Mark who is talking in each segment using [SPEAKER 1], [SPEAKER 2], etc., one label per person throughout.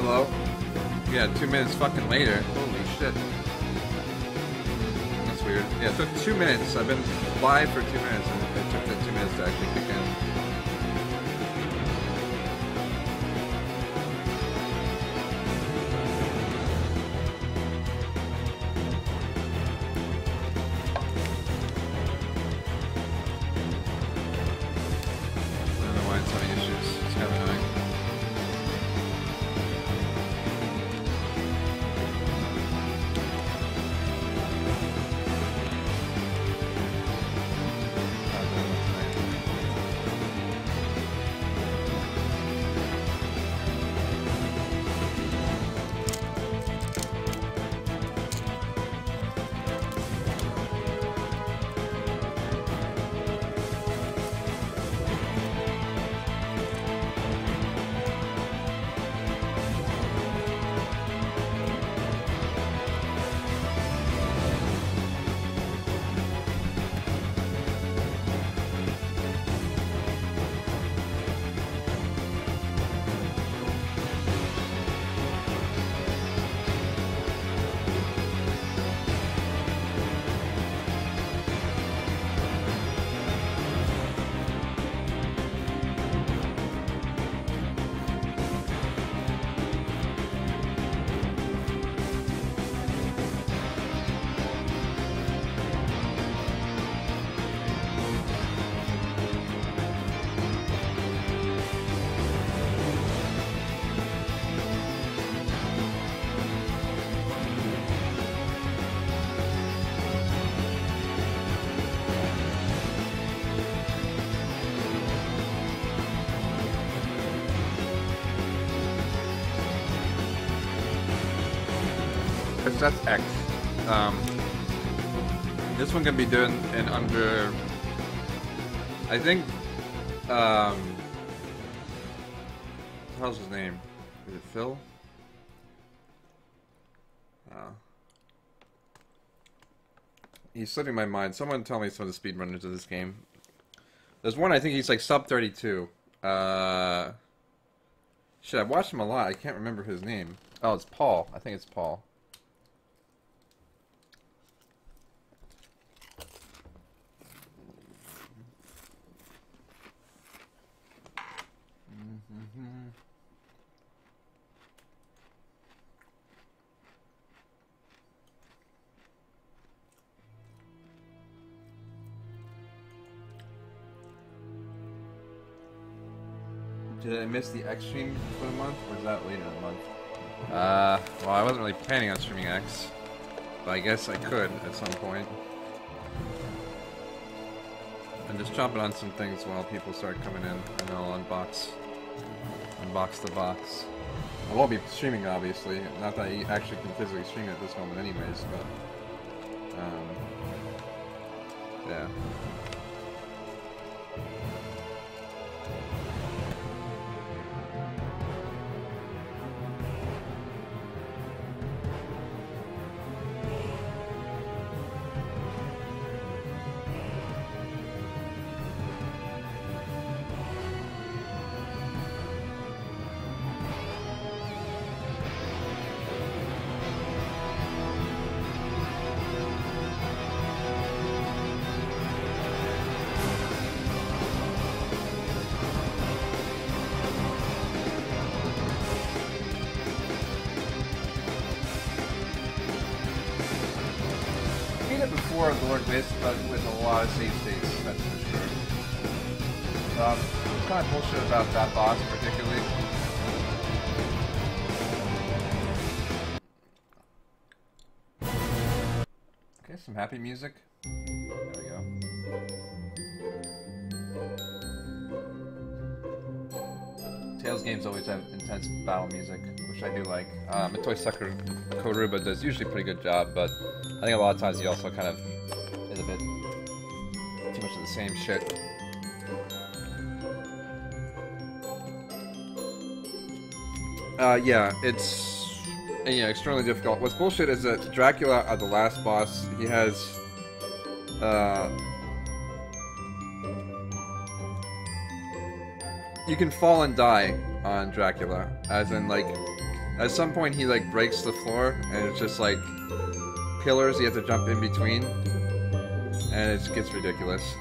[SPEAKER 1] Hello? Yeah, 2 minutes fucking later. Holy shit. That's weird. Yeah, it took 2 minutes. I've been live for 2 minutes and it took that 2 minutes to actually kick in. I don't know why it's having issues. It's kind of annoying. That's X. This one can be done in under, I think, how's his name? Is it Phil? He's slipping my mind. Someone tell me some of the speedrunners of this game. There's one, I think he's like sub 32. Shit, I've watched him a lot. I can't remember his name. Oh, it's Paul. I think it's Paul. Did I miss the X stream for the month, or is that later in the month? Well, I wasn't really planning on streaming X, but I guess I could at some point. I'm just chomping on some things while people start coming in, and I'll unbox the box. I won't be streaming, obviously. Not that I actually can physically stream it at this moment anyways, but... yeah. With a lot of save states, that's for sure. Kind of bullshit about that boss particularly. Okay, some happy music. There we go. Tales games always have intense battle music, which I do like. Mitoy Sucker Koruba does usually a pretty good job, but I think a lot of times he also kind of is a bit too much of the same shit. Yeah, it's extremely difficult. What's bullshit is that Dracula, the last boss, he has you can fall and die on Dracula, as in like At some point, he like breaks the floor, and it's just like pillars you have to jump in between, and it gets ridiculous.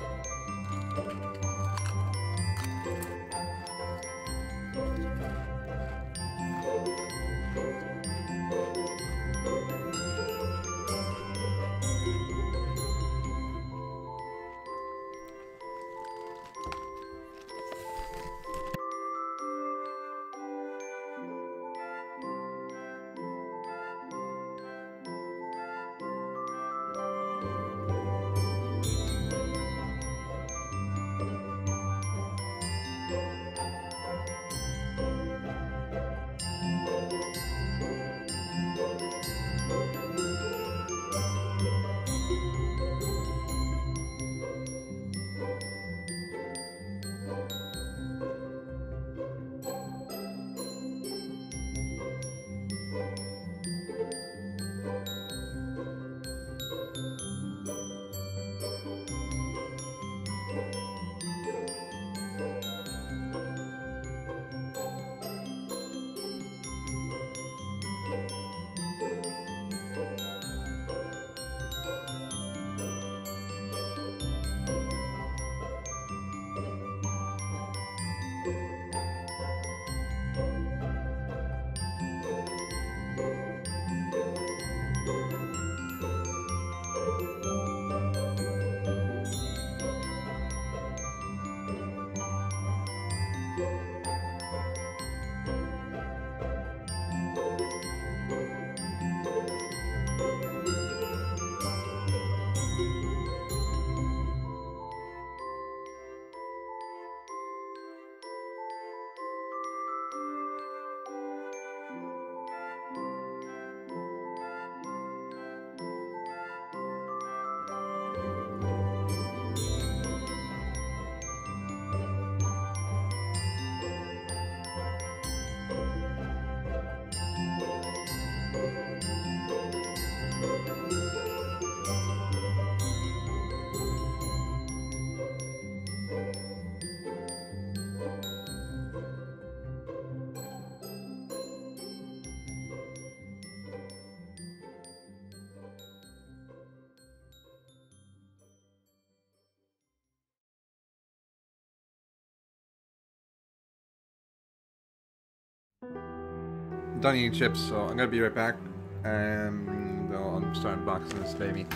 [SPEAKER 1] Done eating chips, so I'm gonna be right back, and I'll start unboxing this baby.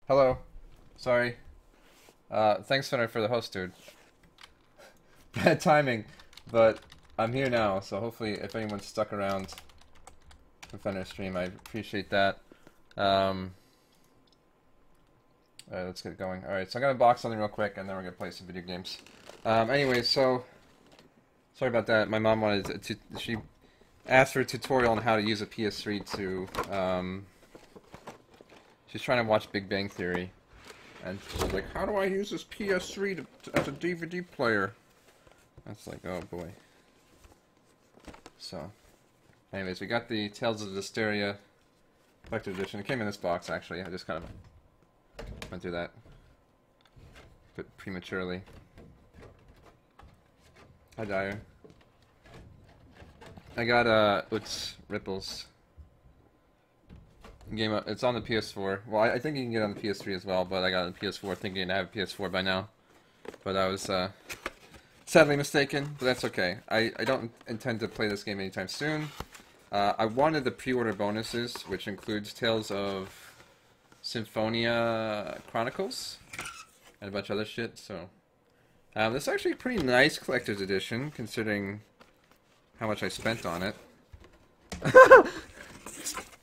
[SPEAKER 1] Hello. Sorry. Thanks, Fenner, for the host, dude. Bad timing, but I'm here now, so hopefully if anyone's stuck around for Fenner's stream, I appreciate that. Alright, let's get going. Alright, so I'm gonna box something real quick, and then we're gonna play some video games. Anyway, so... Sorry about that. My mom wanted to... She asked for a tutorial on how to use a PS3 to... She's trying to watch Big Bang Theory. And she's like, how do I use this PS3 as a DVD player? That's like, oh boy. So, anyways, we got the Tales of Zesteria Collector Edition. It came in this box, actually. I just kind of went through that a bit prematurely. Hi, Dyer. I got, Utz Ripples. Game up. It's on the PS4. Well, I think you can get it on the PS3 as well, but I got it on the PS4 thinking I have a PS4 by now. But I was sadly mistaken, but that's okay. I don't intend to play this game anytime soon. I wanted the pre-order bonuses, which includes Tales of Symphonia Chronicles and a bunch of other shit, so... this is actually a pretty nice collector's edition, considering how much I spent on it.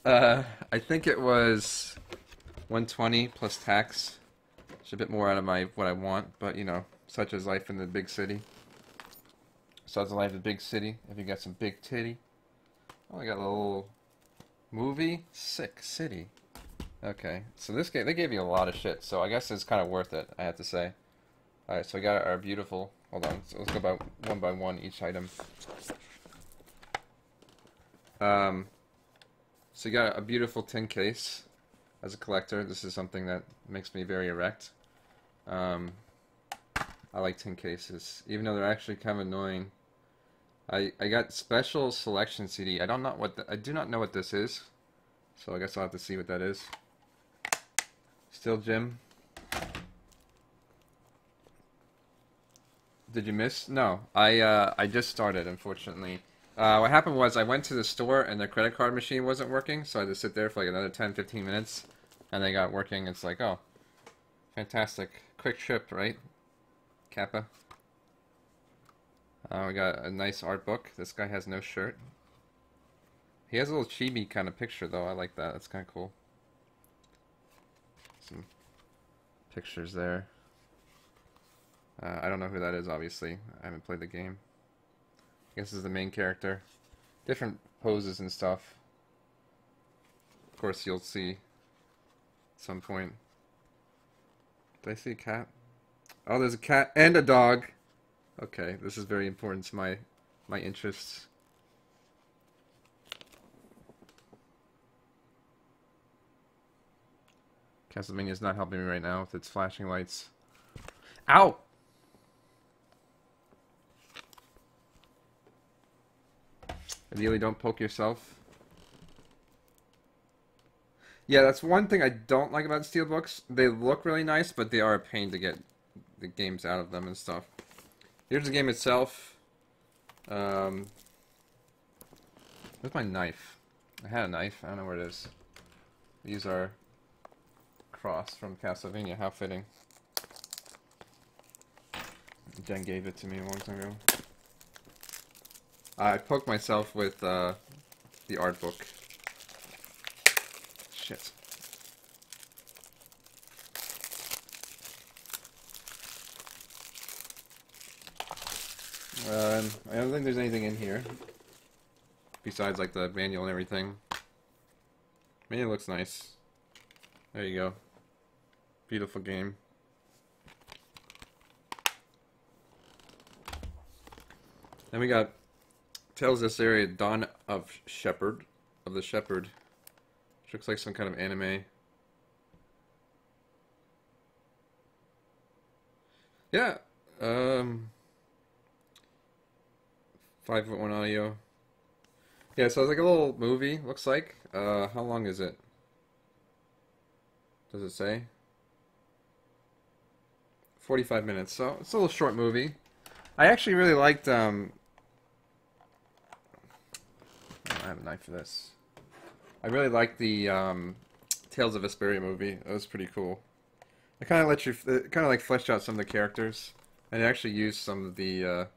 [SPEAKER 1] I think it was $120 plus tax. It's a bit more out of what I want, but you know, such is life in the big city. Such is life in the big city. If you got some big titty. Oh, I got a little movie. Sick City. Okay, so this game, they gave you a lot of shit, so I guess it's kind of worth it, I have to say. Alright, so we got our beautiful... Hold on, so let's go by one each item. So you got a beautiful tin case. As a collector, this is something that makes me very erect. I like tin cases, even though they're actually kind of annoying. I got special selection CD. I do not know what this is, so I guess I'll have to see what that is. Still Jim. Did you miss? No, I just started, unfortunately. What happened was I went to the store and their credit card machine wasn't working, so I had to sit there for like another 10-15 minutes, and they got working. It's like, oh, fantastic. Quick trip, right? Kappa. We got a nice art book. This guy has no shirt. He has a little chibi kind of picture, though. I like that. That's kind of cool. Some pictures there. I don't know who that is, obviously. I haven't played the game. I guess this is the main character. Different poses and stuff. Of course, you'll see at some point. Did I see a cat? Oh, there's a cat and a dog. Okay, this is very important to my interests. Castlevania is not helping me right now with its flashing lights. Ow! Ideally, don't poke yourself. Yeah, that's one thing I don't like about steelbooks. They look really nice, but they are a pain to get the games out of them and stuff. Here's the game itself. Where's my knife? I had a knife. I don't know where it is. These are cross from Castlevania. How fitting. Jen gave it to me a long time ago. I poked myself with the art book. Shit. I don't think there's anything in here. Besides, like, the manual and everything. Manual looks nice. There you go. Beautiful game. Then we got Tales of Zesteria, Dawn of the Shepherd. Which looks like some kind of anime. Yeah. 5.1 audio. Yeah, so it's like a little movie, looks like. How long is it? Does it say? 45 minutes, so it's a little short movie. I actually really liked, I have a knife for this. I really liked the, Tales of Vesperia movie. That was pretty cool. It kind of lets you, it kind of like fleshed out some of the characters, and they actually used some of the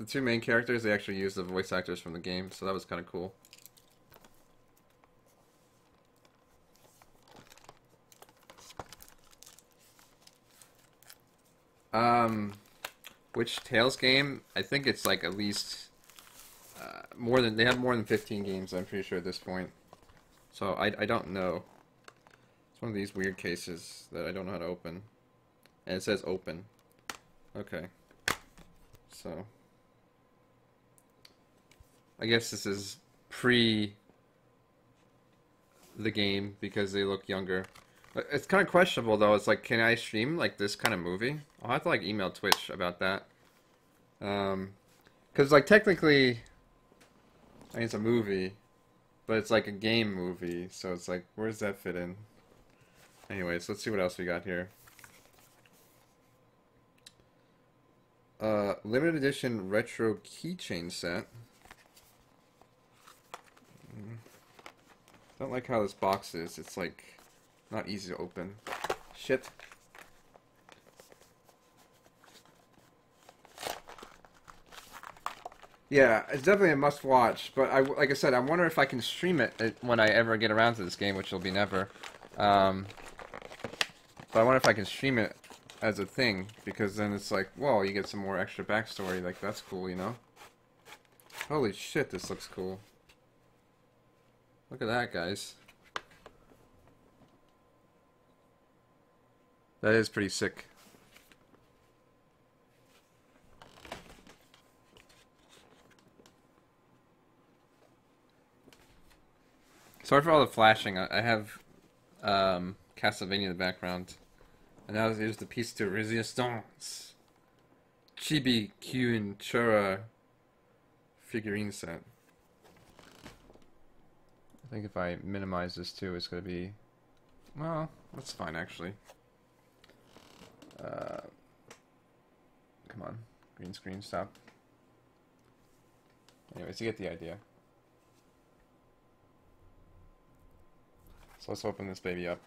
[SPEAKER 1] two main characters. They actually used the voice actors from the game, so that was kind of cool. Which Tales game? I think it's like at least more than they have more than 15 games. I'm pretty sure at this point. So I don't know. It's one of these weird cases that I don't know how to open, and it says open. Okay, so I guess this is pre the game because they look younger. It's kind of questionable though. It's like, can I stream like this kind of movie? I'll have to like email Twitch about that. Because like technically, I mean, it's a movie, but it's like a game movie, so it's like, where does that fit in? Anyways, let's see what else we got here. Limited edition retro keychain set. Don't like how this box is. It's like not easy to open. Shit. Yeah, it's definitely a must-watch. But like I said, I wonder if I can stream it when I ever get around to this game, which will be never. But I wonder if I can stream it as a thing, because then it's like, whoa, you get some more extra backstory. Like, that's cool, you know? Holy shit, this looks cool. Look at that, guys. That is pretty sick. Sorry for all the flashing. I have Castlevania in the background. And now here's the piece de resistance. Chibi Q and Chura figurine set. I think if I minimize this too, it's going to be... Well, that's fine actually. Come on. Green screen, stop. Anyways, you get the idea. So let's open this baby up.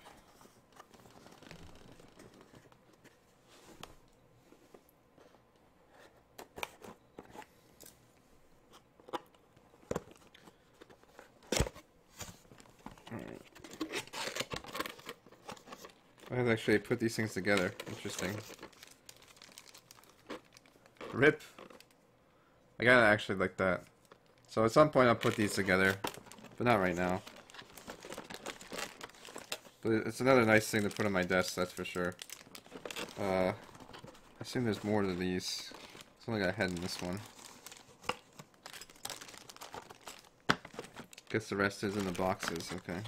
[SPEAKER 1] I have to actually put these things together. Interesting. Rip. I gotta actually like that. So at some point I'll put these together, but not right now. But it's another nice thing to put on my desk, that's for sure. I assume there's more to these. It's only got a head in this one. Guess the rest is in the boxes, okay.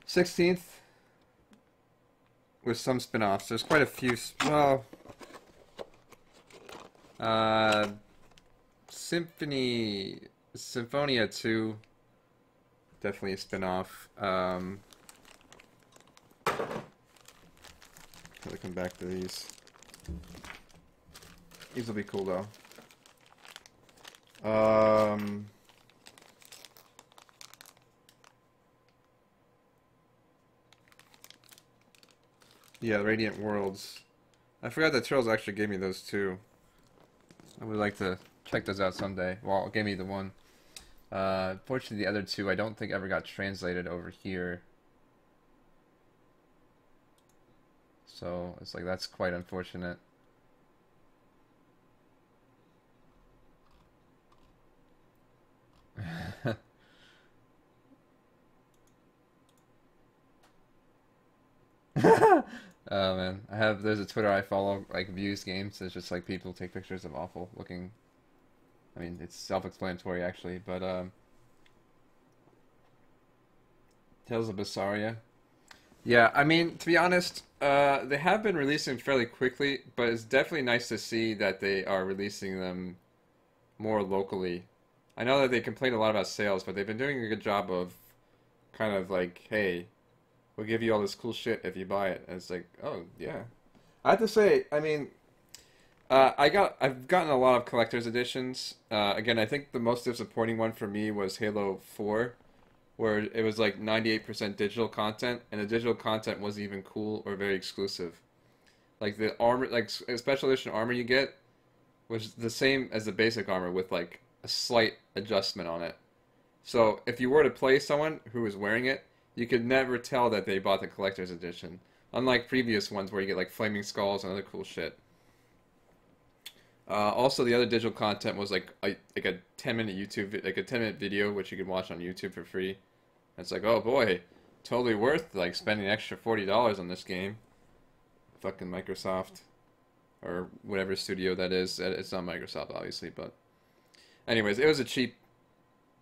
[SPEAKER 1] $16th with some spin-offs. There's quite a few. Well, Symphonia 2, definitely a spin-off. Gotta come back to these. These will be cool though. Yeah, Radiant Worlds. I forgot that Turtles actually gave me those too. I would like to check those out someday. Well, it gave me the one. Fortunately, the other two I don't think ever got translated over here. So, it's like, that's quite unfortunate. Oh man, there's a Twitter I follow, like views games. It's just like people take pictures of awful looking. I mean, it's self-explanatory actually, but Tales of Bessaria. Yeah, I mean, to be honest, they have been releasing fairly quickly, but it's definitely nice to see that they are releasing them more locally. I know that they complain a lot about sales, but they've been doing a good job of kind of like, hey, we'll give you all this cool shit if you buy it. And it's like, oh, yeah. I have to say, I mean, I've gotten a lot of collector's editions. Again, I think the most disappointing one for me was Halo 4, where it was like 98% digital content, and the digital content wasn't even cool or very exclusive. Like the armor, like special edition armor you get was the same as the basic armor with like a slight adjustment on it. So if you were to play someone who was wearing it, you could never tell that they bought the collector's edition. Unlike previous ones where you get like flaming skulls and other cool shit. Also, the other digital content was like a 10-minute like a 10-minute video which you could watch on YouTube for free. And it's like, oh boy, totally worth like spending an extra $40 on this game. Fucking Microsoft or whatever studio that is. It's not Microsoft, obviously, but anyways, it was a cheap,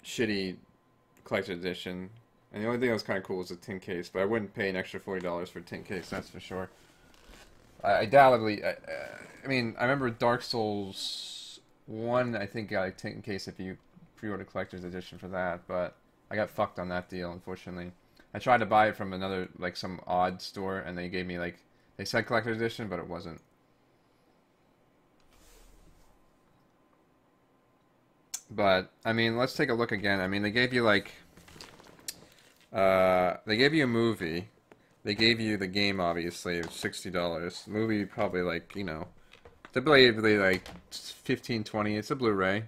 [SPEAKER 1] shitty collector's edition. And the only thing that was kind of cool was the tin case, but I wouldn't pay an extra $40 for a tin case, that's for sure. I mean, I remember Dark Souls 1, I think got a tin case if you pre-order collector's edition for that, but I got fucked on that deal, unfortunately. I tried to buy it from another, like, some odd store, and they gave me, like, they said collector's edition, but it wasn't. But, I mean, let's take a look again. I mean, they gave you, like, they gave you a movie. They gave you the game, obviously, of $60. The movie, probably, like, you know, typically, like, 15, 20. It's a Blu-ray.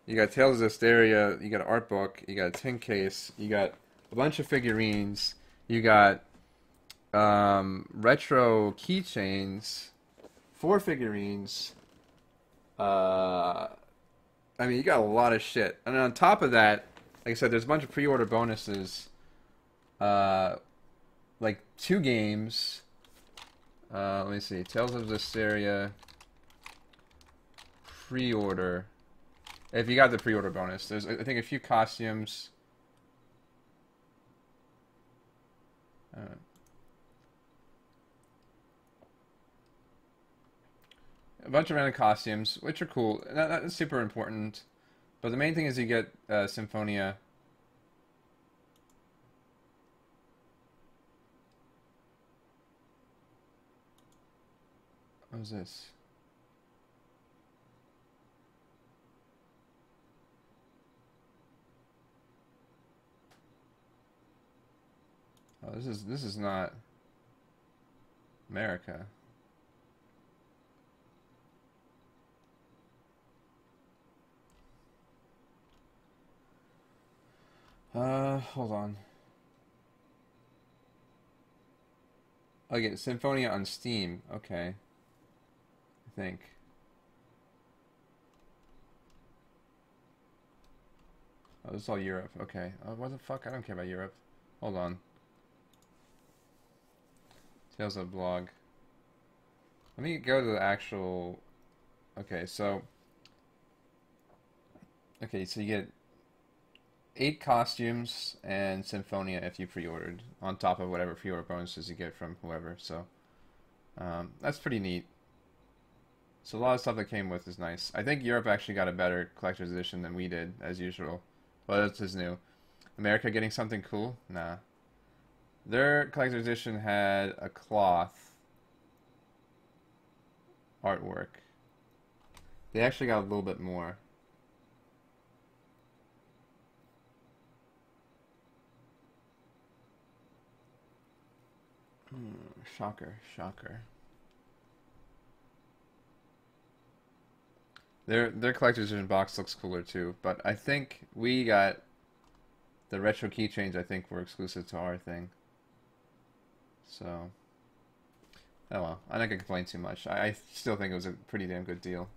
[SPEAKER 1] You got Tales of Zesteria, you got an art book, you got a tin case, you got a bunch of figurines, you got retro keychains, 4 figurines. I mean, you got a lot of shit. And on top of that, like I said, there's a bunch of pre-order bonuses. Like 2 games. Let me see. Tales of Zesteria pre-order. If you got the pre-order bonus, there's I think a few costumes. A bunch of random costumes, which are cool. That's super important. But the main thing is you get Symphonia. What was this? Oh, this is not America. Hold on. Okay, Symphonia on Steam. Okay. I think. Oh, this is all Europe. Okay. Oh, what the fuck? I don't care about Europe. Hold on. Tales of blog. Let me go to the actual... Okay, so... Okay, so you get 8 costumes and Symphonia if you pre-ordered, on top of whatever pre-order bonuses you get from whoever, so... that's pretty neat. So a lot of stuff that came with is nice. I think Europe actually got a better collector's edition than we did, as usual. Well, this is new. America getting something cool? Nah. Their collector's edition had a cloth artwork. They actually got a little bit more. Shocker, shocker. Their collector's edition box looks cooler too, but I think we got the retro keychains. I think were exclusive to our thing. So, oh well, I'm not gonna complain too much. I still think it was a pretty damn good deal.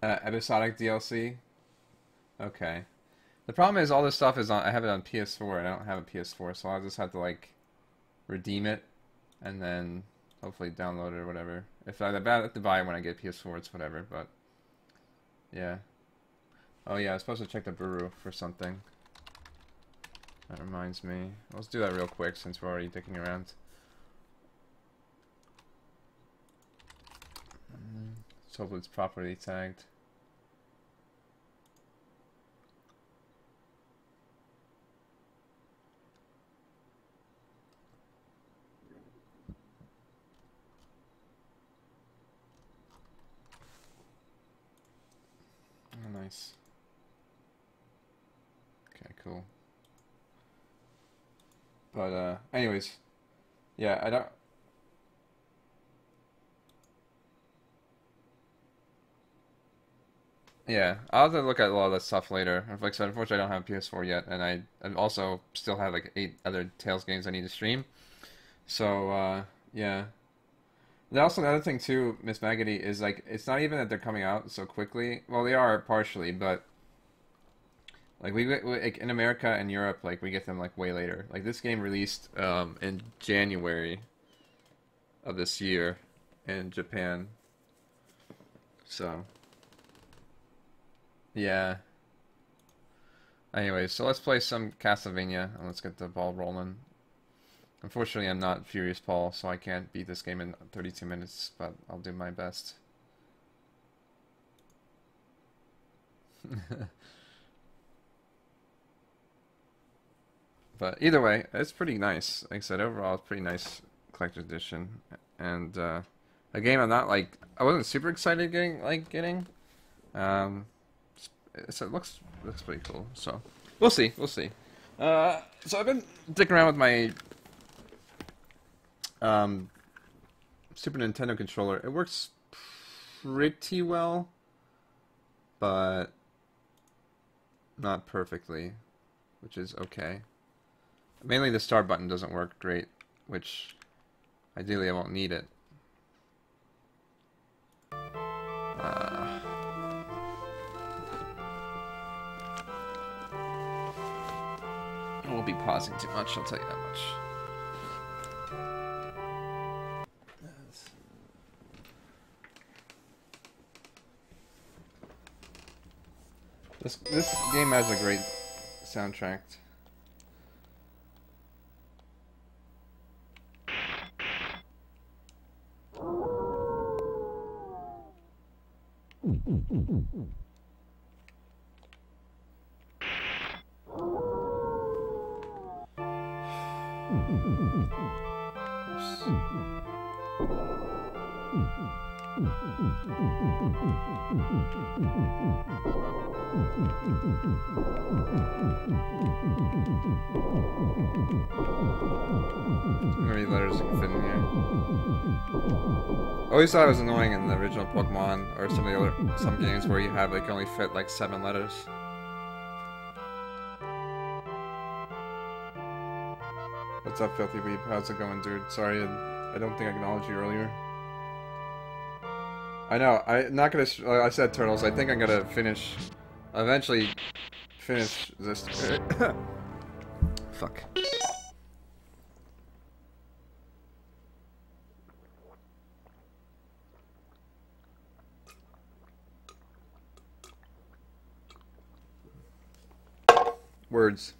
[SPEAKER 1] Episodic DLC. Okay. The problem is all this stuff is on. I have it on PS4. I don't have a PS4, so I'll just have to like redeem it and then hopefully download it or whatever. If I have to buy it when I get PS4, it's whatever. But yeah. Oh yeah, I was supposed to check the Buru for something. That reminds me. Let's do that real quick since we're already dicking around. hope it's properly tagged. Oh, nice. Okay, cool. But, anyways. Yeah, I don't... Yeah, I'll have to look at a lot of that stuff later. Like I said, unfortunately I don't have PS4 yet, and I also still have like 8 other Tales games I need to stream. So, yeah. And also the other thing too, Miss Maggoty, is like, it's not even that they're coming out so quickly. Well, they are partially, but like like in America and Europe, like we get them like way later. Like this game released in January of this year in Japan. So, yeah. Anyways, so let's play some Castlevania and let's get the ball rolling. Unfortunately, I'm not Furious Paul, so I can't beat this game in 32 minutes, but I'll do my best. But either way, it's pretty nice. Like I said, overall, it's pretty nice collector's edition. And a game I'm not like, I wasn't super excited getting. So it looks pretty cool. So we'll see. So I've been dicking around with my Super Nintendo controller. It works pretty well, but not perfectly, which is okay. Mainly the start button doesn't work great, which ideally I won't need it. I won't be pausing too much, I'll tell you that much. This game has a great soundtrack. How many letters you can fit in here? I always thought it was annoying in the original Pokemon or some games where you have like only fit like 7 letters. What's up, Filthy Weep? How's it going, dude? Sorry, I don't think I acknowledged you earlier. I know, I'm not gonna, like I said, Turtles, I think I'm gonna eventually finish this. Fuck. Words.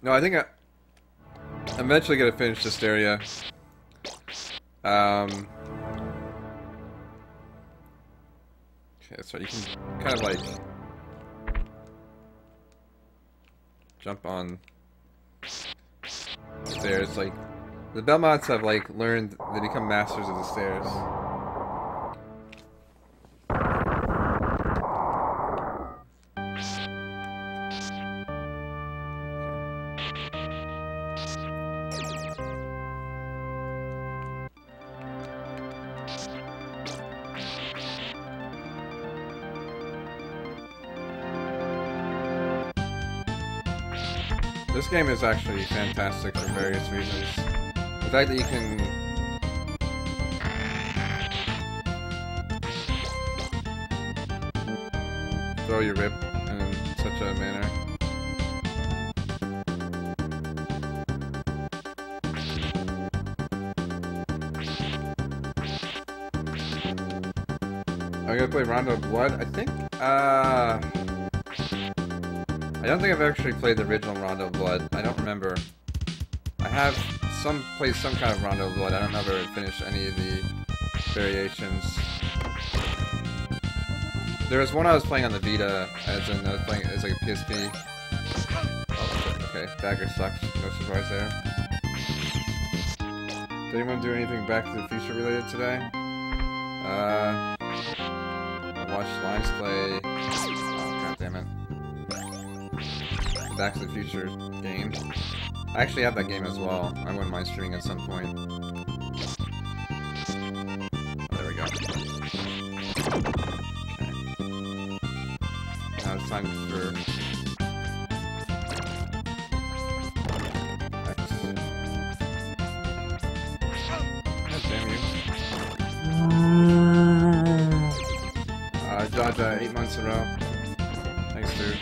[SPEAKER 1] No, I think I'm eventually gonna finish Zesteria. Okay, that's right, you can kind of like jump on stairs. Like, the Belmonts have like learned, they become masters of the stairs. This game is actually fantastic for various reasons. The fact that you can throw your rip in such a manner. I'm gonna play Rondo of Blood. I think, I don't think I've actually played the original Rondo of Blood. I don't remember. I have played some kind of Rondo of Blood. I don't remember finished any of the variations. There was one I was playing on the Vita, as in I was playing as like a PSP. Oh, okay, Dagger sucks. No surprise there. Did anyone do anything Back to the Future related today? I watched Limes play. Oh, God damn it. Back to the Future game. I actually have that game as well. I wouldn't mind streaming at some point. Oh, there we go. Now it's time for X. God damn you. Jaja, 8 months in a row. Thanks, dude.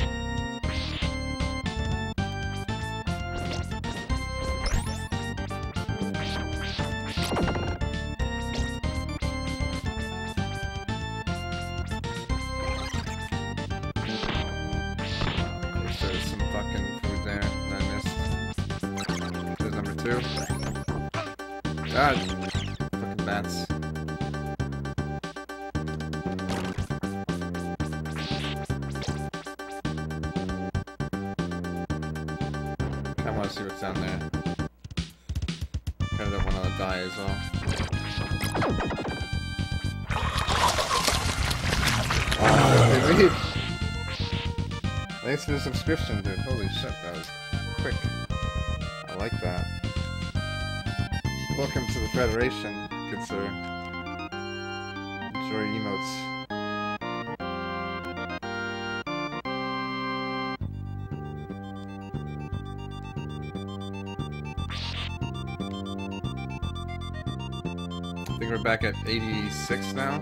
[SPEAKER 1] God, fucking bats. I want to see what's down there. Kind of don't want to die as well. Oh, thanks for the subscription, dude. Holy shit, that was quick. I like that. Welcome to the Federation, good sir. Enjoy emotes. I think we're back at 86 now.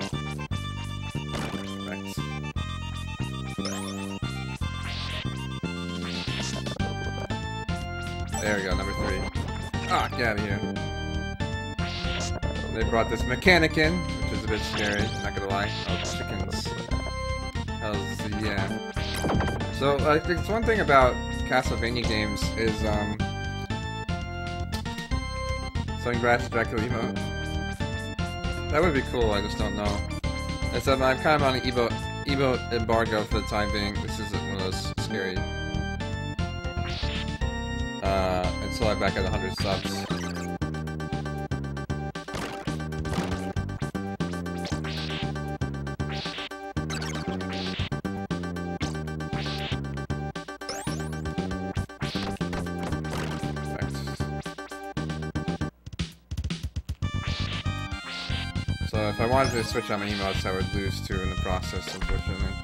[SPEAKER 1] Thanks. There we go, number 3. Ah, get out of here. They brought this mechanic in, which is a bit scary, not gonna lie. Oh, chickens. Hell's yeah. So, I think one thing about Castlevania games is, Sowing Grass Dracula emote. That would be cool, I just don't know. I'm kind of on an emote embargo for the time being. This is one of those scary. Until I'm back at 100 subs. So if I wanted to switch on my emotes, I would lose 2 in the process, unfortunately.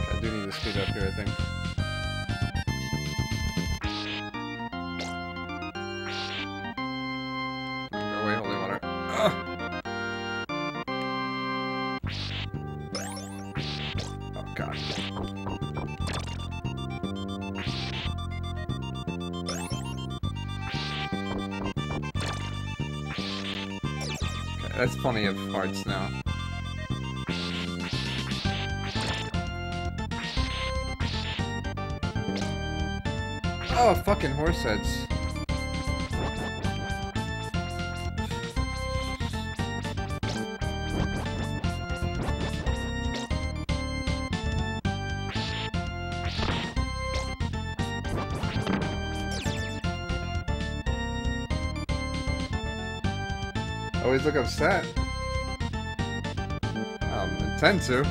[SPEAKER 1] I do need to speed up here, I think. Go away, holy water. Ugh! Oh god. That's plenty of hearts now. Oh, fucking horse heads. Always look upset. Intend to.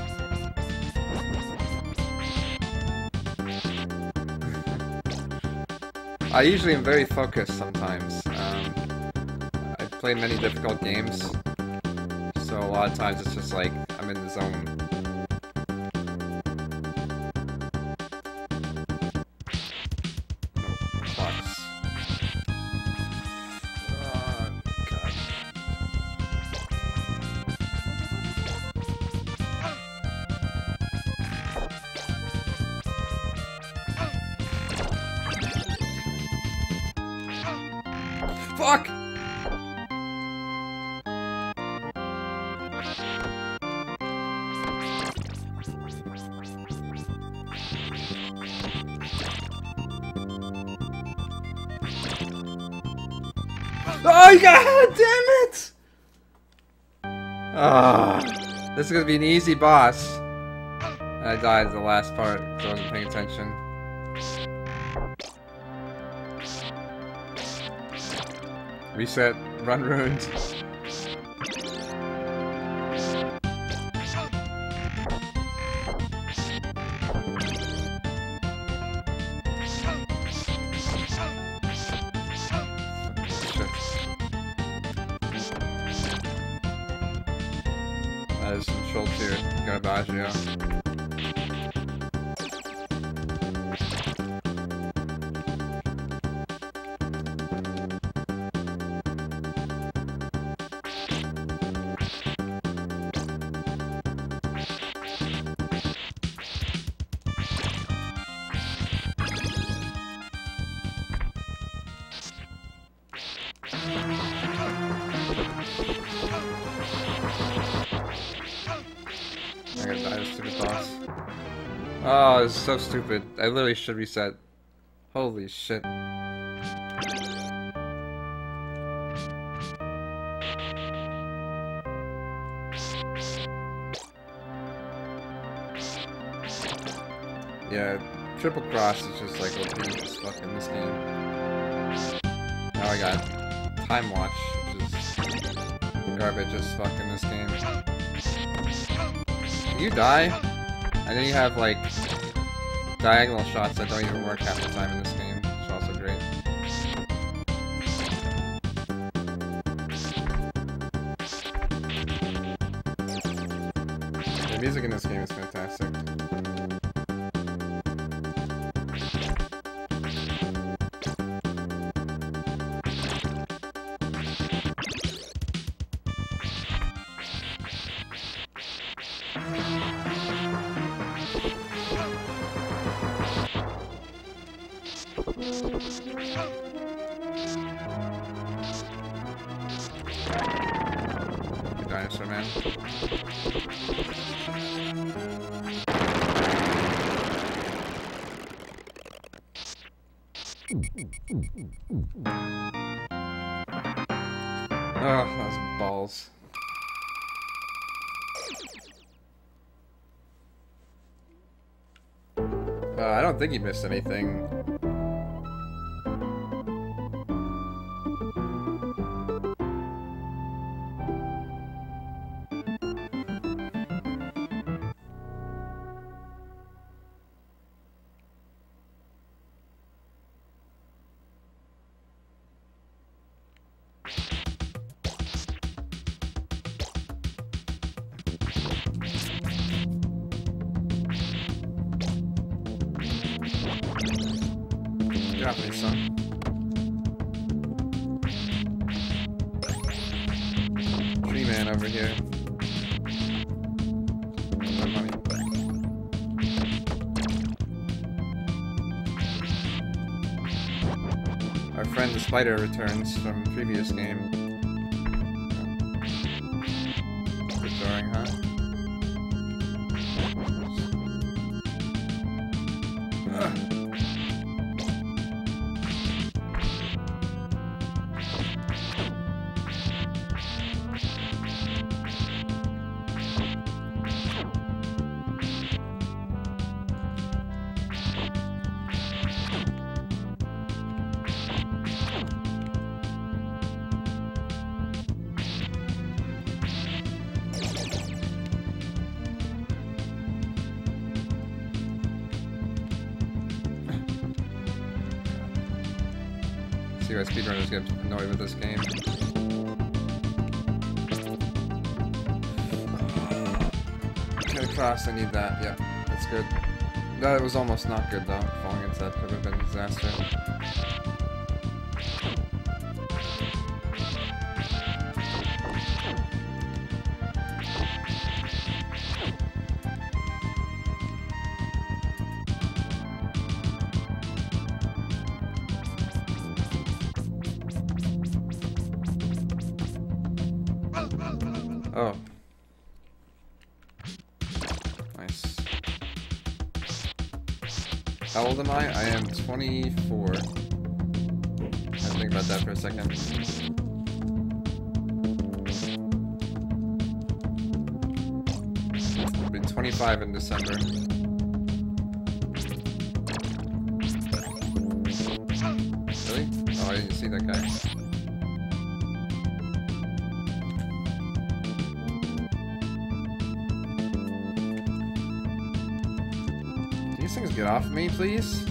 [SPEAKER 1] I usually am very focused sometimes. I've played many difficult games, so a lot of times it's just like I'm in the zone. Fuck! Oh, god damn it! Ah, this is gonna be an easy boss. And I died at the last part because I wasn't paying attention. Reset, run ruined. There's some Schultz here. Got a Baggio. I gotta die, this stupid boss. Oh, this is so stupid. I literally should reset. Holy shit. Yeah, triple cross is just like OP as fuck in this game. Now I got time watch, which is garbage as fuck in this game. You die, and then you have like diagonal shots that don't even work half the time in this game, which is also great. The music in this game is fantastic. Dinosaur man. Oh, those balls. I don't think he missed anything. Drop me some. Tree man over here. My money. Our friend the spider returns from previous game. Good drawing, huh? See why speedrunners get annoyed with this game. Get across, I need that. Yeah, that's good. That was almost not good though. Falling into that could have been a disaster. Oh. Nice. How old am I? I am 24. I have Think about that for a second. It'll be 25 in December. Really? Oh, I didn't see that guy. These things get off me, please?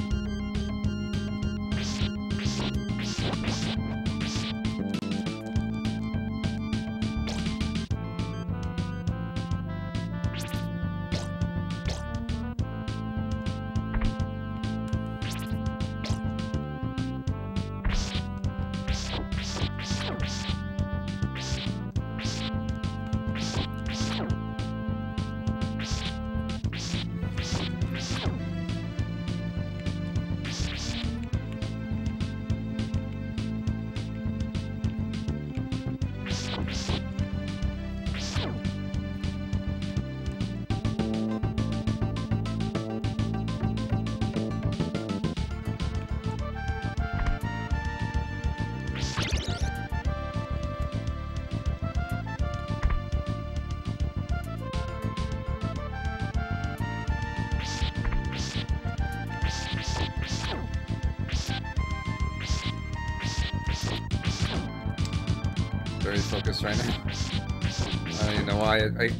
[SPEAKER 1] Very focused right now. I don't even know why. This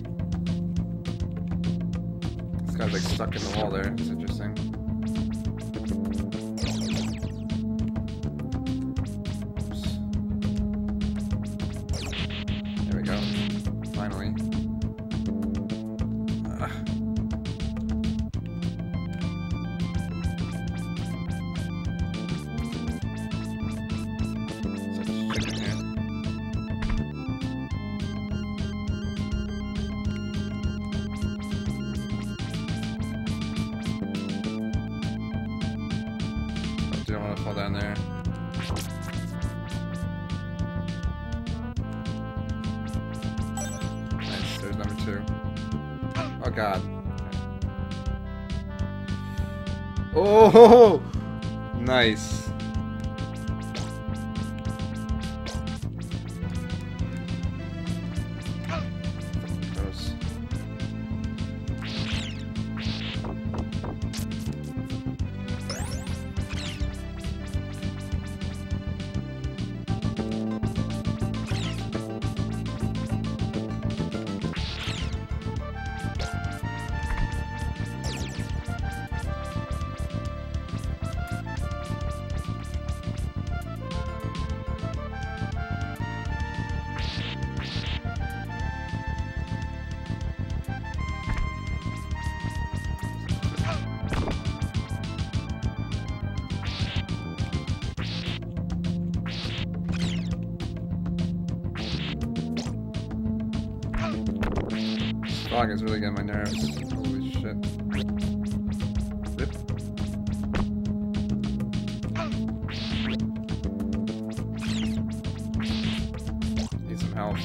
[SPEAKER 1] guy's like stuck in the wall there. It's interesting. Oops. There we go. Finally. You don't want to fall down there. Nice, there's number 2. Oh god. Oh! Nice. Gross. Fog is really getting my nerves. Holy shit. Zip. Need some help.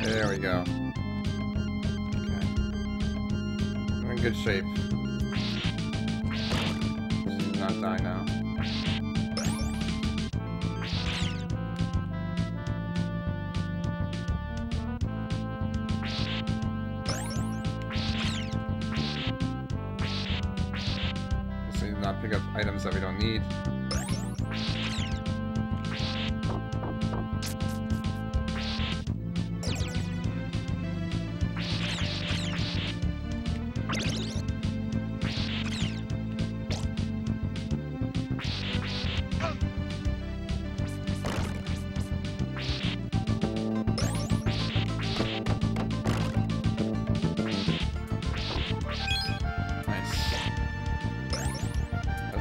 [SPEAKER 1] There we go. Okay. We're in good shape. Should not die now. Not pick up items that we don't need.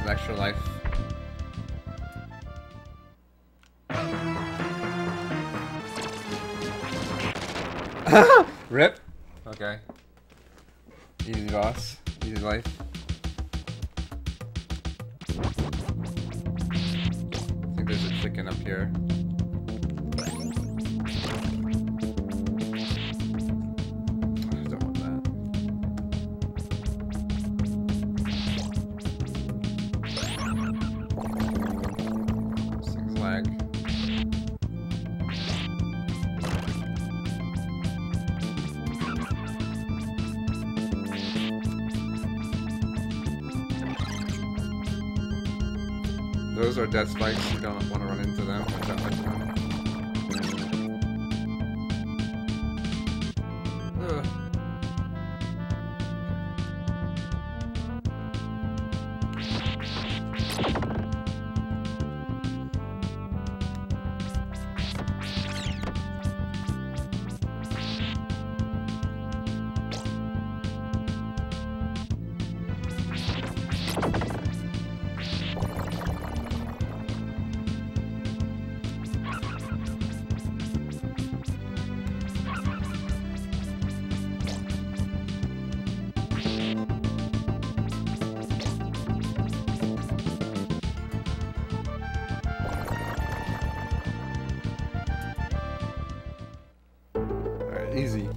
[SPEAKER 1] Extra life. Rip. Okay. Easy boss. Easy life. I think there's a chicken up here. I don't want that. Those are death spikes. You don't want to run into them that much time. Ugh. Easy.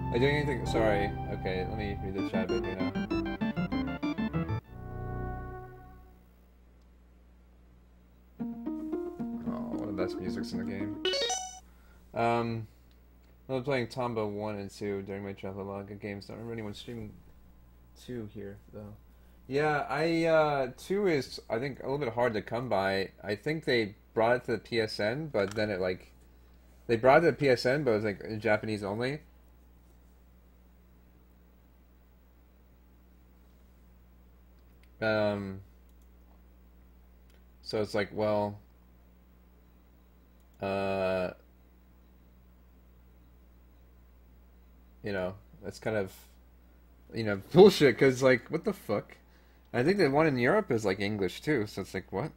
[SPEAKER 1] Are you doing anything? Sorry. Okay, let me read the chat bit here now. Oh, one of the best musics in the game. I was playing Tomba 1 and 2 during my travelogue of games. Don't remember anyone streaming 2 here, though. Yeah, 2 is, I think, a little bit hard to come by. I think they brought it to the PSN, but then it, like... They brought it to the PSN, but it was, like, in Japanese only. So it's like, well... you know, that's kind of... You know, bullshit, because, like, what the fuck? I think the one in Europe is, like, English, too, so it's like, what?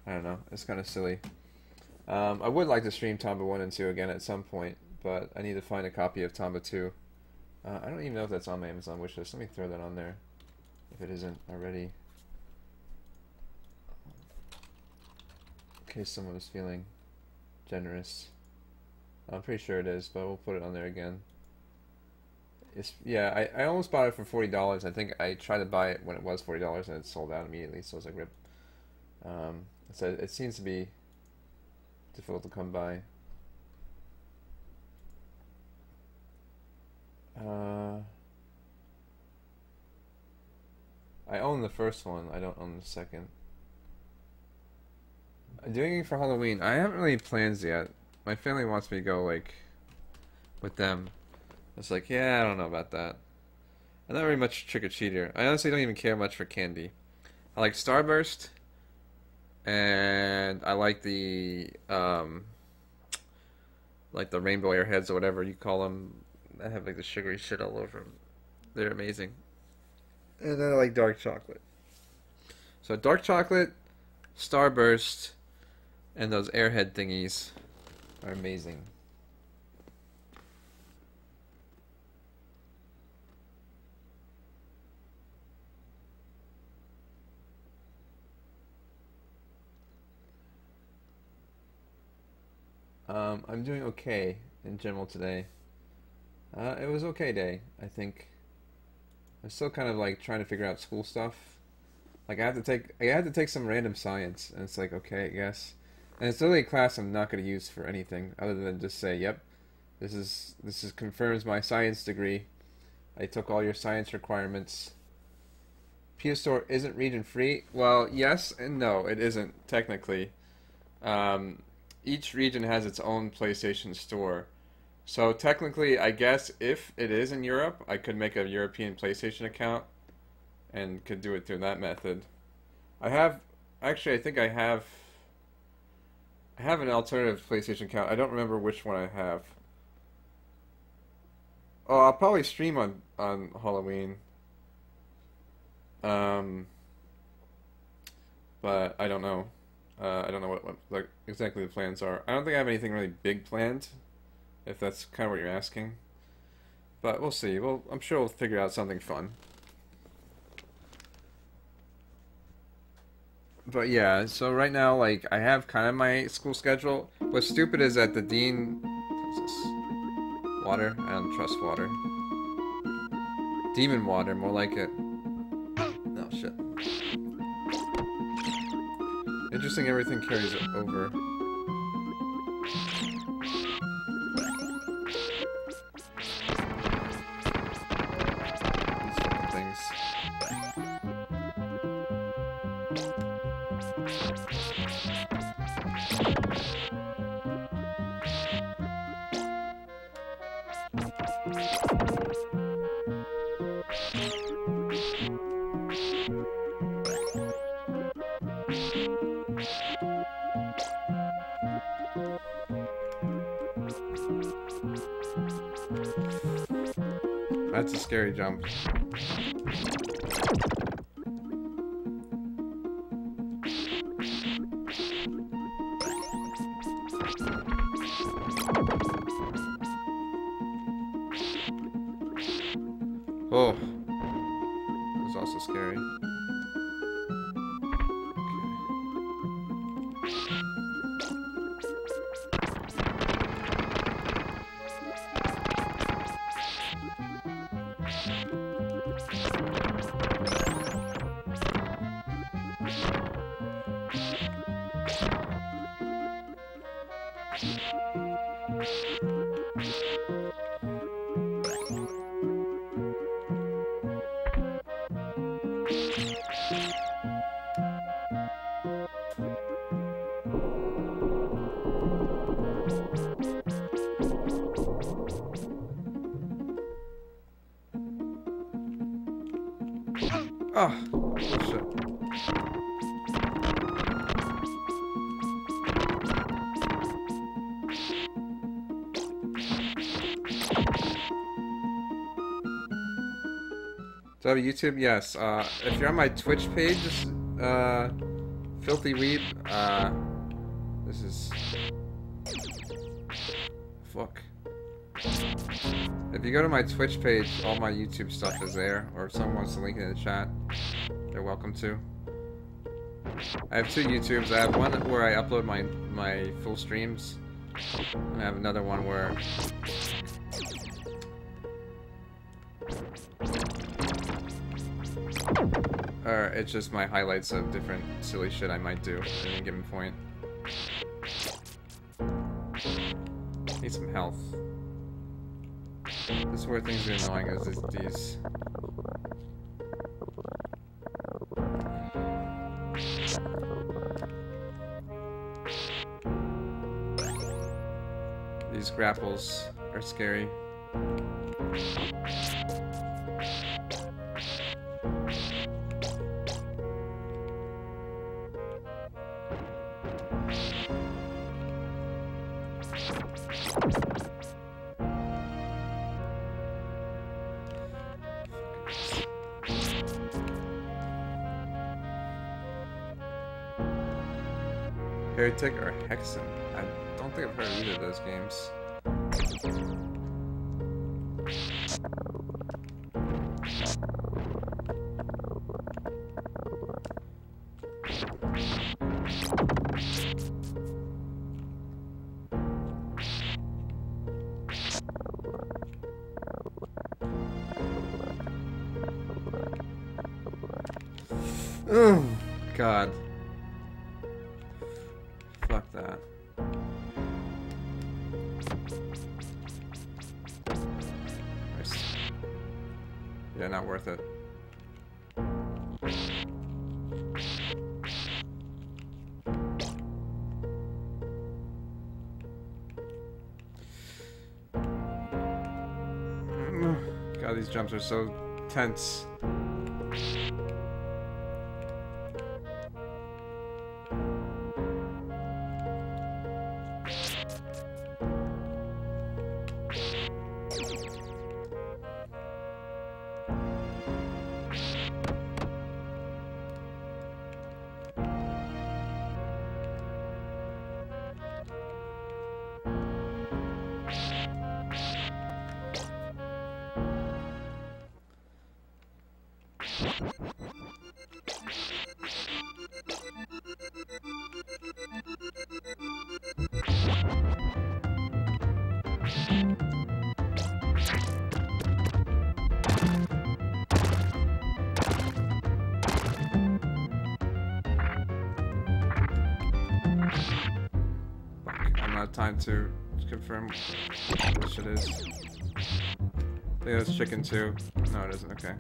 [SPEAKER 1] I don't know. It's kind of silly. I would like to stream Tomba 1 and 2 again at some point, but I need to find a copy of Tomba 2. I don't even know if that's on my Amazon wishlist. Let me throw that on there, if it isn't already. In case someone is feeling generous. I'm pretty sure it is, but we'll put it on there again. Yeah, I almost bought it for $40. I think I tried to buy it when it was $40 and it sold out immediately, so I was like, rip. So it seems to be difficult to come by. I own the first one, I don't own the second. I'm doing it for Halloween. I haven't really plans yet. My family wants me to go, like, with them. It's like, yeah, I don't know about that. I'm not very much trick-or-treater. I honestly don't even care much for candy. I like Starburst, and I like the rainbow airheads or whatever you call them. I have like the sugary shit all over them. They're amazing. And then I like dark chocolate. So dark chocolate, Starburst, and those airhead thingies are amazing. I'm doing okay in general today. It was okay day, I think. I'm still kind of like trying to figure out school stuff. Like I had to take some random science, and it's like, okay, I guess. And it's literally a class I'm not going to use for anything other than just say, yep, this confirms my science degree. I took all your science requirements. PS Store isn't region free. Well, yes and no, it isn't technically. Each region has its own PlayStation Store. So technically, I guess if it is in Europe, I could make a European PlayStation account and could do it through that method. I think I have an alternative PlayStation account. I don't remember which one I have. Oh, I'll probably stream on Halloween. But I don't know. I don't know what like exactly the plans are. I don't think I have anything really big planned, if that's kind of what you're asking. But we'll see. I'm sure we'll figure out something fun. But yeah, so right now, like, I have kind of my school schedule. What's stupid is that the dean... What's this? Water? I don't trust water. Demon water, more like it. Oh, shit. Interesting, everything carries it over. That's a scary jump. Oh, that was also scary. Oh, shit. Do I have a YouTube? Yes. If you're on my Twitch page, Filthy Weeb, this is... Fuck. If you go to my Twitch page, all my YouTube stuff is there, or if someone wants to link it in the chat, they're welcome to. I have two YouTubes. I have one where I upload my full streams, and I have another one where... it's just my highlights of different silly shit I might do at any given point. Need some health. This is where things are annoying, is these... These grapples are scary. Heretic or Hexen? I don't think I've heard of either of those games. Oh, God. Fuck that. Yeah, not worth it. God, these jumps are so tense. Time to confirm what shit is. I think that's chicken too. No, it isn't. Okay.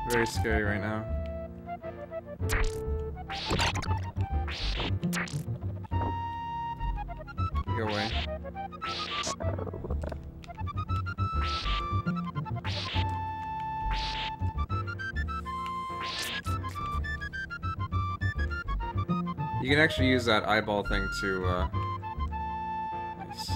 [SPEAKER 1] Very scary right now. Go away. You can actually use that eyeball thing to, nice.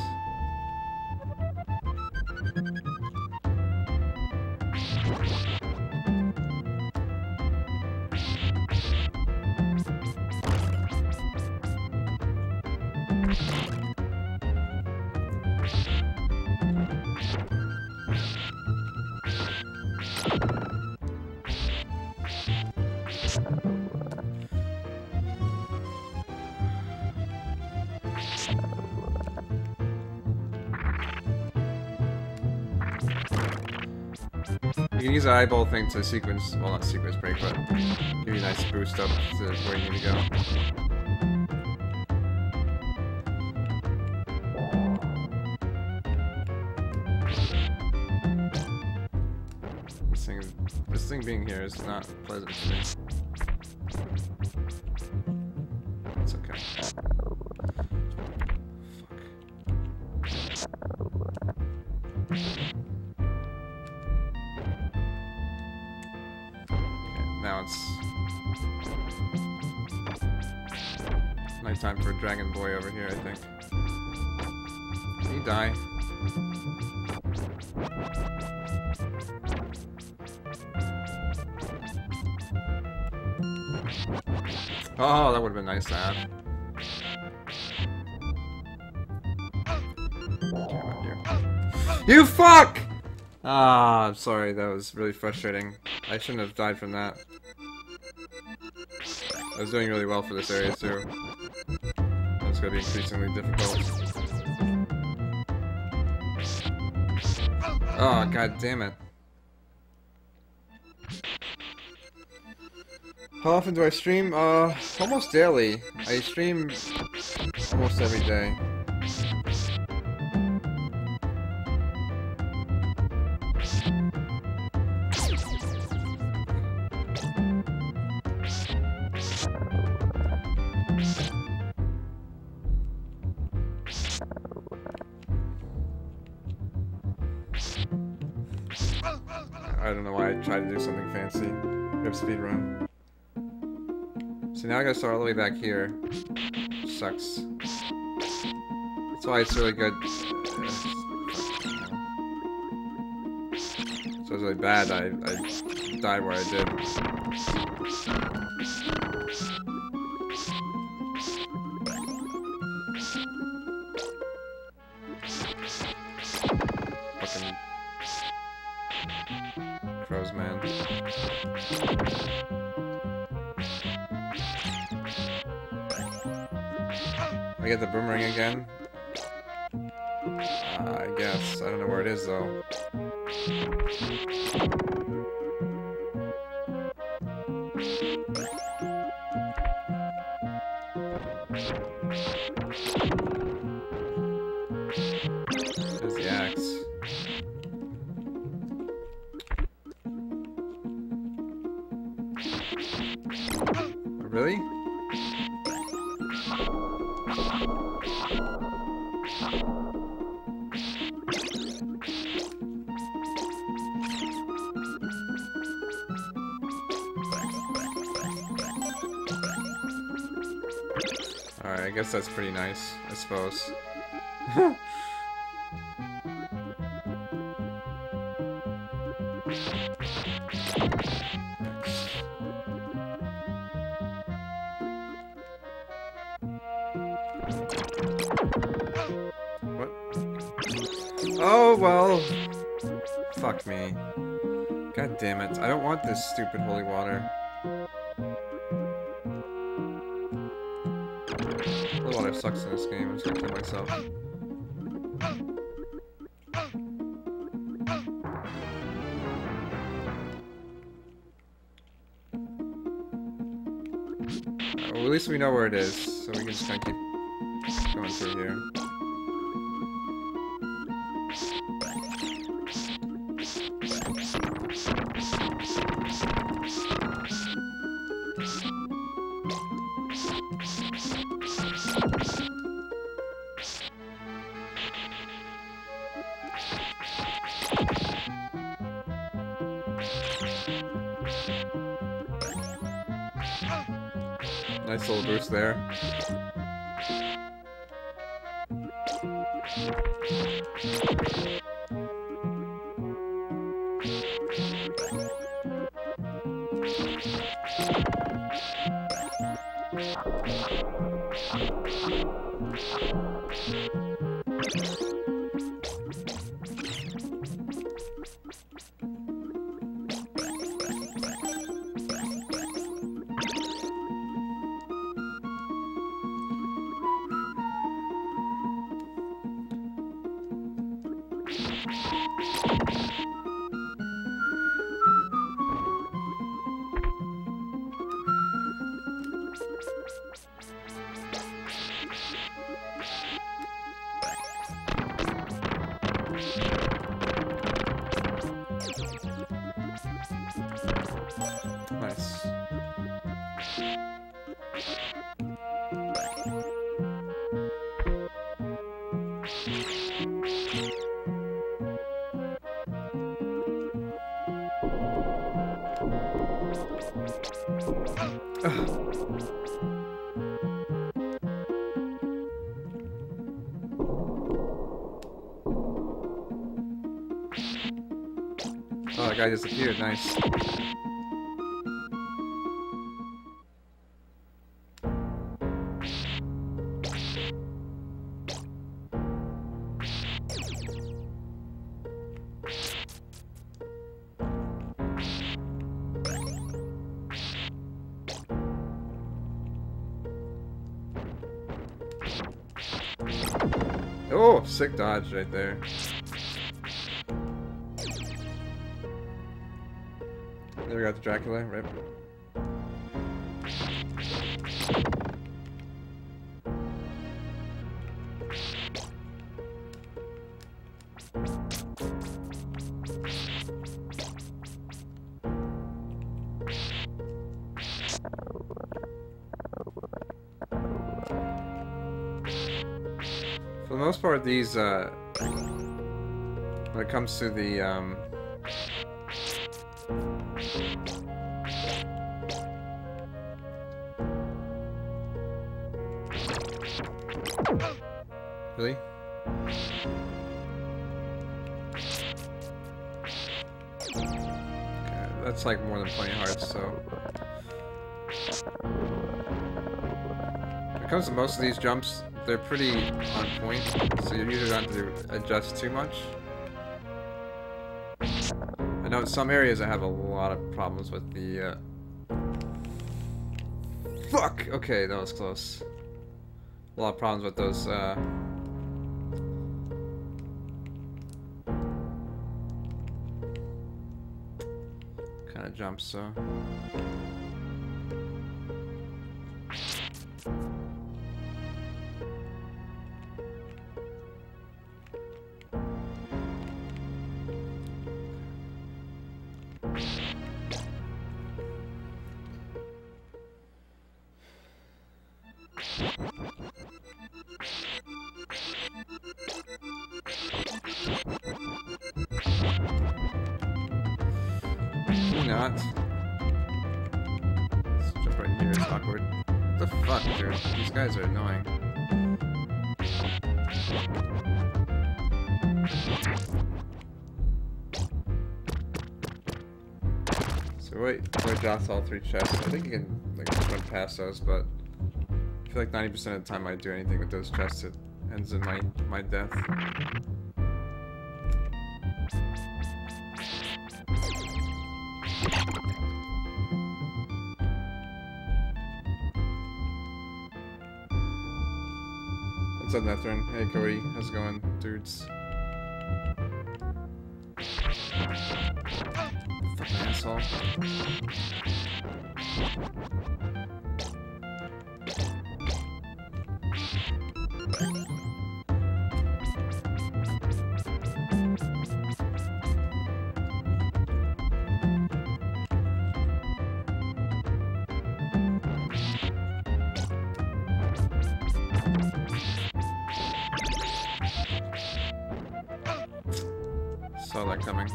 [SPEAKER 1] You can use the eyeball thing to sequence, well not sequence break, but give you a nice boost up to where you need to go. This thing being here is not pleasant for me. It's okay. Now it's nighttime for Dragon Boy over here, I think. Can you die? Oh, that would have been nice to have. You fuck! Ah, I'm sorry, that was really frustrating. I shouldn't have died from that. I was doing really well for this area too. It's gonna be increasingly difficult. Oh, god damn it. How often do I stream? Almost daily. I stream almost every day. I don't know why I tried to do something fancy. Grab speedrun. So now I gotta start all the way back here. Which sucks. That's why it's really good. So it's really bad I died where I did. Fucking crows, man. I get the boomerang again? I guess. I don't know where it is, though. There's the axe. Really? Alright, I guess that's pretty nice, I suppose. What? Oh, well. Fuck me. God damn it. I don't want this stupid holy water. Holy water sucks in this game. I'm just gonna kill myself. Well, at least we know where it is, so we can just kind of keep going through here. Nice little boost there. Nice. Oh, that guy disappeared. Nice. Oh, sick dodge right there. There we got the Dracula, right? For the most part, these, when it comes to the, really? Okay, that's like more than 20 hearts, so... When it comes to most of these jumps, they're pretty on point, so you usually don't have to adjust too much. I know in some areas I have a lot of problems with the, Fuck! Okay, that was close. A lot of problems with those, kind of jumps, so... Not. Let's jump right in here, it's awkward. What the fuck, dude? These guys are annoying. So wait, joust all 3 chests. I think you can like run past those, but I feel like 90% of the time I do anything with those chests, it ends in my death. What's up, Nethrin? Hey, Cody. How's it going, dudes? Fucking asshole. Saw that coming.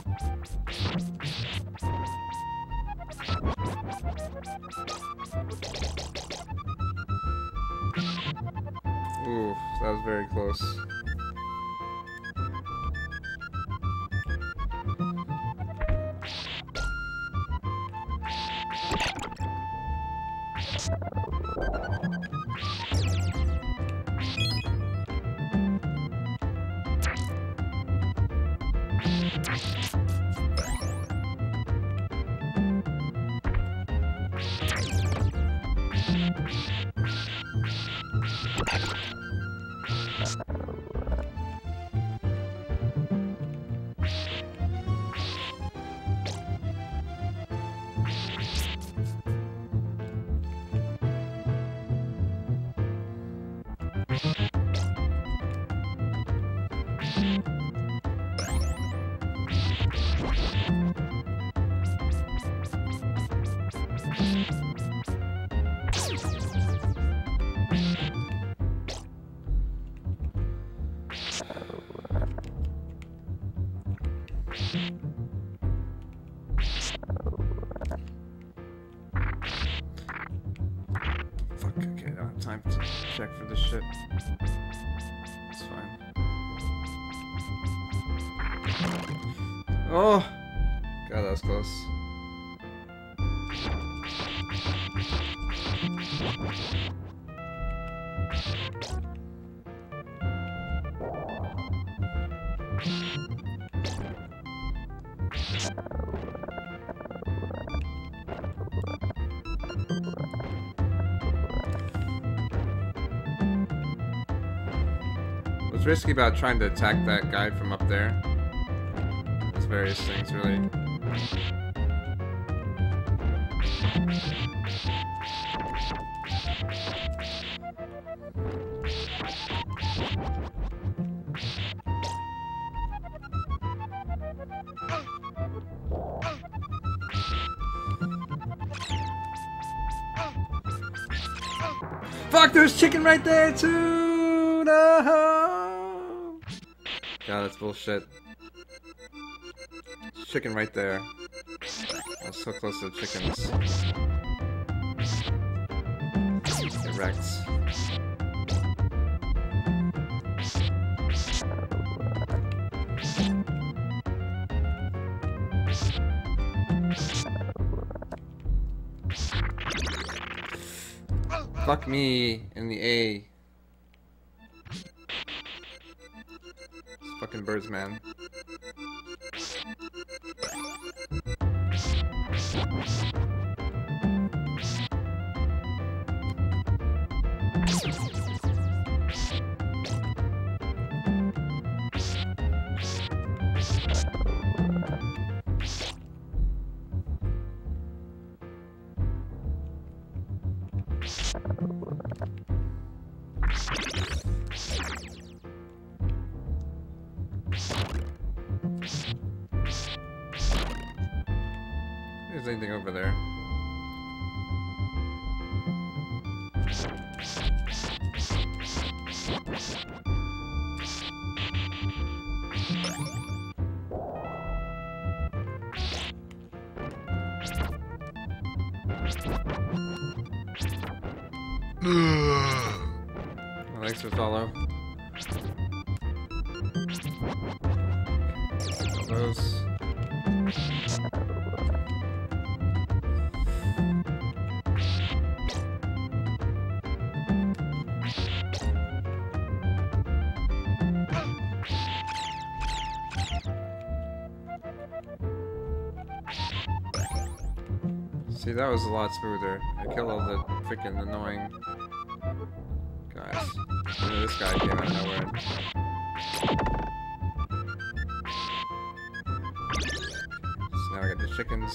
[SPEAKER 1] Ooh, that was very close. Fuck, okay, I don't have time to check for this shit. It's fine. Oh! God, that was close. What's risky about trying to attack that guy from up there? There's various things, really. Fuck, there's chicken right there too! No! God, that's bullshit. There's chicken right there. I was so close to the chickens. Get wrecked. Fuck me in the A. It's fucking birds, man. There's anything over there. My legs will follow. Those. See, that was a lot smoother. I killed all the freaking annoying guys. And then this guy came out of nowhere. So now I got the chickens.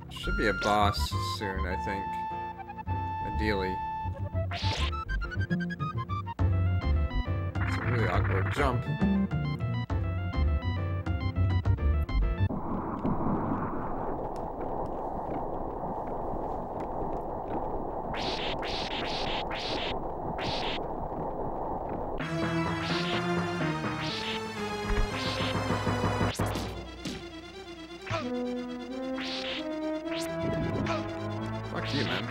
[SPEAKER 1] Should be a boss soon, I think. Ideally. It's a really awkward jump. Fuck you, man.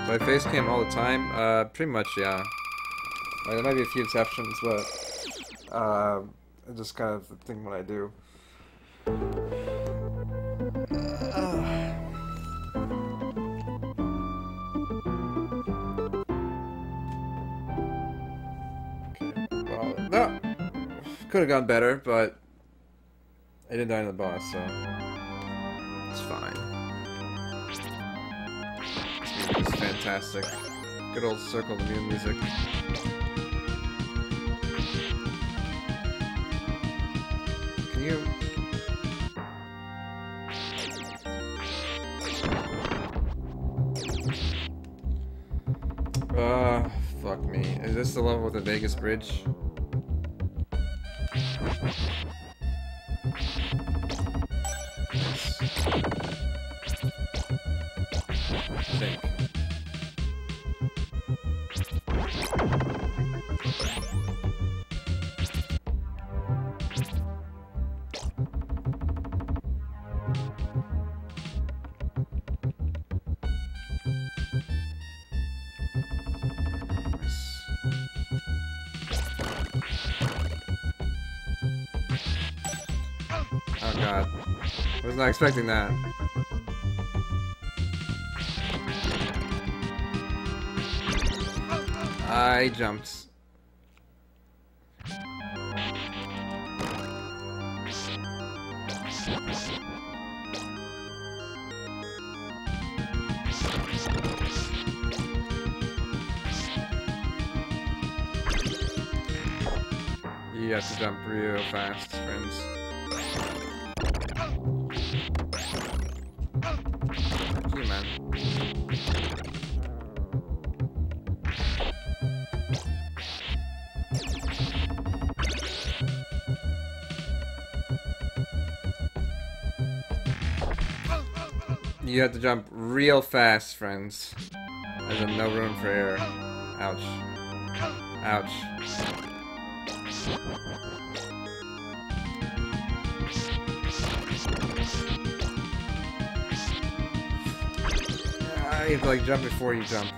[SPEAKER 1] Do I face cam all the time? Pretty much, yeah. Like, there might be a few exceptions, but it's just kind of the thing what I do. Okay, well, no! Could have gone better, but I didn't die in the boss, so it's fine. This music is fantastic. Good old Circle the Moon music. Can you... fuck me. Is this the level with the Vegas Bridge? I think. Oh god. I was not expecting that. I jumped. You have to jump real fast, friends. Thank you, man. You have to jump real fast, friends. There's no room for error. Ouch. Ouch. You have to like jump before you jump.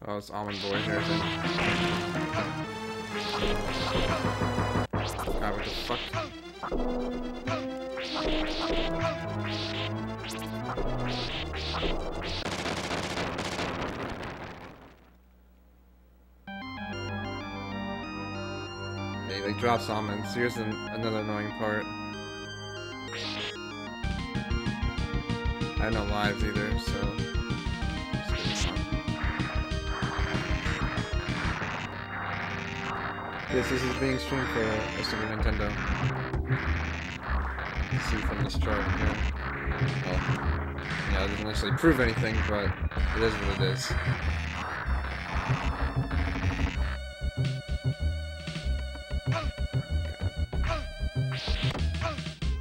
[SPEAKER 1] Oh, it's Almond Boy and everything. God, what the fuck? Yeah, he like drops almonds. Here's another annoying part. I have no lives either, so... This is being streamed for a Super Nintendo. You see from this chart here. Well, yeah, it doesn't necessarily prove anything, but it is what it is.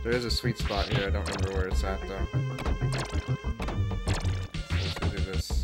[SPEAKER 1] There is a sweet spot here, I don't remember where it's at though. So let's go do this.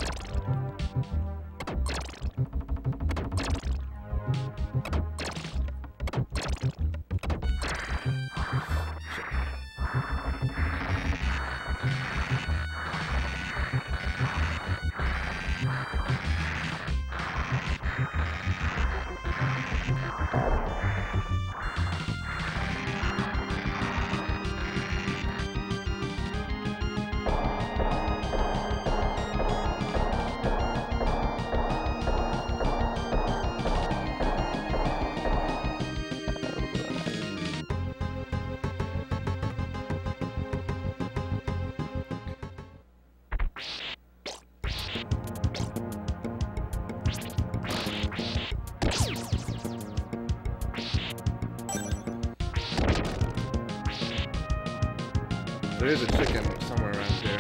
[SPEAKER 1] There is a chicken somewhere around here.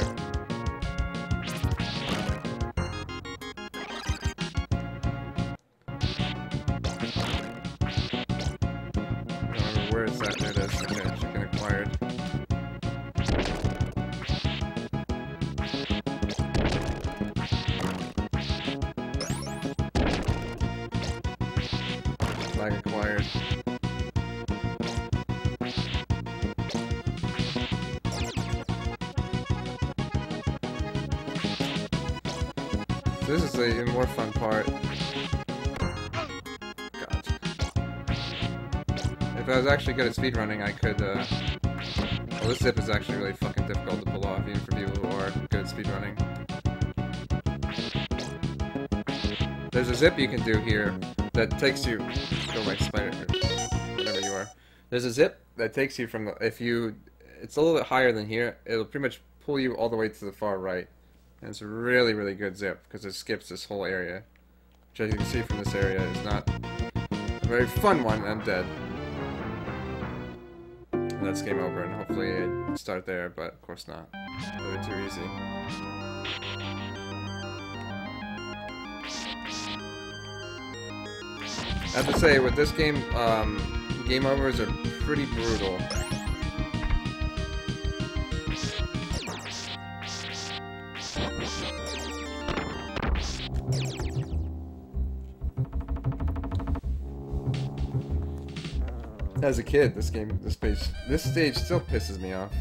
[SPEAKER 1] I don't remember where it's at. There it is. Okay, chicken acquired. Flag acquired. This is the even more fun part. God. If I was actually good at speedrunning, I could, well, this zip is actually really fucking difficult to pull off, even for people who are good at speedrunning. There's a zip you can do here that takes you... Go away, spider, or whatever you are. There's a zip that takes you from the... If you... It's a little bit higher than here. It'll pretty much pull you all the way to the far right. And it's a really, really good zip, because it skips this whole area. Which, as you can see from this area, is not a very fun one. I'm dead. And that's game over, and hopefully I'd start there, but of course not. A little bit too easy. I have to say, with this game, game overs are pretty brutal. As a kid, this stage still pisses me off.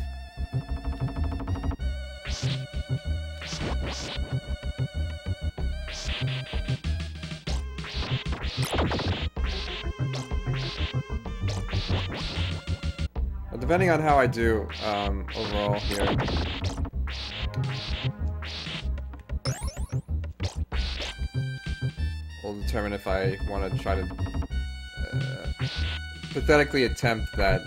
[SPEAKER 1] Well, depending on how I do overall here, will determine if I want to try to pathetically attempt that,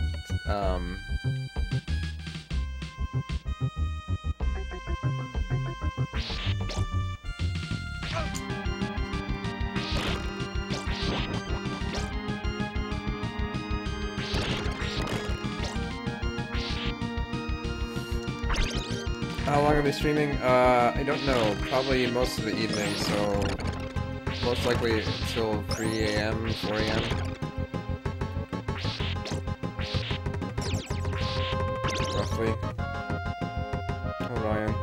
[SPEAKER 1] How long are we streaming? I don't know. Probably most of the evening, so most likely until 3 a.m., 4 a.m. Roughly. Oh, Ryan.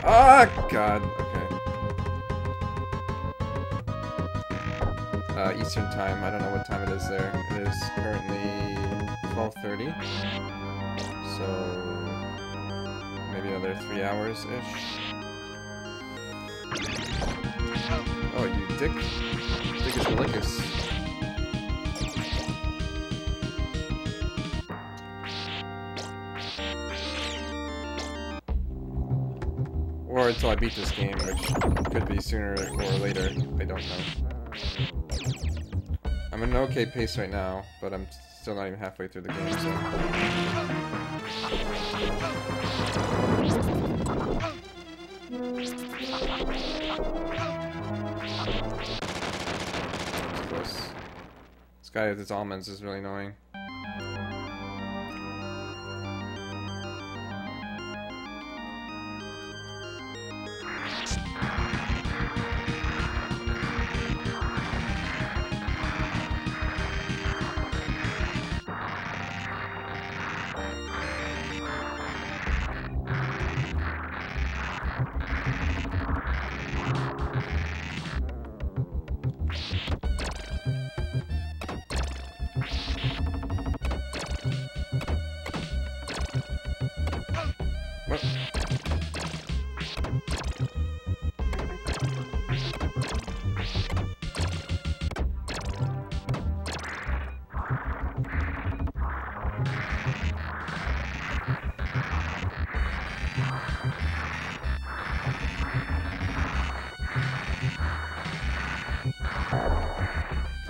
[SPEAKER 1] Ah, God. Okay. Eastern time. I don't know what time it is there. It is currently 12:30. So maybe another 3 hours-ish. Oh, you dick. Dickus malickus. Or until I beat this game, which could be sooner or later. I don't know. I'm in an okay pace right now, but I'm still not even halfway through the game, so... Close. This guy with his almonds is really annoying. What?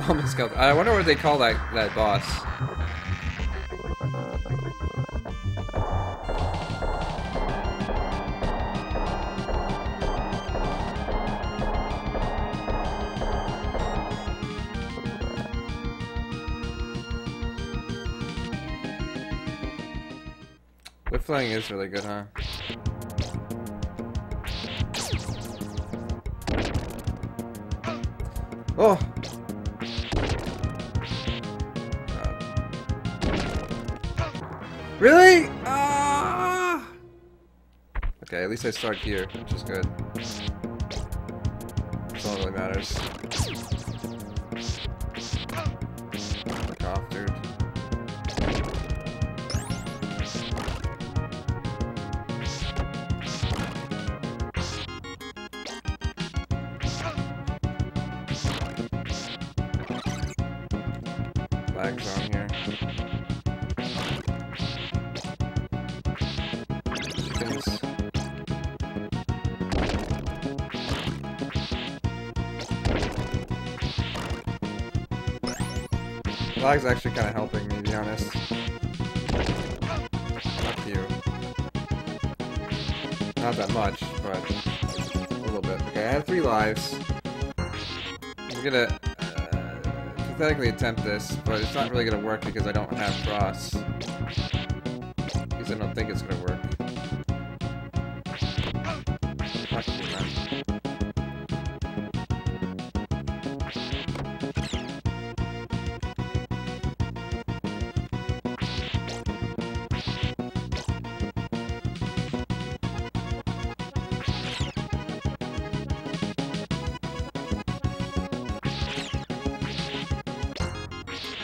[SPEAKER 1] Almost killed. I wonder what they call that boss. The flying is really good, huh? Oh! Really? Ah! Okay, at least I start here, which is good. That's all that really matters. Fuck off, dude. Flags on here. Chickens. Flag's actually kind of helping me, to be honest. Fuck you. Not that much, but a little bit. Okay, I have 3 lives. I'm gonna pathetically attempt this, but it's not really gonna work because I don't have cross. At least I don't think it's gonna work. Fuck you, man.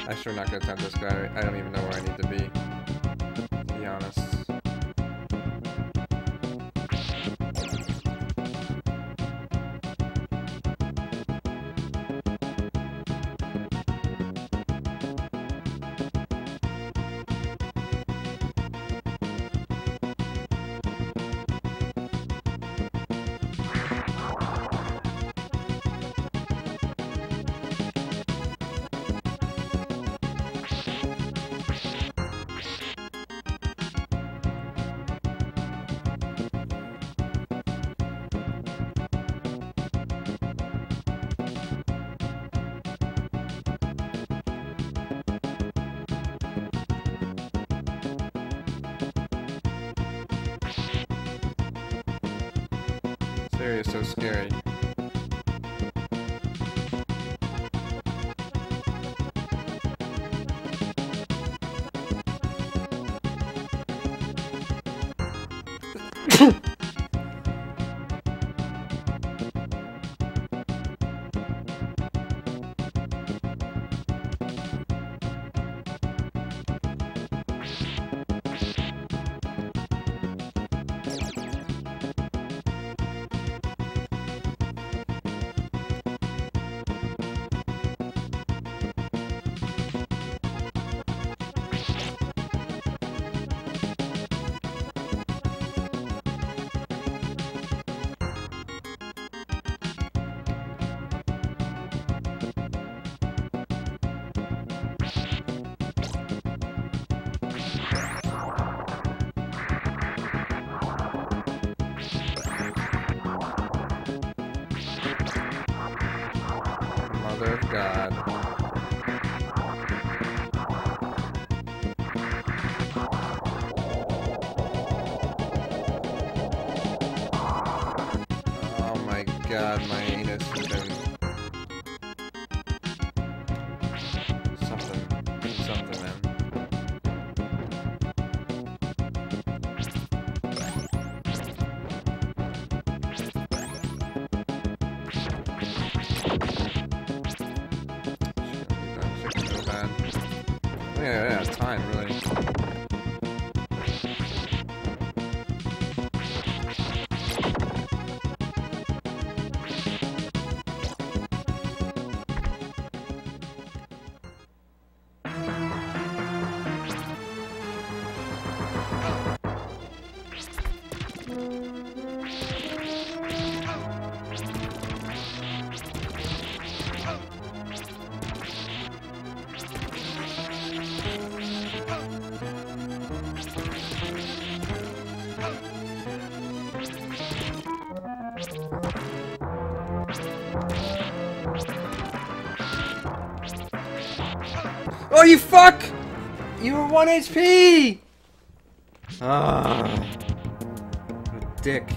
[SPEAKER 1] I'm sure not gonna attempt this guy. I don't even know where I need to be honest. Zesteria is so scary. Mother of God. god, my anus has been something, man. Yeah, time, really. Oh, you fuck! You were 1 HP! Ah. What a dick.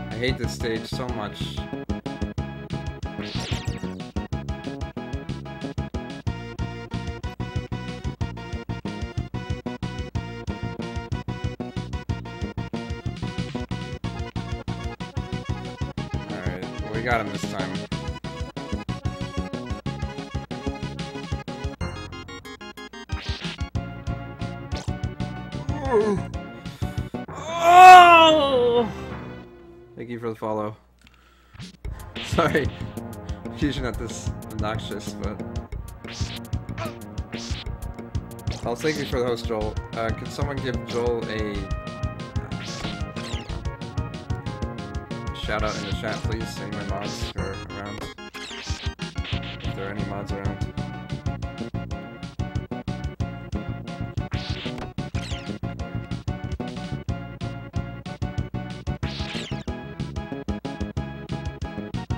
[SPEAKER 1] I hate this stage so much. Alright, well, we got him this time. Oh! Thank you for the follow. Sorry, usually not this obnoxious, but... Oh, thank you for the host, Joel. Could someone give Joel a shout out in the chat, please? Any of my mods who are around? If there are any mods around.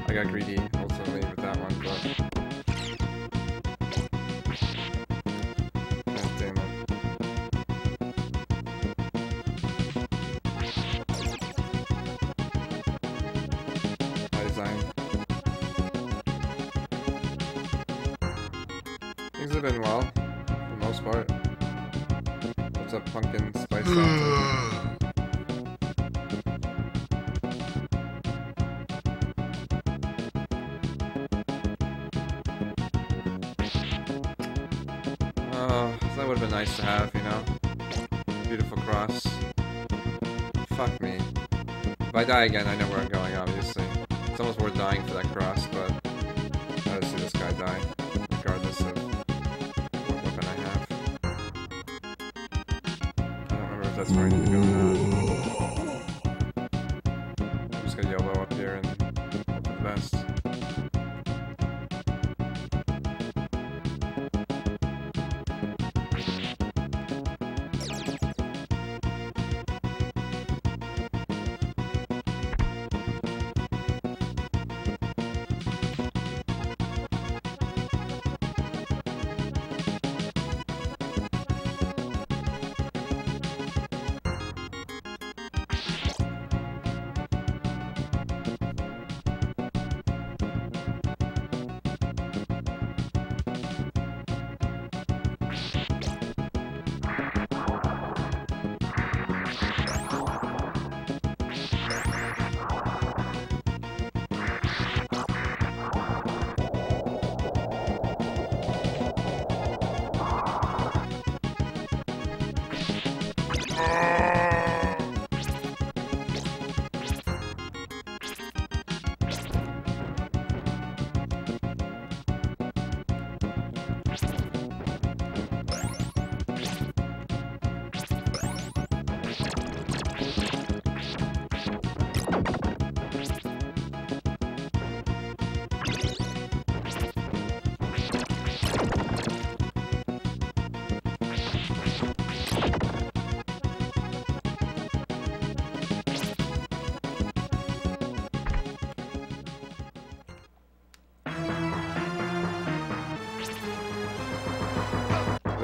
[SPEAKER 1] I got greedy ultimately with that one, but... God damn it. High design. Things have been well, for the most part. What's up, pumpkin spice latte? That would have been nice to have, you know? Beautiful cross. Fuck me. If I die again, I know where I'm going, obviously. It's almost worth dying for that cross, but I gotta see this guy die, regardless of what weapon I have. I don't remember if that's where I need to go or not. I'm just gonna YOLO up here and hope for the best.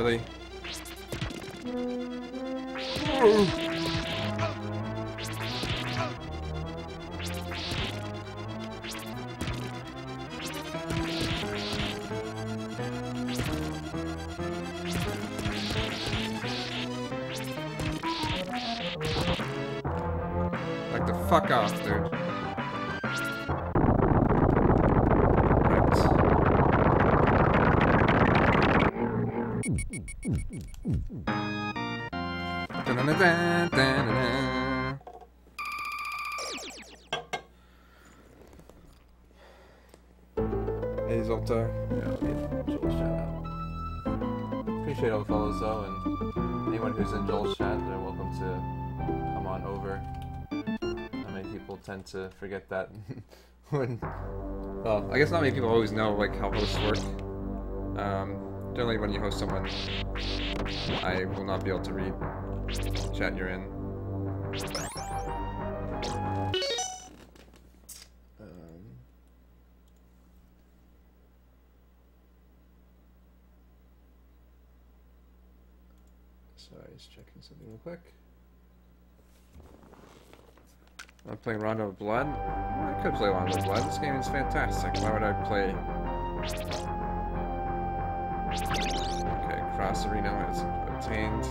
[SPEAKER 1] Really? Like the fuck off, dude. Hey Zolta. Yeah, Joel's chat out. Appreciate all the follows though, and anyone who's in Joel's chat, they're welcome to come on over. Not many people tend to forget that when. Well, I guess not many people always know like how hosts work. Generally, when you host someone, I will not be able to read chat you're in. Sorry, just checking something real quick. I'm playing Rondo of Blood. Well, I could play Rondo of Blood. This game is fantastic. Why would I play? Okay, Cross Arena is obtained.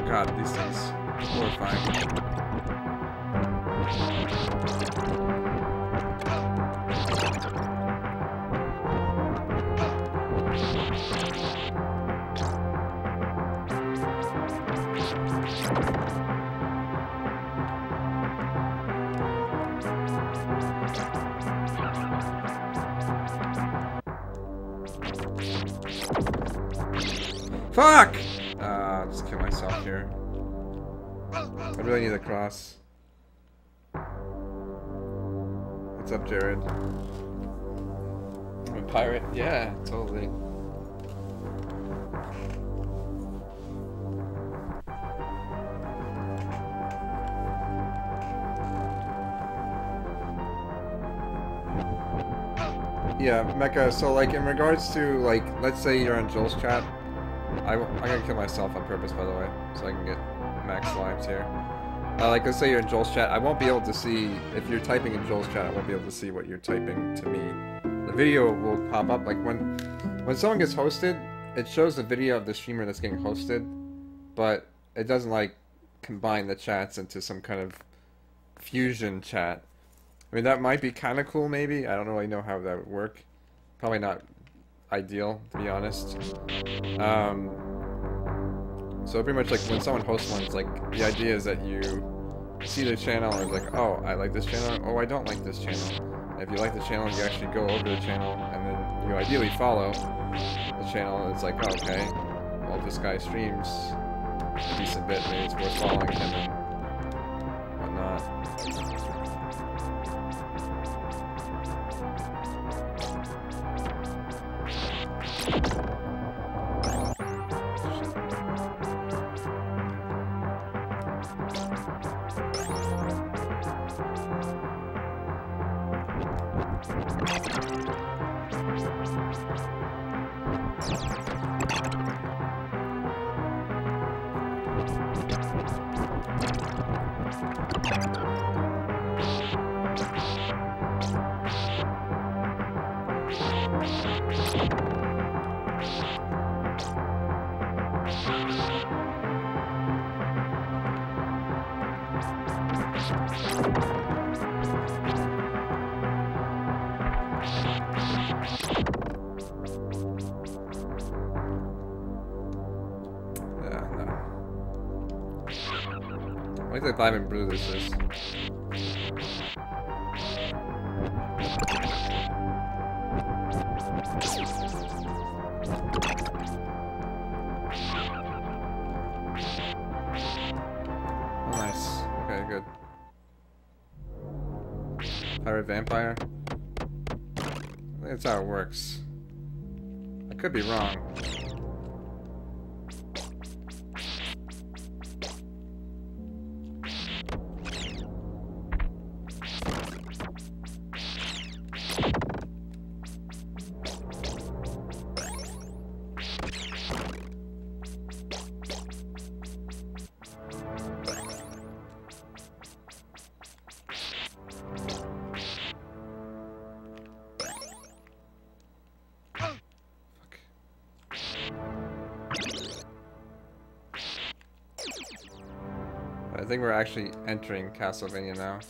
[SPEAKER 1] God, these things are horrifying. Fuck! I'll just kill myself here. I really need a cross. What's up, Jared? I'm a pirate? Yeah, totally. Yeah, Mecha, so like in regards to like, let's say you're on Joel's chat. I'm gonna kill myself on purpose, by the way, so I can get max lives here. Like, let's say you're in Joel's chat, I won't be able to see, if you're typing in Joel's chat, I won't be able to see what you're typing to me. The video will pop up, like when someone gets hosted, it shows the video of the streamer that's getting hosted, but it doesn't, like, combine the chats into some kind of fusion chat. I mean, that might be kind of cool, maybe. I don't really know how that would work. Probably not ideal, to be honest. So pretty much like when someone hosts one, it's like the idea is that you see the channel and it's like, oh, I like this channel, oh, I don't like this channel. And if you like the channel, you actually go over the channel and then you ideally follow the channel and it's like, oh, okay, well, this guy streams a decent bit, maybe it's worth following him and whatnot. I think I haven't brewed this is. Pirate vampire? I think that's how it works. I could be wrong. I think we're actually entering Castlevania now.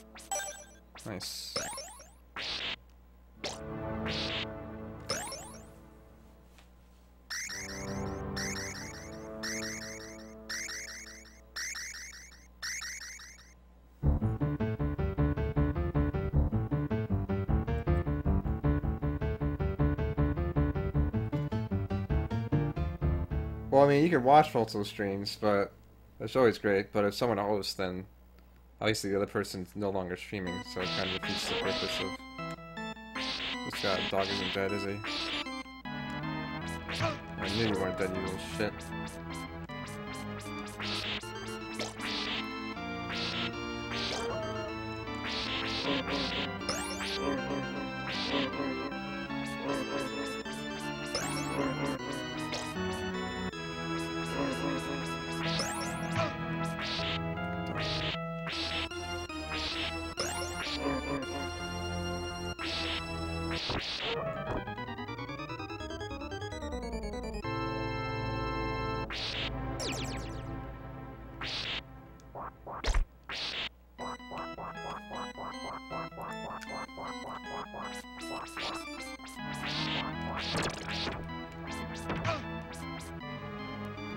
[SPEAKER 1] Nice. Well, I mean, you can watch multiple streams, but that's always great. But if someone hosts, then obviously the other person's no longer streaming, so it kind of defeats the purpose of... This guy, dog isn't dead, is he? I knew you weren't dead, you little shit.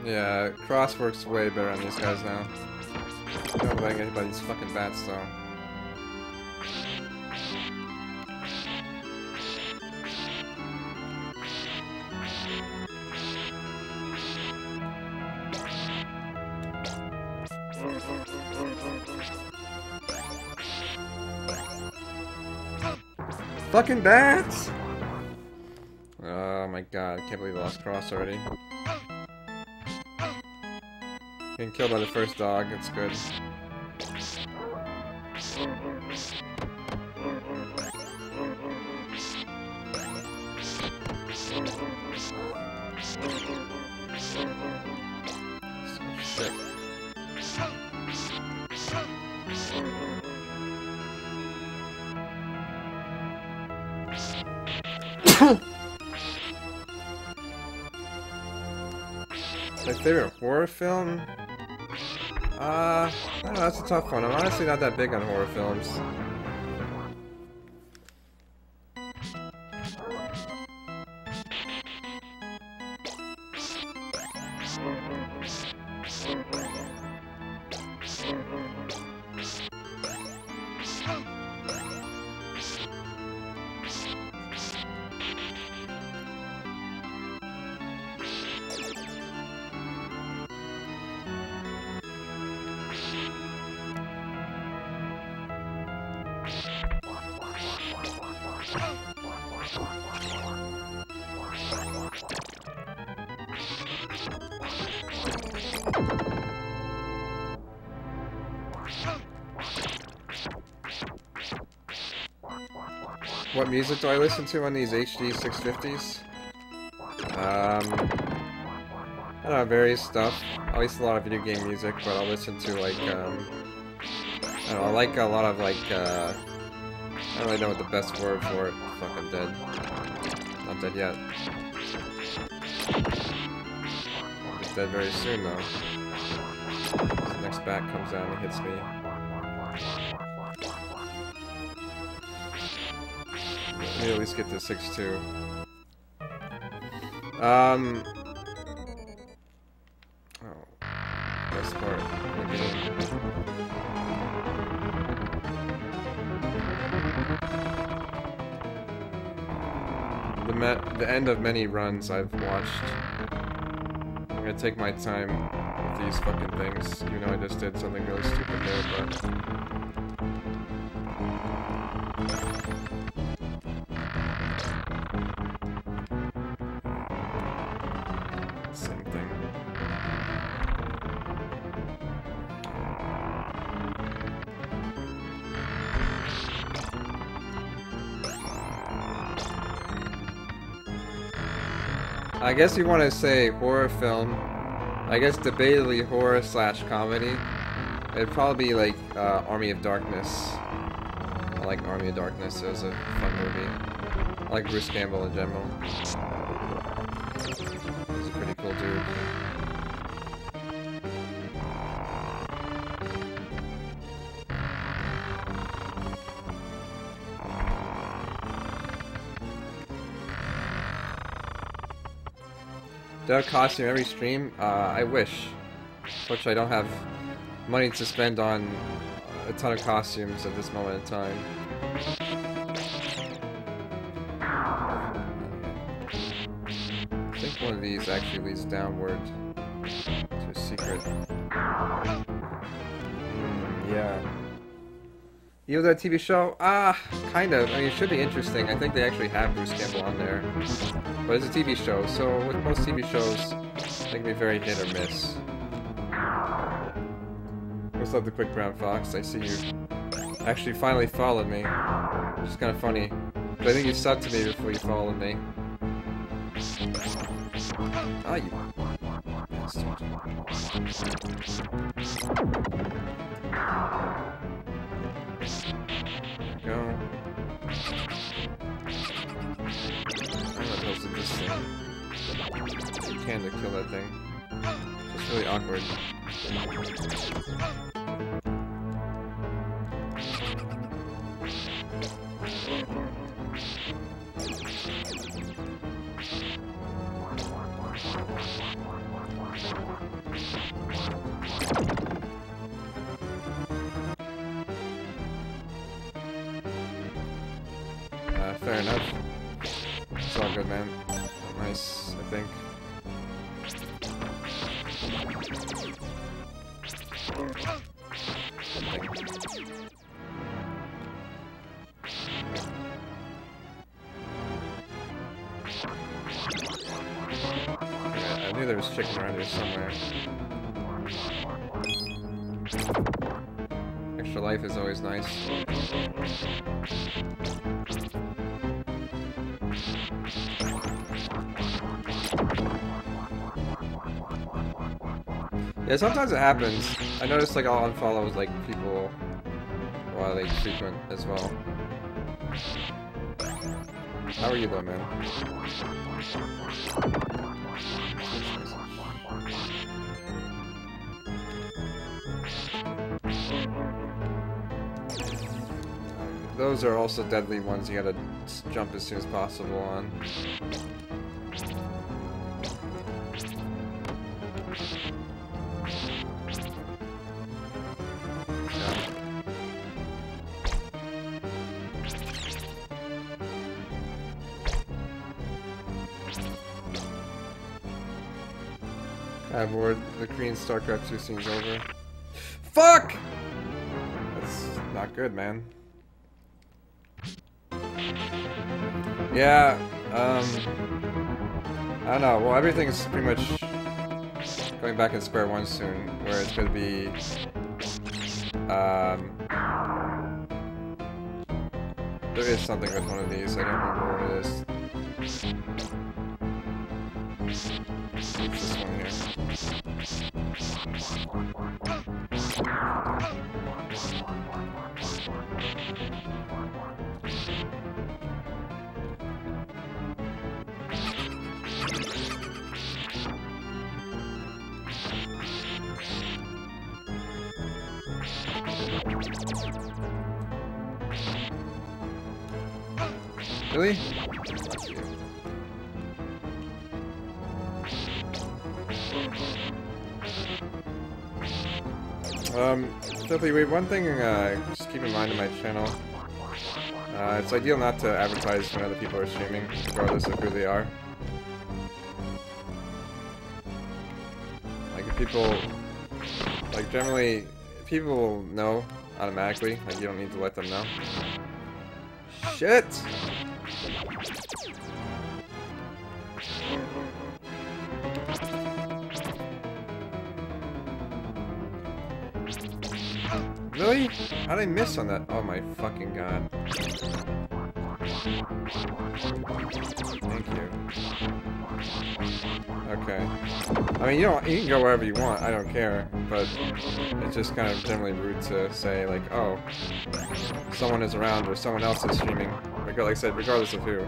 [SPEAKER 1] Yeah, cross works way better on these guys now. I don't know if I can get hit by these fucking bats though. Fucking bats! Oh my god, I can't believe I lost cross already. Getting killed by the first dog, it's good. Shit. My favorite horror film? I don't know, that's a tough one. I'm honestly not that big on horror films. What music do I listen to on these HD 650s? I don't know, various stuff. I listen to a lot of video game music, but I'll listen to like, I don't know, I like a lot of like, I don't really know what the best word for it. Fuck, I'm dead. Not dead yet. He's dead very soon though. The next bat comes down and hits me. Let me at least get to 6-2. Oh. Best part of the game. The end of many runs I've watched. I'm gonna take my time with these fucking things, even though I just did something really stupid there, but... I guess you want to say horror film. I guess debatably horror / comedy. It'd probably be like Army of Darkness. I like Army of Darkness. It was a fun movie. I like Bruce Campbell in general. He's a pretty cool dude. Do I have costume every stream? I wish. Unfortunately, I don't have money to spend on a ton of costumes at this moment in time. I think one of these actually leads downward to a secret. Yeah. You know that TV show? Kind of. I mean, it should be interesting. I think they actually have Bruce Campbell on there. But it's a TV show, so with most TV shows, they can be very hit or miss. What's up, the quick brown fox? I see you actually finally followed me. Which is kind of funny. But I think you subbed to me before you followed me. Ah, you bastard. There we go. I'm not supposed to do this thing. You can to kill that thing. It's really awkward. Fair enough. It's all good, man. Nice, I think. Yeah, I knew there was chicken around here somewhere. Extra life is always nice. Yeah, sometimes it happens. I notice like I'll unfollow like people while they frequent as well. How are you though, man? Those are also deadly ones you gotta jump as soon as possible on. I'm bored. The Korean StarCraft 2 scene's over. Fuck! That's not good, man. Yeah, I don't know. Well, everything's pretty much going back in square one soon, where it's gonna be, there is something with one of these. I don't remember what it is. It's this one here. Really? Filthy Weed, one thing just keep in mind on my channel, it's ideal not to advertise when other people are streaming, regardless of who they are. Like, if people, like, generally, people know automatically, like, you don't need to let them know. Shit! Really? How did I miss on that? Oh my fucking god. Thank you. Okay. I mean, you can go wherever you want. I don't care, but it's just kind of generally rude to say like, oh, someone is around or someone else is streaming. Like I said, regardless of who.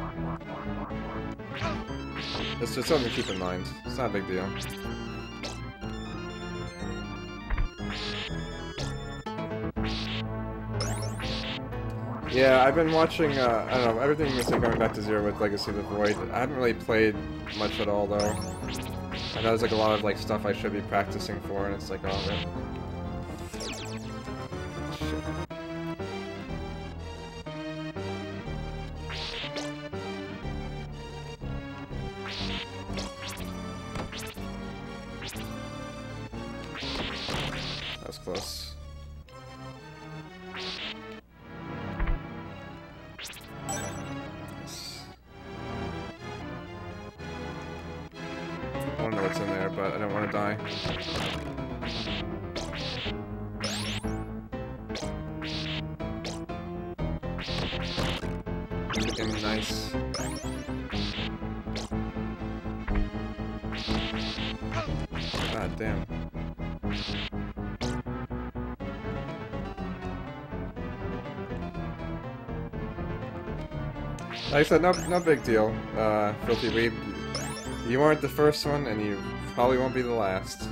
[SPEAKER 1] It's just something to keep in mind. It's not a big deal. Yeah, I've been watching, I don't know, everything is like going back to zero with Legacy of the Void. I haven't really played much at all, though. I know there's like a lot of like stuff I should be practicing for, and it's like, oh, man. Shit. That was close. I don't know what's in there, but I don't want to die. Freaking nice. God damn. Like I said, no big deal, Filthy Weeb. You aren't the first one, and you probably won't be the last.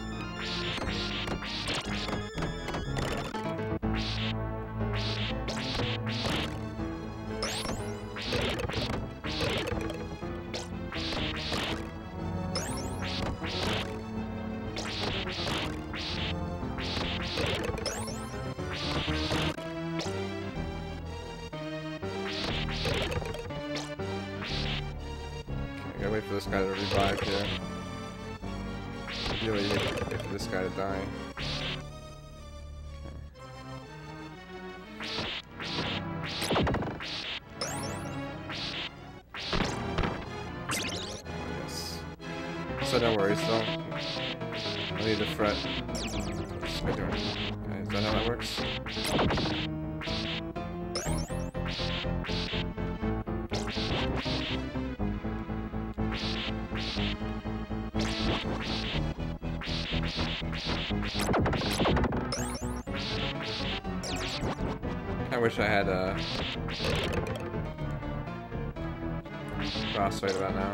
[SPEAKER 1] I gotta wait for this guy to revive here. Really wait for this guy to die. Yes. So no worries, don't need to fret. What's I doing? Okay, is that how that works? I wish I had a crossfight about now.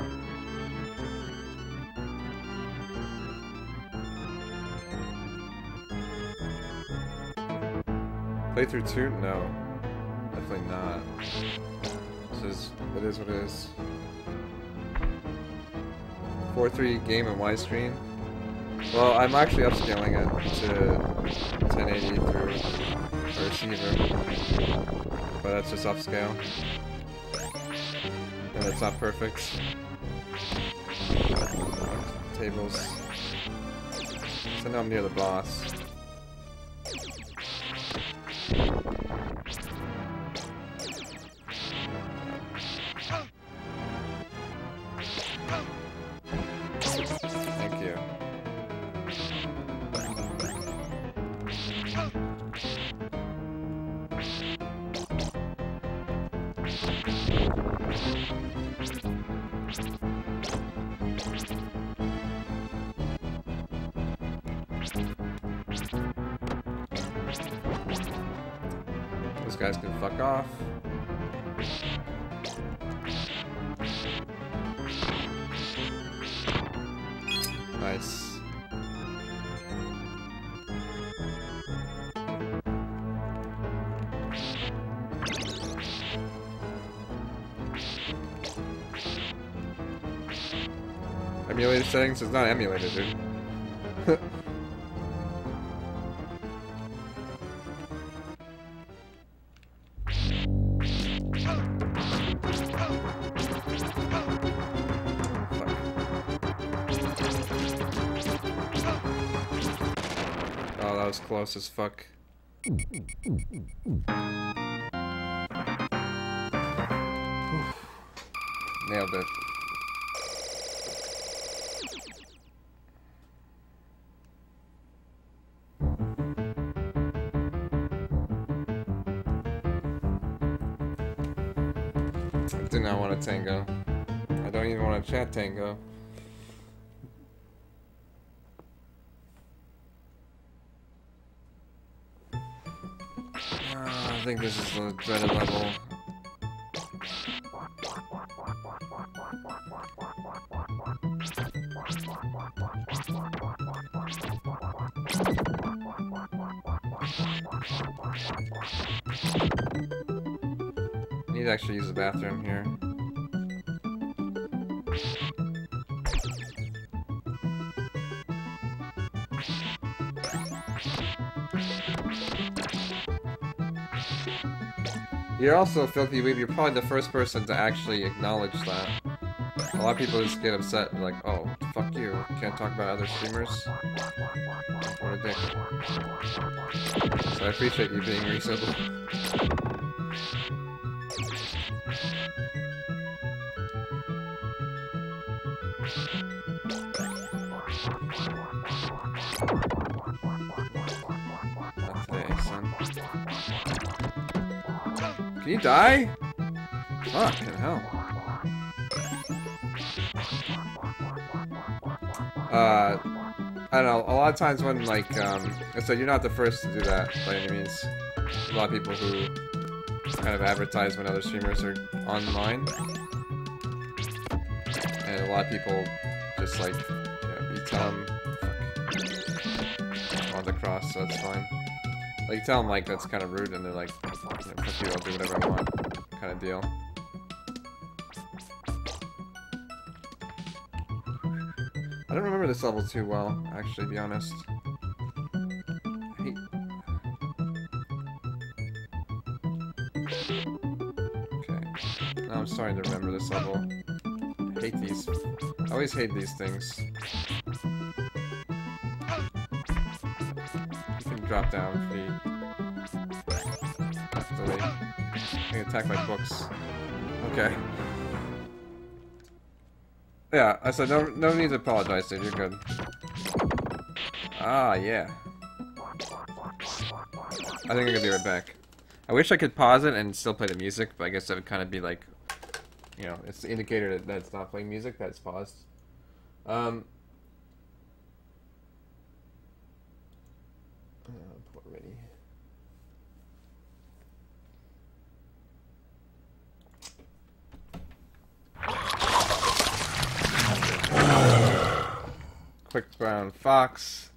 [SPEAKER 1] Playthrough 2? No. Definitely not. It is what it is. 4:3 game and widescreen. Well, I'm actually upscaling it to 1080 through a receiver, but that's just upscale, and it's not perfect. Tables. So now I'm near the boss. Thank you. Those guys can fuck off. Nice. Emulator settings is not emulated, dude. Oh, that was close as fuck. Nailed it. I do not want a tango. I don't even want a chat tango. I think this is the dreaded level. I need to actually use the bathroom here. You're also filthy weeb. You're probably the first person to actually acknowledge that. A lot of people just get upset and like, oh, fuck you. Can't talk about other streamers. What a dick. So I appreciate you being reasonable. Not today, son. Can you die? Fucking hell. I don't know, a lot of times when, like, so you're not the first to do that, by any means. A lot of people who kind of advertise when other streamers are online. And a lot of people just, like, you know, you tell them, fuck, on the cross, so that's fine. Like, you tell them, like, that's kind of rude, and they're like, you know, fuck you, I'll do whatever I want, kind of deal. I don't remember this level too well, actually, to be honest. Okay. Now I'm starting to remember this level. I hate these. I always hate these things. You can drop down pretty easily. I can attack my books. Okay. Yeah, I said no need to apologize, dude. You're good. Ah, yeah. I think I'm gonna be right back. I wish I could pause it and still play the music, but I guess that would kind of be like, you know, it's the indicator that it's not playing music, that it's paused. Poor Reddy. Quick Brown Fox.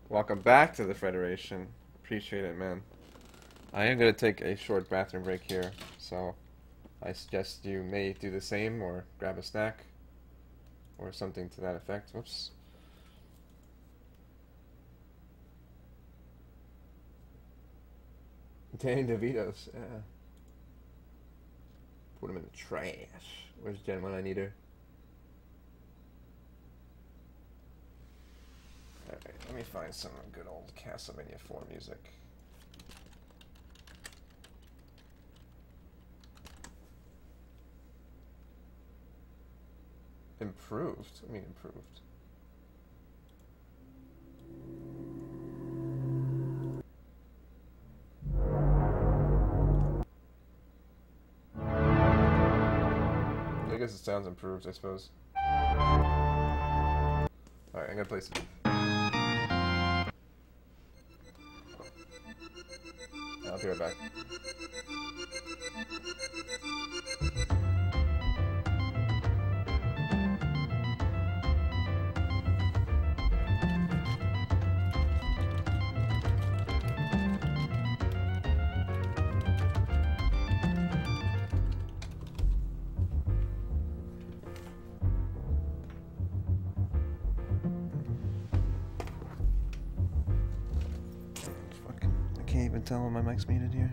[SPEAKER 1] Welcome back to the Federation. Appreciate it, man. I am going to take a short bathroom break here, so I suggest you may do the same or grab a snack or something to that effect. Whoops. Danny DeVito's, yeah. Put him in the trash. Where's Jen when I need her? Alright, let me find some good old Castlevania 4 music. Improved? I mean improved. I guess it sounds improved, I suppose. Alright, I'm gonna play some. I'll be right back. I can't even tell when my mic's muted here.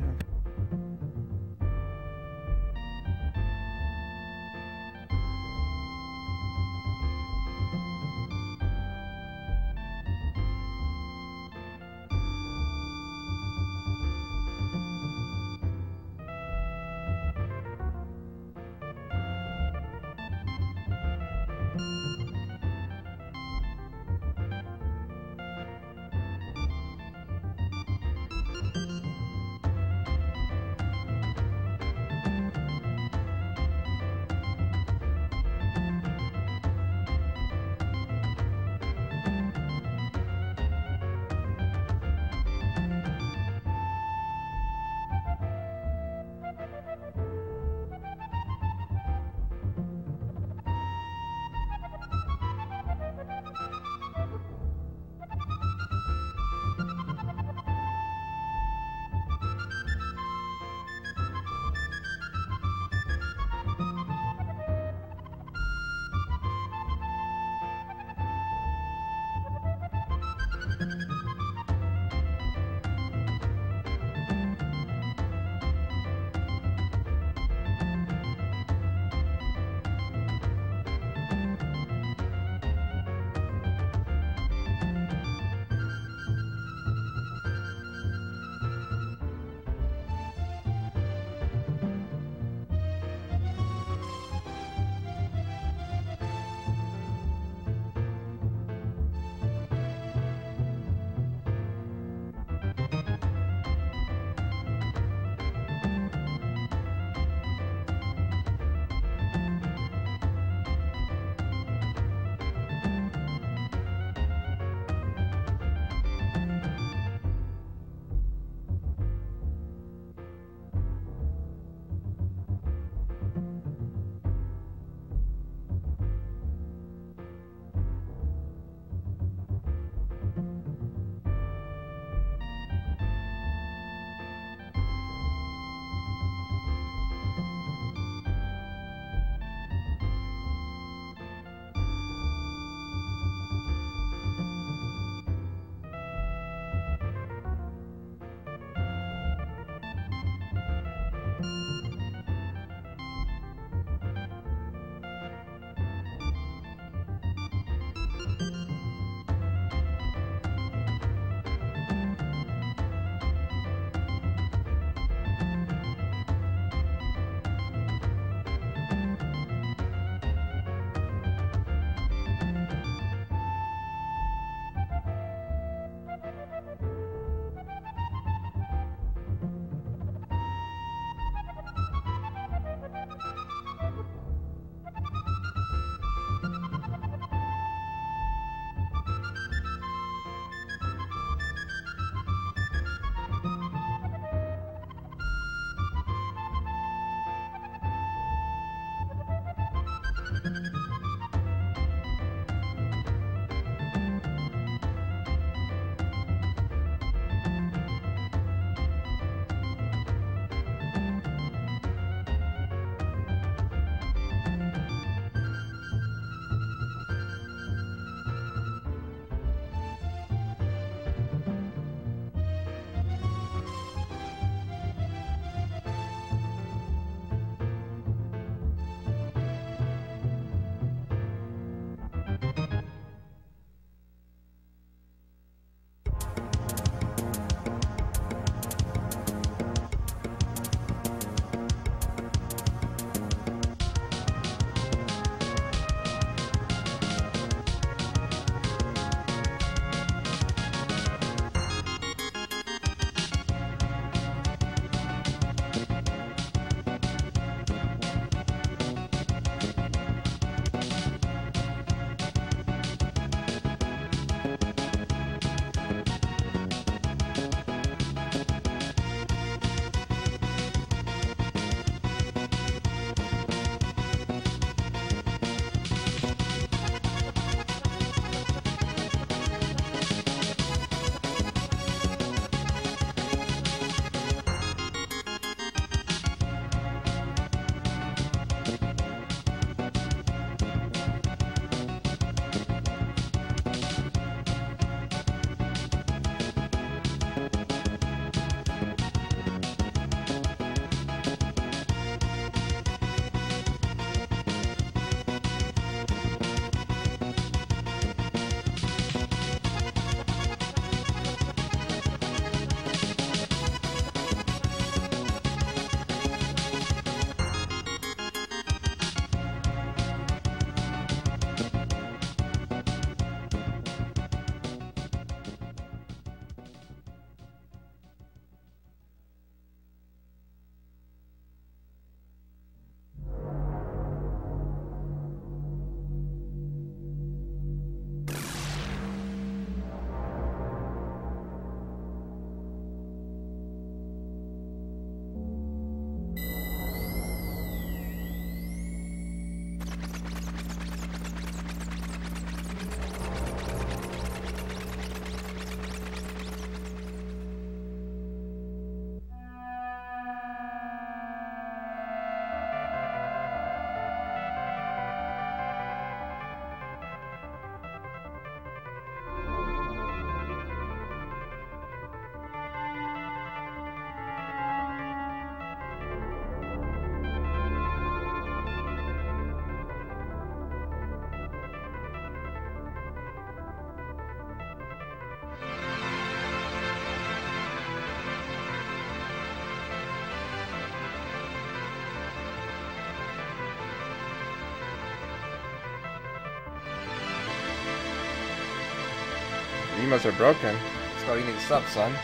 [SPEAKER 1] emotes are broken. That's why you need to sub, son.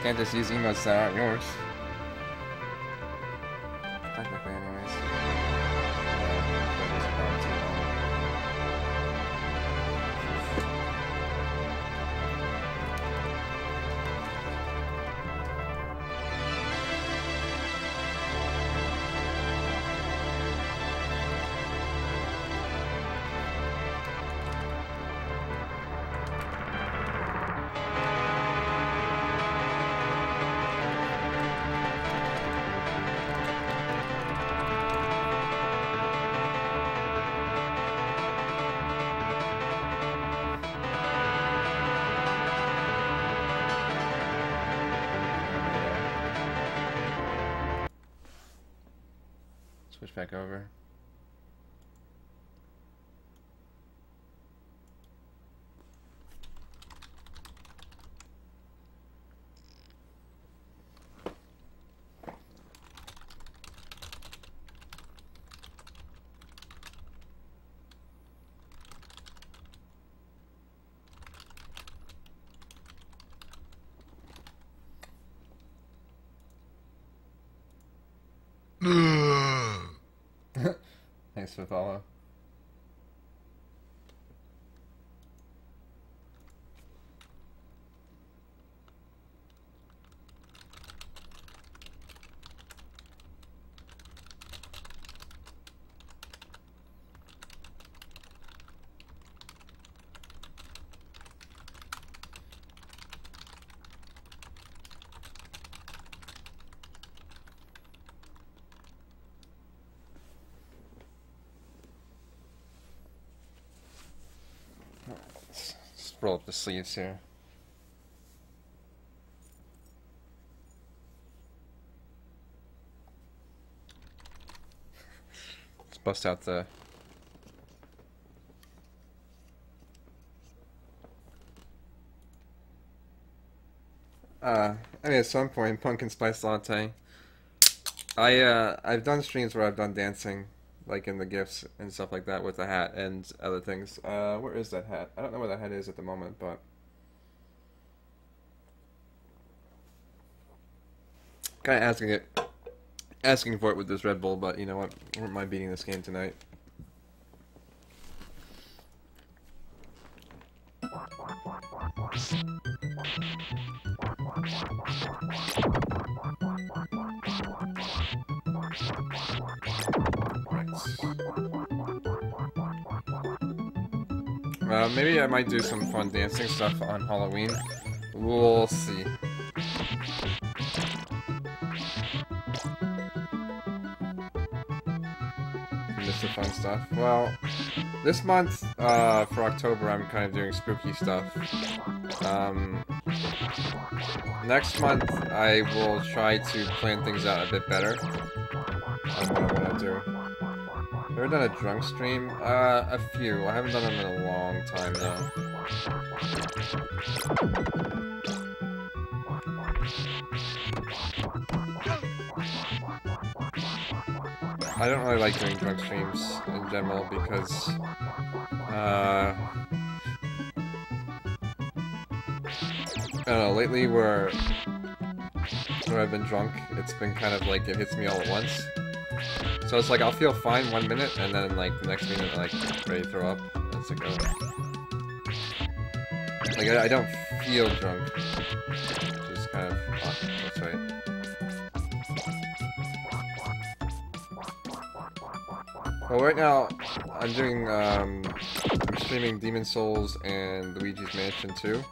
[SPEAKER 1] Can't just use emotes that aren't yours. Technically, anyways. Switch back over. Thanks for the follow. Let's roll up the sleeves here. Let's bust out the... I mean, at some point, pumpkin spice latte. I've done streams where I've done dancing, like in the gifts and stuff like that with the hat and other things. Where is that hat? I don't know where that hat is at the moment, but kind of asking for it with this Red Bull. But you know what? I wouldn't mind beating this game tonight. Maybe I might do some fun dancing stuff on Halloween. We'll see. Just the fun stuff. Well, this month, for October, I'm kind of doing spooky stuff. Next month, I will try to plan things out a bit better on what I want to do. Ever done a drunk stream? A few. I haven't done them in a long time though. I don't really like doing drunk streams in general because, I don't know, lately where I've been drunk, it's been kind of like it hits me all at once. So it's like I'll feel fine 1 minute, and then like the next minute, like ready to throw up. It's like, oh. Like I don't feel drunk, which is kind of awesome. That's right. Well, right now I'm doing I'm streaming Demon Souls and Luigi's Mansion 2.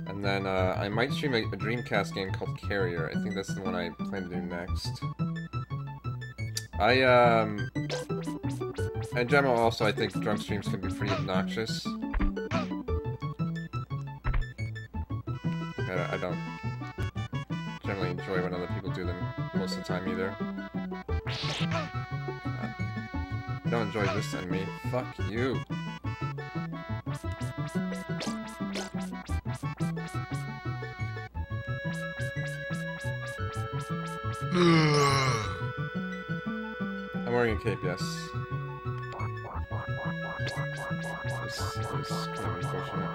[SPEAKER 1] And then I might stream a Dreamcast game called Carrier. I think that's the one I plan to do next. In general, also, I think drunk streams can be pretty obnoxious. I don't generally enjoy when other people do them most of the time either. I don't enjoy this and me. Fuck you. I'm wearing a cape, yes. was kind of unfortunate.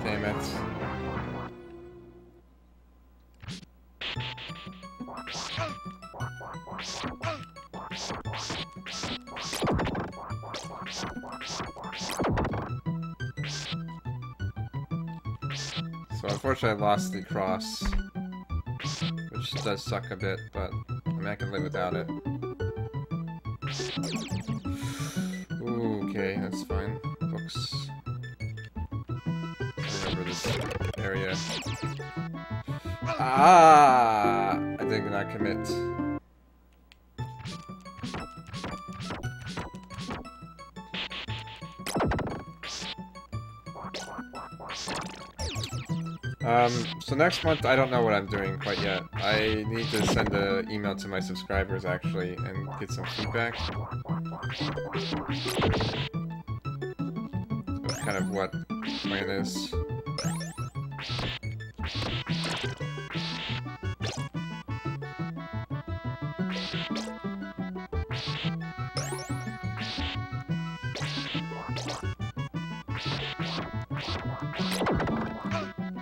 [SPEAKER 1] Damn it. So unfortunately I lost the cross, which does suck a bit, but I mean I can live without it. Ooh, okay, that's fine. Books. Remember this area. Ah! I did not commit. So next month, I don't know what I'm doing quite yet. I need to send an email to my subscribers, actually, and get some feedback. That's kind of what the plan is.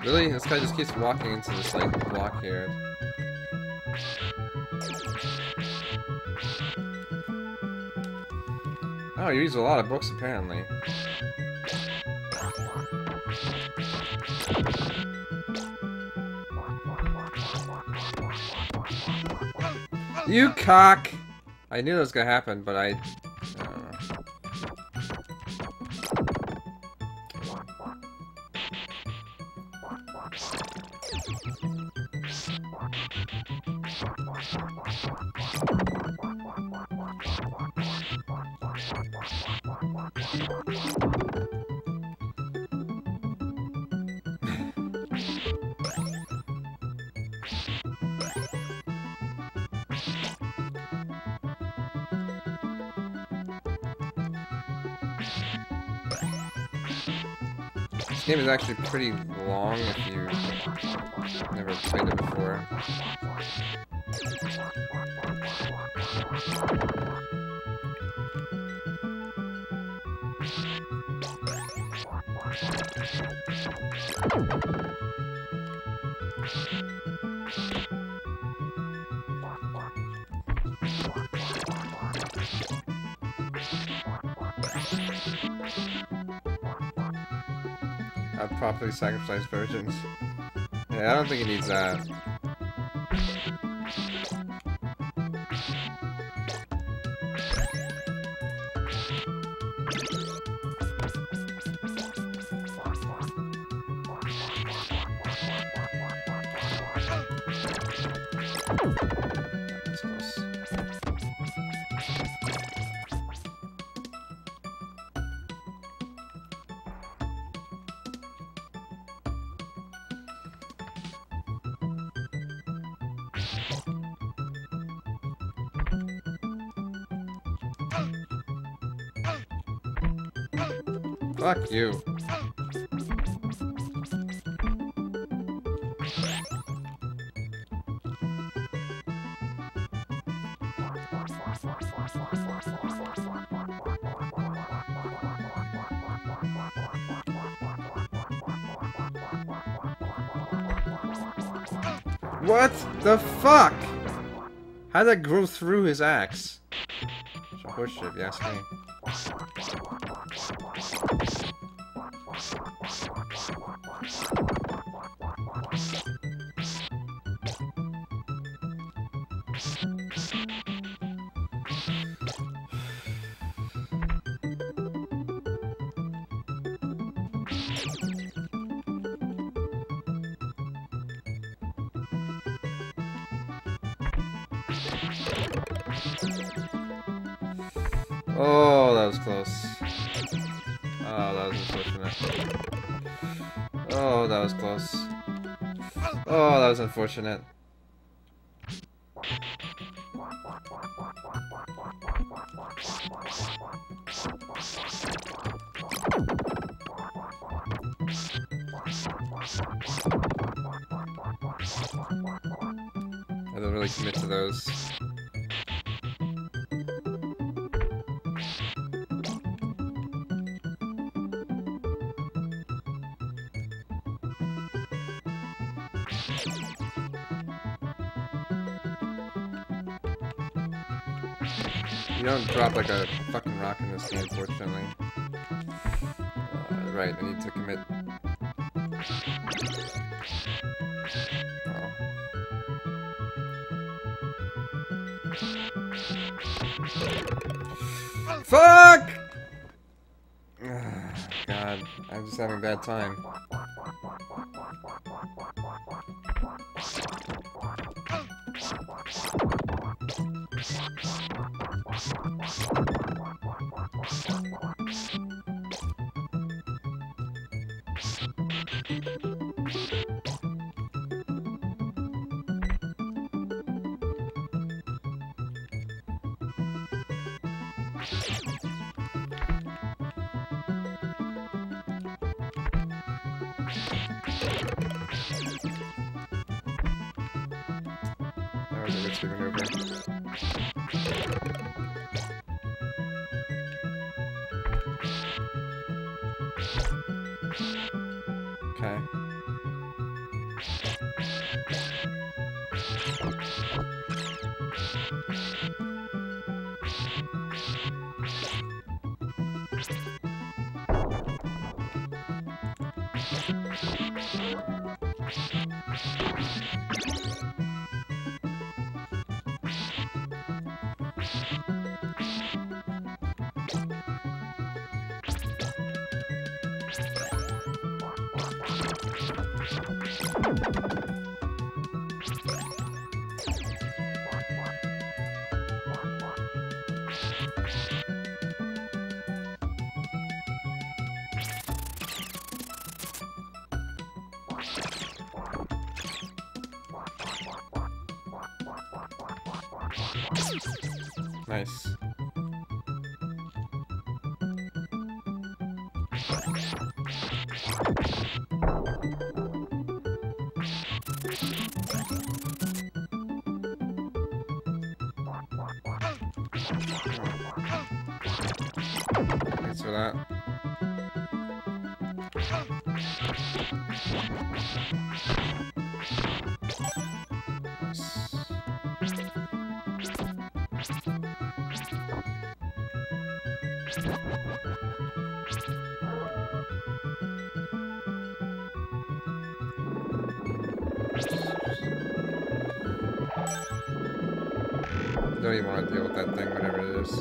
[SPEAKER 1] Really? This guy just keeps walking into this, like, block here. Oh, you use a lot of books, apparently. You cock! I knew that was gonna happen, but I don't know. This game is actually pretty long if you've never played it before. Properly sacrificed virgins. Yeah, I don't think it needs that. That's close. Fuck you. What the fuck? How'd that grow through his axe? It's a horseshit, if you ask me. Oh, that was close. Oh, that was unfortunate. Oh, that was close. Oh, that was unfortunate. I don't really commit to those. You don't drop like a fucking rock in this game, fortunately. Right, I need to commit. Oh. Fuck! God, I'm just having a bad time. That was a risky maneuver. Okay. Nice. Thanks for that. Don't even want to deal with that thing, whatever it is.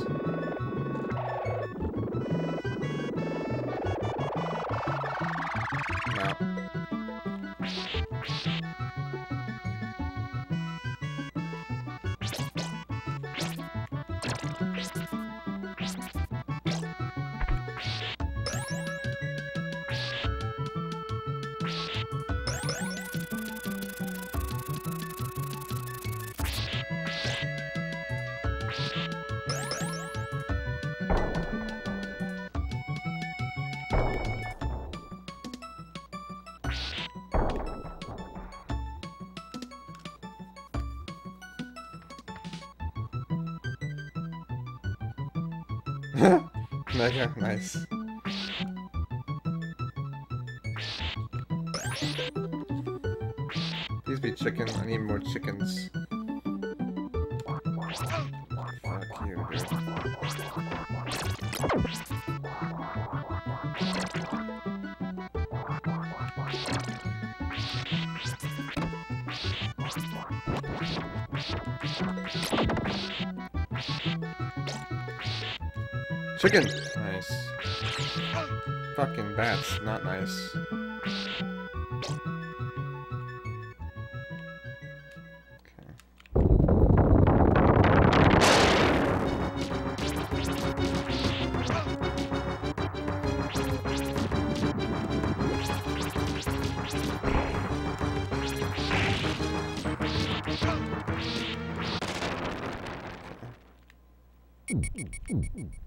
[SPEAKER 1] No. Mega nice. Please be chicken. I need more chickens. Fuck you, dude. Chicken! Nice. Fucking bats, not nice.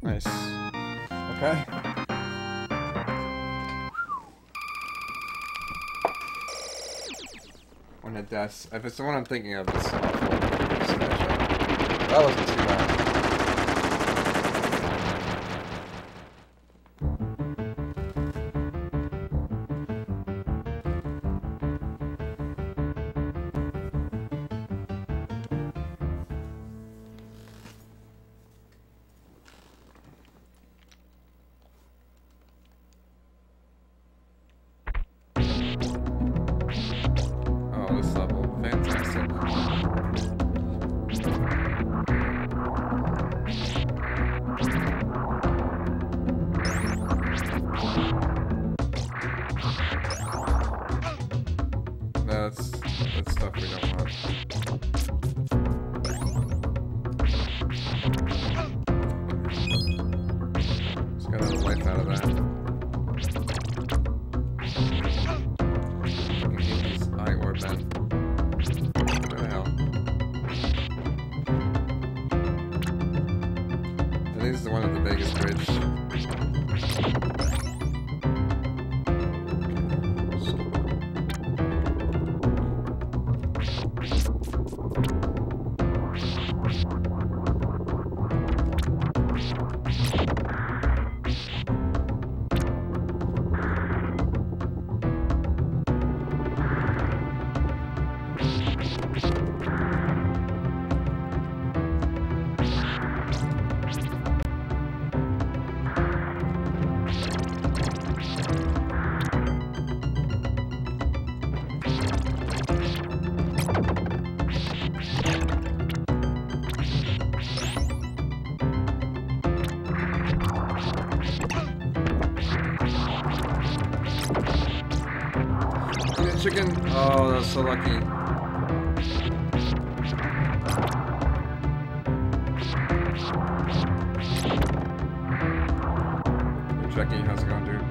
[SPEAKER 1] Nice. Okay. One of deaths. If it's the one I'm thinking of, it's awful. That wasn't too bad. Yeah, that's stuff we don't want. Just got all the life out of that. Fucking hate these eye orb men. Where the hell? I think this is the one with the biggest bridge. Chicken. Oh, that's so lucky. Hey, Chucky, how's it going, dude?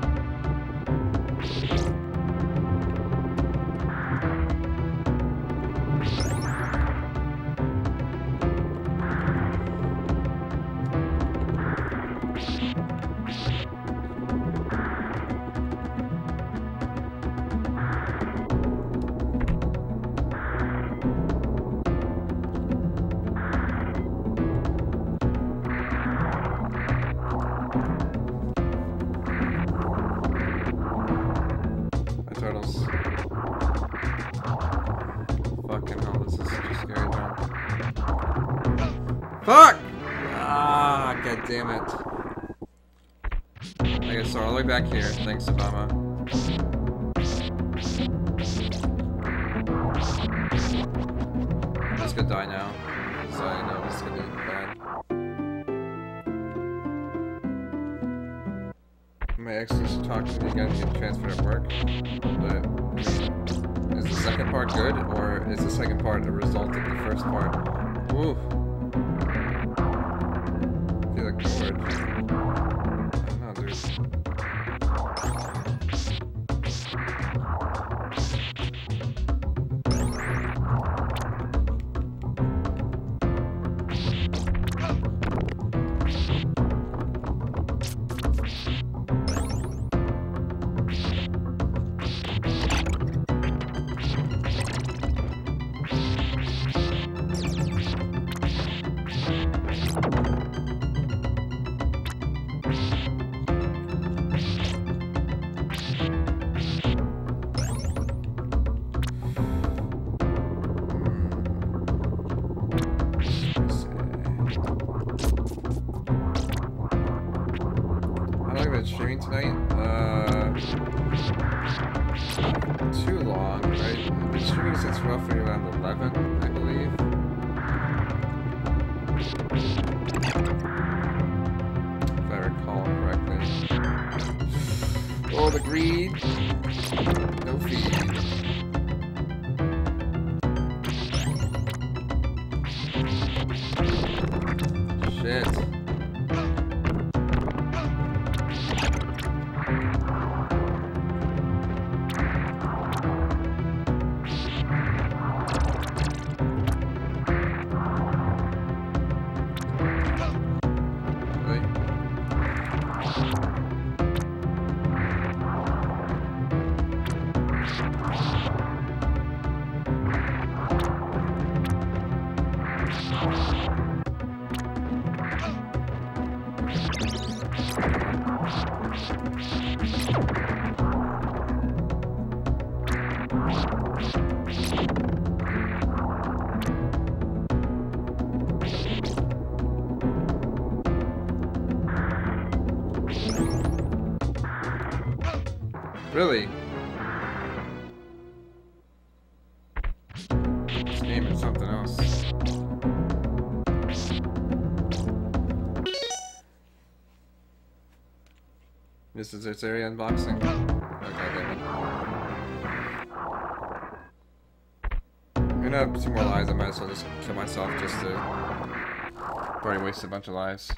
[SPEAKER 1] Turtles. Fucking hell, this is such a scary jump. Fuck! Ah, god damn it. I guess so, all the way back here. Thanks, Obama. I'm just gonna die now. So I know this is gonna be bad. My ex used to talk to me again to get transferred at work, but is the second part good, or is the second part a result of the first part? Ooh. I feel like bored. I don't know, dude. Streaming tonight? Too long, right? I've been streaming since roughly around 11, I believe. If I recall correctly. Oh, the greed! No feed. Shit. Really? This game is something else. This is Zesteria unboxing. Okay, damn it. gonna have 2 more lives, I might as well just kill myself just to... Already wasted a bunch of lives.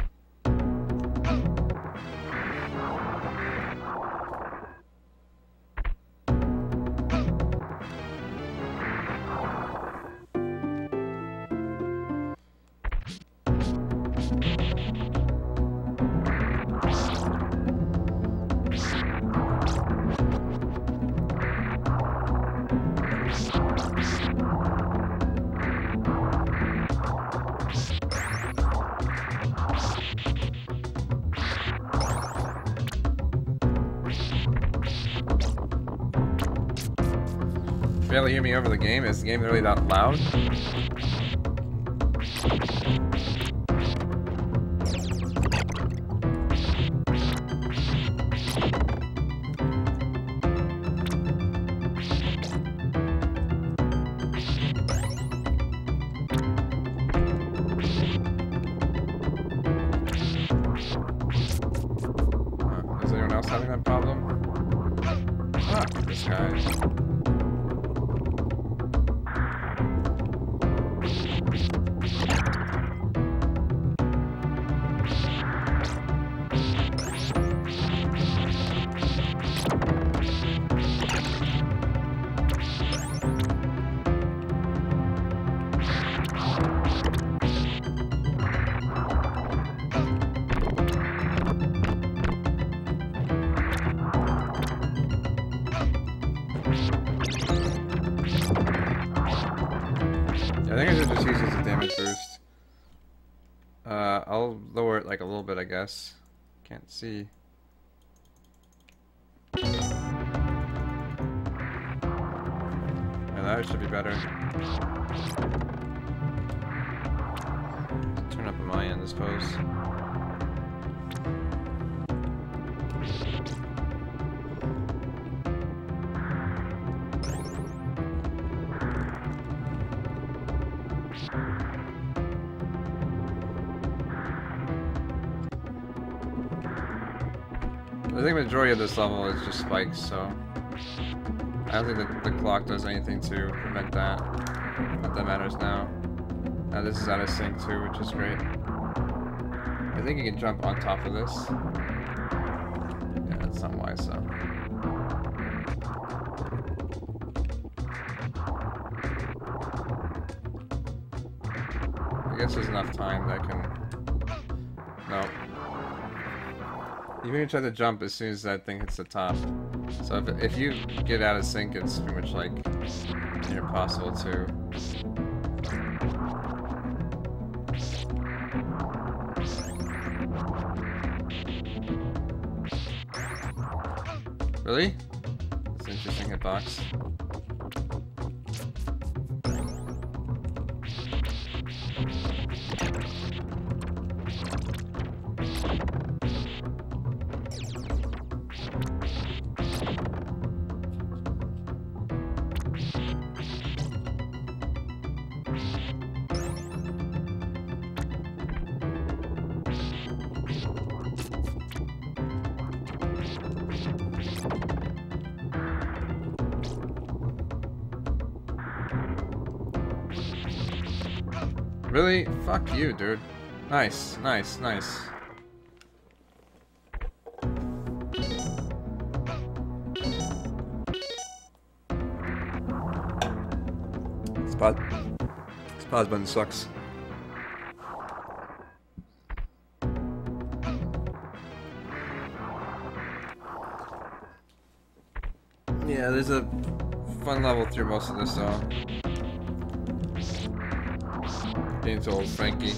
[SPEAKER 1] Barely hear me over the game. Is the game really that loud? Is anyone else having that problem? Ah, this guy. I think I should just use it as a damage boost. I'll lower it like a little bit, I guess. Can't see. Yeah, that should be better. Turn up on my end, I suppose. I think the majority of this level is just spikes, so I don't think the clock does anything to prevent that. Not that matters now. Now this is out of sync too, which is great. I think you can jump on top of this. Yeah, that's not wise though. I guess there's enough time that I can... No. You can try to jump as soon as that thing hits the top. So if you get out of sync, it's pretty much like impossible to... Really? That's an interesting hitbox. Really? Fuck you, dude. Nice, nice, nice. This pause button sucks. Yeah, there's a fun level through most of this though. Getting to old Frankie.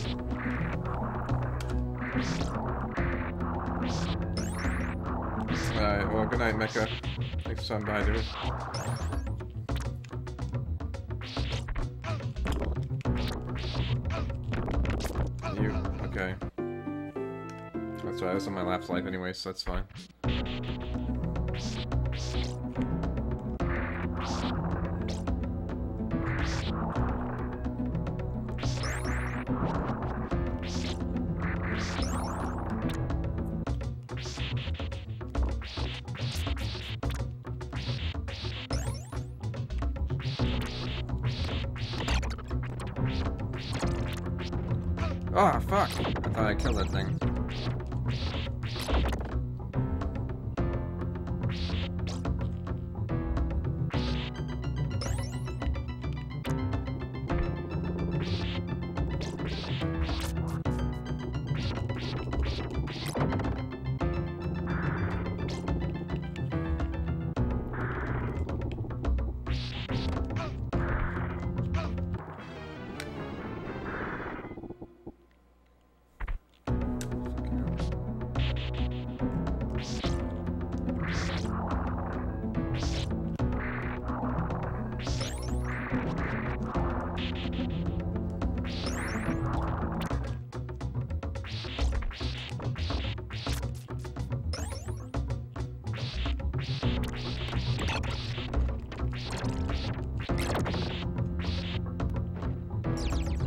[SPEAKER 1] Alright, well, good night, Mecha. Thanks for stopping by, dude. You? Okay. That's right, I was on my last life anyway, so that's fine. Oh, fuck! I thought I killed that thing.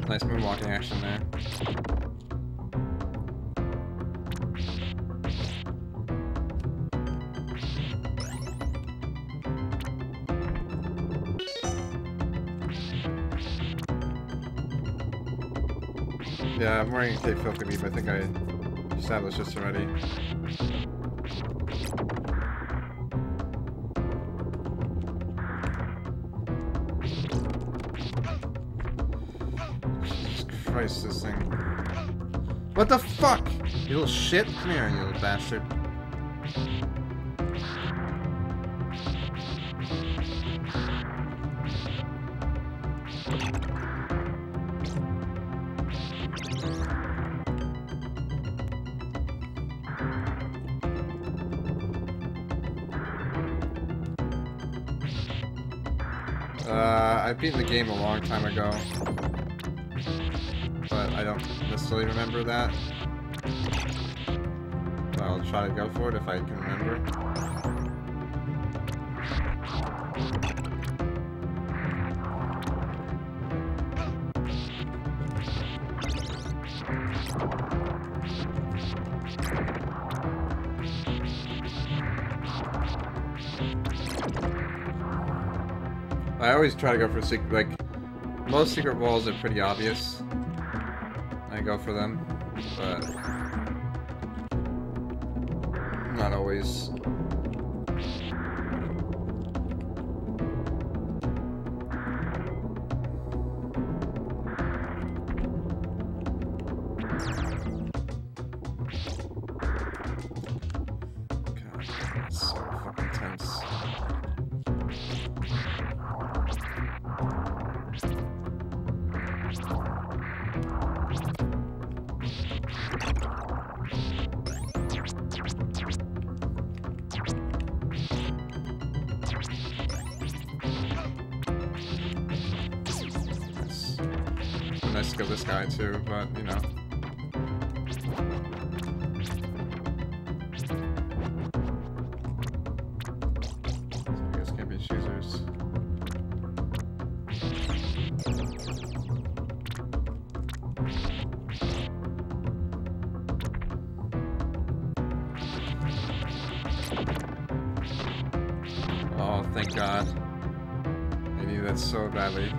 [SPEAKER 1] Nice moonwalking action there. Yeah, I'm wearing a Cape Falcon Eve. I think I established this already. Jesus Christ, this thing. What the fuck? You little shit? Come here, you little bastard. I've beaten the game a long time ago, but I don't necessarily remember that. So I'll try to go for it if I can remember. I always try to go for secret, like, most secret walls are pretty obvious. I go for them, but not always. God, it's so fucking tense. Nice to kill this guy too, but you know. You guys can't be choosers. Oh, thank God. I need that so badly.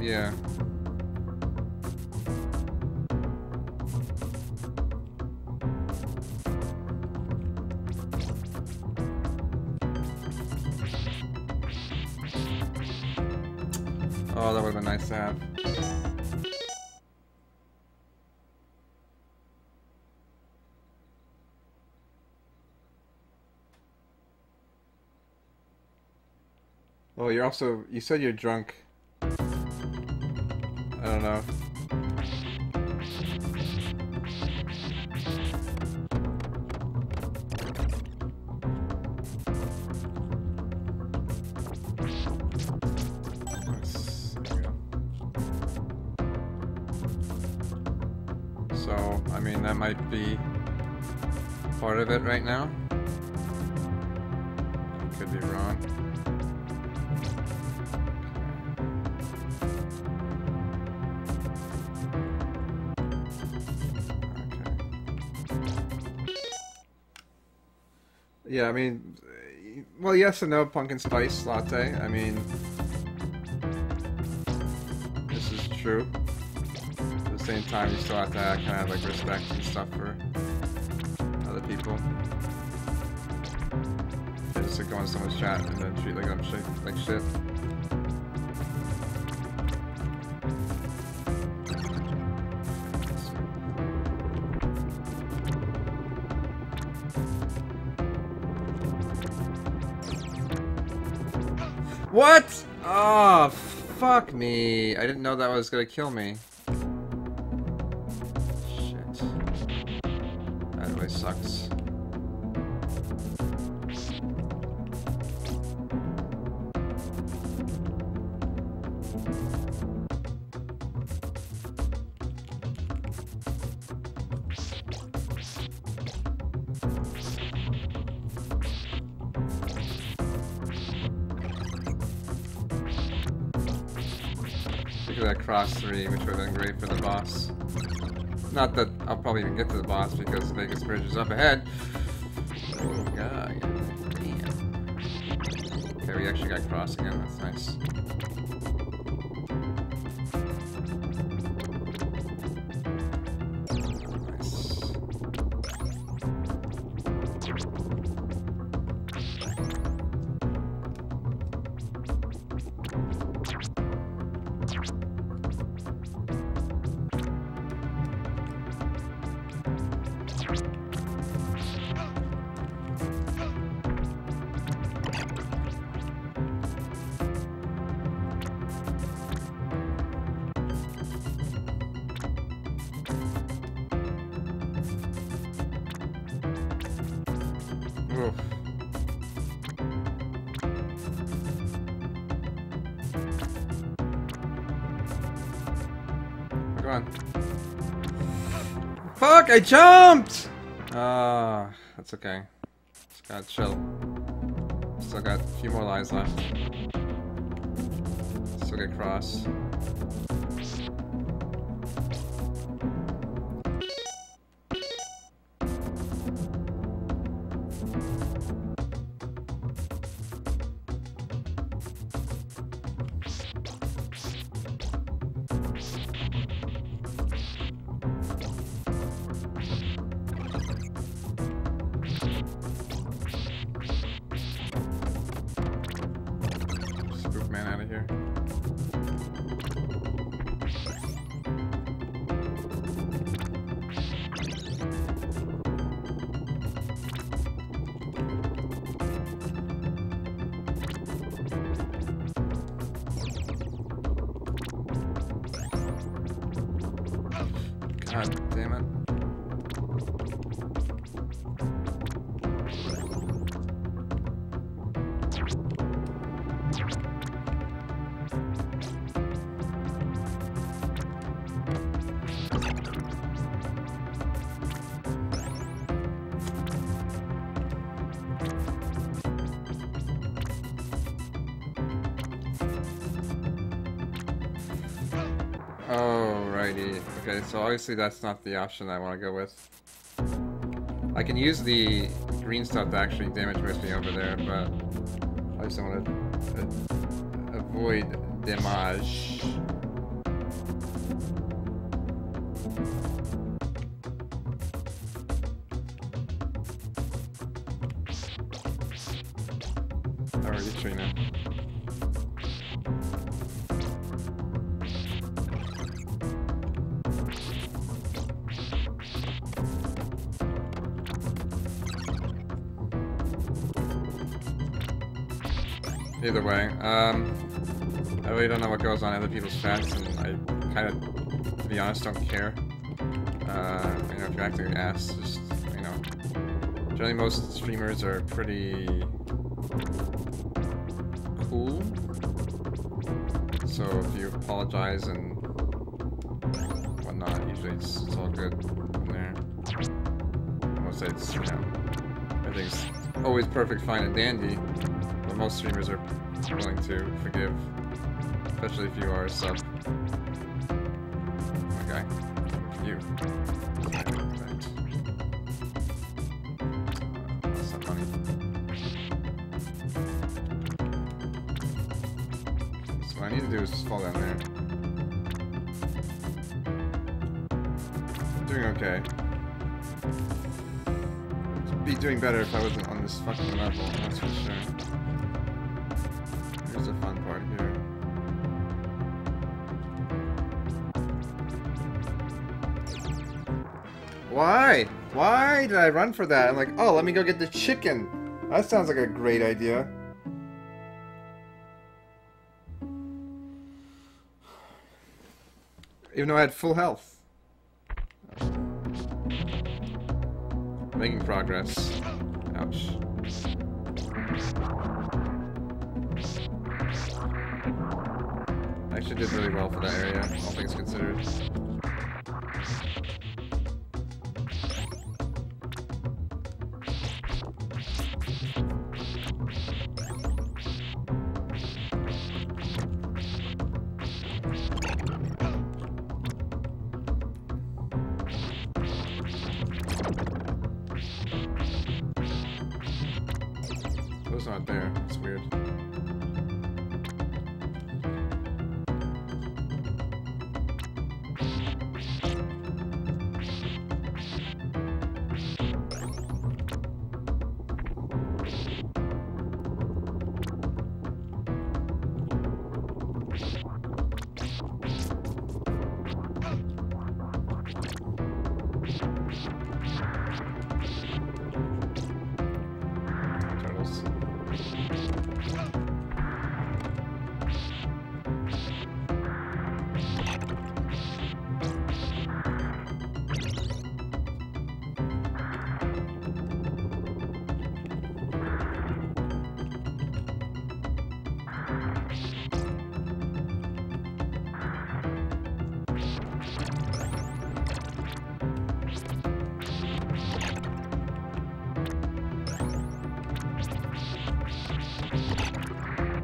[SPEAKER 1] Yeah. Oh, that would have been nice to have. Oh, you're also... You said you're drunk. I don't know. So, I mean, that might be part of it right now. Could be wrong. Okay. Yeah, I mean, well, yes and no, pumpkin spice latte. I mean, this is true. At the same time, you still have to kind of have like respect and stuff for other people. You just like go on someone's chat and then treat them like shit. What? Oh, fuck me. I didn't know that was gonna kill me. Shit. That really sucks. That cross 3, which would have been great for the boss. Not that I'll probably even get to the boss because the biggest bridge is up ahead. Oh god, damn. Okay, we actually got cross again, that's nice. Oof. Come on. Fuck, I jumped! Ah, that's okay. Just gotta chill. Still got a few more lives left. Still get cross. Man out of here. God damn it. Alrighty. Okay, so obviously that's not the option I want to go with. I can use the green stuff to actually damage me over there, but I just want to avoid damage. Alrighty, Trina. Either way, I really don't know what goes on in other people's chats, and I kind of, to be honest, don't care. You know, if you're acting an ass, just, you know. Generally, most streamers are pretty cool. So if you apologize and whatnot, usually it's all good from there. Most it's, you know, everything's always perfect, fine, and dandy. But most streamers are willing to forgive, especially if you are a sub. Okay, you. That's not funny. So what I need to do is just fall down there. I'm doing okay. I'd be doing better if I wasn't on this fucking level, that's for sure. Here's the fun part here. Why? Why did I run for that? I'm like, oh, let me go get the chicken. That sounds like a great idea. Even though I had full health. Making progress. Ouch. I actually did really well for that area, all things considered. Those aren't there. That's weird. Turtles.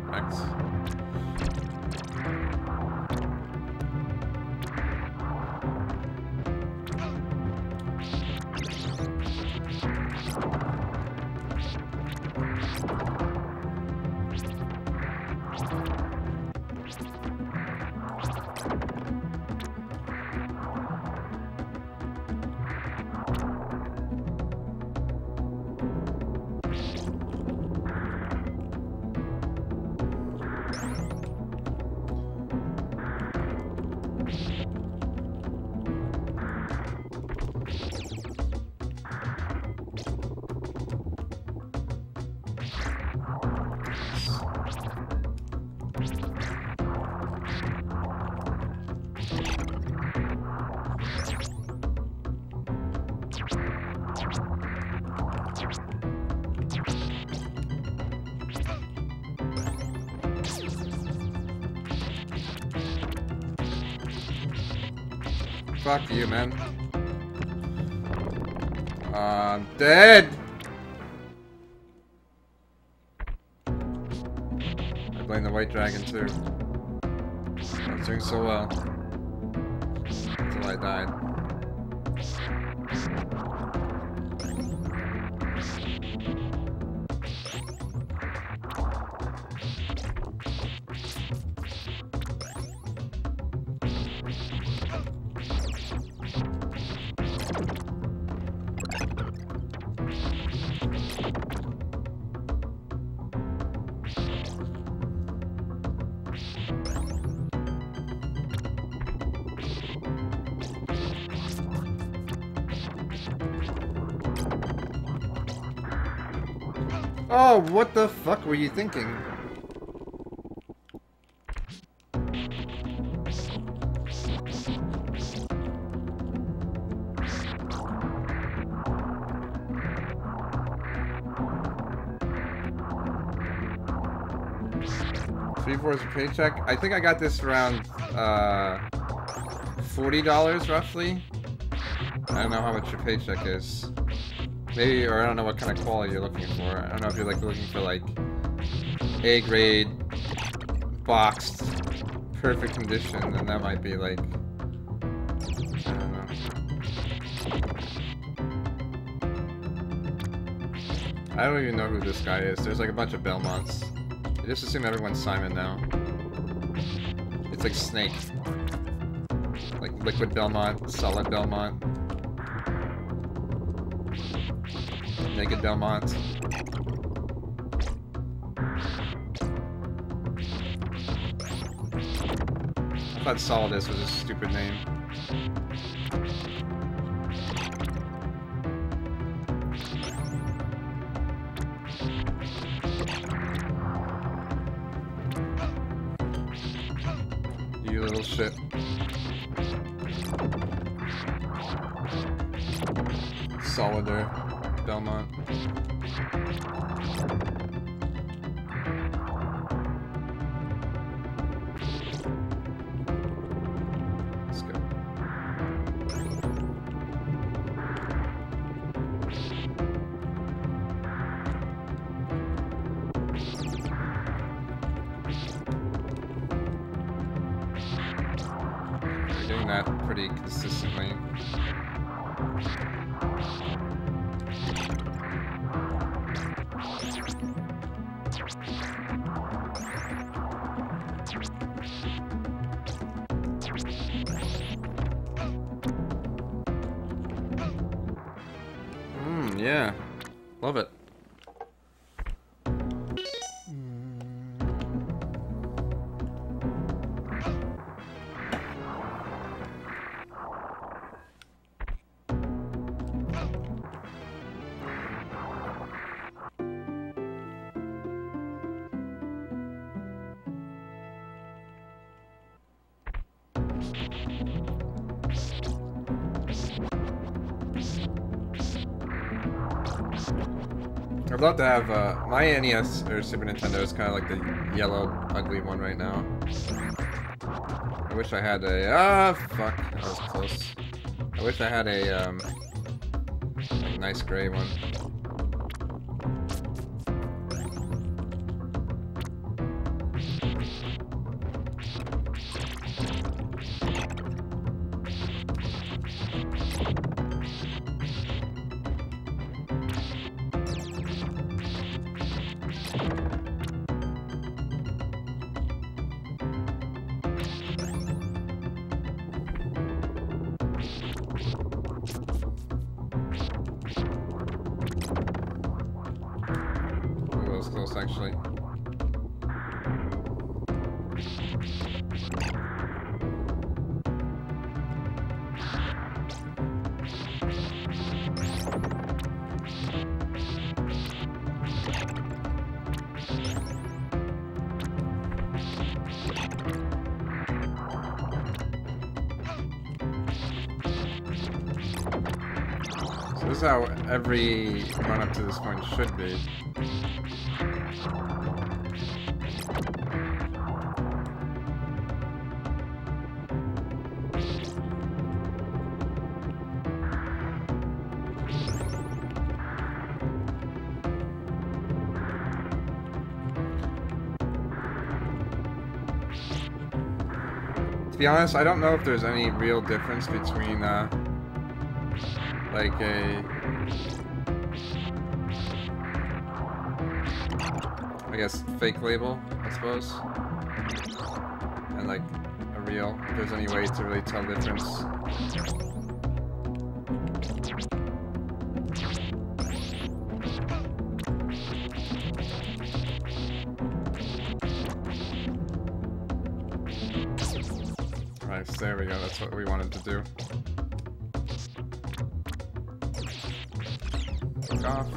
[SPEAKER 1] Thanks. Fuck you, man. I'm dead! I blame the white dragon too. I was doing so well. Until I died. Oh, what the fuck were you thinking? $3/4 a paycheck. I think I got this around $40 roughly. I don't know how much your paycheck is. Maybe, or I don't know what kind of quality you're looking for. I don't know if you're like looking for like A grade, boxed, perfect condition, then that might be like, I don't know. I don't even know who this guy is. There's like a bunch of Belmonts. I just assume everyone's Simon now. It's like Snake. Like Liquid Belmont, Solid Belmont. Naked Belmont. I thought Solidus was a stupid name. You little shit. Solider Belmont. Let's go. We're doing that pretty consistently. Yeah. Love it. I'd love to have, my NES or Super Nintendo is kind of like the yellow, ugly one right now. I wish I had a, fuck, that was close. I wish I had a, like nice gray one. Actually. So this is how every run up to this point should be. To be honest, I don't know if there's any real difference between, like a... I guess fake label, I suppose, and like a real, if there's any way to really tell the difference. Alright, so there we go, that's what we wanted to do. Click off.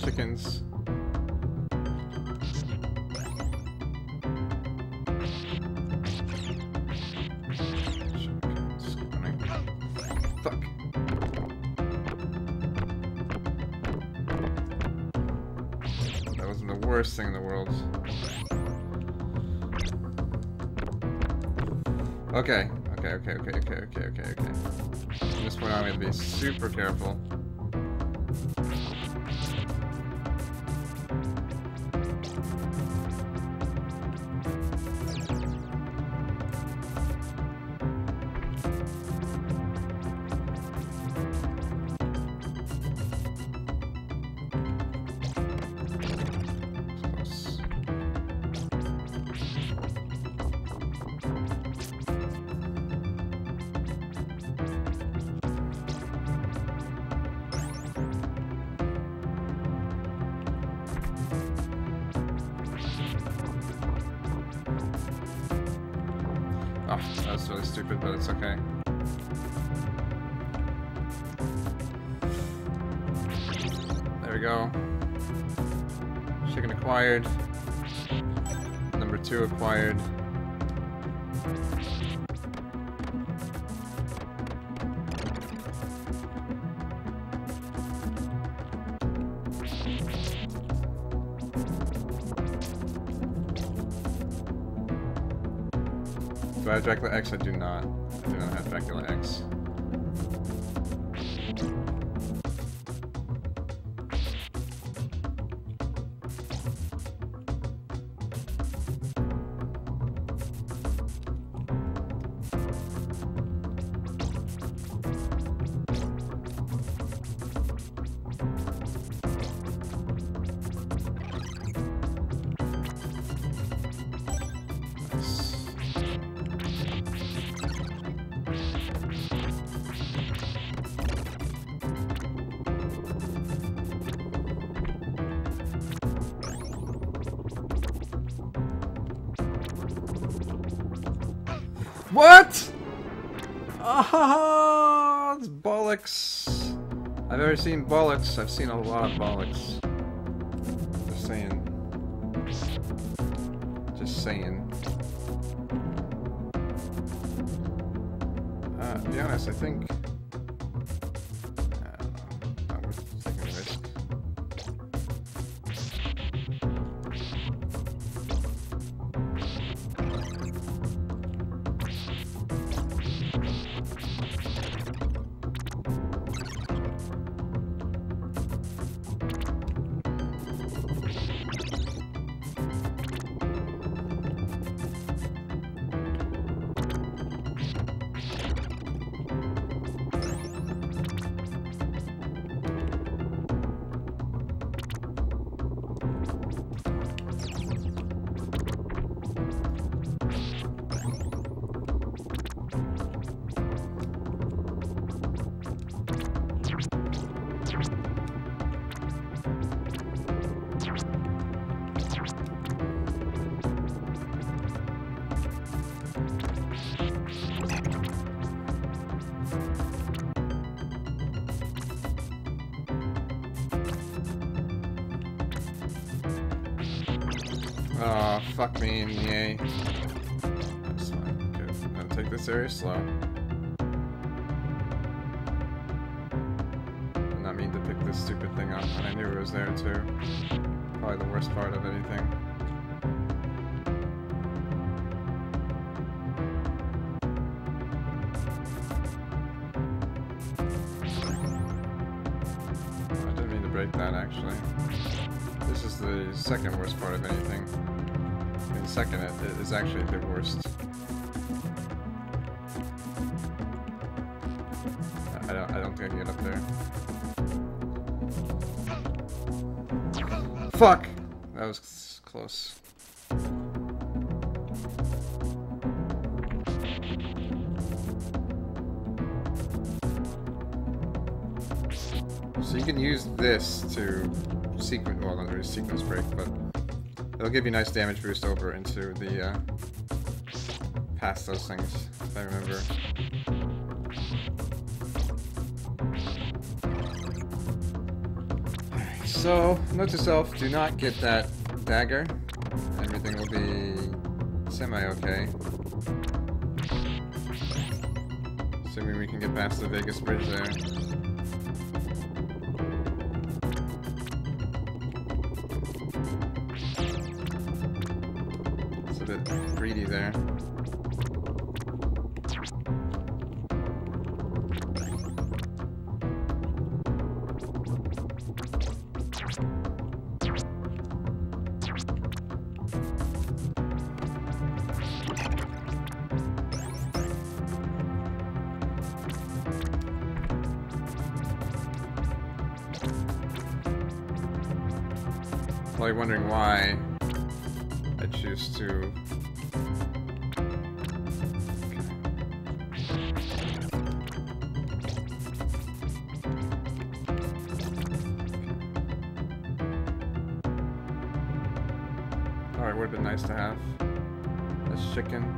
[SPEAKER 1] Chickens. Fuck. That wasn't the worst thing in the world. Okay. Okay. From this point on, I'm gonna be super careful. Oh, that's really stupid, but it's okay. There we go. Chicken acquired. Number 2 acquired. Do I have Dracula X? I do not. I do not have Dracula X. What? Oh, it's bollocks. I've never seen bollocks. I've seen a lot of bollocks. Just saying. Just saying. To be honest, I think... I don't know. Not worth taking a risk. Oh, fuck me and yay. That's fine. Good. I'm gonna take this area slow. Did not mean to pick this stupid thing up, and I knew it was there too. Probably the worst part of anything. I didn't mean to break that actually. This is the second worst part of anything. And second, it is actually the worst. I don't think I can get up there. Fuck! That was close. So you can use this to sequence, well, not really sequence break, but it'll give you a nice damage boost over into the, past those things, if I remember. Alright, so, note to self, do not get that dagger. Everything will be semi-okay. Assuming we can get past the Vegas bridge there. It's a bit greedy there. Probably wondering why I choose to. Alright, would have been nice to have this chicken.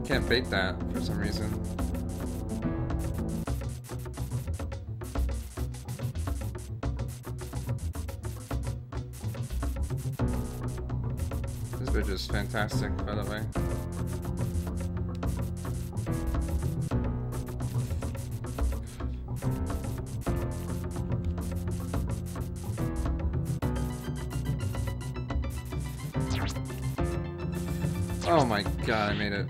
[SPEAKER 1] Can't bait that for some reason. This bridge is fantastic, by the way. Oh my god, I made it.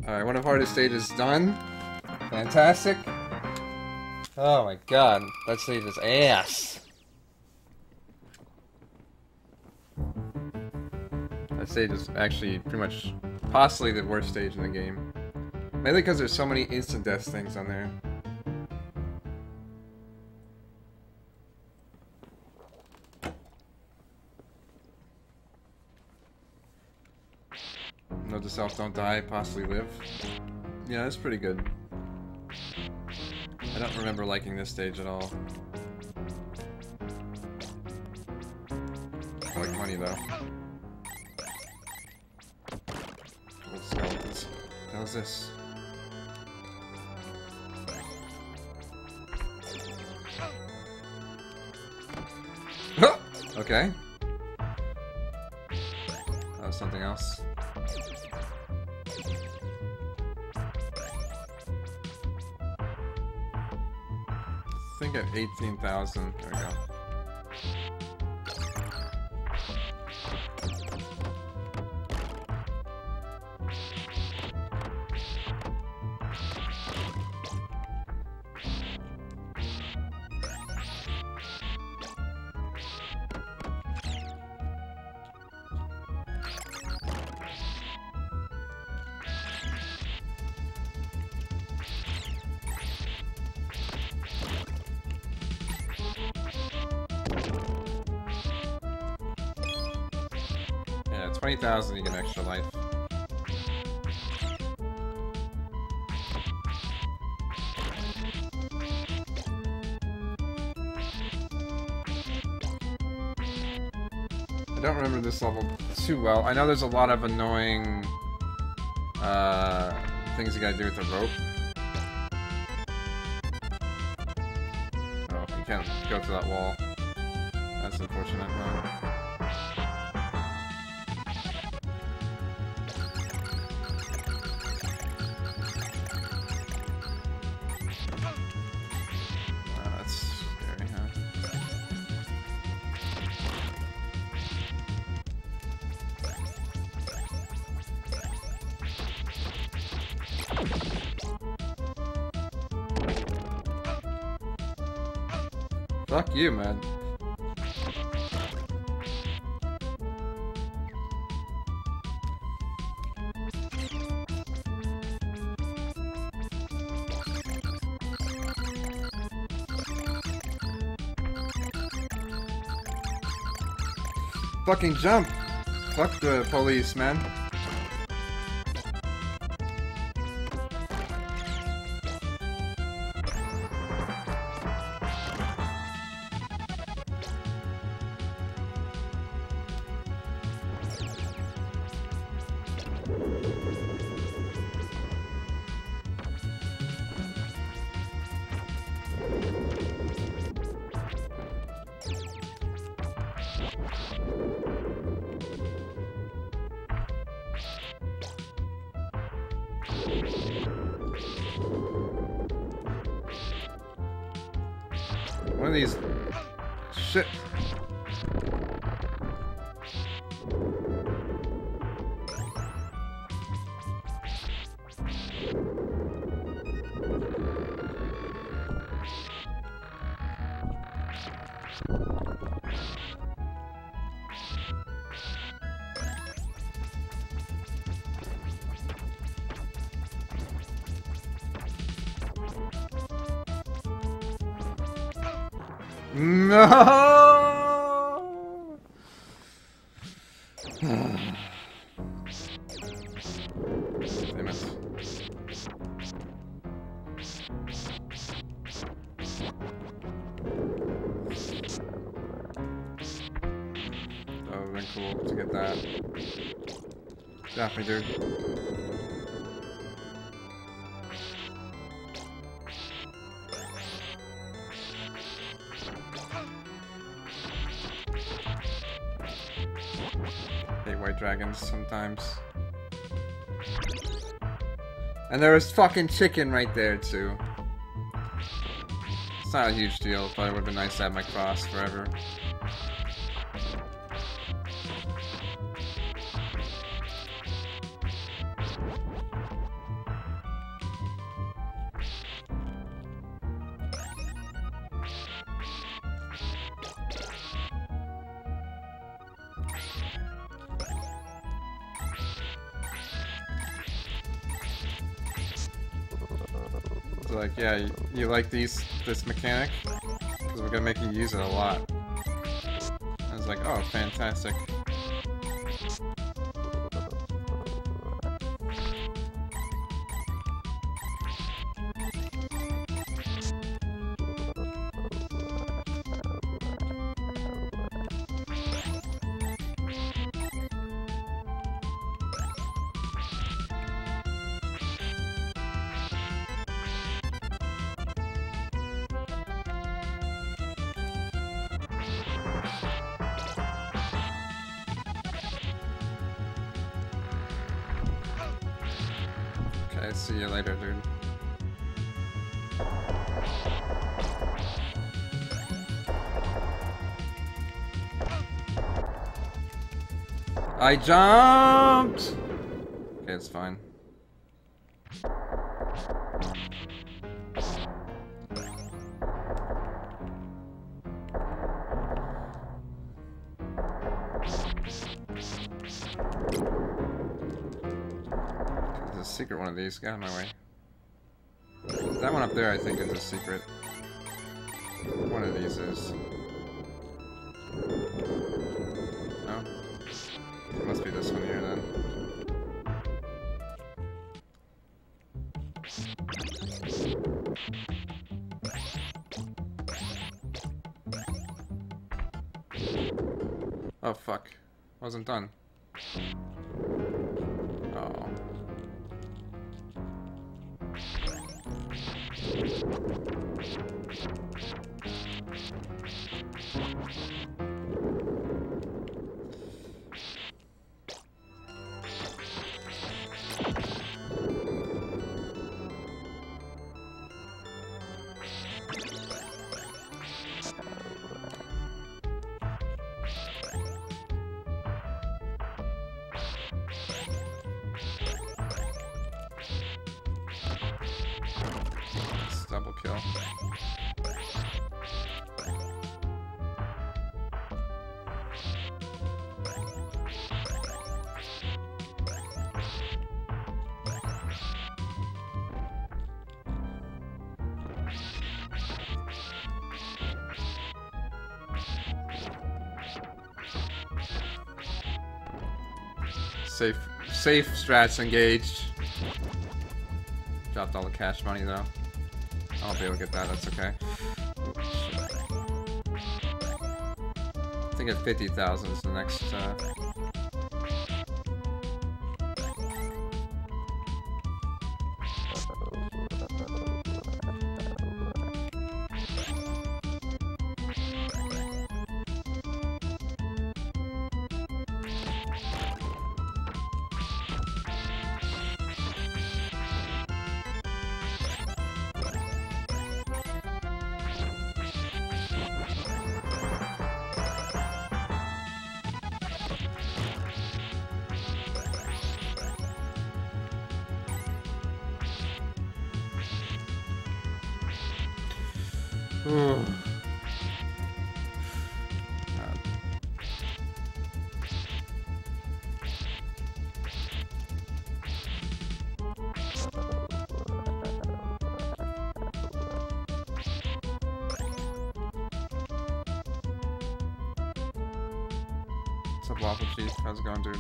[SPEAKER 1] Alright, one of the hardest stages done. Fantastic. Oh my god, that stage is ass. That stage is actually pretty much possibly the worst stage in the game. Mainly because there's so many instant death things on there. Note to self, don't die, possibly live. Yeah, that's pretty good. I don't remember liking this stage at all. I like money though. Old skeletons. What was this? Okay. That was something else. I think at 18,000. There we go. Yeah, 20,000 you get an extra life. I don't remember this level too well. I know there's a lot of annoying things you gotta do with the rope. Oh, you can't go through that wall. That's unfortunate. That's scary, huh? Fuck you, man. Fucking jump! Fuck the police, man. One of these... Shit. No! Damn it. That would've been cool to get that. Definitely, dude. White dragons sometimes. And there was fucking chicken right there too. It's not a huge deal, but it would have been nice to have my cross forever. Like, yeah, you like this mechanic? Because we're gonna make you use it a lot. I was like, oh, fantastic. Okay, see you later, dude. I jumped! Okay, it's fine. There's a secret one of these. Get out of my way. That one up there, I think, is a secret. One of these is. No? It must be this one here, then. Oh, fuck. Wasn't done. Oh. Double kill. Safe strats engaged. Dropped all the cash money though. I'll be able to get that, that's okay. I think at 50,000 is the next, What's up, Waffle Cheese? How's it going, dude?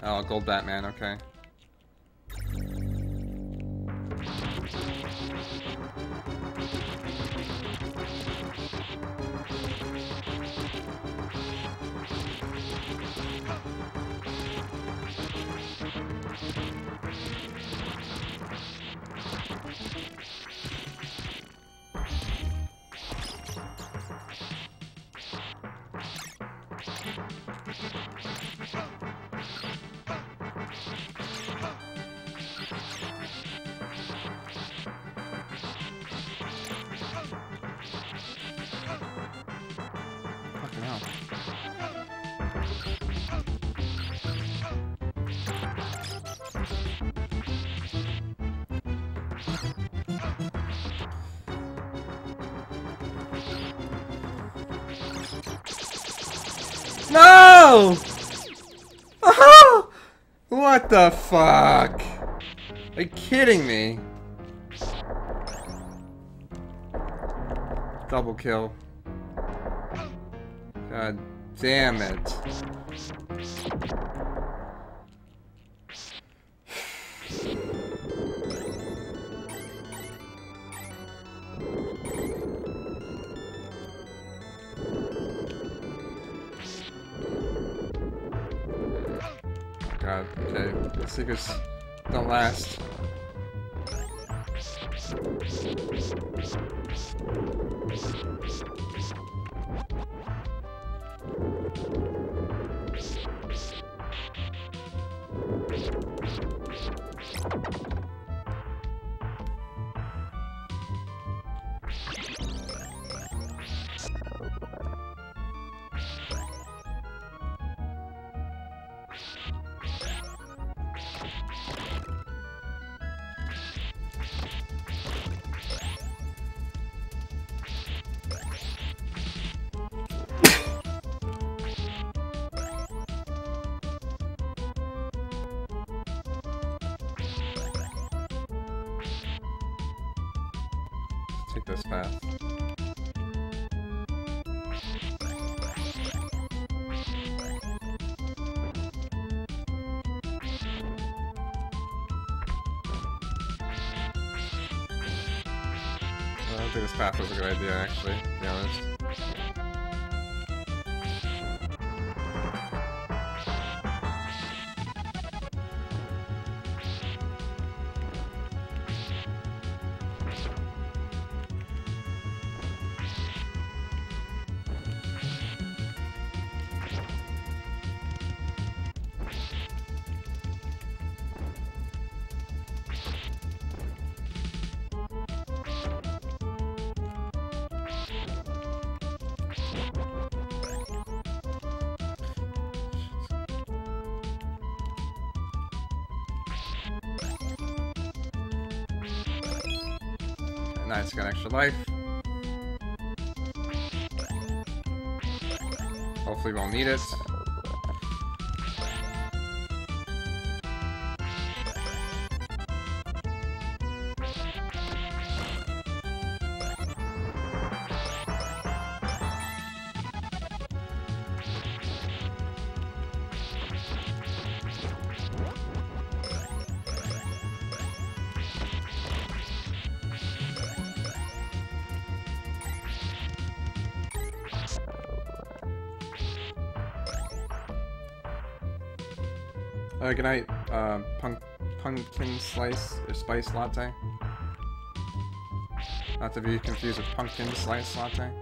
[SPEAKER 1] Oh, Gold Batman, okay. Fucking hell. No! Oh! What the fuck? Are you kidding me? Double kill. God damn it. God, okay. The secrets don't last. Take this path. I don't think this path was a good idea, actually, to be honest. Nice, got extra life. Hopefully we'll need it. Good night, pumpkin slice or spice latte. Not to be confused with pumpkin slice latte.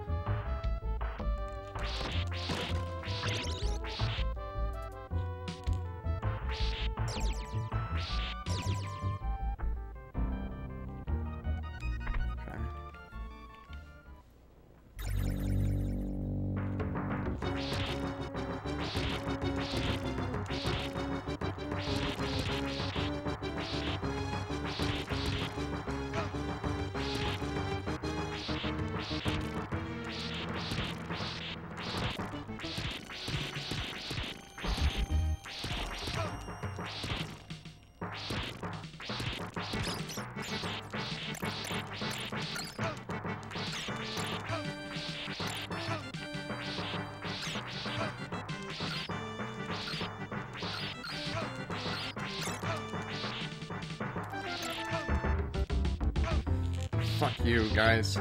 [SPEAKER 1] Fuck you, guys.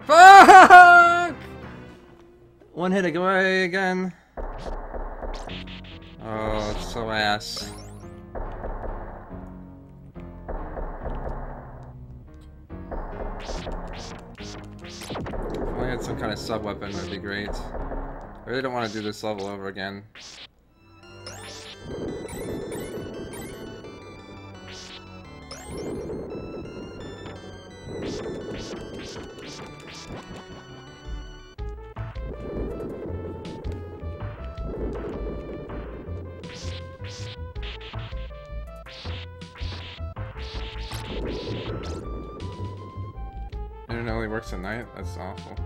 [SPEAKER 1] Fuck! One hit away again. Oh, it's so ass. If I had some kind of sub weapon, that'd be great. I really don't want to do this level over again. Internet only works at night? That's awful.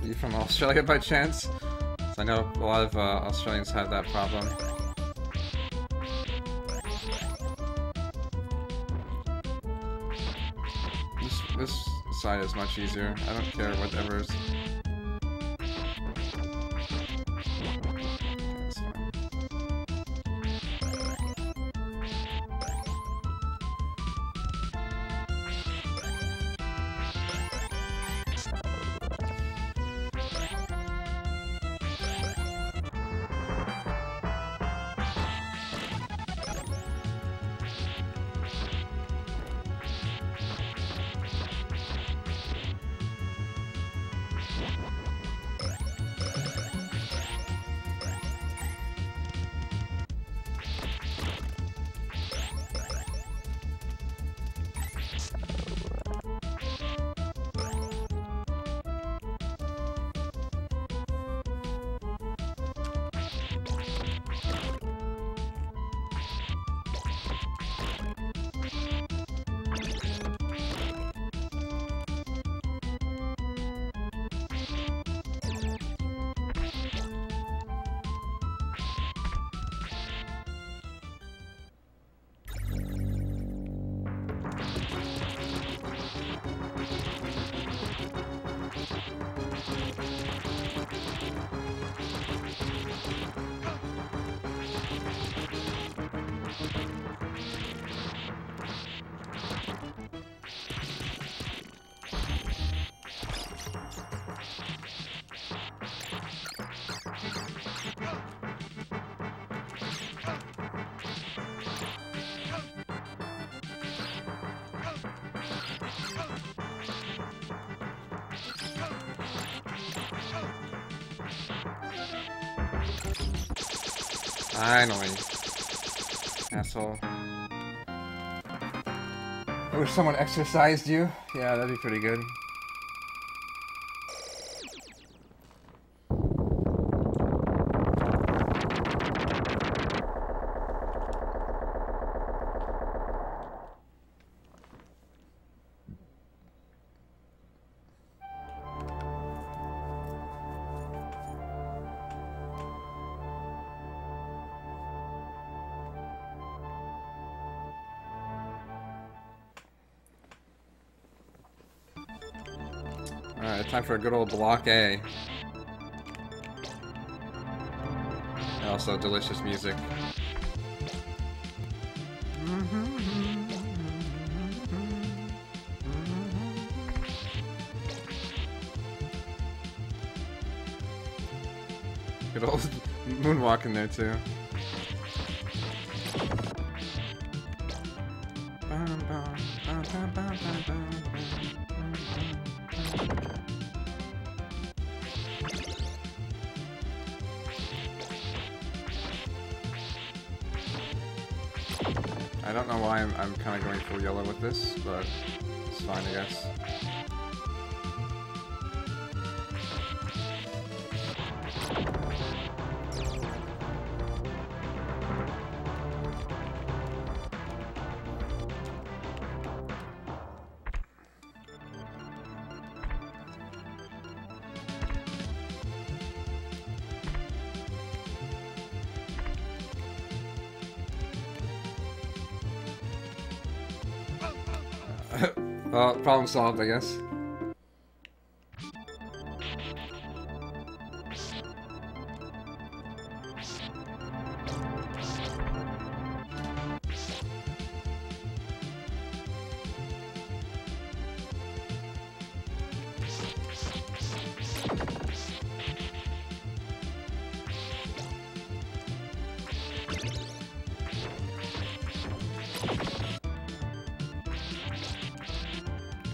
[SPEAKER 1] Are you from Australia by chance? So I know a lot of Australians have that problem. This side is much easier. I don't care whatever's. That's fine. Finally. Asshole. I wish someone exercised you. Yeah, that'd be pretty good. Time for a good old block A. And also delicious music. Good old moonwalk in there too. I don't know why I'm kind of going full yellow with this, but it's fine, I guess. Well, problem solved, I guess.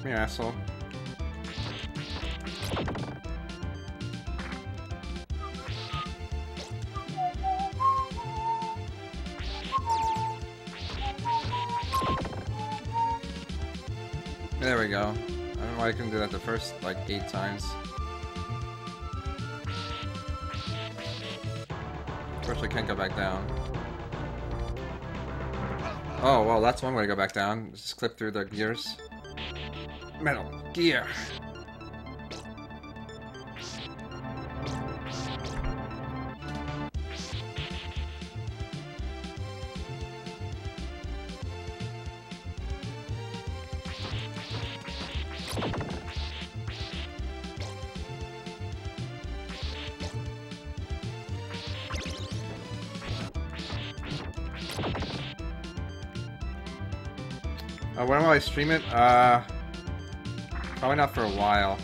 [SPEAKER 1] Come here, asshole. There we go. I don't know why I couldn't do that the first, like, 8 times. Of course I can't go back down. Oh, well, that's one way to go back down. Just clip through the gears. Metal Gear. When will I stream it? Probably not for a while.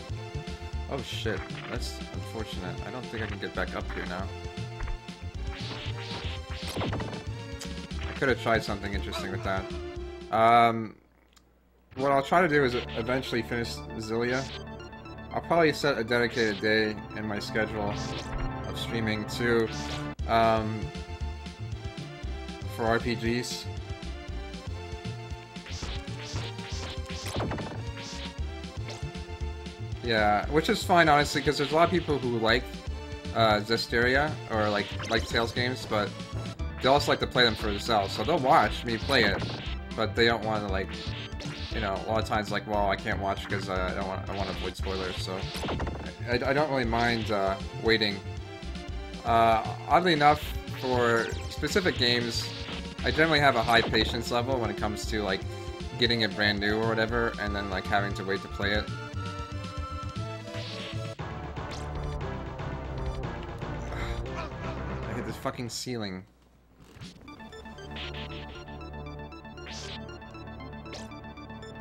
[SPEAKER 1] Oh shit, that's unfortunate. I don't think I can get back up here now. I could have tried something interesting with that. What I'll try to do is eventually finish Zesteria. I'll probably set a dedicated day in my schedule of streaming to for RPGs. Yeah, which is fine, honestly, because there's a lot of people who like Zesteria, or like Tales games, but they also like to play them for themselves. So they'll watch me play it, but they don't want to, like, you know, a lot of times, like, well, I can't watch because I want to avoid spoilers. So I don't really mind waiting. Oddly enough, for specific games, I generally have a high patience level when it comes to, like, getting it brand new or whatever, and then, like, having to wait to play it. Fucking ceiling.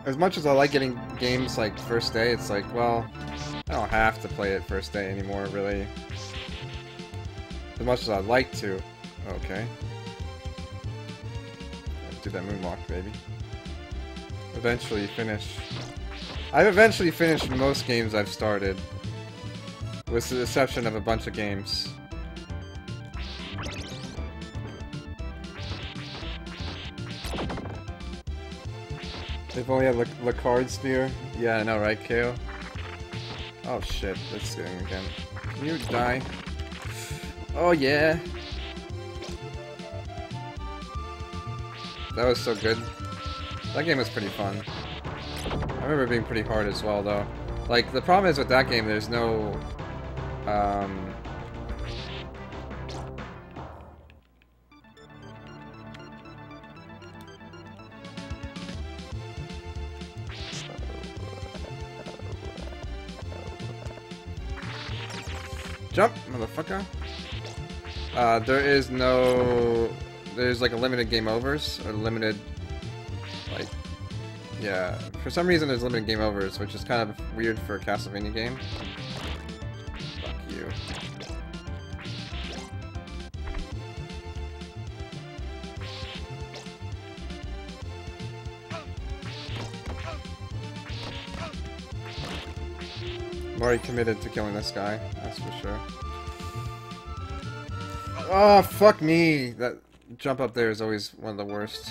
[SPEAKER 1] As much as I like getting games like first day, it's like, well, I don't have to play it first day anymore, really. As much as I'd like to. Okay. Let's do that moonwalk, baby. Eventually finish. I've eventually finished most games I've started. With the exception of a bunch of games. They've only had Lacard Spear? Yeah, I know, right, KO? Oh shit, that's getting again. Can you die? Oh yeah! That was so good. That game was pretty fun. I remember it being pretty hard as well, though. Like, the problem is with that game, there's no... Jump, motherfucker. There's like a limited game overs, or limited, like, yeah. For some reason there's limited game overs, which is kind of weird for a Castlevania game. Fuck you. I'm already committed to killing this guy, that's for sure. Oh, fuck me! That jump up there is always one of the worst.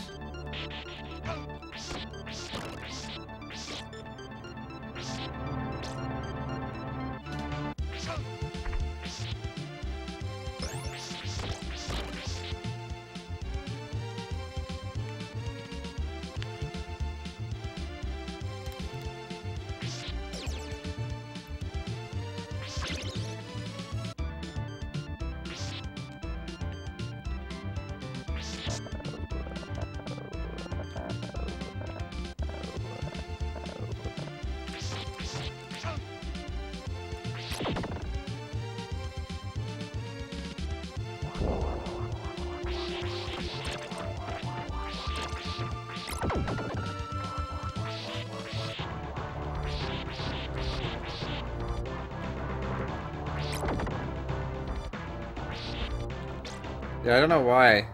[SPEAKER 1] Yeah, I don't know why.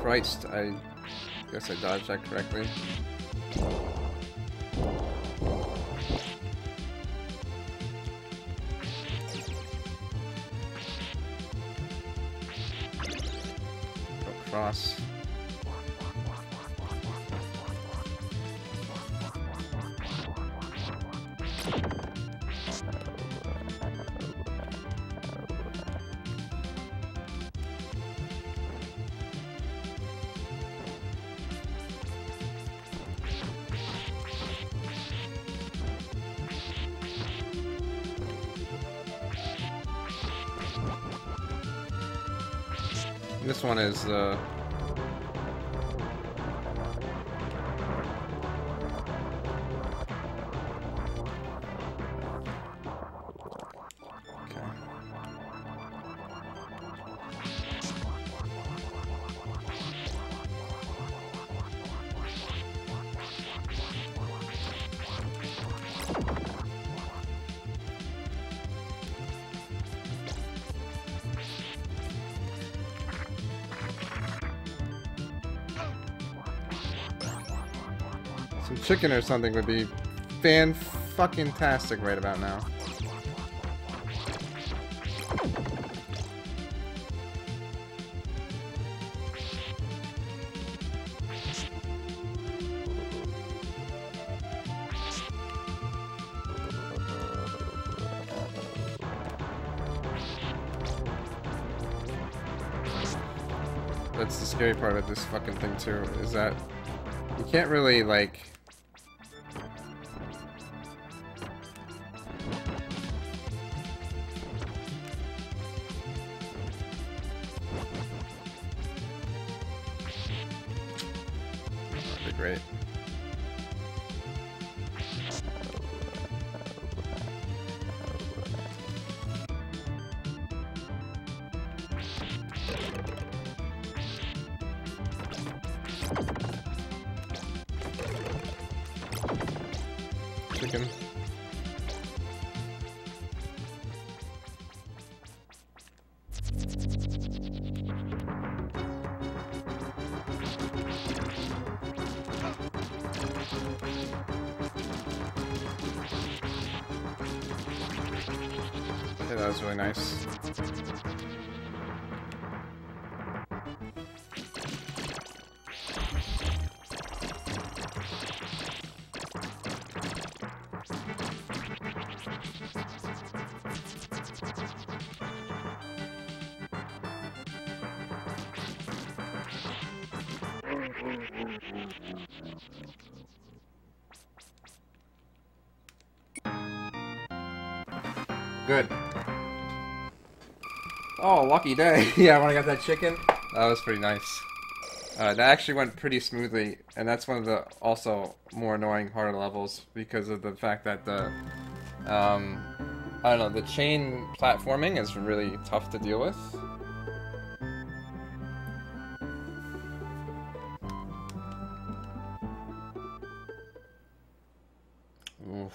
[SPEAKER 1] Christ, I guess I dodged that correctly. Go cross. This one is, okay. Some chicken or something would be fan-fucking-tastic right about now. That's the scary part of this fucking thing too, is that you can't really, like... That'd be great. Chicken. Okay, that was really nice. Good. Oh, lucky day. Yeah, when I got that chicken, that was pretty nice. That actually went pretty smoothly, and that's one of the also more annoying harder levels because of the fact that the I don't know, the chain platforming is really tough to deal with. Oof.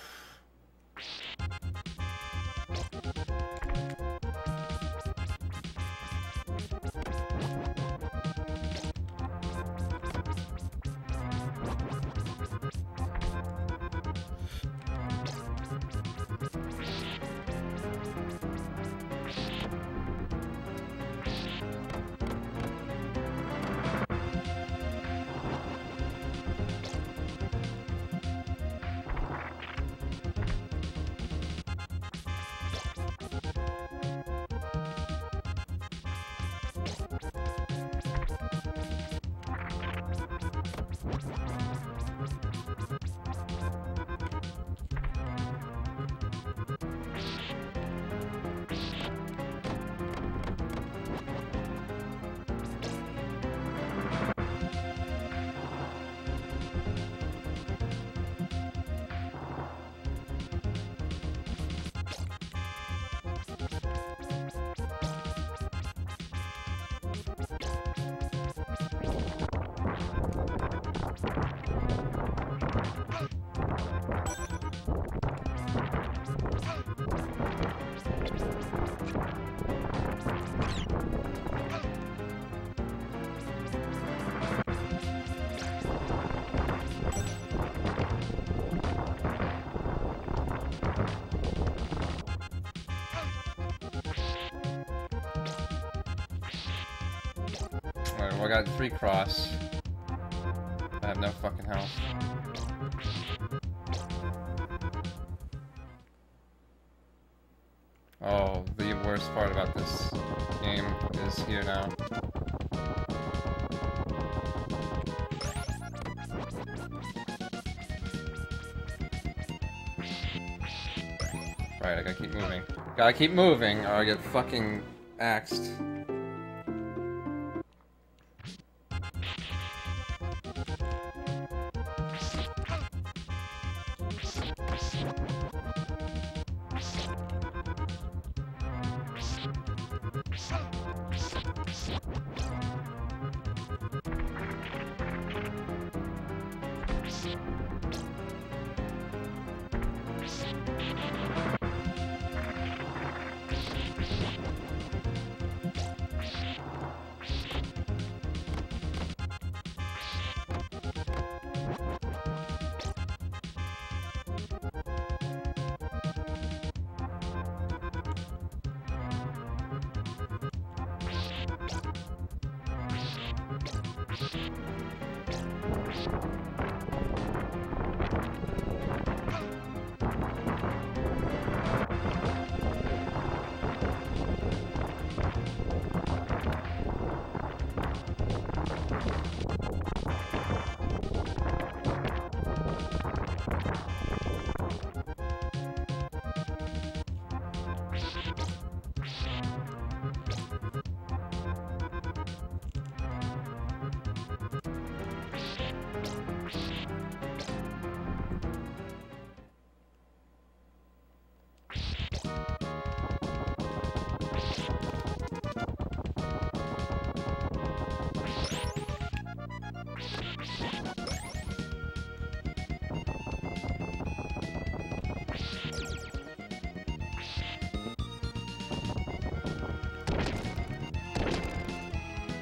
[SPEAKER 1] Alright, well, I got 3 cross. I have no fucking health. Oh, the worst part about this game is here now. Right, I gotta keep moving. Gotta keep moving, or I get fucking axed.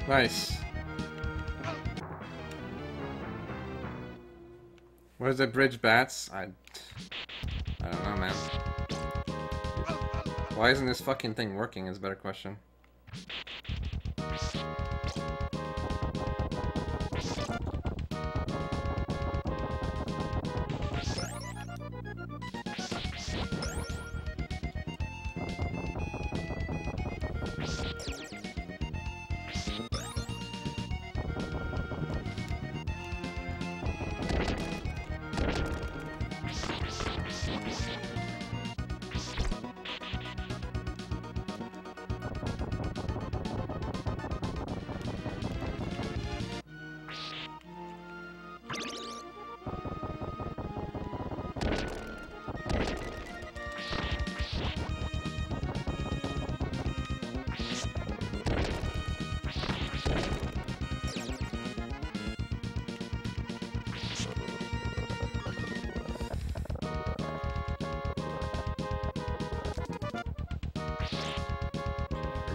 [SPEAKER 1] Nice. Where's the bridge bats? I don't know, man. Why isn't this fucking thing working is a better question.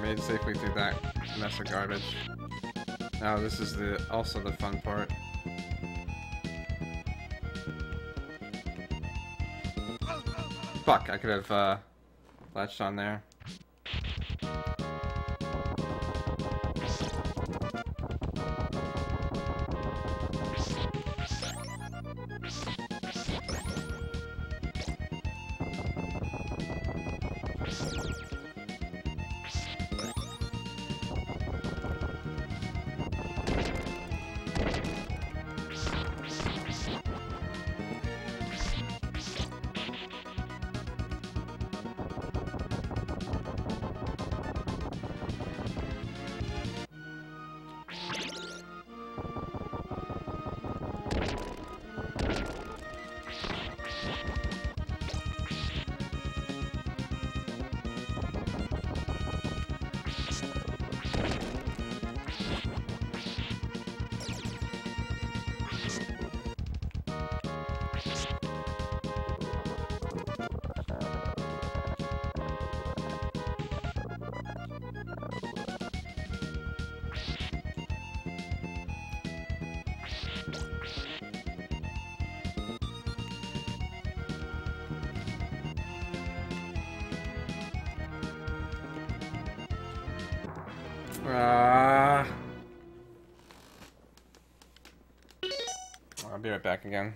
[SPEAKER 1] made safely through that mess of garbage. Now this is also the fun part. Fuck, I could have latched on there. I'll be right back again.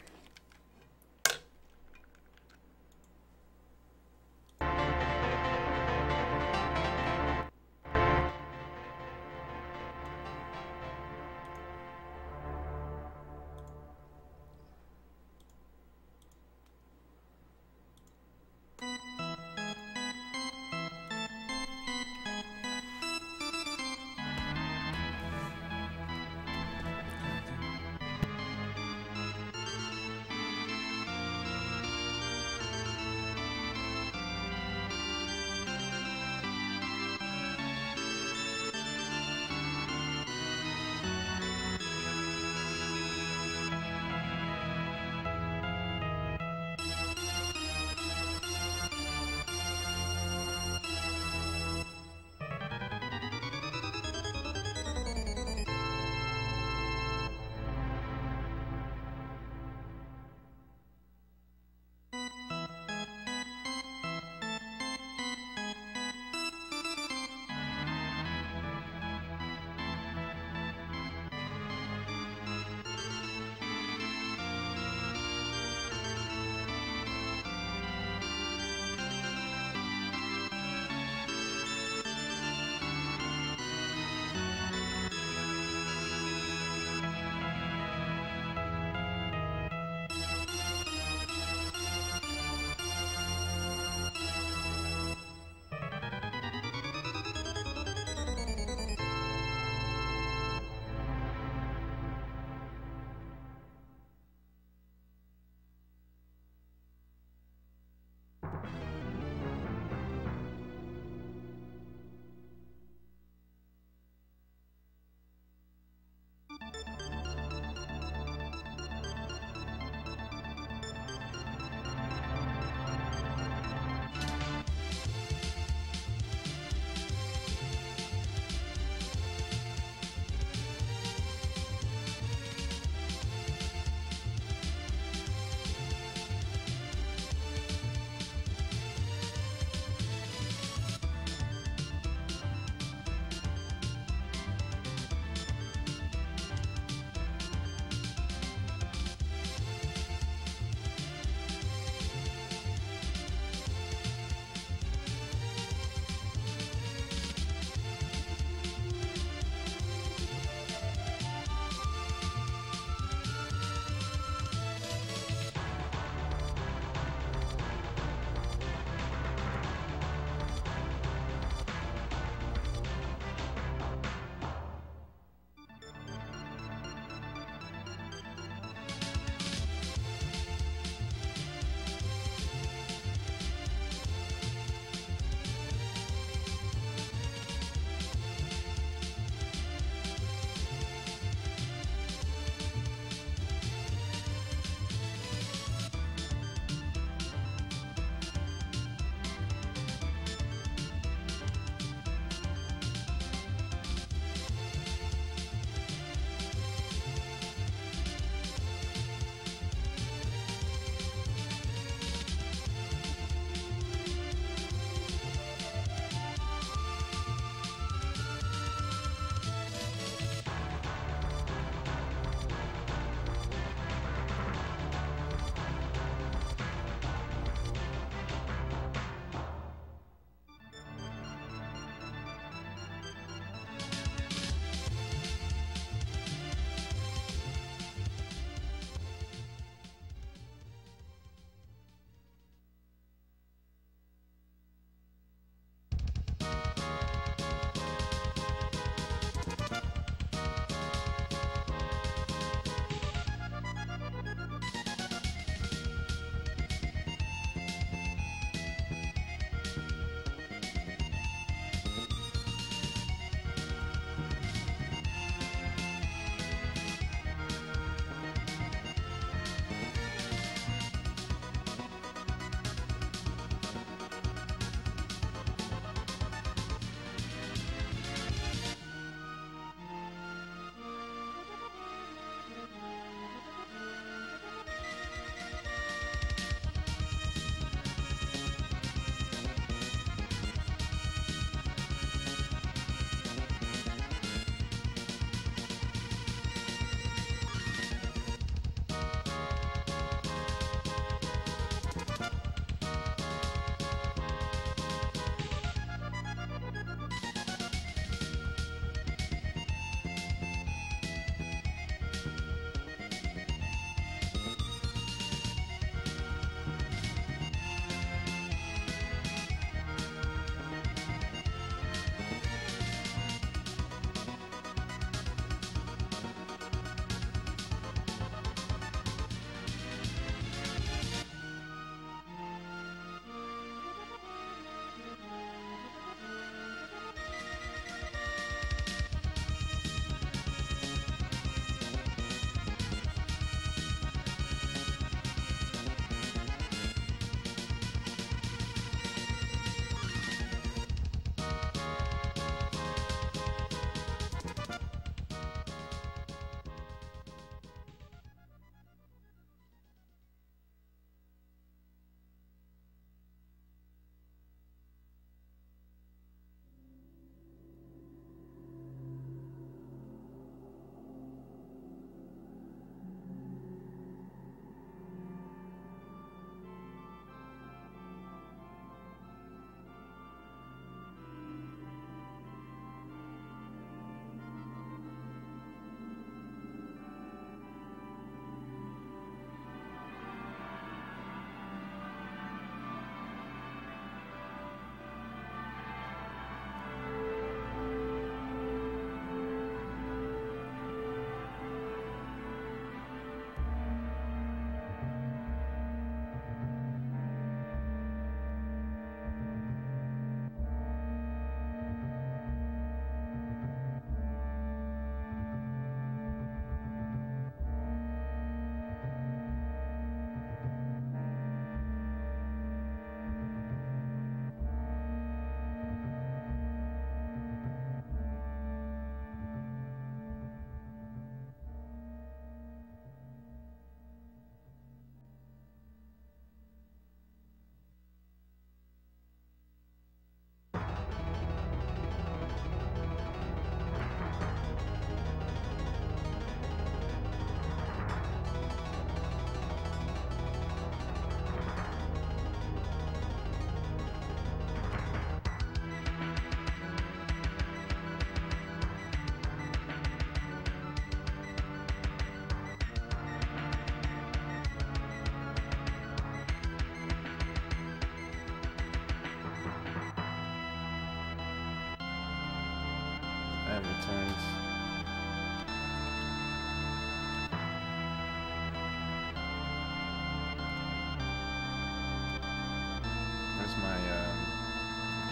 [SPEAKER 1] my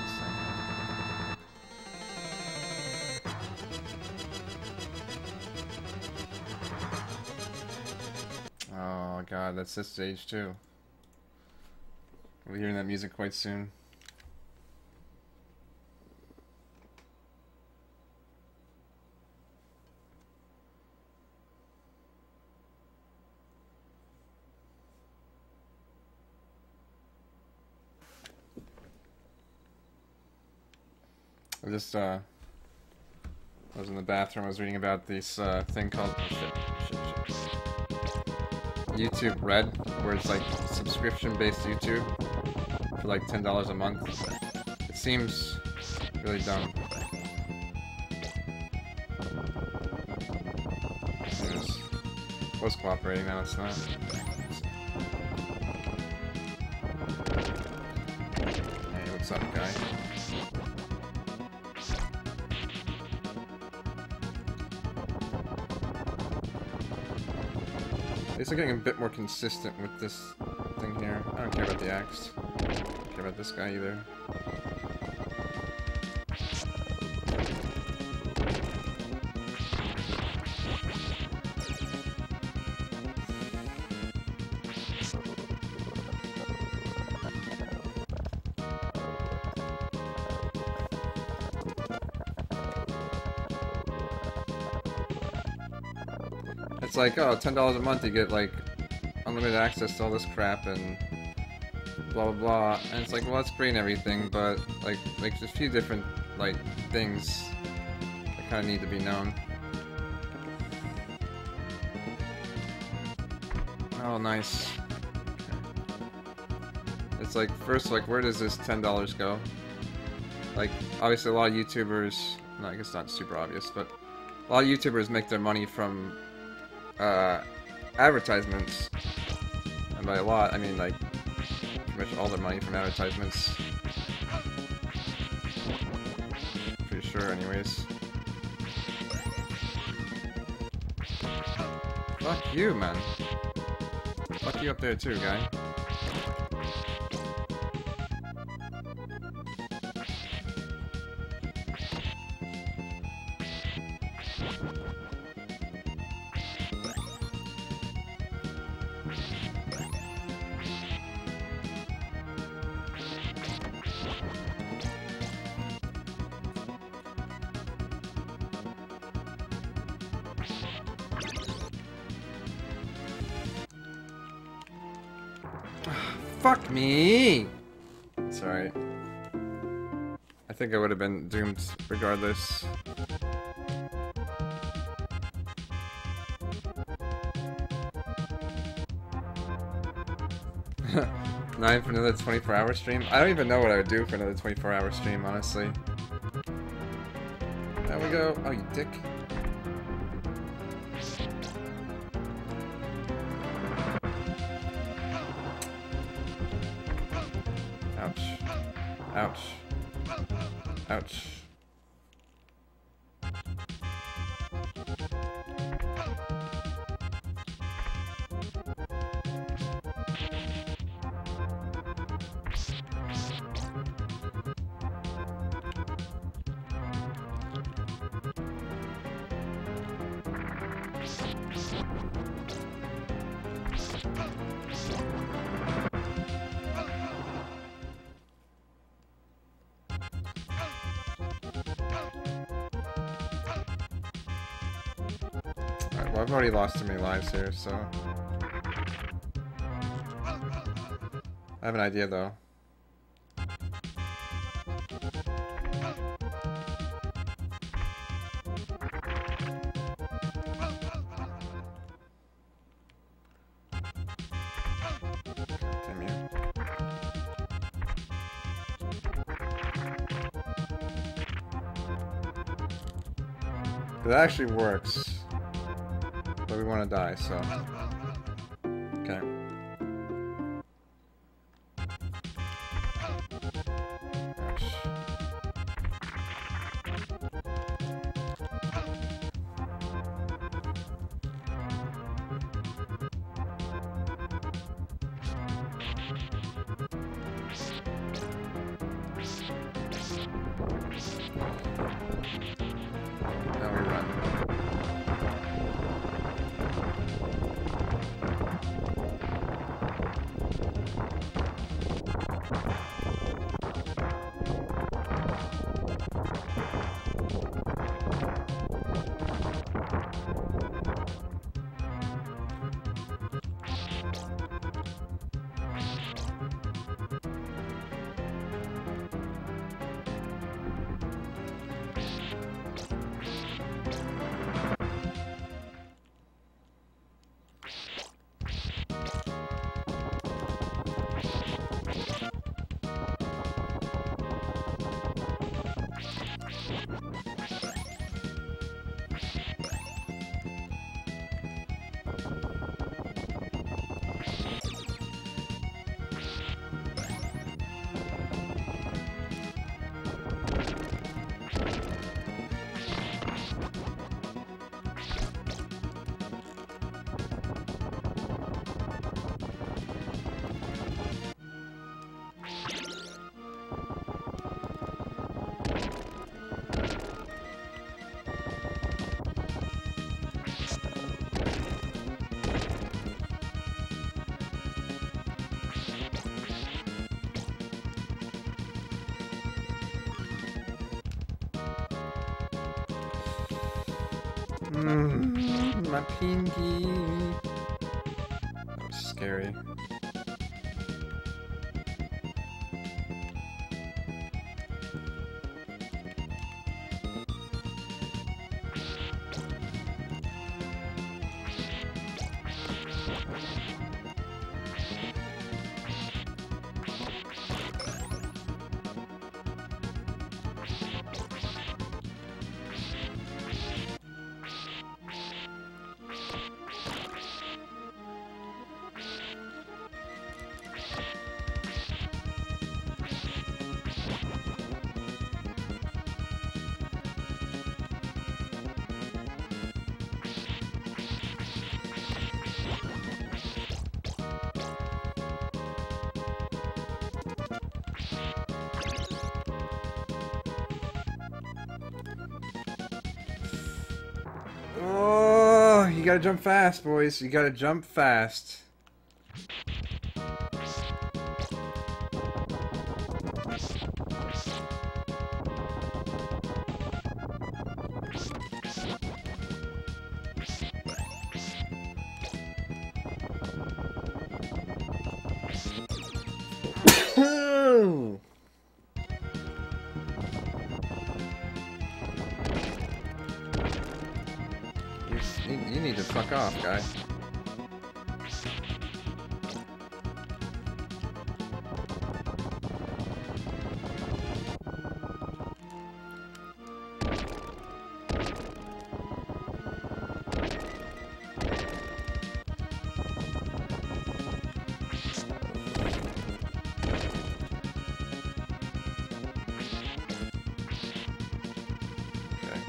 [SPEAKER 1] this thing? Oh god, that's this stage too. We'll be hearing that music quite soon. I just I was in the bathroom. I was reading about this thing called YouTube Red, where it's like subscription-based YouTube for like $10 a month. It seems really dumb. It was cooperating, now it's not. Hey, what's up, guy? At least I'm getting a bit more consistent with this thing here. I don't care about the axe. I don't care about this guy either. It's like, oh, $10 a month, you get, like, unlimited access to all this crap and blah, blah, blah. And it's like, well, that's great and everything, but, like there's a few different, like, things that kind of need to be known. Oh, nice. It's like, first, like, where does this $10 go? Like, obviously a lot of YouTubers, no, I guess not super obvious, but a lot of YouTubers make their money from advertisements, and by a lot I mean like pretty much all their money from advertisements. Pretty sure, anyways. Fuck you, man. Fuck you up there too, guy. Fuck me! It's alright. I think I would have been doomed regardless. Nine for another 24-hour stream? I don't even know what I would do for another 24-hour stream, honestly. There we go. Oh, you dick. Ouch. Ouch. Well, I've already lost too many lives here, so... I have an idea, though. Damn you. That actually works. But we want to die, so... Okay. My pinky. That was scary. Oh, you gotta jump fast, boys. You gotta jump fast. You need to fuck off, guy. Okay.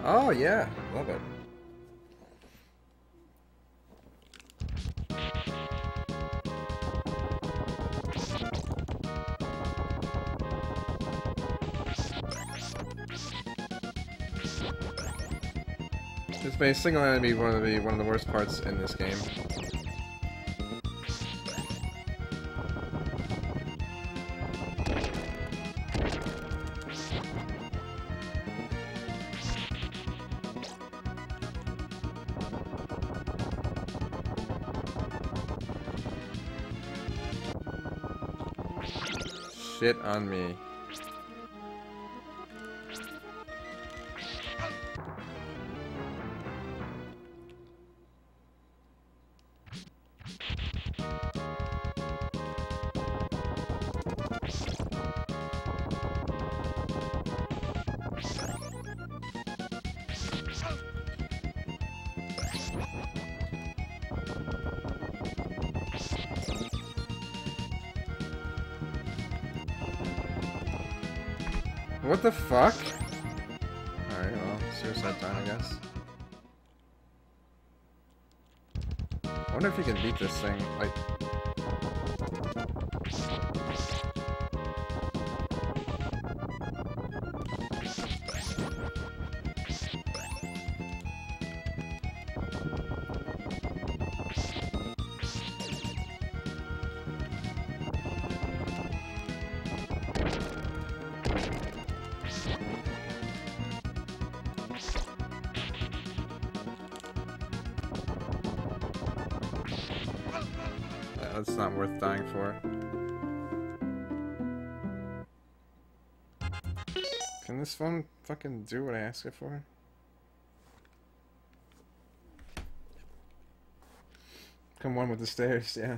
[SPEAKER 1] Oh yeah, love it. This may single-handedly be one of the worst parts in this game. Shit on me. What the fuck? Alright, well, suicide time, I guess. I wonder if you can beat this thing, like... That's not worth dying for. Can this phone fucking do what I ask it for? Come one with the stairs, yeah.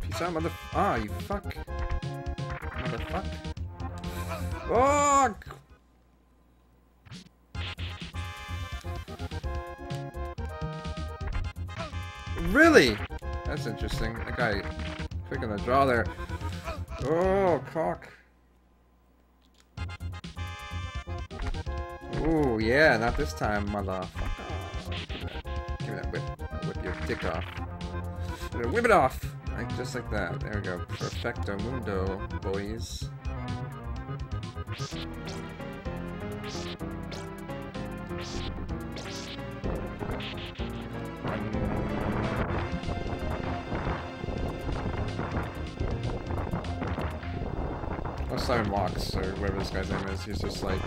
[SPEAKER 1] Peace out, mother. Ah, you fuck. Motherfuck. Oh! Really? That's interesting. That guy quick on the draw there. Oh, cock. Ooh, yeah, not this time, motherfucker. Give me that whip. I'll whip your dick off. I'm gonna whip it off! Like, just like that. There we go. Perfecto mundo, boys. Oh, Simon Walks, or whatever this guy's name is. He's just like...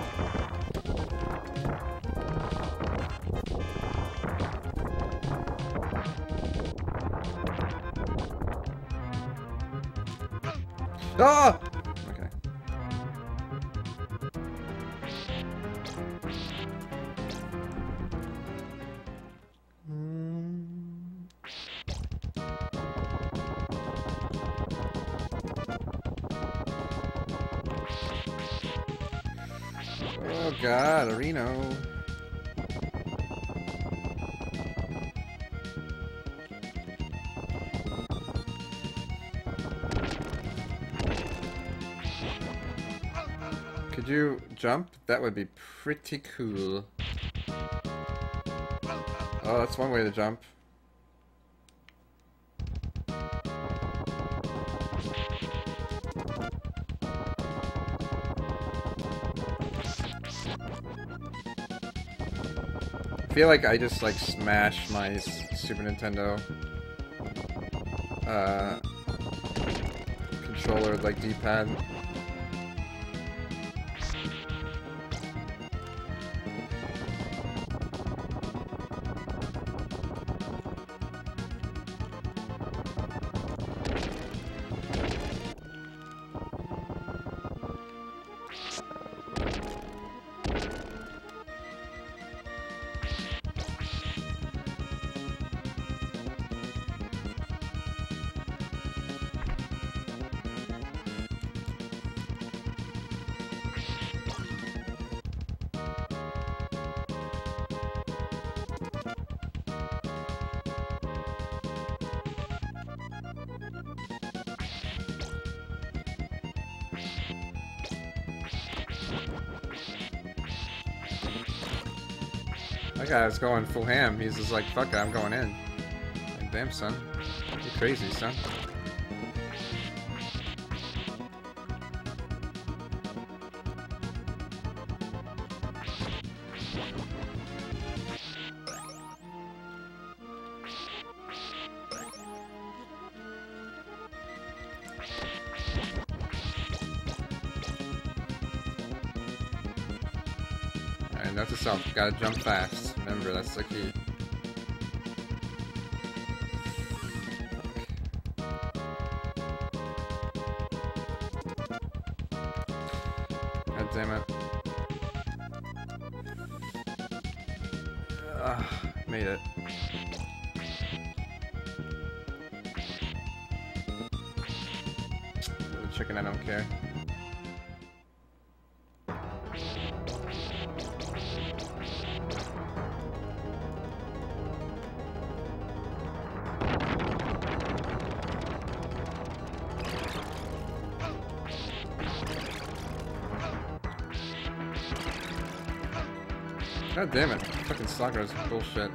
[SPEAKER 1] Ah! Okay. Oh god, Reno. Could you jump? That would be pretty cool. Oh, that's one way to jump. I feel like I just like smashed my Super Nintendo controller, like D-pad. That guy was going full ham. He's just like, fuck it, I'm going in. Like, damn, son. You're crazy, son. Alright, note to self, gotta jump fast. Remember, that's the key. God damn it. Made it. The chicken, I don't care. God damn it. Fucking soccer is bullshit.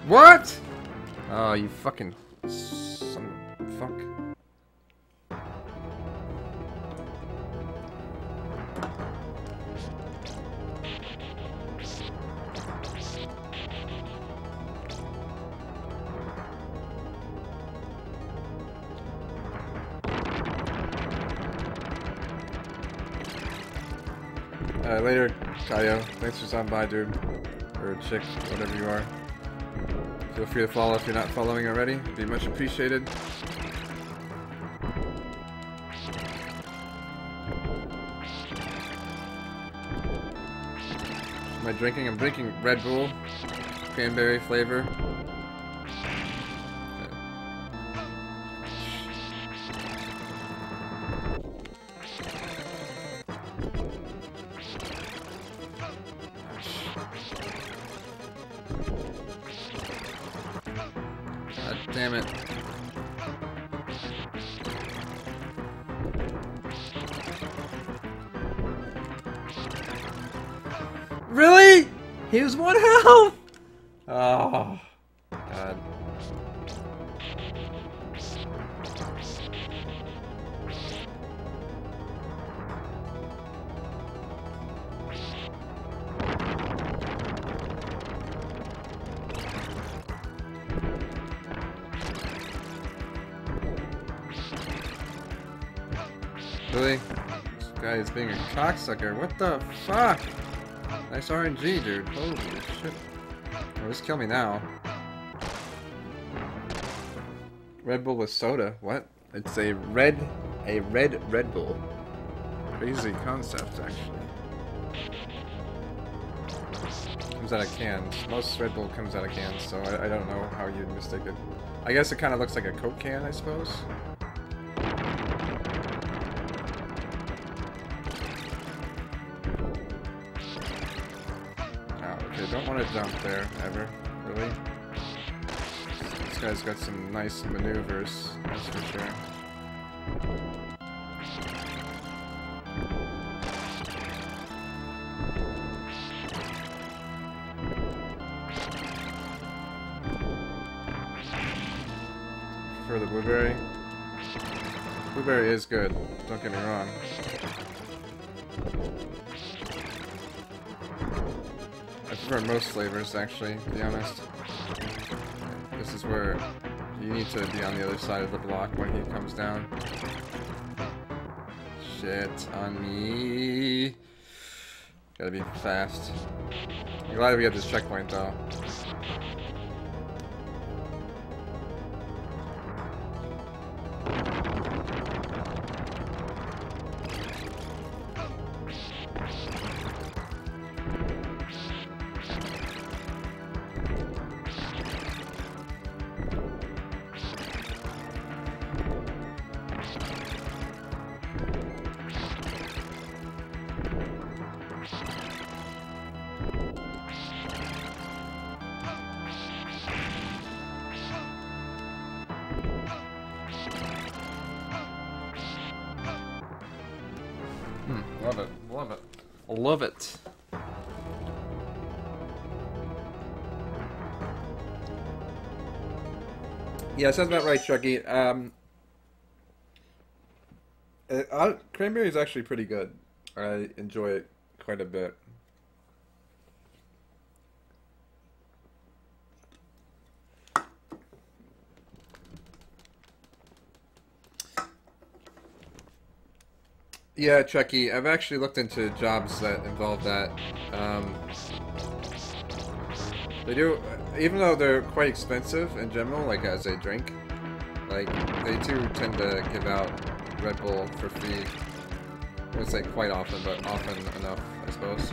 [SPEAKER 1] What? Oh, you fucking son of fuck. Later, Kaio. Thanks for stopping by, dude. Or chick, whatever you are. Feel free to follow if you're not following already. It'd be much appreciated. Am I drinking? I'm drinking Red Bull. Cranberry flavor. God damn it. Really? He was 1 health? Oh, God. Really? This guy is being a cocksucker. What the fuck? Nice RNG, dude. Holy shit. Oh, just kill me now. Red Bull with soda. What? It's a red Red Bull. Crazy concept, actually. Comes out of cans. Most Red Bull comes out of cans, so I don't know how you'd mistake it. I guess it kind of looks like a Coke can, I suppose. Don't want to jump there, ever. Really? This guy's got some nice maneuvers, that's for sure. For the blueberry. Blueberry is good, don't get me wrong. I prefer most flavors, actually, to be honest. This is where you need to be on the other side of the block when he comes down. Shit on me. Gotta be fast. I'm glad we have this checkpoint, though. Love it. Love it. Love it. Yeah, sounds about right, Chucky. Cranberry is actually pretty good. I enjoy it quite a bit. Yeah, Chucky, I've actually looked into jobs that involve that. They do, even though they're quite expensive in general, like as a drink, like they do tend to give out Red Bull for free. I wouldn't say quite often, but often enough, I suppose.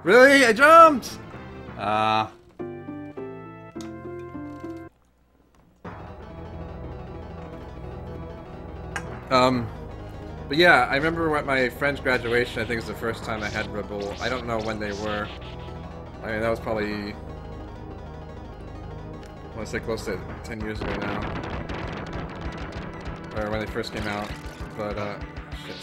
[SPEAKER 1] Really? I jumped! But yeah, I remember at my friend's graduation, I think it's the first time I had Red Bull. I don't know when they were. I mean, that was probably, I want to say close to 10 years ago now. Or when they first came out. But, shit.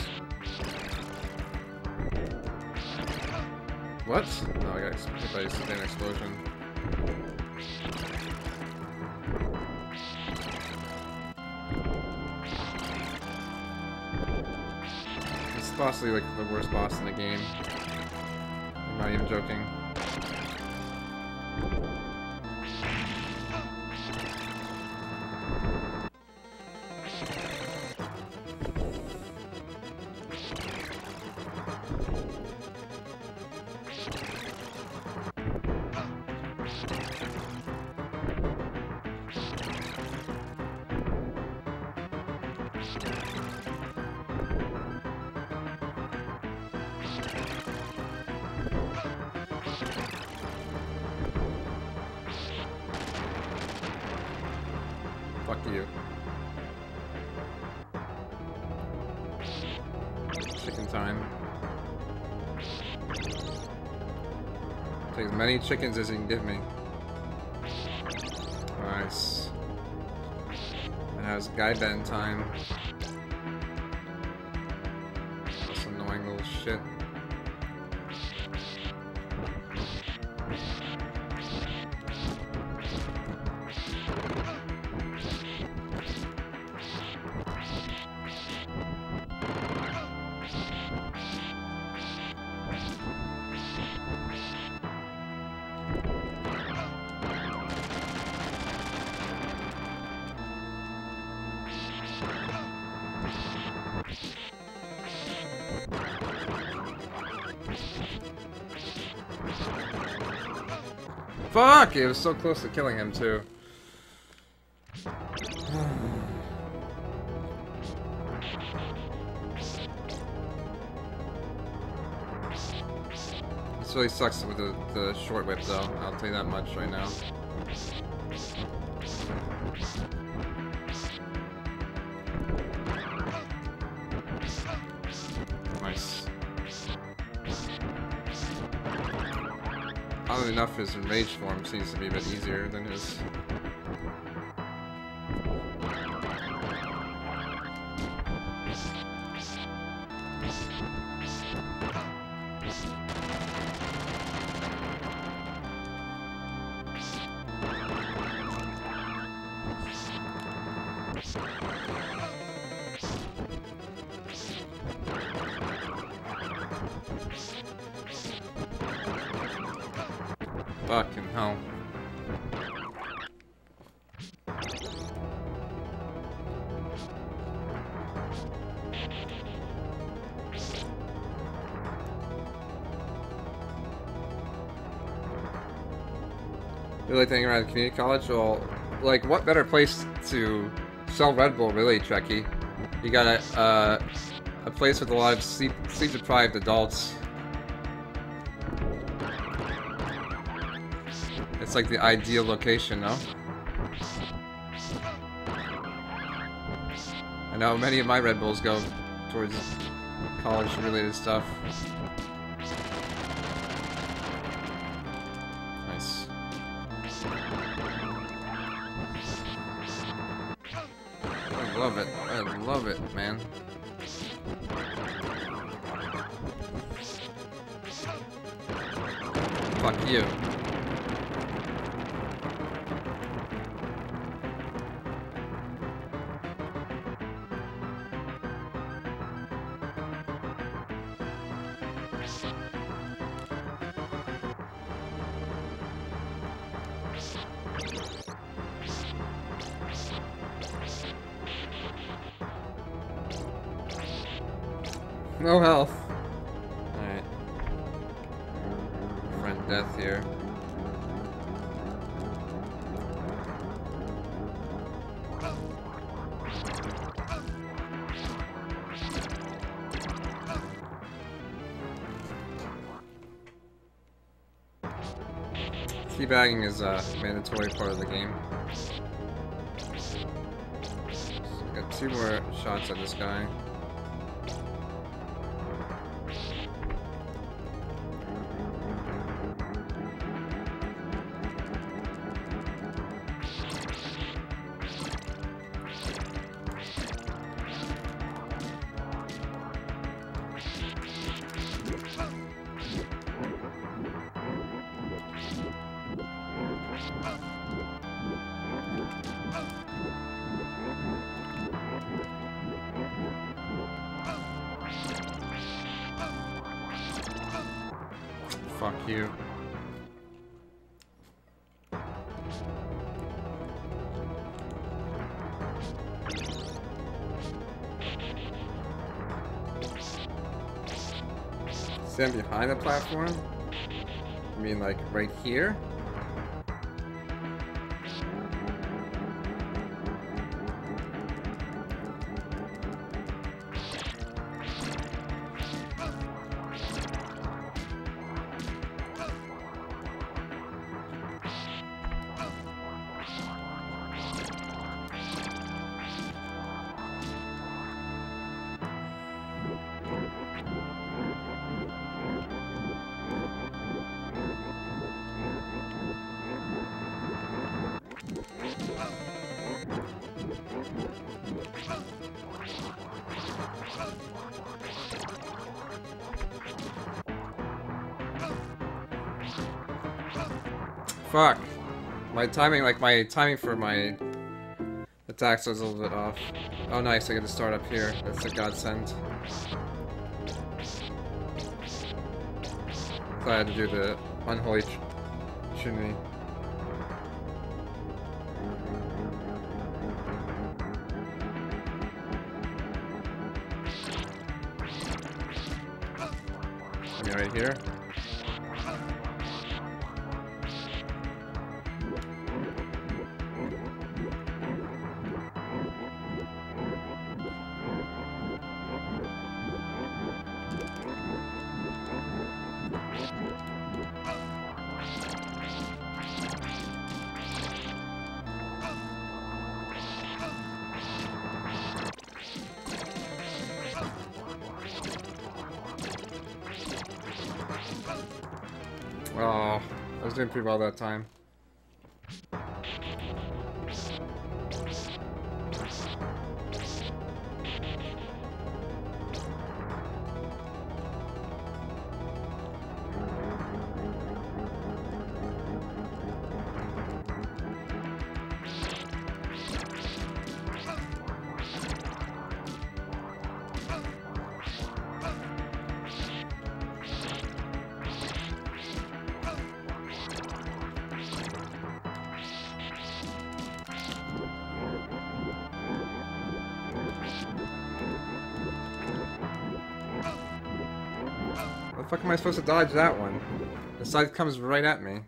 [SPEAKER 1] What? No, I got hit by an explosion. It's possibly like the worst boss in the game. I'm not even joking. Fuck you. Chicken time. Take as many chickens as you can give me. Nice. And now it's Guy Ben time. This annoying little shit. Fuck! It was so close to killing him, too. This really sucks with the short whip, though. I'll tell you that much right now. Nice. Oddly enough, his rage form seems to be a bit easier than his... Fucking hell. You like to hang around community college? Well, like, what better place to sell Red Bull, really, Trekkie? You got a place with a lot of sleep-deprived adults. It's like the ideal location, no? I know many of my Red Bulls go towards college-related stuff. Nice. I love it. I love it, man. Fuck you. No health. Alright. Friend death here. Teabagging is a mandatory part of the game. So I got 2 more shots at this guy. Fuck you. Stand behind the platform? You mean like right here? Fuck. My timing for my attacks was a little bit off. Oh nice, I get to start up here. That's a godsend. So I had to do the unholy trinity. Right here. Oh, I was doing pretty well that time. How the fuck am I supposed to dodge that one? The side comes right at me.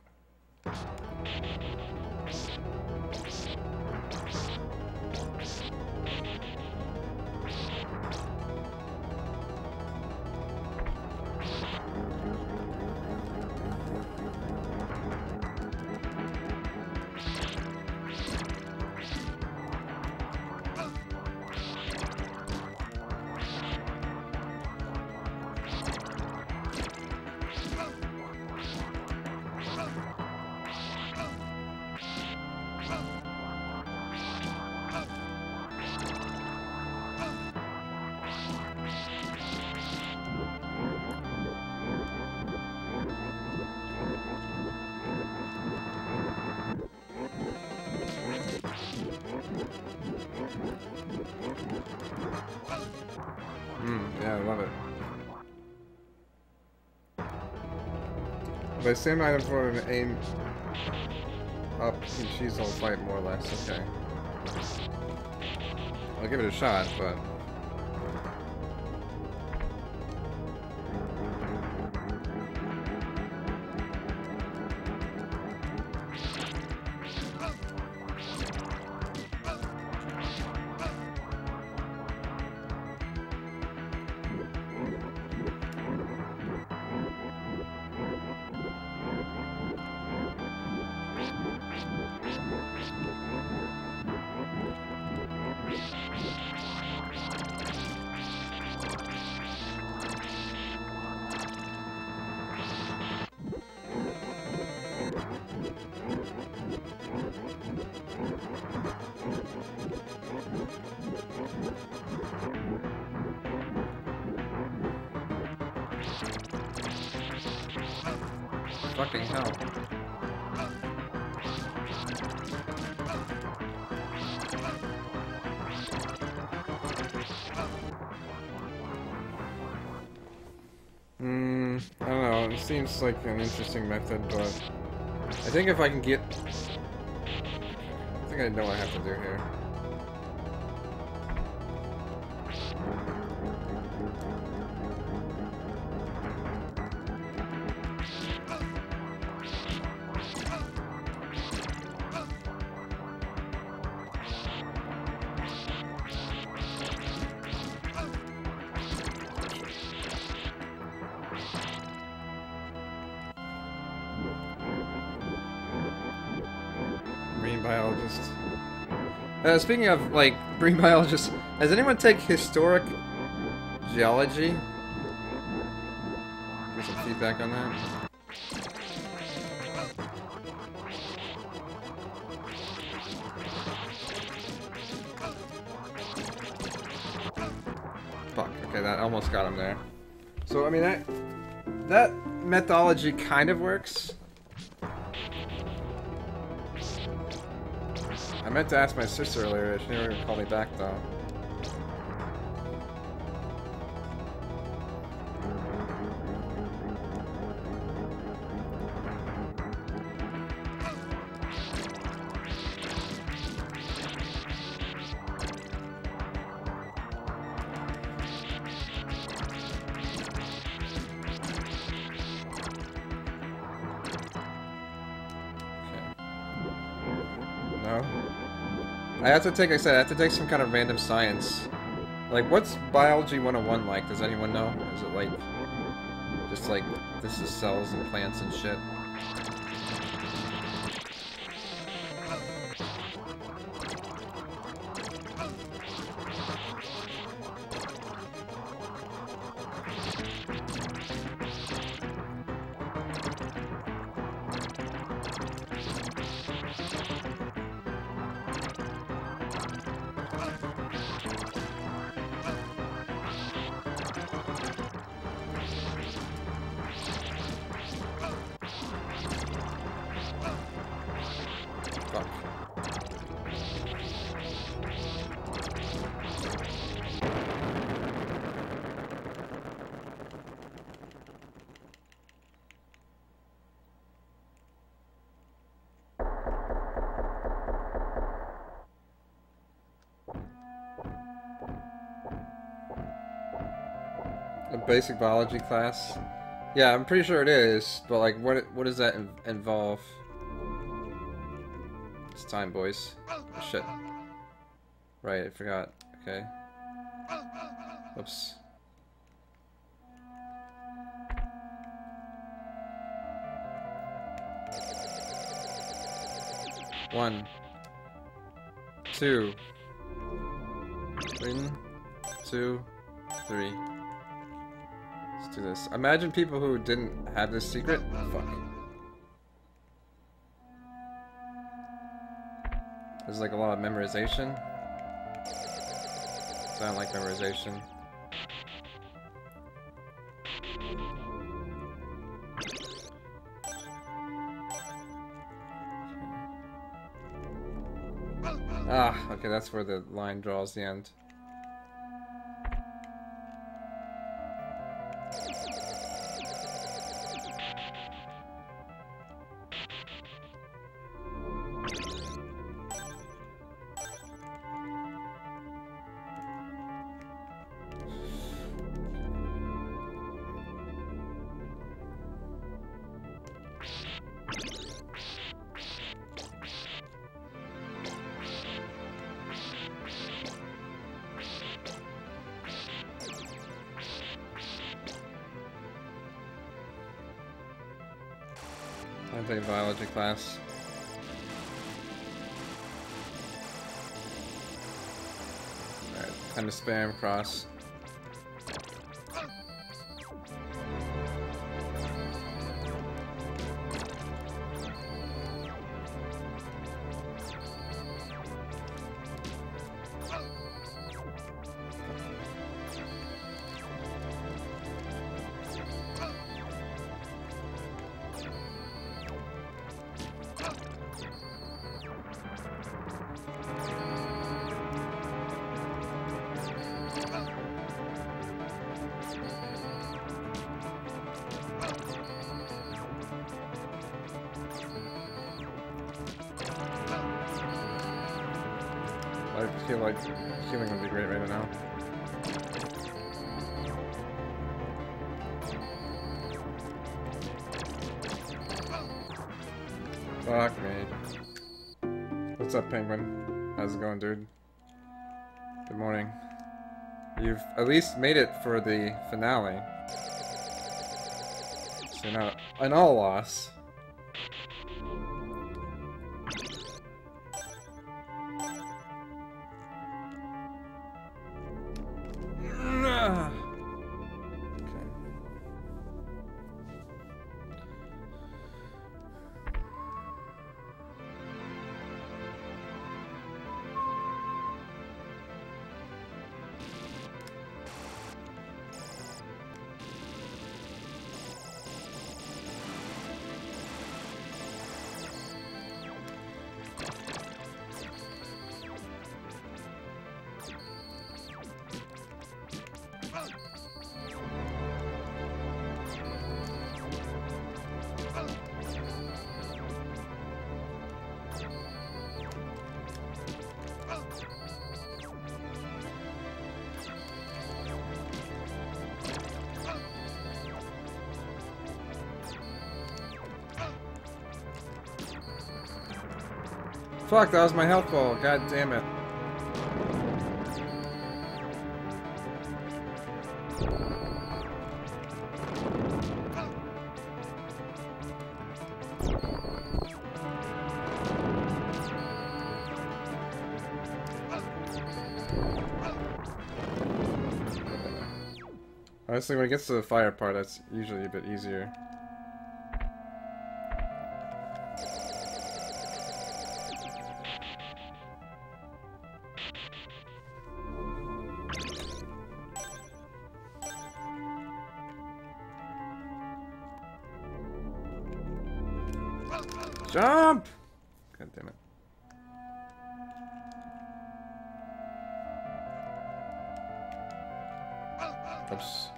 [SPEAKER 1] Yeah, I love it. By same item for an aim up and she's on fight more or less, okay. I'll give it a shot, but Fucking hell. I don't know. It seems like an interesting method, but I think if I can get... I think I know what I have to do here. Marine biologist. Speaking of, like, marine biologists, has anyone take historic geology? Get some feedback on that. Fuck, okay, that almost got him there. So, I mean, that methodology kind of works. I meant to ask my sister earlier, she never called me back though. No? I have to take, like I said, I have to take some kind of random science. Like, what's Biology 101 like? Does anyone know? Is it like, just like, this is cells and plants and shit? Fuck. A basic biology class? Yeah, I'm pretty sure it is, but like, what does that involve? It's time, boys. Oh, shit. Right, I forgot. Okay. Oops. One. Two. 1, 2, 3. Let's do this. Imagine people who didn't have this secret. Fuck. There's like a lot of memorization. So I don't like memorization. Ah, okay, that's where the line draws the end. I'm taking biology class. Alright, time to spam cross. I feel like healing would be great right now. Fuck me. What's up, Penguin? How's it going, dude? Good morning. You've at least made it for the finale. So you're not an all loss. Fuck, that was my health ball. God damn it. Honestly, when it gets to the fire part, that's usually a bit easier. Jump! God damn it. Oops.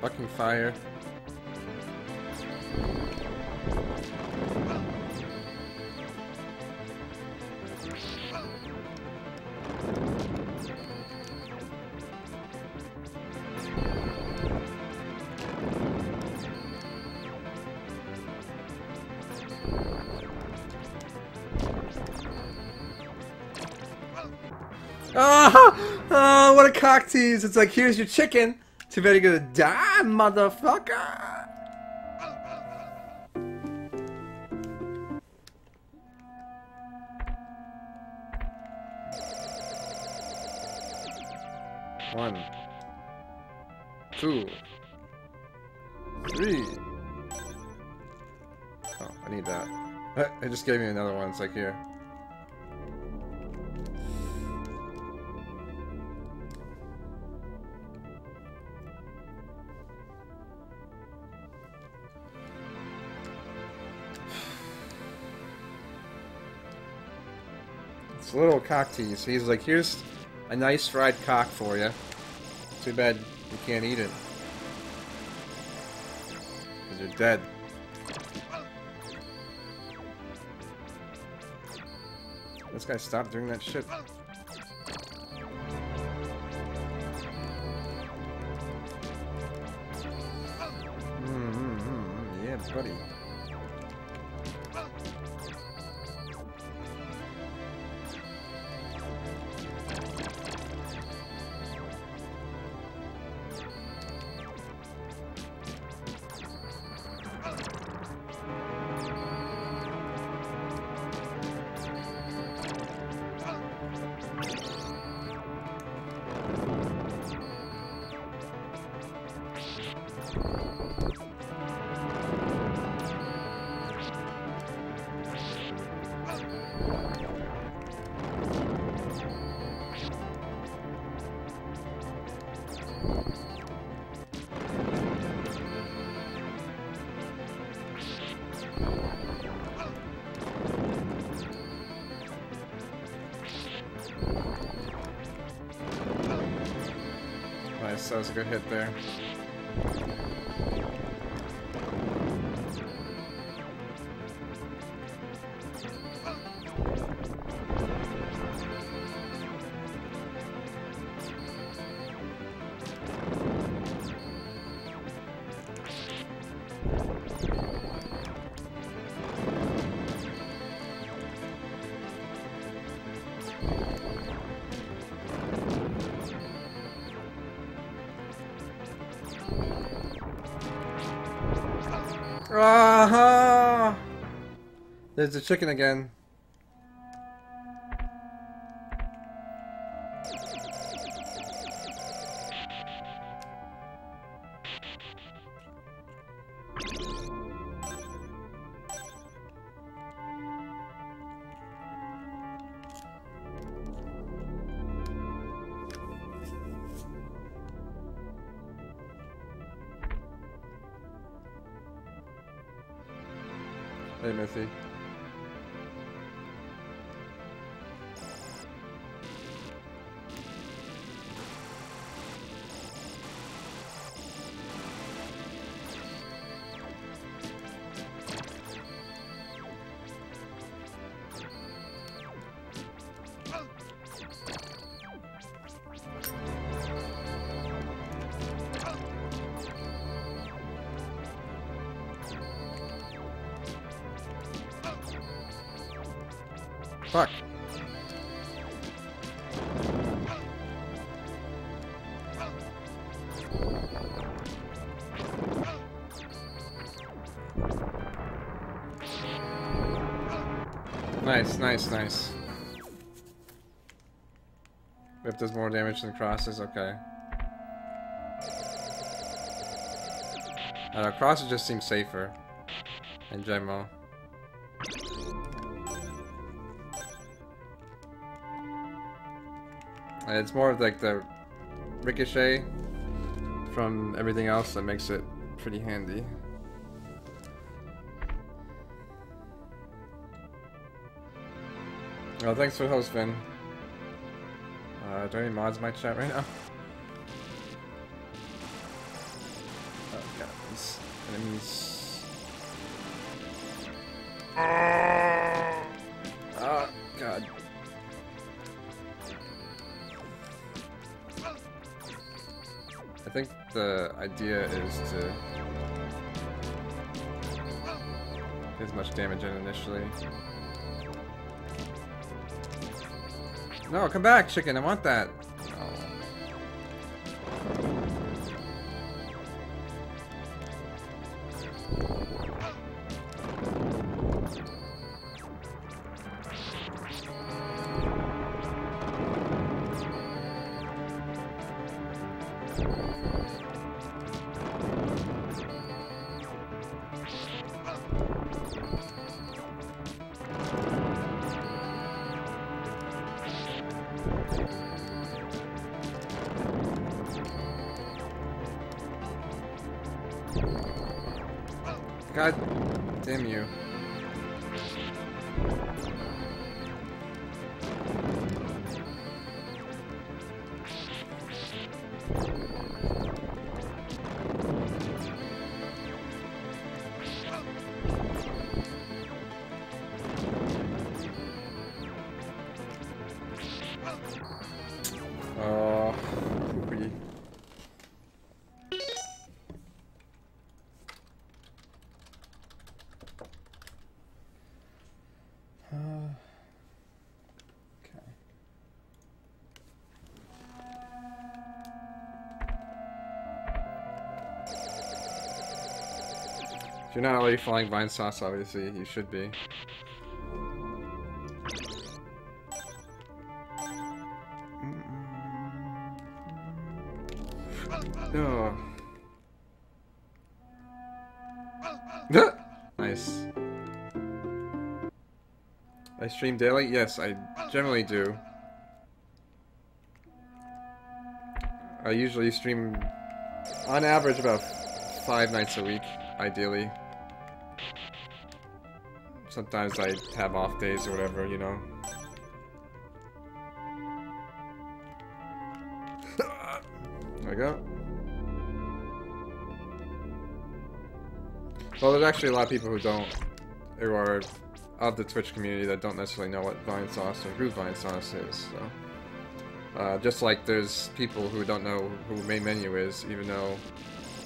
[SPEAKER 1] Fucking fire. Ah! What a cock tease! It's like, here's your chicken. Too bad you're gonna die, motherfucker! One, 2, 3. Oh, I need that. It just gave me another one. It's like here. It's a little cock tease. He's like, here's a nice fried cock for you. Too bad you can't eat it. Because you're dead. This guy stopped doing that shit. Yeah, buddy. Nice, that was a good hit there. Ah! There's the chicken again. Hey, Missy. Fuck. Nice, nice, nice. Whip does more damage than crosses, okay. I don't know, crosses just seem safer in general. It's more of like the ricochet from everything else that makes it pretty handy. Oh, thanks for the host, Vin. Are there any mods in my chat right now? Oh god, these enemies. Oh god. I think the idea is to get as much damage in initially. No, come back, chicken. I want that. God damn you. Poopy. Okay. If you're not already following Vine Sauce, obviously, you should be. Oh. Nice. I stream daily? Yes, I generally do. I usually stream, on average, about 5 nights a week, ideally. Sometimes I have off days or whatever, you know. There we go. Well, there's actually a lot of people who are of the Twitch community that don't necessarily know what Vine Sauce or who Vine Sauce is, so. Just like there's people who don't know who Main Menu is, even though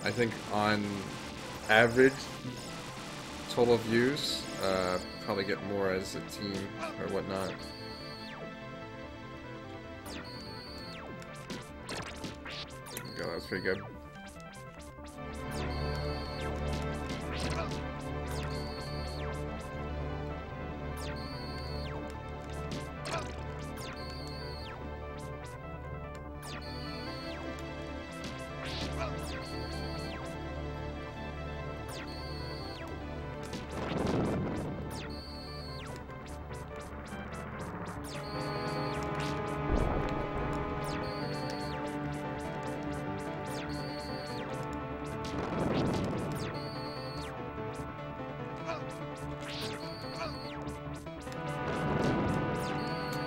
[SPEAKER 1] I think on average total views, probably get more as a team or whatnot. There we go, that was pretty good.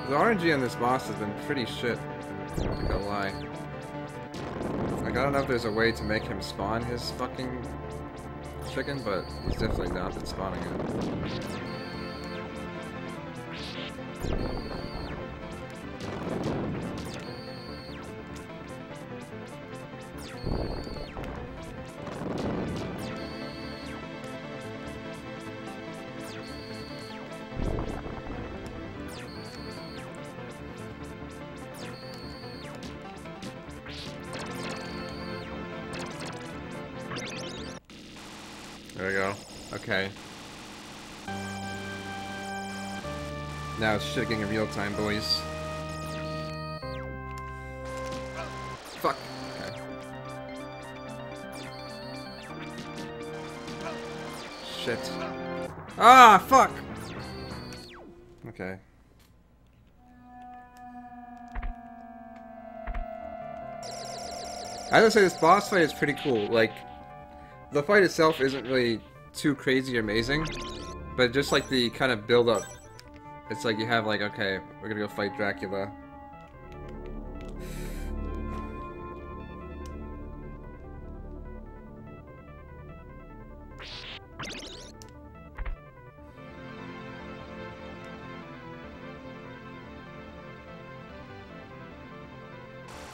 [SPEAKER 1] The RNG on this boss has been pretty shit, I'm not gonna lie. Like, I don't know if there's a way to make him spawn his fucking chicken, but he's definitely not been spawning it. There we go. Okay. Now it's shitting in real time, boys. Fuck. Okay. Shit. Ah, fuck! Okay. I would say this boss fight is pretty cool. Like, the fight itself isn't really too crazy or amazing, but just like the kind of build up. It's like you have like, okay, we're gonna go fight Dracula.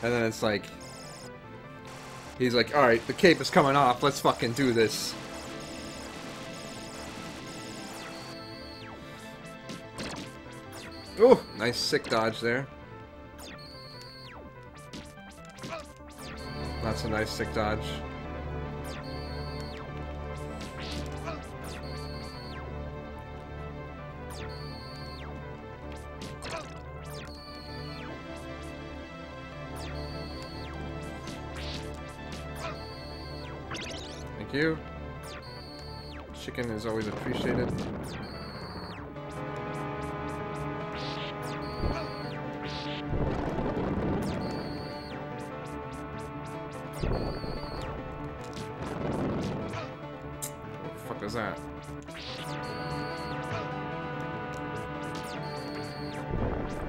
[SPEAKER 1] And then it's like, he's like, alright, the cape is coming off, let's fucking do this. Oh, nice sick dodge there. That's a nice sick dodge. Thank you. Chicken is always appreciated. What the fuck was that?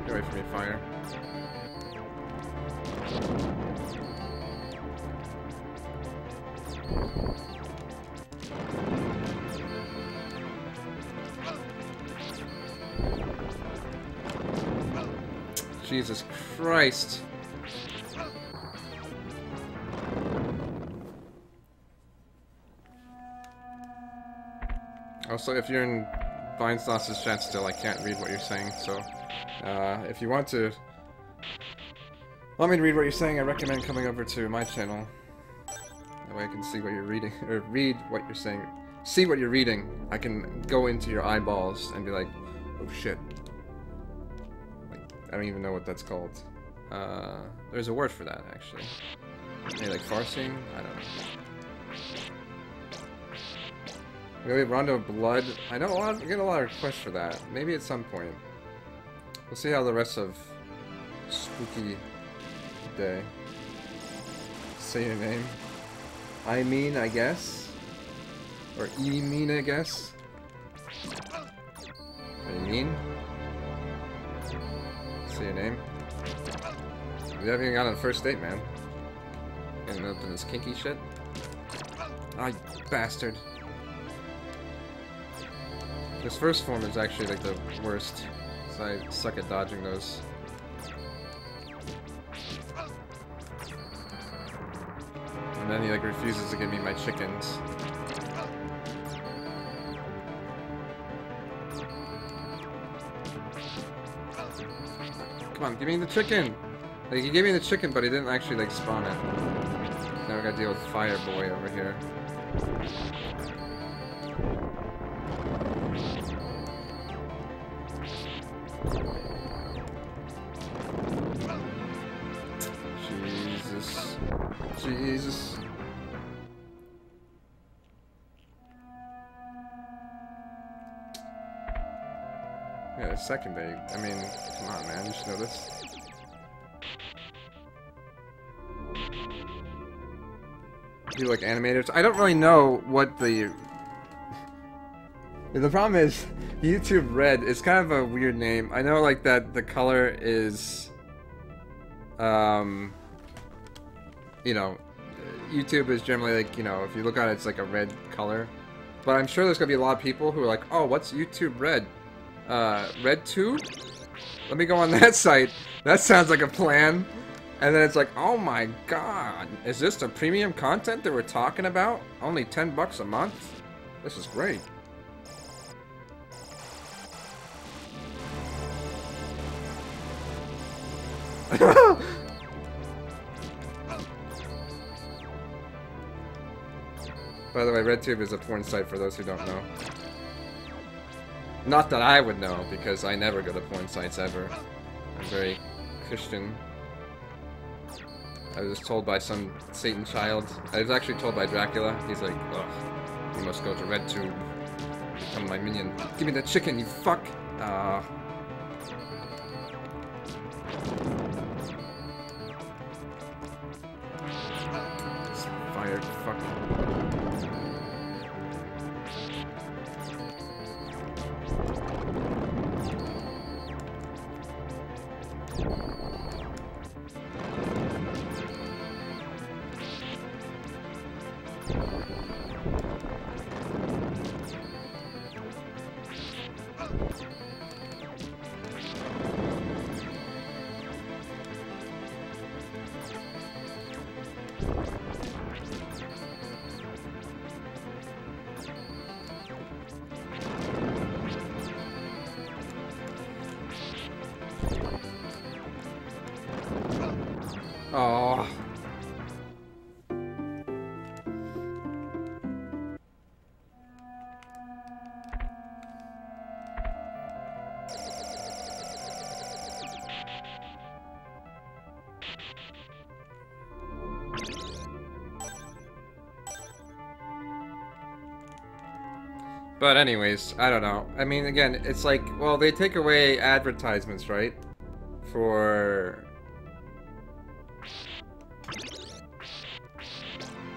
[SPEAKER 1] Get away from me, fire. Jesus Christ. Also, if you're in Vinesauce's chat still, I can't read what you're saying, so if you want to want me to read what you're saying, I recommend coming over to my channel. That way I can see what you're reading, or read what you're saying. See what you're reading. I can go into your eyeballs and be like, oh shit. Like, I don't even know what that's called. There's a word for that, actually. Maybe like farsing? I don't know. Really, Rondo of Blood? I know I get a lot of requests for that. Maybe at some point. We'll see how the rest of Spooky Day. Say your name. I mean, I guess. Or mean, I guess. I mean. Say your name. We haven't even got on a first date, man. Getting up in this kinky shit. Ah, you bastard. This first form is actually like the worst, so I suck at dodging those. And then he like refuses to give me my chickens. Come on, give me the chicken! Like, he gave me the chicken, but he didn't actually like spawn it. Now we gotta deal with Fire Boy over here. Jesus. Yeah, second day. I mean, come on, man. You should know this. Do you like animators? I don't really know what the... The problem is, YouTube Red is kind of a weird name. I know, like, that the color is... you know, YouTube is generally like, you know, if you look at it, it's like a red color. But I'm sure there's gonna be a lot of people who are like, oh, what's YouTube Red? RedTube? Let me go on that site. That sounds like a plan. And then it's like, oh my god, is this the premium content that we're talking about? Only 10 bucks a month? This is great. By the way, RedTube is a porn site for those who don't know. Not that I would know, because I never go to porn sites ever. I'm very Christian. I was told by some Satan child. I was actually told by Dracula. He's like, ugh, you must go to RedTube. Become my minion. Give me the chicken, you fuck! Fire, fuck. Oh. But anyways, I don't know. I mean, again, it's like, well, they take away advertisements, right? For...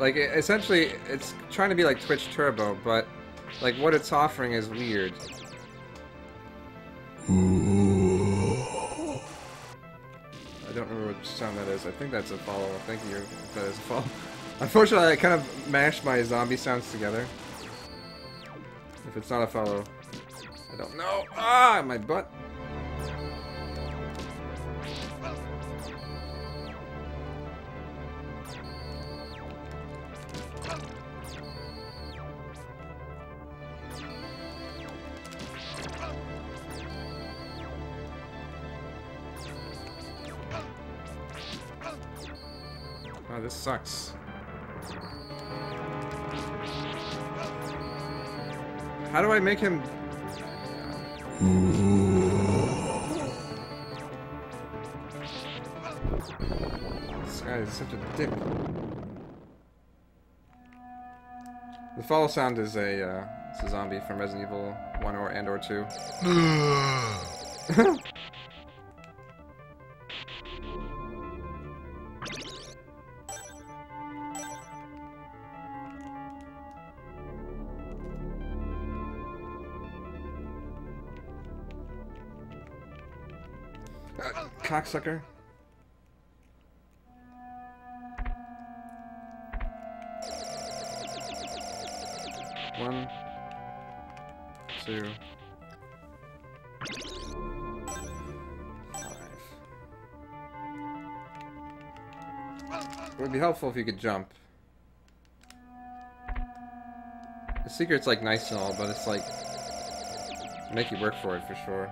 [SPEAKER 1] Like, essentially, it's trying to be like Twitch Turbo, but, like, what it's offering is weird. don't remember which sound that is. I think that's a follow. Thank you. That is a follow. Unfortunately, I kind of mashed my zombie sounds together. If it's not a follow, I don't know. Ah, my butt. Oh, this sucks. How do I make him... This guy is such a dick. The follow sound is it's a zombie from Resident Evil 1 or 2. Cocksucker. One, two, 5. It would be helpful if you could jump. The secret's like nice and all, but it's like make you work for it for sure.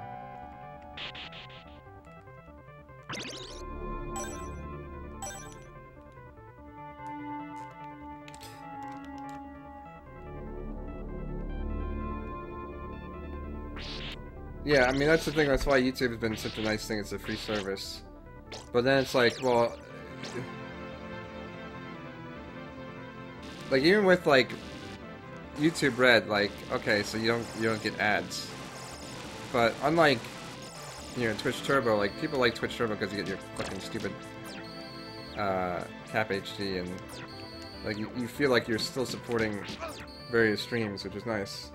[SPEAKER 1] Yeah, I mean, that's the thing, that's why YouTube has been such a nice thing, it's a free service. But then it's like, well... Like, even with, like, YouTube Red, like, okay, so you don't get ads. But unlike, you know, Twitch Turbo, like, people like Twitch Turbo because you get your fucking stupid, Cap HD, and, like, you feel like you're still supporting various streams, which is nice.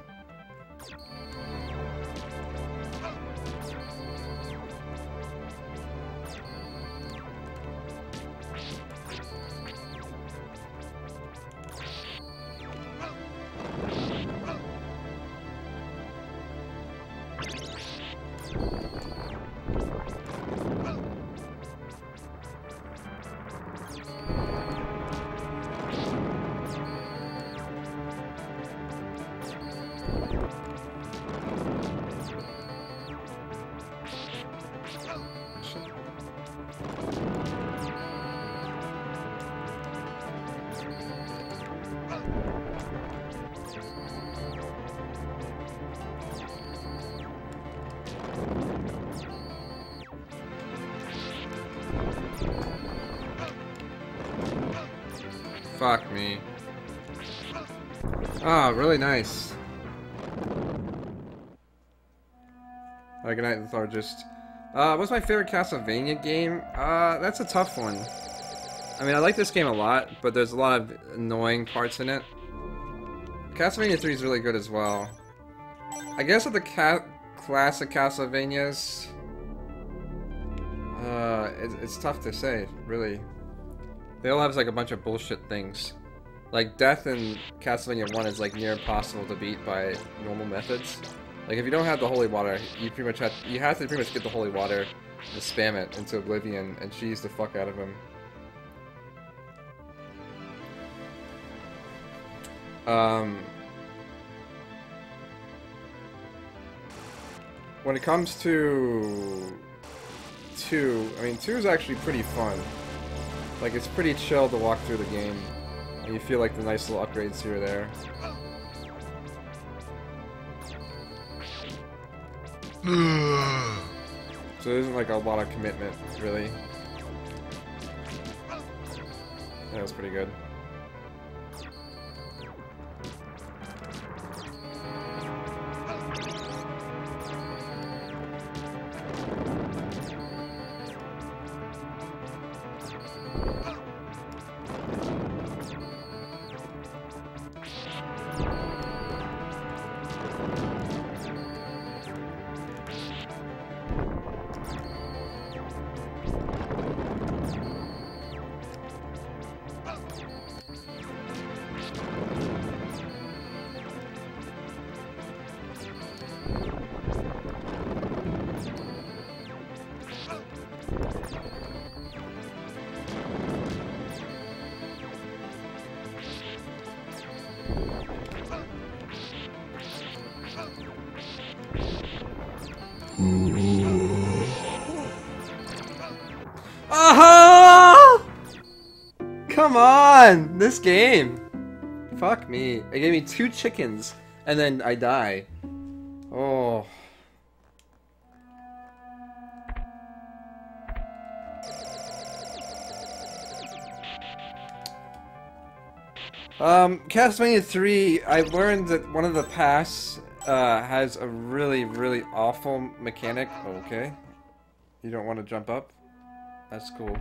[SPEAKER 1] Fuck me. Ah, really nice. Good night, Lethargist. What's my favorite Castlevania game? That's a tough one. I mean, I like this game a lot, but there's a lot of annoying parts in it. Castlevania 3 is really good as well. I guess with the classic Castlevanias, it's tough to say, really. They all have like a bunch of bullshit things. Like death in Castlevania 1 is like near impossible to beat by normal methods. Like if you don't have the holy water, you pretty much have to pretty much get the holy water and spam it into oblivion and cheese the fuck out of him. When it comes to 2, I mean 2 is actually pretty fun. Like, it's pretty chill to walk through the game, and you feel like the nice little upgrades here or there. So there isn't like a lot of commitment, really. That was pretty good. Oh! Come on! This game! Fuck me. It gave me 2 chickens, and then I die. Oh. Castlevania 3, I learned that one of the paths has a really, really awful mechanic. Okay. You don't want to jump up? That's cool.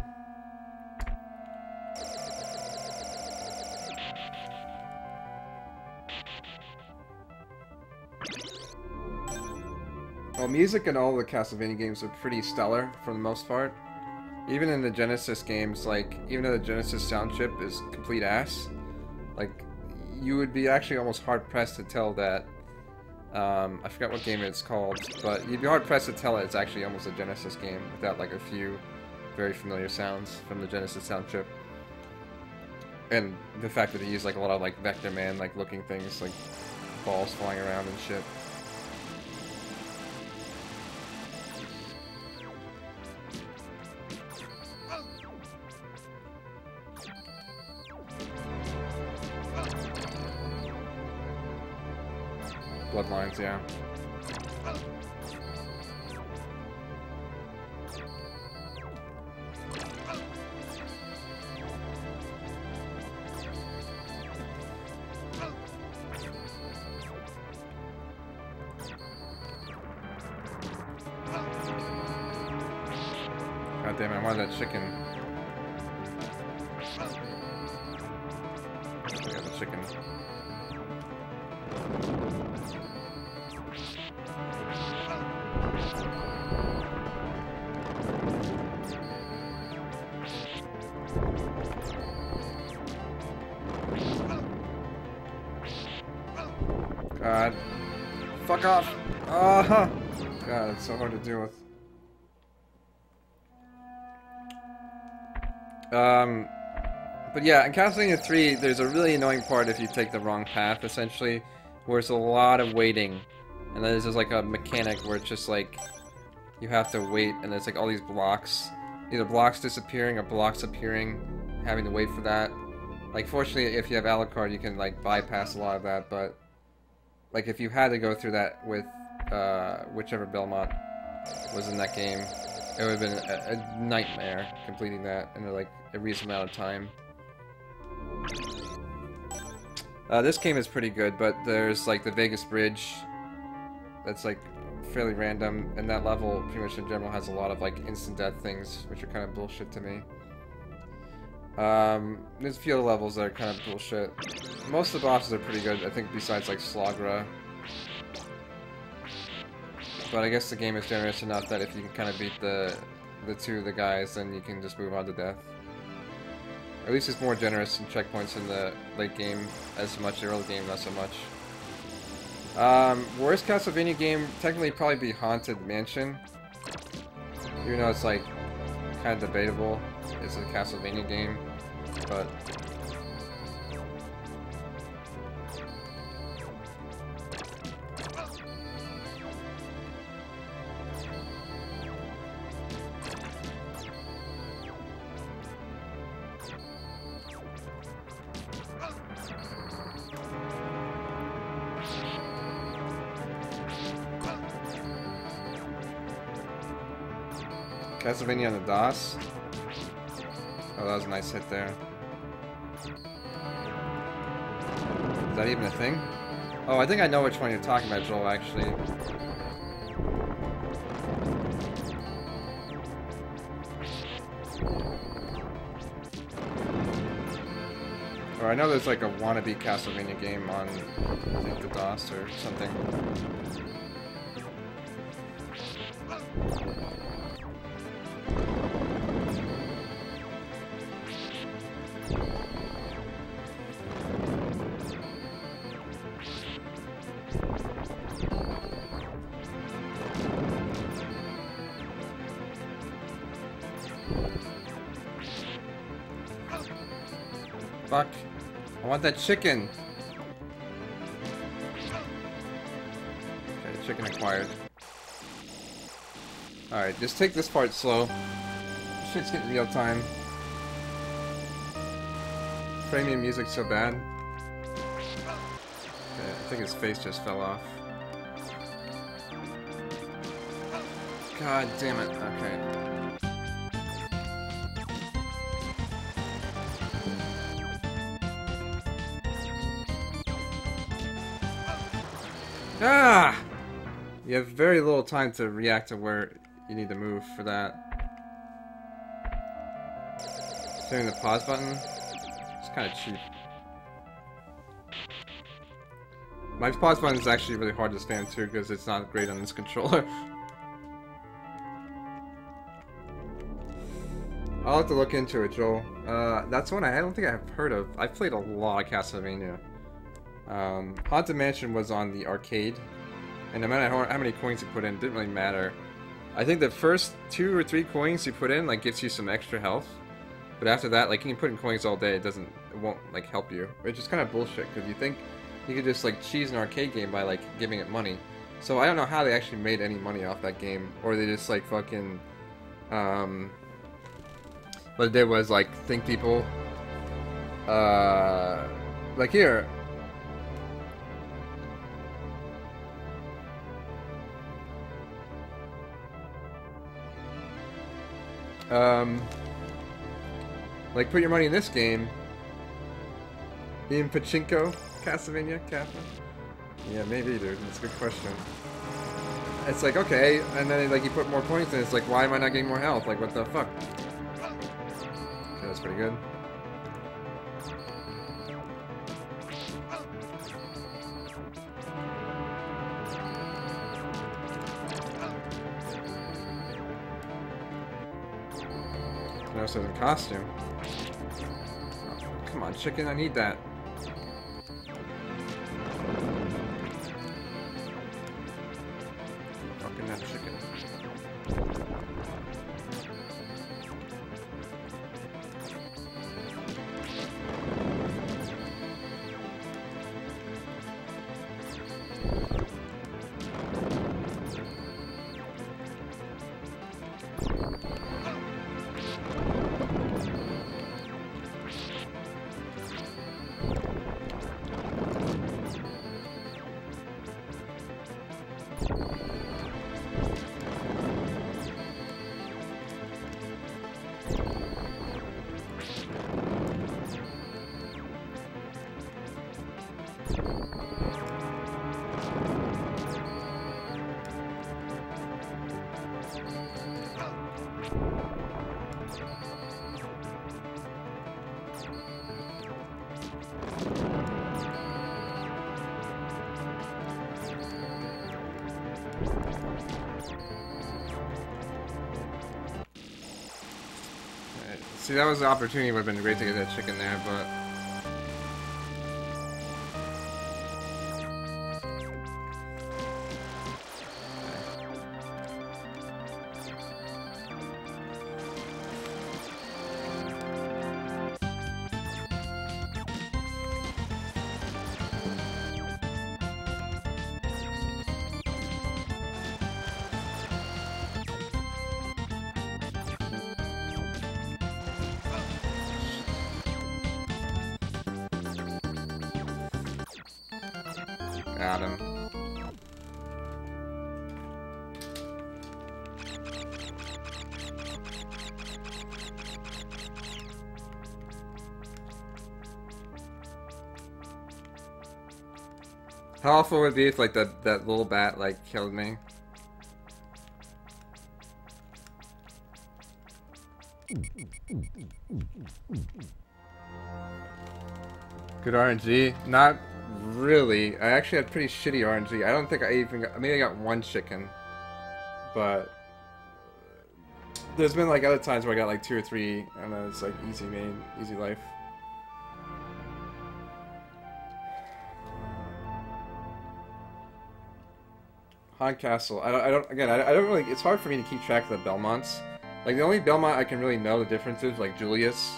[SPEAKER 1] Well, music in all the Castlevania games are pretty stellar for the most part. Even in the Genesis games, like, even though the Genesis sound chip is complete ass, like, you would be actually almost hard-pressed to tell that, I forgot what game it's called, but you'd be hard-pressed to tell that it's actually almost a Genesis game without, like, a few very familiar sounds from the Genesis sound chip. And the fact that they use, like, a lot of, like, Vector Man, like, looking things, like, balls flying around and shit. Bloodlines, yeah. God damn it, I wanted that chicken. I got the chicken. God. Fuck off! God, it's so hard to deal with. But yeah, in Castlevania 3, there's a really annoying part if you take the wrong path, essentially, where it's a lot of waiting. And then there's just like a mechanic where it's just like, you have to wait, and there's like all these blocks. Either blocks disappearing or blocks appearing, having to wait for that. Like, fortunately, if you have Alucard, you can like bypass a lot of that, but like if you had to go through that with whichever Belmont was in that game, it would have been a nightmare completing that in like a reasonable amount of time. This game is pretty good, but there's like the Vegas Bridge that's like fairly random, and that level pretty much in general has a lot of like instant death things, which are kind of bullshit to me. There's a few other levels that are kind of bullshit. Most of the bosses are pretty good, I think, besides like Slagra. But I guess the game is generous enough that if you can kind of beat the two of the guys, then you can just move on to death. At least it's more generous in checkpoints in the late game as much, the early game not so much. Worst Castlevania game, technically probably be Haunted Mansion. Even though it's like kind of debatable, it's a Castlevania game, but Castlevania on the DOS. Oh, that was a nice hit there. Is that even a thing? Oh, I think I know which one you're talking about, Joel, actually. Or I know there's like a wannabe Castlevania game on, I think, the DOS or something. Fuck. I want that chicken. Okay, chicken acquired. Alright, just take this part slow. Shit's getting real time. Framing music's so bad. Okay, I think his face just fell off. God damn it. Okay. Ah! You have very little time to react to where you need to move for that. Hitting the pause button, it's kind of cheap. My pause button is actually really hard to stand too because it's not great on this controller. I'll have to look into it, Joel. That's one I don't think I've heard of. I've played a lot of Castlevania. Haunted Mansion was on the arcade, and no matter how many coins you put in, it didn't really matter. I think the first 2 or 3 coins you put in, like, gives you some extra health. But after that, like, you can put in coins all day, it won't, like, help you. Which is kind of bullshit, because you think you could just, like, cheese an arcade game by, like, giving it money. So I don't know how they actually made any money off that game, or they just, like, fucking, what they did was, like, think people, like, here. Like, put your money in this game. In Pachinko? Castlevania? Kappa? Yeah, maybe, dude. That's a good question. It's like, okay, and then, like, you put more points in, it's like, why am I not getting more health? Like, what the fuck? Okay, that's pretty good. No, so in costume. Oh, come on, chicken, I need that. Fucking that chicken. See, that was the opportunity. Would have been great to get that chicken there, but got him. How awful would it be if, like, that little bat, like, killed me? Good RNG? Not really. I actually had pretty shitty RNG. I don't think I even got... Maybe I got 1 chicken. But... There's been, like, other times where I got, like, 2 or 3, and then it's, like, easy main, easy life. Haunt Castle. I don't really... It's hard for me to keep track of the Belmonts. Like, the only Belmont I can really know the difference is, like, Julius.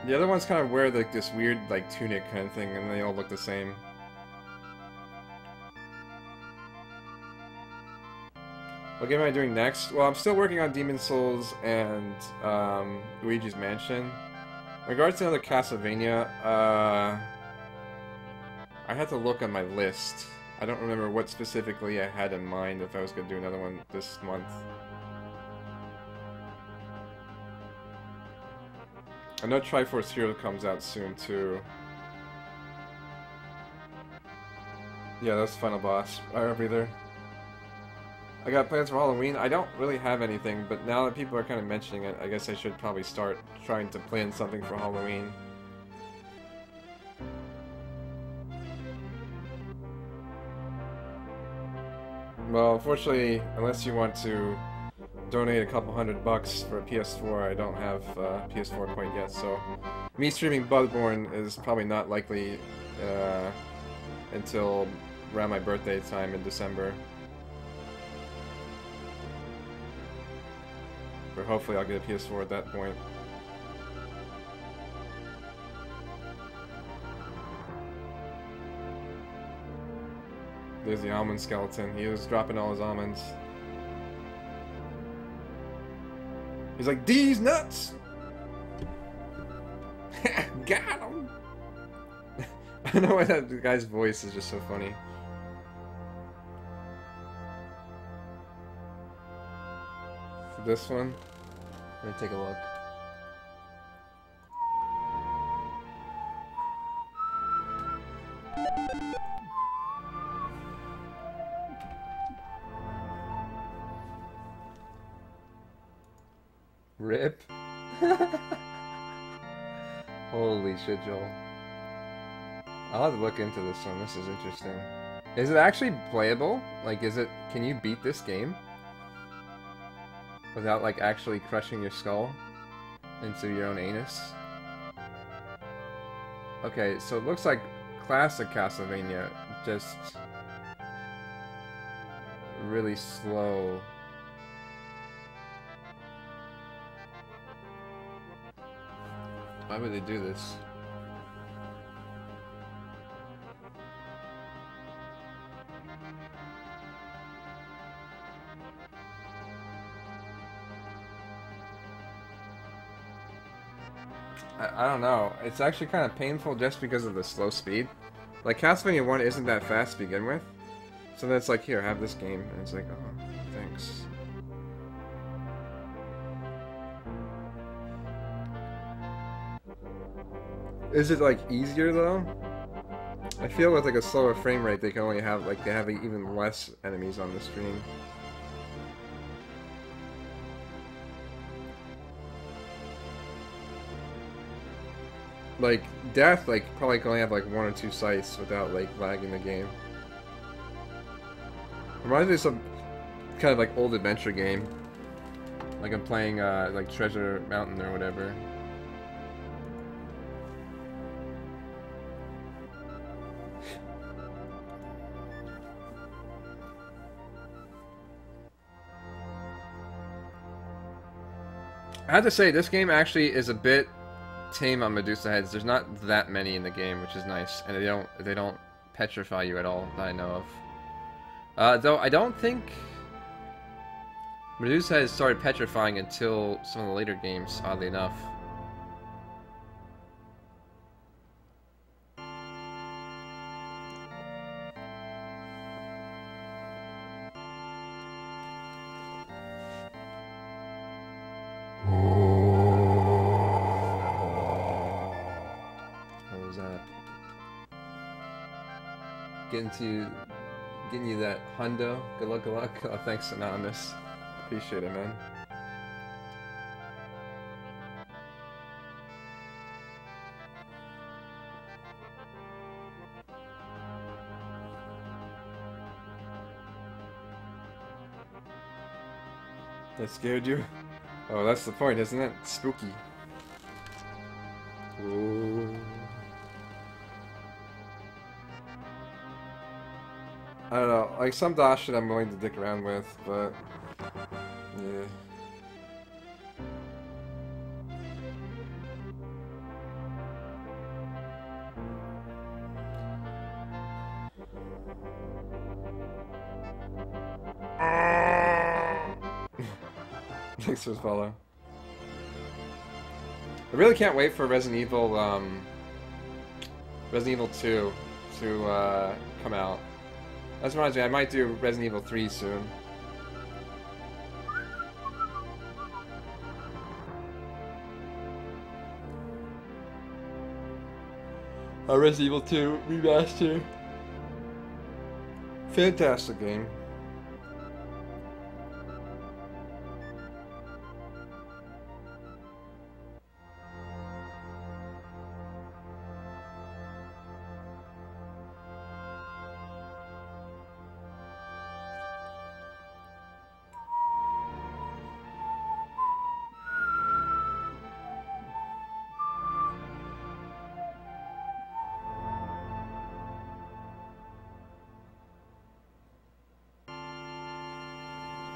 [SPEAKER 1] The other ones kind of wear, like, this weird, like, tunic kind of thing, and they all look the same. What game am I doing next? Well, I'm still working on Demon Souls and Luigi's Mansion. In regards to another Castlevania, I had to look on my list. I don't remember what specifically I had in mind if I was going to do another one this month. I know Triforce Hero comes out soon, too. Yeah, that's the final boss. Alright, breather. I got plans for Halloween. I don't really have anything, but now that people are kind of mentioning it, I guess I should probably start trying to plan something for Halloween. Well, unfortunately, unless you want to donate a couple $100 for a PS4, I don't have PS4 quite yet, so me streaming Bloodborne is probably not likely until around my birthday time in December. Or hopefully I'll get a PS4 at that point. There's the almond skeleton. He was dropping all his almonds. He's like, these nuts! Got him! I don't know why that guy's voice is just so funny. This one. I'm gonna take a look. Rip. Holy shit, Joel. I'll have to look into this one. This is interesting. Is it actually playable? Like, can you beat this game? Without, like, actually crushing your skull into your own anus? Okay, so it looks like classic Castlevania, just really slow. Why would they do this? I don't know. It's actually kind of painful just because of the slow speed. Like, Castlevania 1 isn't that fast to begin with. So then it's like, here, have this game. And it's like, oh, thanks. Is it, like, easier, though? I feel with, like, a slower frame rate, they can only have, like, they have even less enemies on the screen. Like, Death, like, probably can only have, like, 1 or 2 sites without, like, lagging the game. Reminds me of some kind of, like, old adventure game. Like, I'm playing, like, Treasure Mountain or whatever. I have to say, this game actually is a bit tame on Medusa heads. There's not that many in the game, which is nice, and they don't petrify you at all that I know of. Though I don't think Medusa heads started petrifying until some of the later games, oddly enough. Getting you that hundo. Good luck, good luck. Oh, thanks, Anonymous. Appreciate it, man. That scared you? Oh, that's the point, isn't it? It's spooky. Ooh. I don't know, like some DOS shit I'm willing to dick around with, but yeah. Thanks for the follow. I really can't wait for Resident Evil 2 to come out. That's reminds me, I might do Resident Evil 3 soon. Resident Evil 2 remaster. Fantastic game.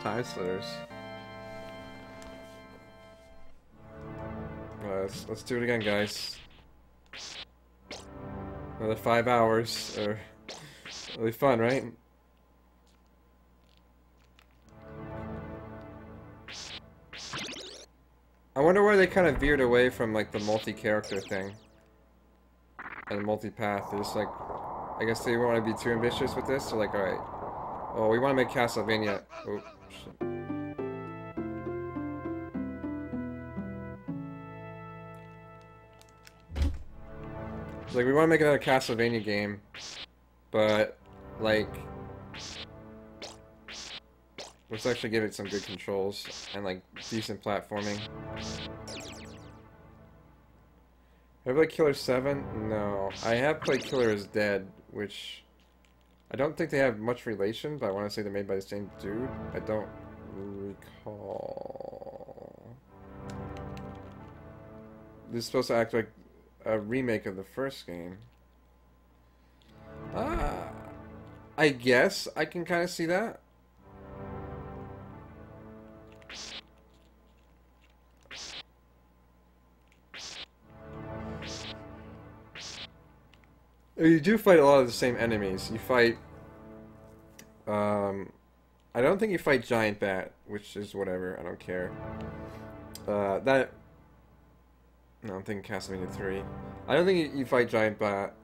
[SPEAKER 1] Time slitters. Let's do it again, guys. Another 5 hours. Really fun, right? I wonder why they kind of veered away from like the multi-character thing and multi-path. They're just like, I guess they want to be too ambitious with this. So like, all right, oh, we want to make Castlevania. Oh, shit. Like, we want to make another Castlevania game, but like, let's actually give it some good controls and like decent platforming. Have I played Killer 7? No. I have played Killer is Dead, which I don't think they have much relation, but I want to say they're made by the same dude. I don't recall. This is supposed to act like a remake of the first game. I guess I can kind of see that. You do fight a lot of the same enemies. You fight, I don't think you fight Giant Bat, which is whatever, I don't care. No, I'm thinking Castlevania 3. I don't think you fight Giant Bat.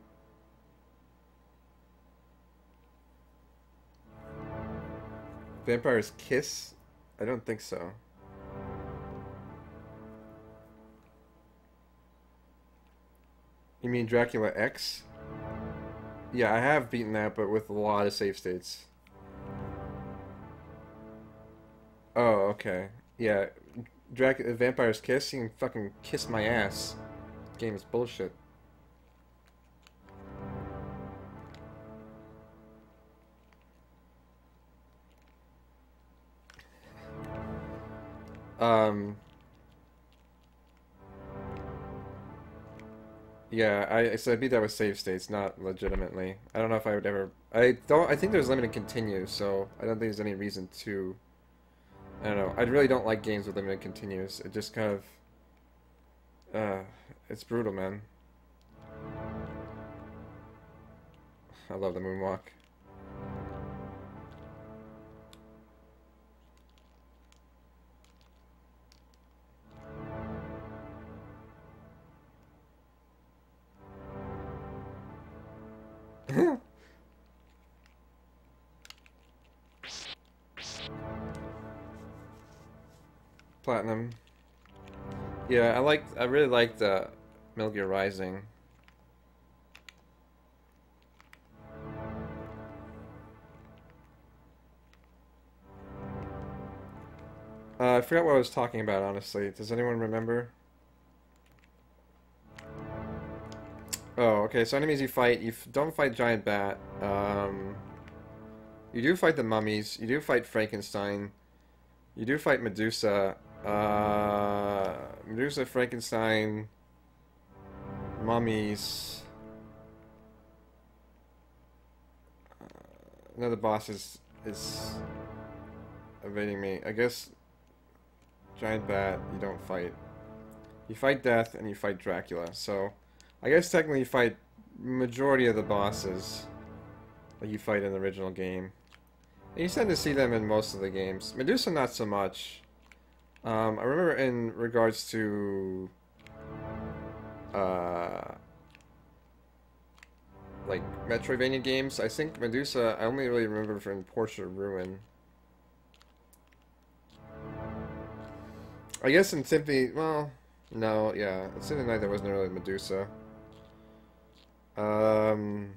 [SPEAKER 1] Vampire's Kiss? I don't think so. You mean Dracula X? Yeah, I have beaten that, but with a lot of save states. Oh, okay. Yeah, Vampire's Kiss? You can fucking kiss my ass. This game is bullshit. Yeah, so I beat that with save states, not legitimately. I don't know if I would ever... I think there's limited continues, so I don't think there's any reason to... I don't know. I really don't like games with limited continues. It just kind of... it's brutal, man. I love the moonwalk. Platinum. Yeah, I really liked Metal Gear Rising. I forgot what I was talking about, honestly. Does anyone remember? Oh, okay, so enemies you fight, don't fight Giant Bat. You do fight the mummies, you do fight Frankenstein, you do fight Medusa, Medusa, Frankenstein, mummies. Another boss is evading me. I guess Giant Bat, you don't fight. You fight Death and you fight Dracula, so I guess technically you fight majority of the bosses that you fight in the original game. And you tend to see them in most of the games. Medusa not so much. I remember in regards to uh, like Metroidvania games, I think Medusa. I only really remember from Portia Ruin. I guess in Symphony, well, no, yeah, in Symphony Night there wasn't really Medusa. Um,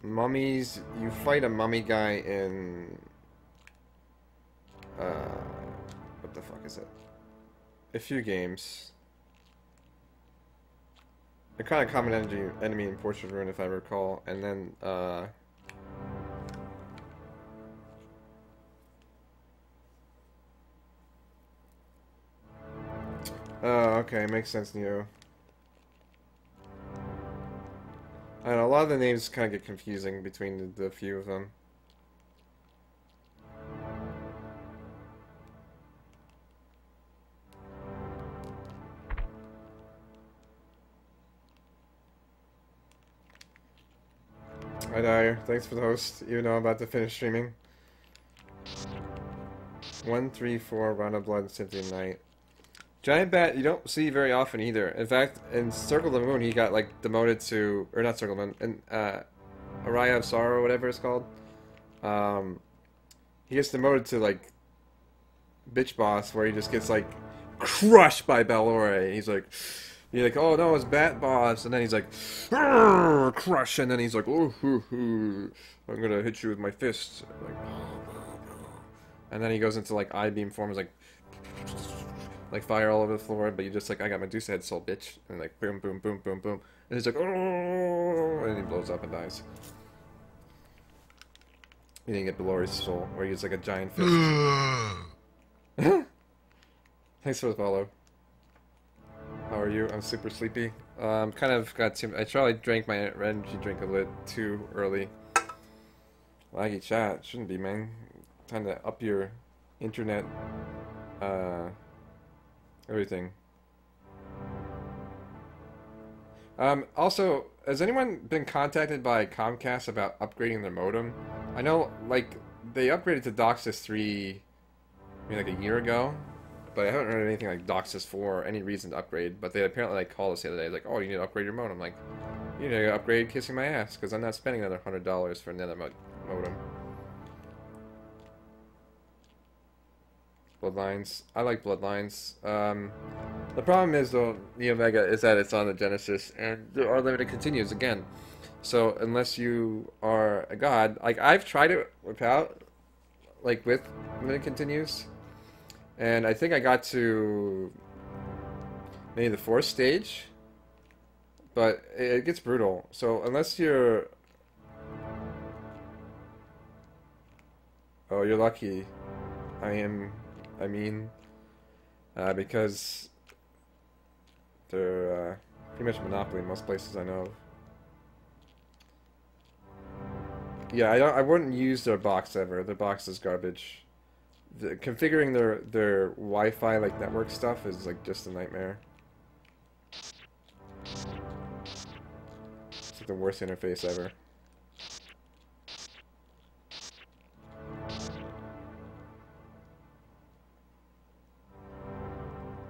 [SPEAKER 1] Mummies, you fight a mummy guy in, what the fuck is it? A few games. A kind of common enemy in Portrait of Ruin, if I recall, and then, oh, okay, makes sense, Neo. I don't know, a lot of the names kind of get confusing between the few of them. Hi, Dyer. Thanks for the host, even though I'm about to finish streaming. 134 Round of Blood Symphony Night. Giant Bat, you don't see very often either. In fact, in Circle of the Moon, he got, like, demoted to... Or not Circle of the Moon, in, Araya of Sorrow, whatever it's called. He gets demoted to, like, Bitch Boss, where he just gets, like, crushed by Ballore. He's like... You're like, oh no, it's Bat Boss, and then he's like, crush, and then he's like, oh, I'm gonna hit you with my fist, and then he goes into like I-beam form, is like fire all over the floor, but you just like, I got Medusa head soul, bitch, and like boom, boom, boom, boom, boom, and he's like, oh, and he blows up and dies. You didn't get Belore's soul, where he gets like a giant fist. Thanks for the follow. How are you? I'm super sleepy. Kind of got too... I probably drank my energy drink a little too early. Laggy chat. Shouldn't be, man. Time to up your internet, everything. Also, has anyone been contacted by Comcast about upgrading their modem? I know, like, they upgraded to DOCSIS 3, maybe like a year ago. But I haven't heard anything like DOCSIS 4 or any reason to upgrade. But they apparently like called us the other day, like, oh, you need to upgrade your modem. I'm like, you need to upgrade kissing my ass, because I'm not spending another $100 for another modem. Bloodlines. I like Bloodlines. The problem is, though, the Omega is that it's on the Genesis, and there are limited continues again. So unless you are a god, like I've tried it without, like with limited continues. And I think I got to maybe the 4th stage, but it gets brutal. So unless you're... Oh, you're lucky. Because they're pretty much monopoly in most places I know of. Yeah, I wouldn't use their box ever. Their box is garbage. Configuring their Wi-Fi like network stuff is like just a nightmare. It's like the worst interface ever.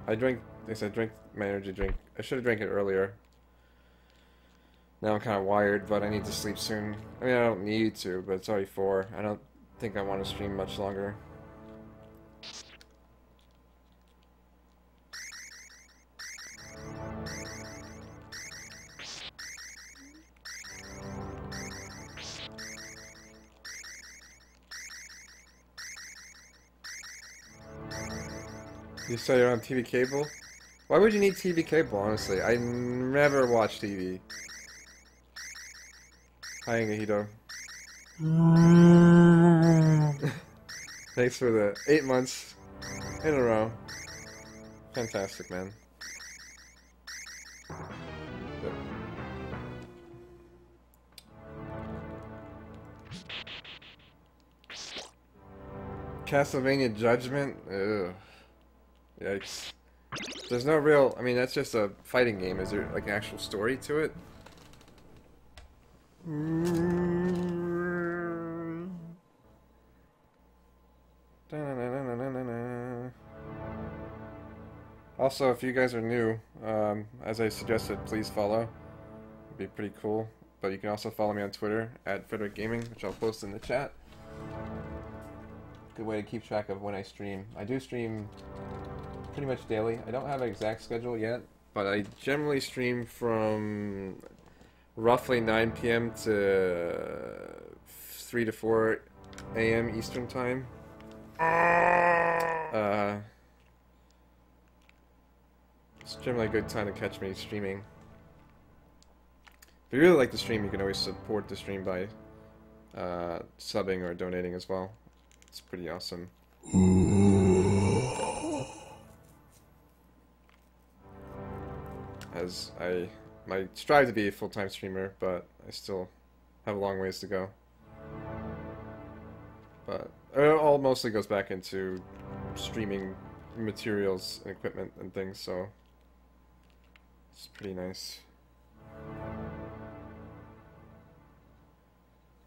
[SPEAKER 1] I drank my energy drink. I should have drank it earlier. Now I'm kind of wired, but I need to sleep soon. I mean, I don't need to, but it's already 4. I don't think I want to stream much longer. You say you're on TV cable? Why would you need TV cable, honestly? I never watch TV. Hi, Angahito. Thanks for the 8 months in a row. Fantastic, man. Yep. Castlevania Judgment? Ugh. Yikes. There's no real... I mean, that's just a fighting game. Is there, like, an actual story to it? Da-na-na-na-na-na-na. Also, if you guys are new, as I suggested, please follow. It'd be pretty cool. But you can also follow me on Twitter at Frederick Gaming, which I'll post in the chat. Good way to keep track of when I stream. I do stream pretty much daily. I don't have an exact schedule yet, but I generally stream from roughly 9 p.m. to 3 to 4 a.m. Eastern Time. It's generally a good time to catch me streaming. If you really like the stream, you can always support the stream by subbing or donating as well. It's pretty awesome. As I might strive to be a full-time streamer, but I still have a long ways to go. But it all mostly goes back into streaming materials and equipment and things, so it's pretty nice.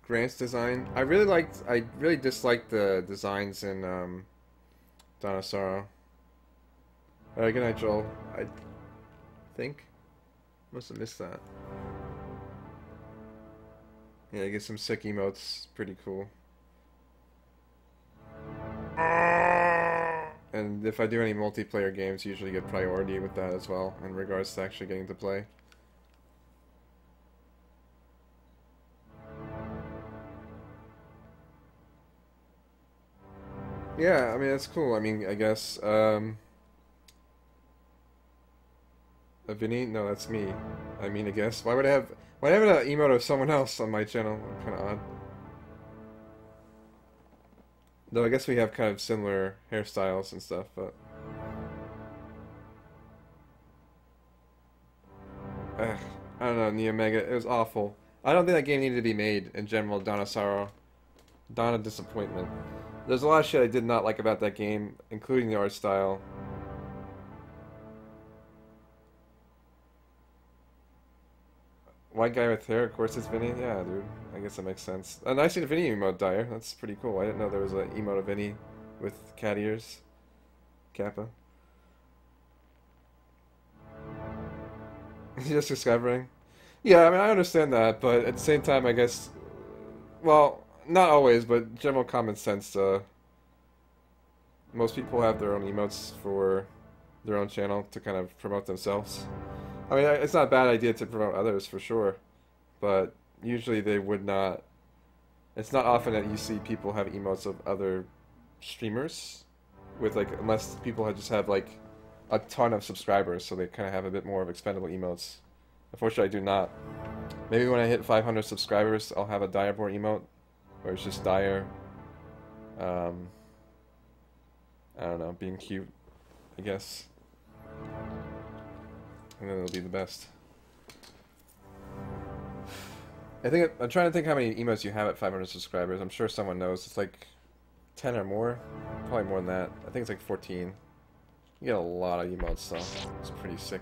[SPEAKER 1] Grant's design. I really disliked the designs in Dawn of Sorrow. Alright, good night, Joel. I think must have missed that. Yeah, I get some sick emotes. Pretty cool. And if I do any multiplayer games, usually get priority with that as well, in regards to actually getting to play. Yeah, I mean, that's cool. I mean, I guess, Vinny? No, that's me. I mean, I guess. Why would I have an emote of someone else on my channel? Kind of odd. Though I guess we have kind of similar hairstyles and stuff, but... Ugh, I don't know, Neo Mega, it was awful. I don't think that game needed to be made, in general, Dawn of Sorrow. Dawn of Disappointment. There's a lot of shit I did not like about that game, including the art style. White guy with hair, of course it's Vinny. Yeah, dude. I guess that makes sense. And I seen a Vinny emote, Dyer. That's pretty cool. I didn't know there was an emote of Vinny with cat ears. Kappa. Just discovering. Yeah, I mean, I understand that, but at the same time, I guess... Well, not always, but general common sense, most people have their own emotes for their own channel to kind of promote themselves. I mean, it's not a bad idea to promote others, for sure, but usually they would not... It's not often that you see people have emotes of other streamers, with, like, unless people just have, like, a ton of subscribers, so they kind of have a bit more of expendable emotes. Unfortunately, I do not. Maybe when I hit 500 subscribers, I'll have a Direboard emote, where it's just Dyer, I don't know, being cute, I guess. And then it'll be the best. I'm trying to think how many emotes you have at 500 subscribers. I'm sure someone knows. It's like 10 or more. Probably more than that. I think it's like 14. You get a lot of emotes, so it's pretty sick.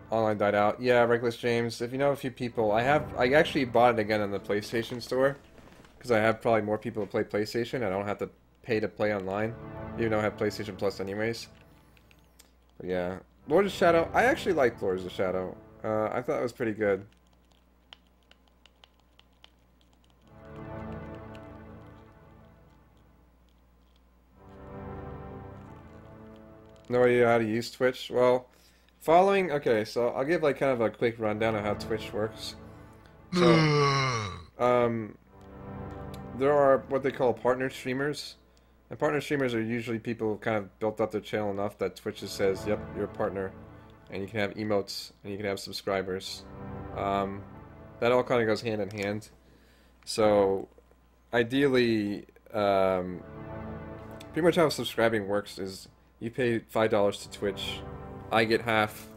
[SPEAKER 1] Online died out. Yeah, Reckless James. If you know a few people, I actually bought it again on the PlayStation Store. Because I have probably more people to play PlayStation. I don't have to pay to play online. Even though I have PlayStation Plus anyways. But yeah. Lord of Shadow. I actually liked Lords of Shadow. I thought it was pretty good. No idea how to use Twitch? Well, okay, so I'll give like kind of a quick rundown of how Twitch works. So, there are what they call partner streamers. And partner streamers are usually people who kind of built up their channel enough that Twitch just says, yep, you're a partner. And you can have emotes, and you can have subscribers. That all kind of goes hand in hand. So, ideally, pretty much how subscribing works is you pay $5 to Twitch, I get half,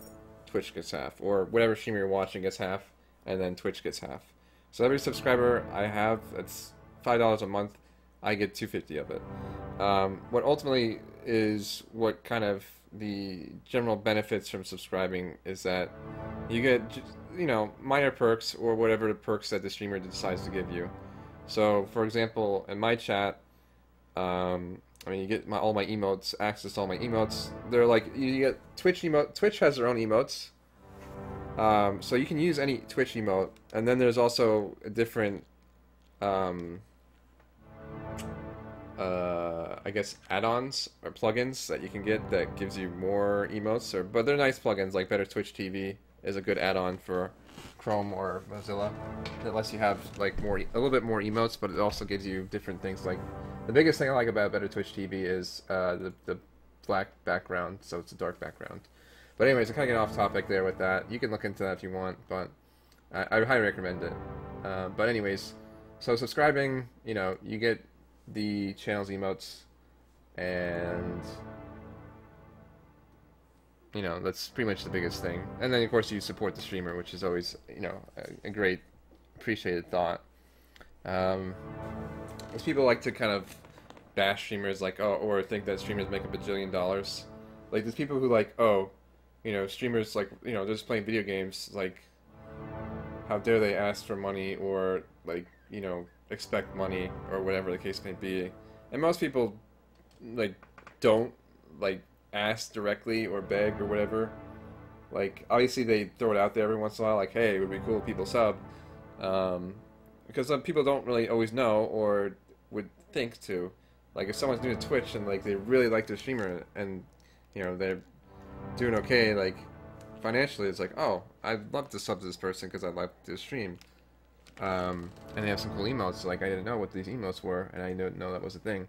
[SPEAKER 1] Twitch gets half. Or whatever streamer you're watching gets half, and then Twitch gets half. So every subscriber I have, that's $5 a month, I get $250 of it. What ultimately is what kind of the general benefits from subscribing is that you get, you know, minor perks or whatever the perks that the streamer decides to give you. So, for example, in my chat, I mean, you get all my emotes, access to all my emotes. They're like you get Twitch emote. Twitch has their own emotes, so you can use any Twitch emote. And then there's also a different, um, I guess add-ons or plugins that you can get that gives you more emotes. But they're nice plugins. Like Better Twitch TV is a good add-on for Chrome or Mozilla. That lets you have like a little bit more emotes, but it also gives you different things. Like the biggest thing I like about Better Twitch TV is the black background, so it's a dark background. But anyways, I kind of get off topic there with that. You can look into that if you want, but I highly recommend it. But anyways, so subscribing, you get the channel's emotes, and that's pretty much the biggest thing. And then of course you support the streamer, which is always a great appreciated thought. As people like to kind of bash streamers, like, oh, or think that streamers make a bajillion dollars. Like there's people who like, oh, streamers like, they're just playing video games, like how dare they ask for money, or like, expect money, or whatever the case may be. And most people like don't like ask directly or beg or whatever. Like obviously they throw it out there every once in a while, like, hey, it would be cool if people sub, because some people don't really always know or would think to. Like if someone's new to Twitch and like they really like their streamer and they're doing okay like financially, it's like, oh, I'd love to sub to this person because I like this stream. And they have some cool emotes. Like I didn't know what these emotes were, and I didn't know that was a thing.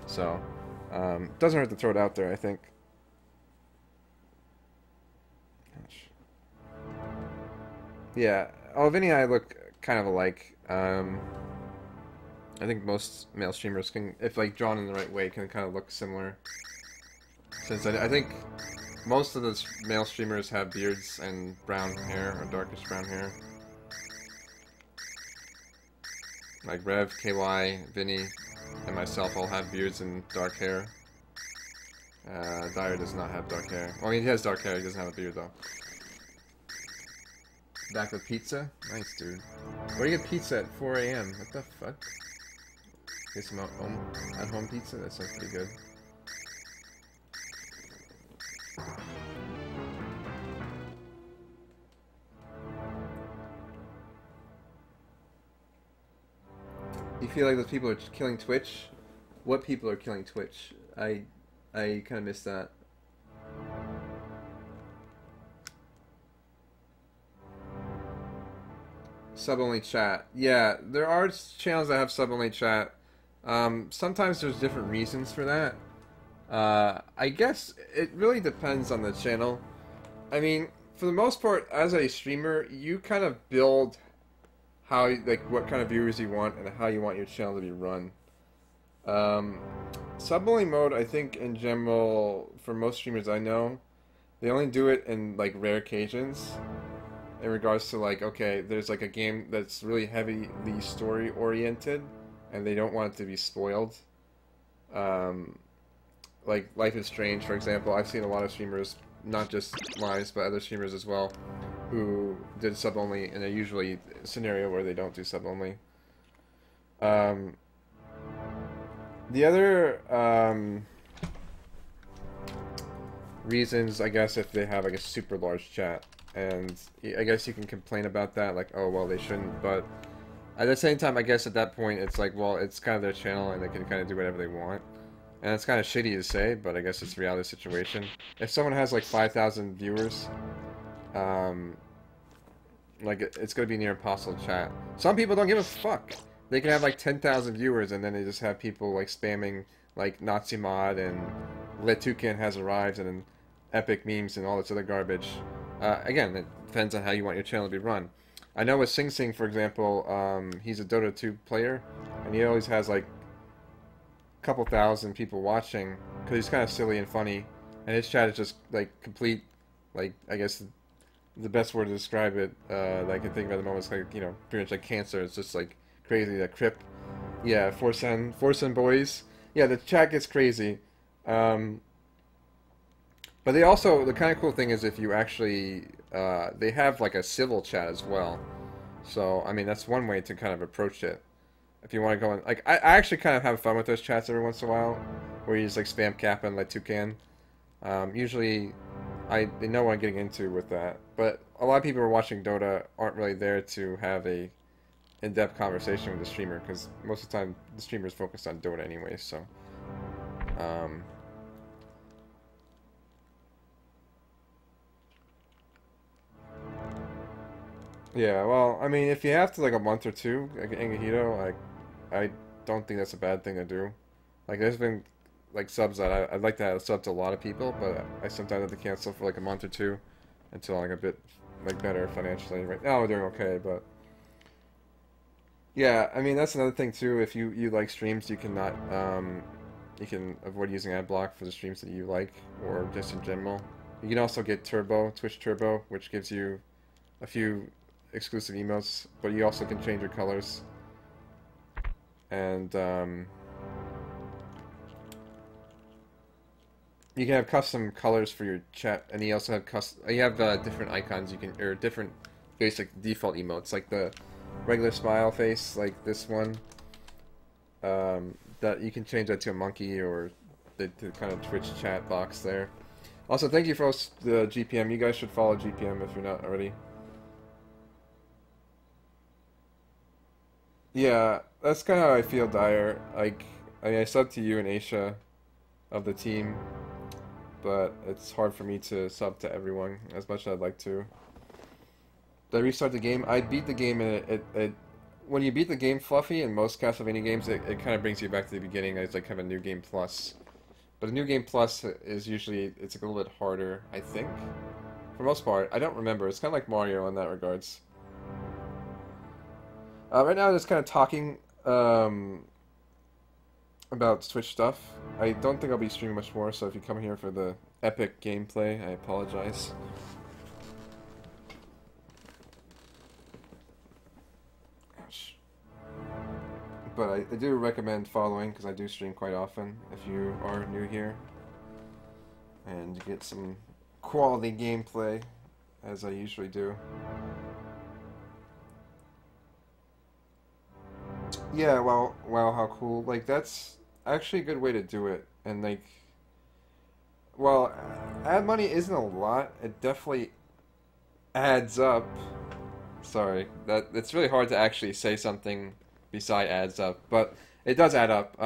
[SPEAKER 1] So doesn't hurt to throw it out there, I think. Yeah. Oh, Vinny and I look kind of alike. I think most male streamers can, if like drawn in the right way, can kind of look similar. Since I think most of the male streamers have beards and brown hair, or darkish brown hair. Like Rev, KY, Vinny, and myself all have beards and dark hair. Dyer does not have dark hair. Well, I mean, he has dark hair, he doesn't have a beard though. Back with pizza? Nice, dude. Where do you get pizza at 4 a.m.? What the fuck? Get some at-home pizza? That sounds pretty good. You feel like those people are killing Twitch? What people are killing Twitch? I kind of missed that. Sub-only chat. Yeah, there are channels that have sub-only chat. Sometimes there's different reasons for that. I guess it really depends on the channel. I mean, for the most part, as a streamer, you kind of build how, like, what kind of viewers you want and how you want your channel to be run. Sub-only mode, I think, in general, for most streamers I know, they only do it in, like, rare occasions. In regards to, like, okay, there's, like, a game that's really heavily story-oriented, and they don't want it to be spoiled. Like, Life is Strange, for example. I've seen a lot of streamers, not just lives, but other streamers as well, who did sub-only in a usually scenario where they don't do sub-only. The other reasons, I guess, if they have like a super large chat, and I guess you can complain about that, like, oh, well, they shouldn't, but at the same time, I guess at that point, it's like, well, it's kind of their channel, and they can kind of do whatever they want. And it's kind of shitty to say, but I guess it's a reality situation. If someone has like 5,000 viewers, like, it's going to be near impossible to chat. Some people don't give a fuck. They can have like 10,000 viewers, and then they just have people like spamming like Nazi mod and Letucan has arrived and epic memes and all this other garbage. Again, it depends on how you want your channel to be run. I know with Sing Sing, for example, he's a Dota 2 player, and he always has like a couple thousand people watching because he's kind of silly and funny, and his chat is just like complete, like, I guess the best word to describe it that I can think of at the moment is like, you know, pretty much like cancer. It's just like crazy. That Crip, yeah, Forsen boys, yeah, the chat gets crazy. But they also, the kind of cool thing is if you actually, they have like a civil chat as well. So, I mean, that's one way to kind of approach it. If you want to go in, like, I actually kind of have fun with those chats every once in a while, where you just like spam Kappa and like Toucan. Usually, they know what I'm getting into with that. But a lot of people who are watching Dota aren't really there to have a in-depth conversation with the streamer because most of the time the streamer is focused on Dota anyway. So, um, yeah. Well, I mean, if you have to like a month or two, like Ingahito, like I don't think that's a bad thing to do. Like, there's been like subs that I'd like to have sub to a lot of people, but I sometimes have to cancel for like a month or two until I'm like a bit like better financially. Right now we're doing okay, but yeah, I mean that's another thing too. If you like streams, you can not you can avoid using ad block for the streams that you like or just in general. You can also get Turbo, Twitch Turbo, which gives you a few exclusive emotes, but you also can change your colors and you can have custom colors for your chat, and you also have different icons you can, or different basic default emotes, like the regular smile face, like this one. That you can change that to a monkey or the kind of Twitch chat box there. Also, thank you for the GPM. You guys should follow GPM if you're not already. Yeah, that's kind of how I feel, Dyer. Like, I mean, I sub to you and Aisha of the team, but it's hard for me to sub to everyone as much as I'd like to. Did I restart the game? I beat the game and when you beat the game Fluffy in most Castlevania games, it kind of brings you back to the beginning. It's like kind of a new game plus. But a new game plus is usually, it's like a little bit harder, I think. For most part, I don't remember. It's kind of like Mario in that regards. Right now I'm just kind of talking about Switch stuff. I don't think I'll be streaming much more, so if you come here for the epic gameplay, I apologize. But I do recommend following because I do stream quite often if you are new here. And you get some quality gameplay as I usually do. Yeah, well, wow, how cool. Like, that's actually a good way to do it. And, like, well, ad money isn't a lot. It definitely adds up. Sorry, it's really hard to actually say something beside adds up, but it does add up.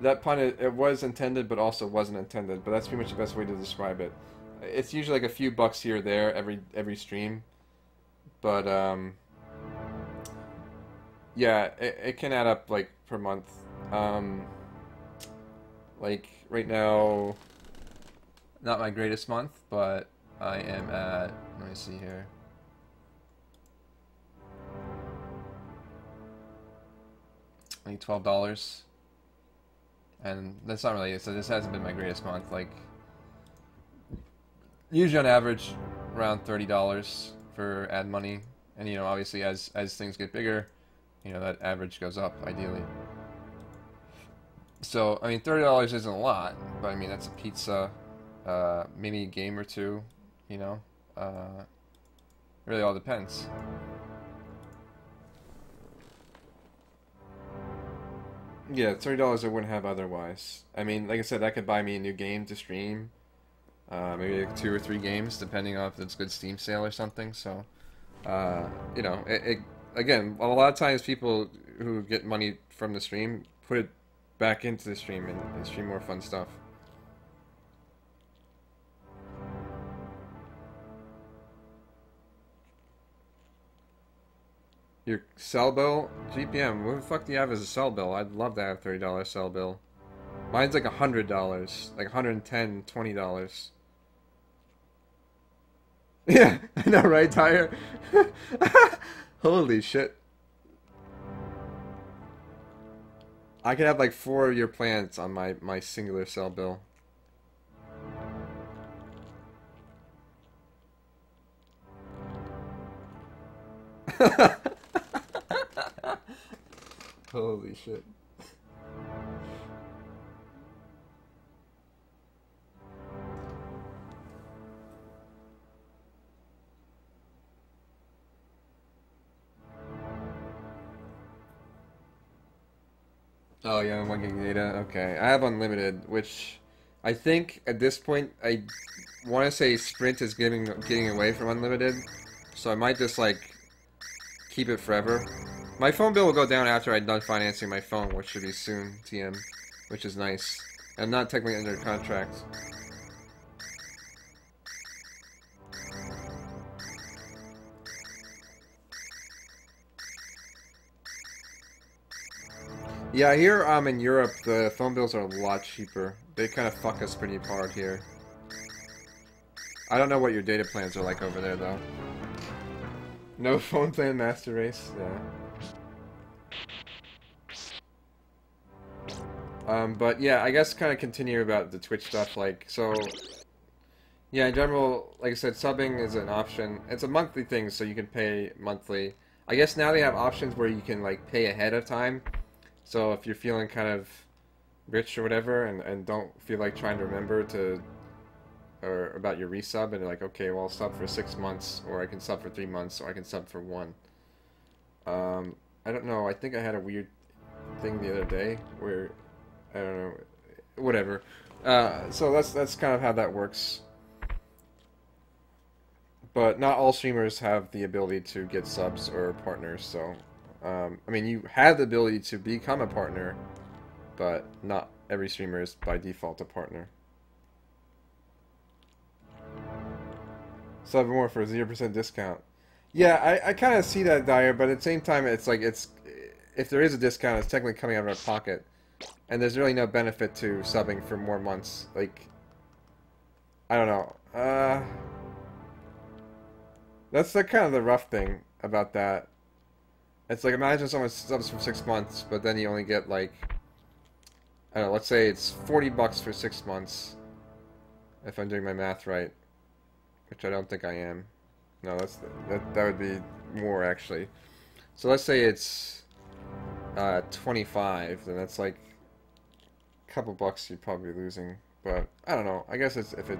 [SPEAKER 1] That pun, it was intended, but also wasn't intended. But that's pretty much the best way to describe it. It's usually like a few bucks here or there every stream, but yeah, it can add up like per month. Like right now, not my greatest month, but I am at, let me see here. Like $12, and that's not really, so this hasn't been my greatest month. Like usually on average around $30 for ad money, and you know, obviously as things get bigger, you know, that average goes up ideally. So I mean, $30 isn't a lot, but I mean that's a pizza, maybe a game or two, you know. It really all depends. Yeah, $30 I wouldn't have otherwise. I mean, like I said, that could buy me a new game to stream. Maybe like 2 or 3 games, depending on if it's a good Steam sale or something. So, you know, again, a lot of times people who get money from the stream put it back into the stream and stream more fun stuff. Your cell bill? GPM, what the fuck do you have as a cell bill? I'd love to have $30 cell bill. Mine's like $100, like $110, $20. Yeah, I know, right, Tyre? Holy shit. I could have like 4 of your plans on my singular cell bill. Holy shit. Oh yeah, 1 gig data. Okay, I have unlimited, which I think at this point I want to say Sprint is getting away from unlimited, so I might just like keep it forever. My phone bill will go down after I'm done financing my phone, which should be soon, TM, which is nice. I'm not technically under contract. Yeah, here in Europe, the phone bills are a lot cheaper. They kind of fuck us pretty hard here. I don't know what your data plans are like over there, though. No phone plan master race? Yeah. But yeah, I guess kind of continue about the Twitch stuff, like, so, yeah, in general, like I said, subbing is an option. It's a monthly thing, so you can pay monthly. I guess now they have options where you can, like, pay ahead of time. So if you're feeling kind of rich or whatever, and don't feel like trying to remember to, or about your resub, and you're like, okay, well, I'll sub for 6 months, or I can sub for 3 months, or I can sub for 1. I don't know, I think I had a weird thing the other day, where, I don't know, whatever. So that's kind of how that works. But not all streamers have the ability to get subs or partners, so, I mean, you have the ability to become a partner, but not every streamer is by default a partner. Sub more for 0% discount. Yeah, I kind of see that, Dyer, but at the same time, it's like, if there is a discount, it's technically coming out of our pocket. And there's really no benefit to subbing for more months. Like, I don't know. That's the kind of the rough thing about that. It's like, imagine someone subs for 6 months, but then you only get, like, I don't know, let's say it's 40 bucks for 6 months, if I'm doing my math right, which I don't think I am. No, that would be more, actually. So let's say it's 25, then that's like a couple bucks you'd probably be losing. But I don't know. I guess if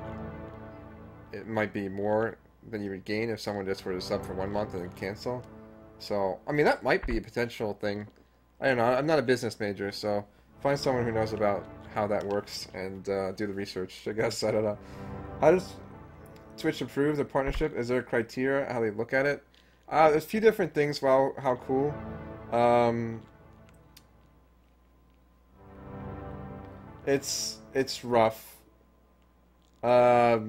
[SPEAKER 1] it might be more than you would gain if someone just were to sub for 1 month and then cancel. So I mean, that might be a potential thing. I don't know. I'm not a business major, so find someone who knows about how that works and do the research. I guess I don't know. How does Twitch approve the partnership? Is there a criteria how they look at it? There's a few different things. Wow, how cool. It's rough. A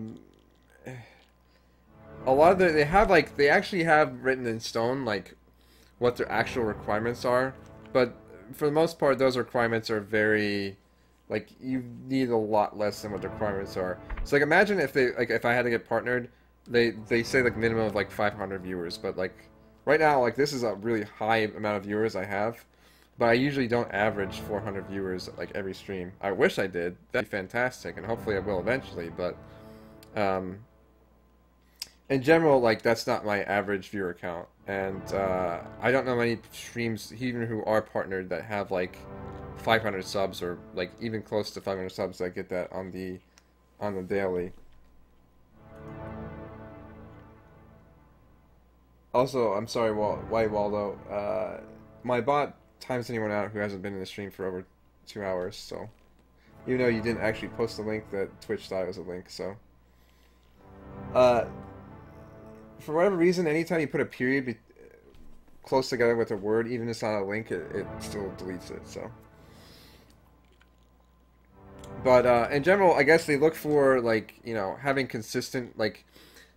[SPEAKER 1] lot of they have like they actually have written in stone like what their actual requirements are, but for the most part, those requirements are very like you need a lot less than what the requirements are. So like imagine if they like if I had to get partnered, they say like minimum of like 500 viewers, but like right now like this is a really high amount of viewers I have, but I usually don't average 400 viewers like every stream. I wish I did. That'd be fantastic, and hopefully I will eventually. But in general, like that's not my average viewer count, and I don't know many streams even who are partnered that have like 500 subs or like even close to 500 subs that get that on the daily. Also, I'm sorry, why Waldo? My bot times anyone out who hasn't been in the stream for over 2 hours, so even though you didn't actually post the link, that Twitch thought it was a link, so. For whatever reason, anytime you put a period close together with a word, even if it's not a link, it still deletes it, so. But in general, I guess they look for, like, you know, having consistent, like,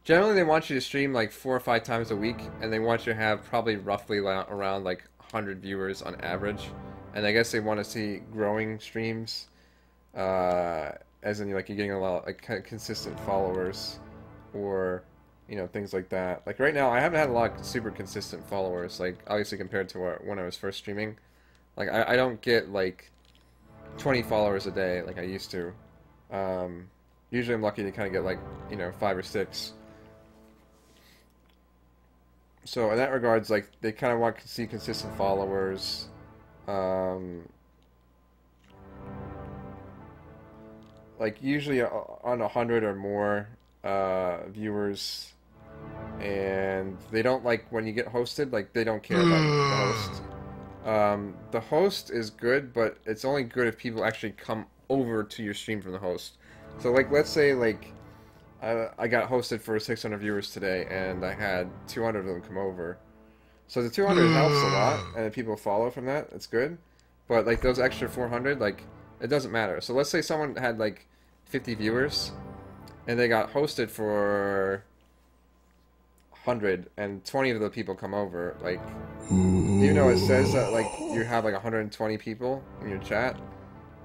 [SPEAKER 1] generally they want you to stream, like, 4 or 5 times a week, and they want you to have probably roughly around, like, 100 viewers on average. And I guess they want to see growing streams, as in, like, you're getting a lot, like, kind of consistent followers, or, you know, things like that. Like, right now, I haven't had a lot of super consistent followers, like, obviously compared to when I was first streaming. Like, I don't get, like, 20 followers a day like I used to. Usually I'm lucky to kind of get like, you know, 5 or 6. So in that regards, like they kind of want to see consistent followers. Like usually on 100 or more viewers, and they don't like when you get hosted. Like they don't care about the host. The host is good, but it's only good if people actually come over to your stream from the host. So like, let's say like I got hosted for 600 viewers today, and I had 200 of them come over. So the 200 helps a lot, and if people follow from that, it's good. But like those extra 400, like it doesn't matter. So let's say someone had like 50 viewers, and they got hosted for 100, and 20 of the people come over. Like, even though it says that like you have like 120 people in your chat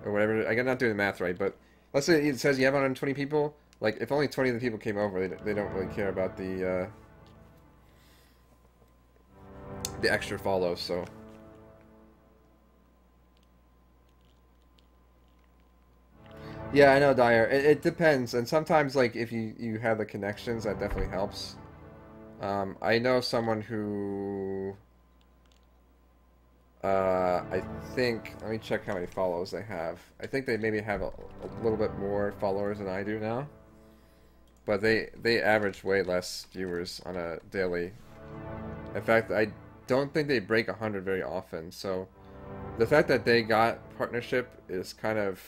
[SPEAKER 1] or whatever, I'm not doing the math right, but let's say it says you have 120 people. Like, if only 20 of the people came over, they don't really care about the extra follows. So. Yeah, I know, Dyer. It depends, and sometimes like if you have the connections, that definitely helps. I know someone who I think, let me check how many followers they have. I think they maybe have a little bit more followers than I do now, but they average way less viewers on a daily. In fact, I don't think they break 100 very often. So the fact that they got partnership is kind of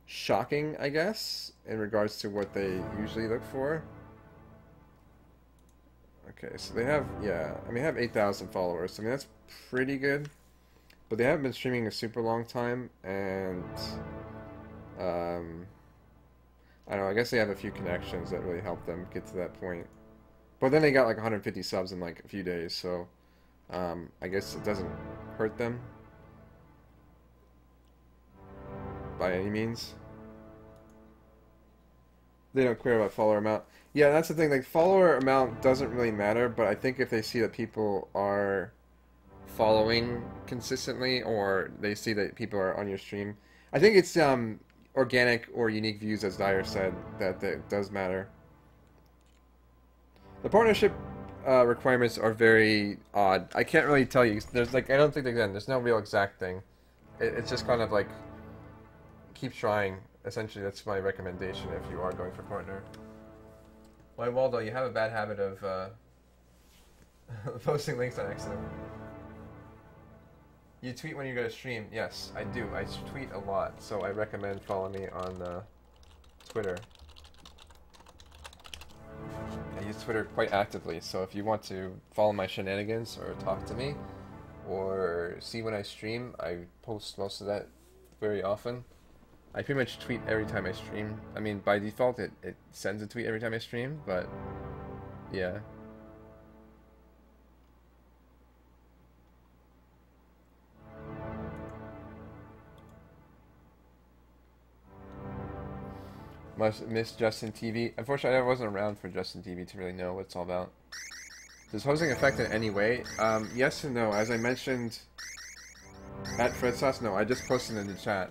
[SPEAKER 1] shocking, I guess, in regards to what they usually look for. Okay, so they have, yeah, I mean, they have 8,000 followers. I mean, that's pretty good. But they haven't been streaming a super long time, and I don't know, I guess they have a few connections that really help them get to that point. But then they got like 150 subs in like a few days, so I guess it doesn't hurt them by any means. They don't care about follower amount. Yeah, that's the thing. Like, follower amount doesn't really matter, but I think if they see that people are following consistently, or they see that people are on your stream, I think it's organic or unique views, as Dyer said, that does matter. The partnership requirements are very odd. I can't really tell you. There's like, I don't think there's no real exact thing. It's just kind of like keep trying. Essentially, that's my recommendation if you are going for partner. Why, Waldo, you have a bad habit of posting links on accident. You tweet when you go to stream. Yes, I do. I tweet a lot, so I recommend following me on Twitter. I use Twitter quite actively, so if you want to follow my shenanigans or talk to me or see when I stream, I post most of that very often. I pretty much tweet every time I stream. I mean, by default, it sends a tweet every time I stream, but yeah. Miss Justin TV. Unfortunately, I wasn't around for Justin TV to really know what it's all about. Does hosting affect in any way? Yes and no. As I mentioned at Fred Sauce, no, I just posted in the chat.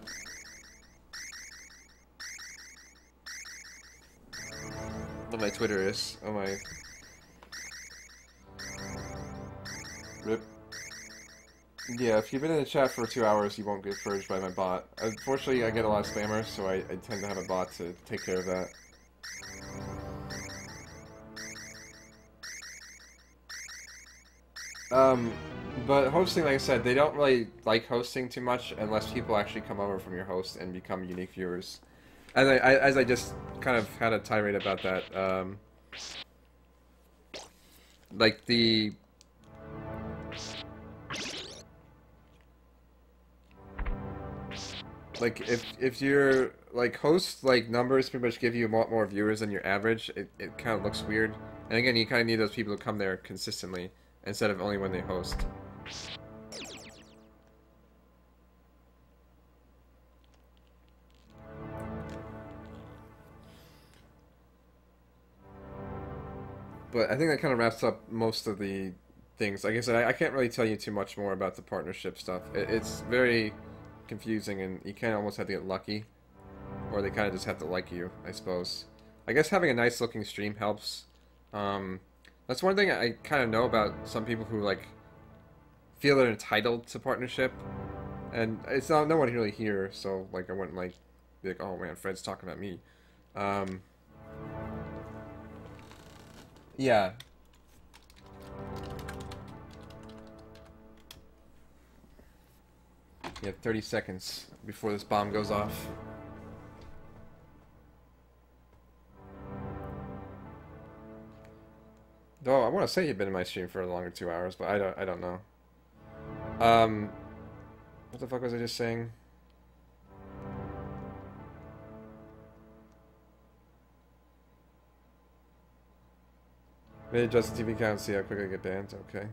[SPEAKER 1] What my Twitter is. Oh my. Rip. Yeah, if you've been in the chat for 2 hours, you won't get purged by my bot. Unfortunately, I get a lot of spammers, so I tend to have a bot to take care of that. But hosting, like I said, they don't really like hosting too much unless people actually come over from your host and become unique viewers. As I just kind of had a tirade about that, like the... Like, if your, like, host, like, numbers pretty much give you a lot more viewers than your average, it kind of looks weird. And again, you kind of need those people to come there consistently, instead of only when they host. But I think that kind of wraps up most of the things. Like I said, I can't really tell you too much more about the partnership stuff. It's very confusing, and you kind of almost have to get lucky. Or they kind of just have to like you, I suppose. I guess having a nice looking stream helps. That's one thing I kind of know about some people who, like, feel they're entitled to partnership. And it's not no one really here, so, like, I wouldn't, like, be like, oh man, Fred's talking about me. Yeah. You have 30 seconds before this bomb goes off. Though I want to say you've been in my stream for a longer 2 hours, but I don't know. What the fuck was I just saying? Maybe adjust the TV count and see how quickly I get banned. Okay.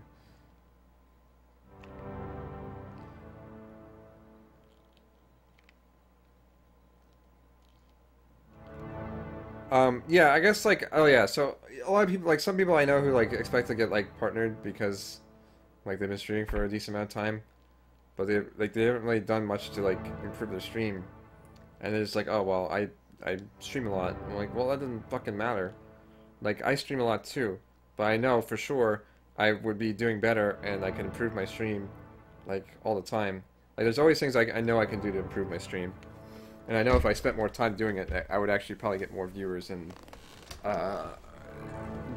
[SPEAKER 1] Yeah, I guess, like, oh yeah, so a lot of people, like, some people I know who, like, expect to get, like, partnered because, like, they've been streaming for a decent amount of time, but they haven't really done much to, like, improve their stream, and they're just like, oh, well, I stream a lot. I'm like, well, that doesn't fucking matter. Like, I stream a lot too, but I know for sure I would be doing better and I can improve my stream, like, all the time. Like, there's always things I know I can do to improve my stream. And I know if I spent more time doing it, I would actually probably get more viewers and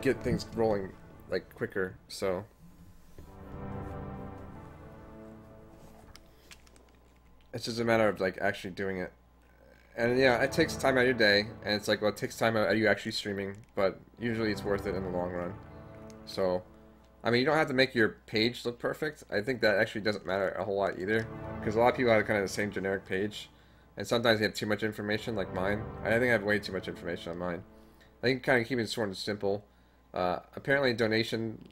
[SPEAKER 1] get things rolling, like, quicker, so... It's just a matter of, like, actually doing it. And yeah, it takes time out of your day, and it's like, well, it takes time out of you actually streaming, but usually it's worth it in the long run. So, I mean, you don't have to make your page look perfect. I think that actually doesn't matter a whole lot either, because a lot of people have kind of the same generic page, and sometimes they have too much information, like mine. I think I have way too much information on mine. I think kind of keep it short and simple. Apparently, donation...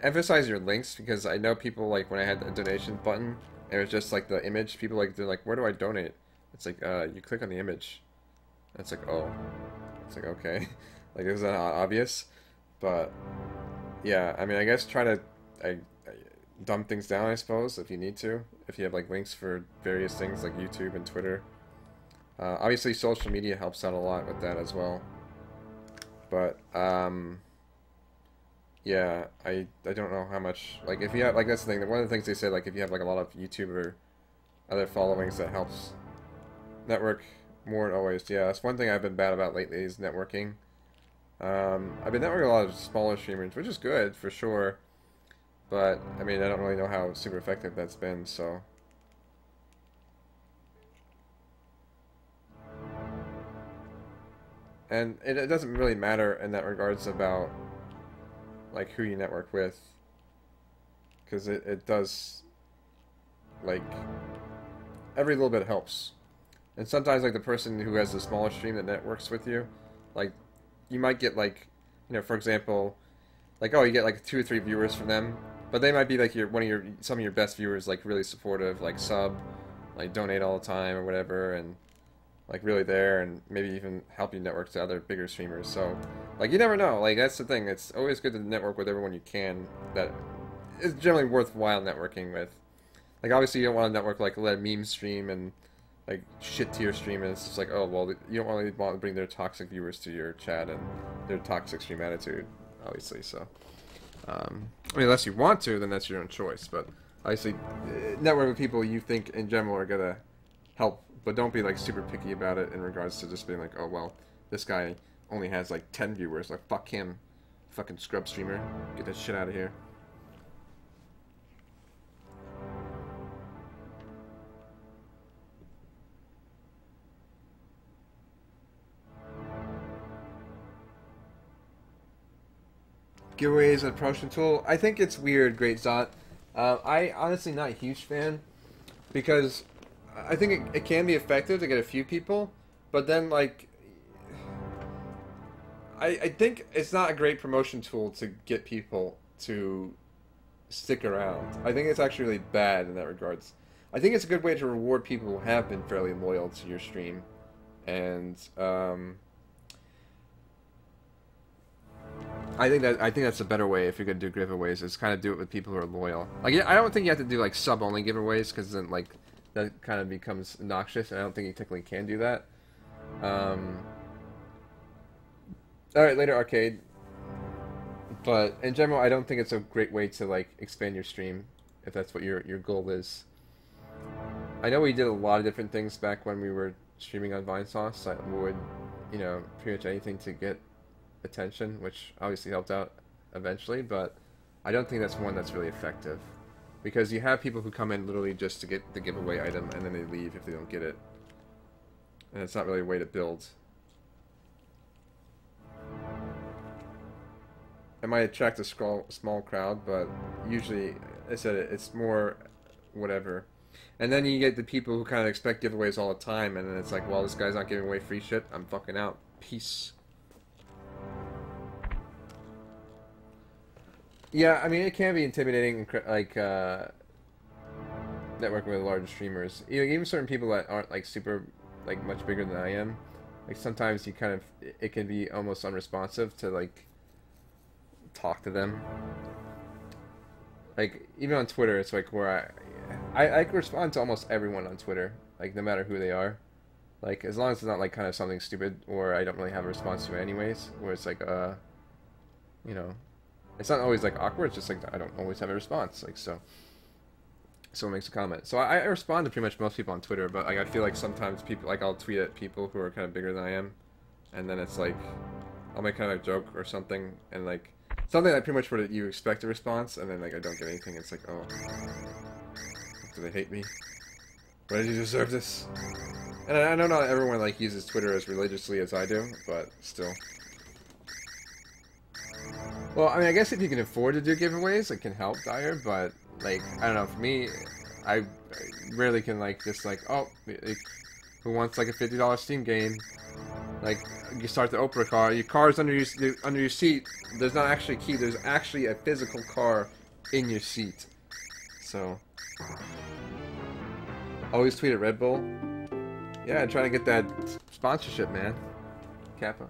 [SPEAKER 1] emphasize your links, because I know people, like, when I had the donation button, it was just like the image. People, like, they're like, where do I donate? It's like, you click on the image. And it's like, oh. It's like, okay. Like, is that obvious? But, yeah, I mean, I guess try to dumb things down, I suppose, if you need to. If you have, like, links for various things, like YouTube and Twitter. Obviously, social media helps out a lot with that as well. But, yeah, I don't know how much, like, if you have, like, that's the thing, one of the things they say, like, if you have, like, a lot of YouTube or other followings, that helps network more than always. Yeah, that's one thing I've been bad about lately, is networking. I've been networking a lot of smaller streamers, which is good, for sure, but, I mean, I don't really know how super effective that's been, so... And it doesn't really matter in that regards about, like, who you network with, because it does, like, every little bit helps. And sometimes, like, the person who has the smaller stream that networks with you, like, you might get, like, you know, for example, like, oh, you get, like, 2 or 3 viewers from them, but they might be, like, some of your best viewers, like, really supportive, like, sub, like, donate all the time or whatever, and, like, really there, and maybe even help you network to other bigger streamers. So, like, you never know. Like, that's the thing. It's always good to network with everyone you can that is generally worthwhile networking with. Like, obviously, you don't want to network, like, let a meme stream and, like, shit to your stream, and it's just like, oh, well, you don't really want to bring their toxic viewers to your chat and their toxic stream attitude, obviously, so. I mean, unless you want to, then that's your own choice, but obviously, network with people you think, in general, are gonna help. But don't be, like, super picky about it in regards to just being like, oh, well, this guy only has, like, 10 viewers. Like, fuck him. Fucking scrub streamer. Get that shit out of here. Giveaways and promotion tool. I think it's weird, Great Zot. I honestly not a huge fan, because I think it can be effective to get a few people, but then, like, I think it's not a great promotion tool to get people to stick around. I think it's actually really bad in that regards. I think it's a good way to reward people who have been fairly loyal to your stream, and I think that's a better way if you're gonna do giveaways, is kind of do it with people who are loyal. Like, I don't think you have to do, like, sub only giveaways, because then, like, that kind of becomes obnoxious, and I don't think you technically can do that. Alright, later, Arcade. But, in general, I don't think it's a great way to, like, expand your stream, if that's what your goal is. I know we did a lot of different things back when we were streaming on Vinesauce. I would, you know, pretty much anything to get attention, which obviously helped out eventually, but I don't think that's one that's really effective. Because you have people who come in literally just to get the giveaway item, and then they leave if they don't get it. And it's not really a way to build. It might attract a small crowd, but usually, I said it's more whatever. And then you get the people who kind of expect giveaways all the time, and then it's like, well, this guy's not giving away free shit. I'm fucking out. Peace. Yeah, I mean, it can be intimidating, like, networking with large streamers. Even certain people that aren't, like, super, like, much bigger than I am. Like, sometimes you kind of, it can be almost unresponsive to, like, talk to them. Like, even on Twitter, it's like where I respond to almost everyone on Twitter, like, no matter who they are. Like, as long as it's not, like, kind of something stupid, or I don't really have a response to it anyways, where it's like, you know, it's not always, like, awkward, it's just, like, I don't always have a response, like, so someone makes a comment. So I respond to pretty much most people on Twitter, but, like, I feel like sometimes people, like, I'll tweet at people who are kind of bigger than I am, and then it's, like, I'll make kind of a joke or something, and, like, something that pretty much what you expect a response, and then, like, I don't get anything, it's like, oh, do they hate me? Why did you deserve this? And I know not everyone, like, uses Twitter as religiously as I do, but still. Well, I mean, I guess if you can afford to do giveaways, it can help Dyer, but, like, I don't know, for me, I rarely can, like, just, like, oh, like, who wants, like, a $50 Steam game? Like, you start to open a car, your car's under your seat, there's not actually a key, there's actually a physical car in your seat. So, always tweet at Red Bull. Yeah, trying to get that sponsorship, man. Kappa.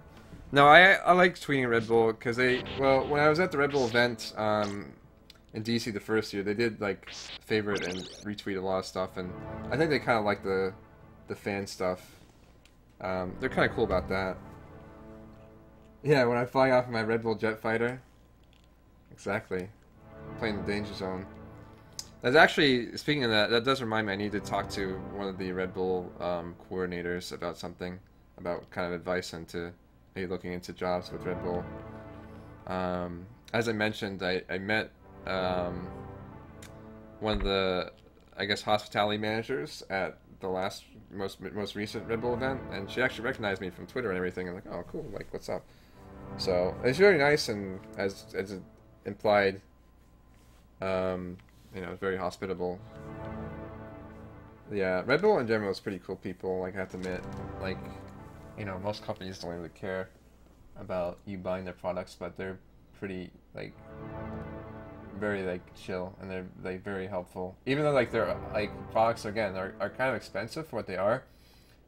[SPEAKER 1] No, I like tweeting at Red Bull because well, when I was at the Red Bull event in DC the first year, they did like favorite and retweet a lot of stuff, and I think they kind of like the fan stuff. They're kind of cool about that. Yeah, when I fly off in my Red Bull jet fighter. Exactly. Playing the danger zone. That's actually, speaking of that, that does remind me I need to talk to one of the Red Bull coordinators about something, about kind of advice into maybe looking into jobs with Red Bull. As I mentioned, I met one of the, I guess, hospitality managers at the most recent Red Bull event, and she actually recognized me from Twitter and everything. I'm like, oh, cool, like, what's up? So it's very nice, and as it implied, you know, very hospitable. Yeah, Red Bull in general is pretty cool people, like, I have to admit. Like, you know, most companies don't really care about you buying their products, but they're pretty, like, very, like, chill, and they're, like, very helpful. Even though, like, their, like, products, again, are kind of expensive for what they are,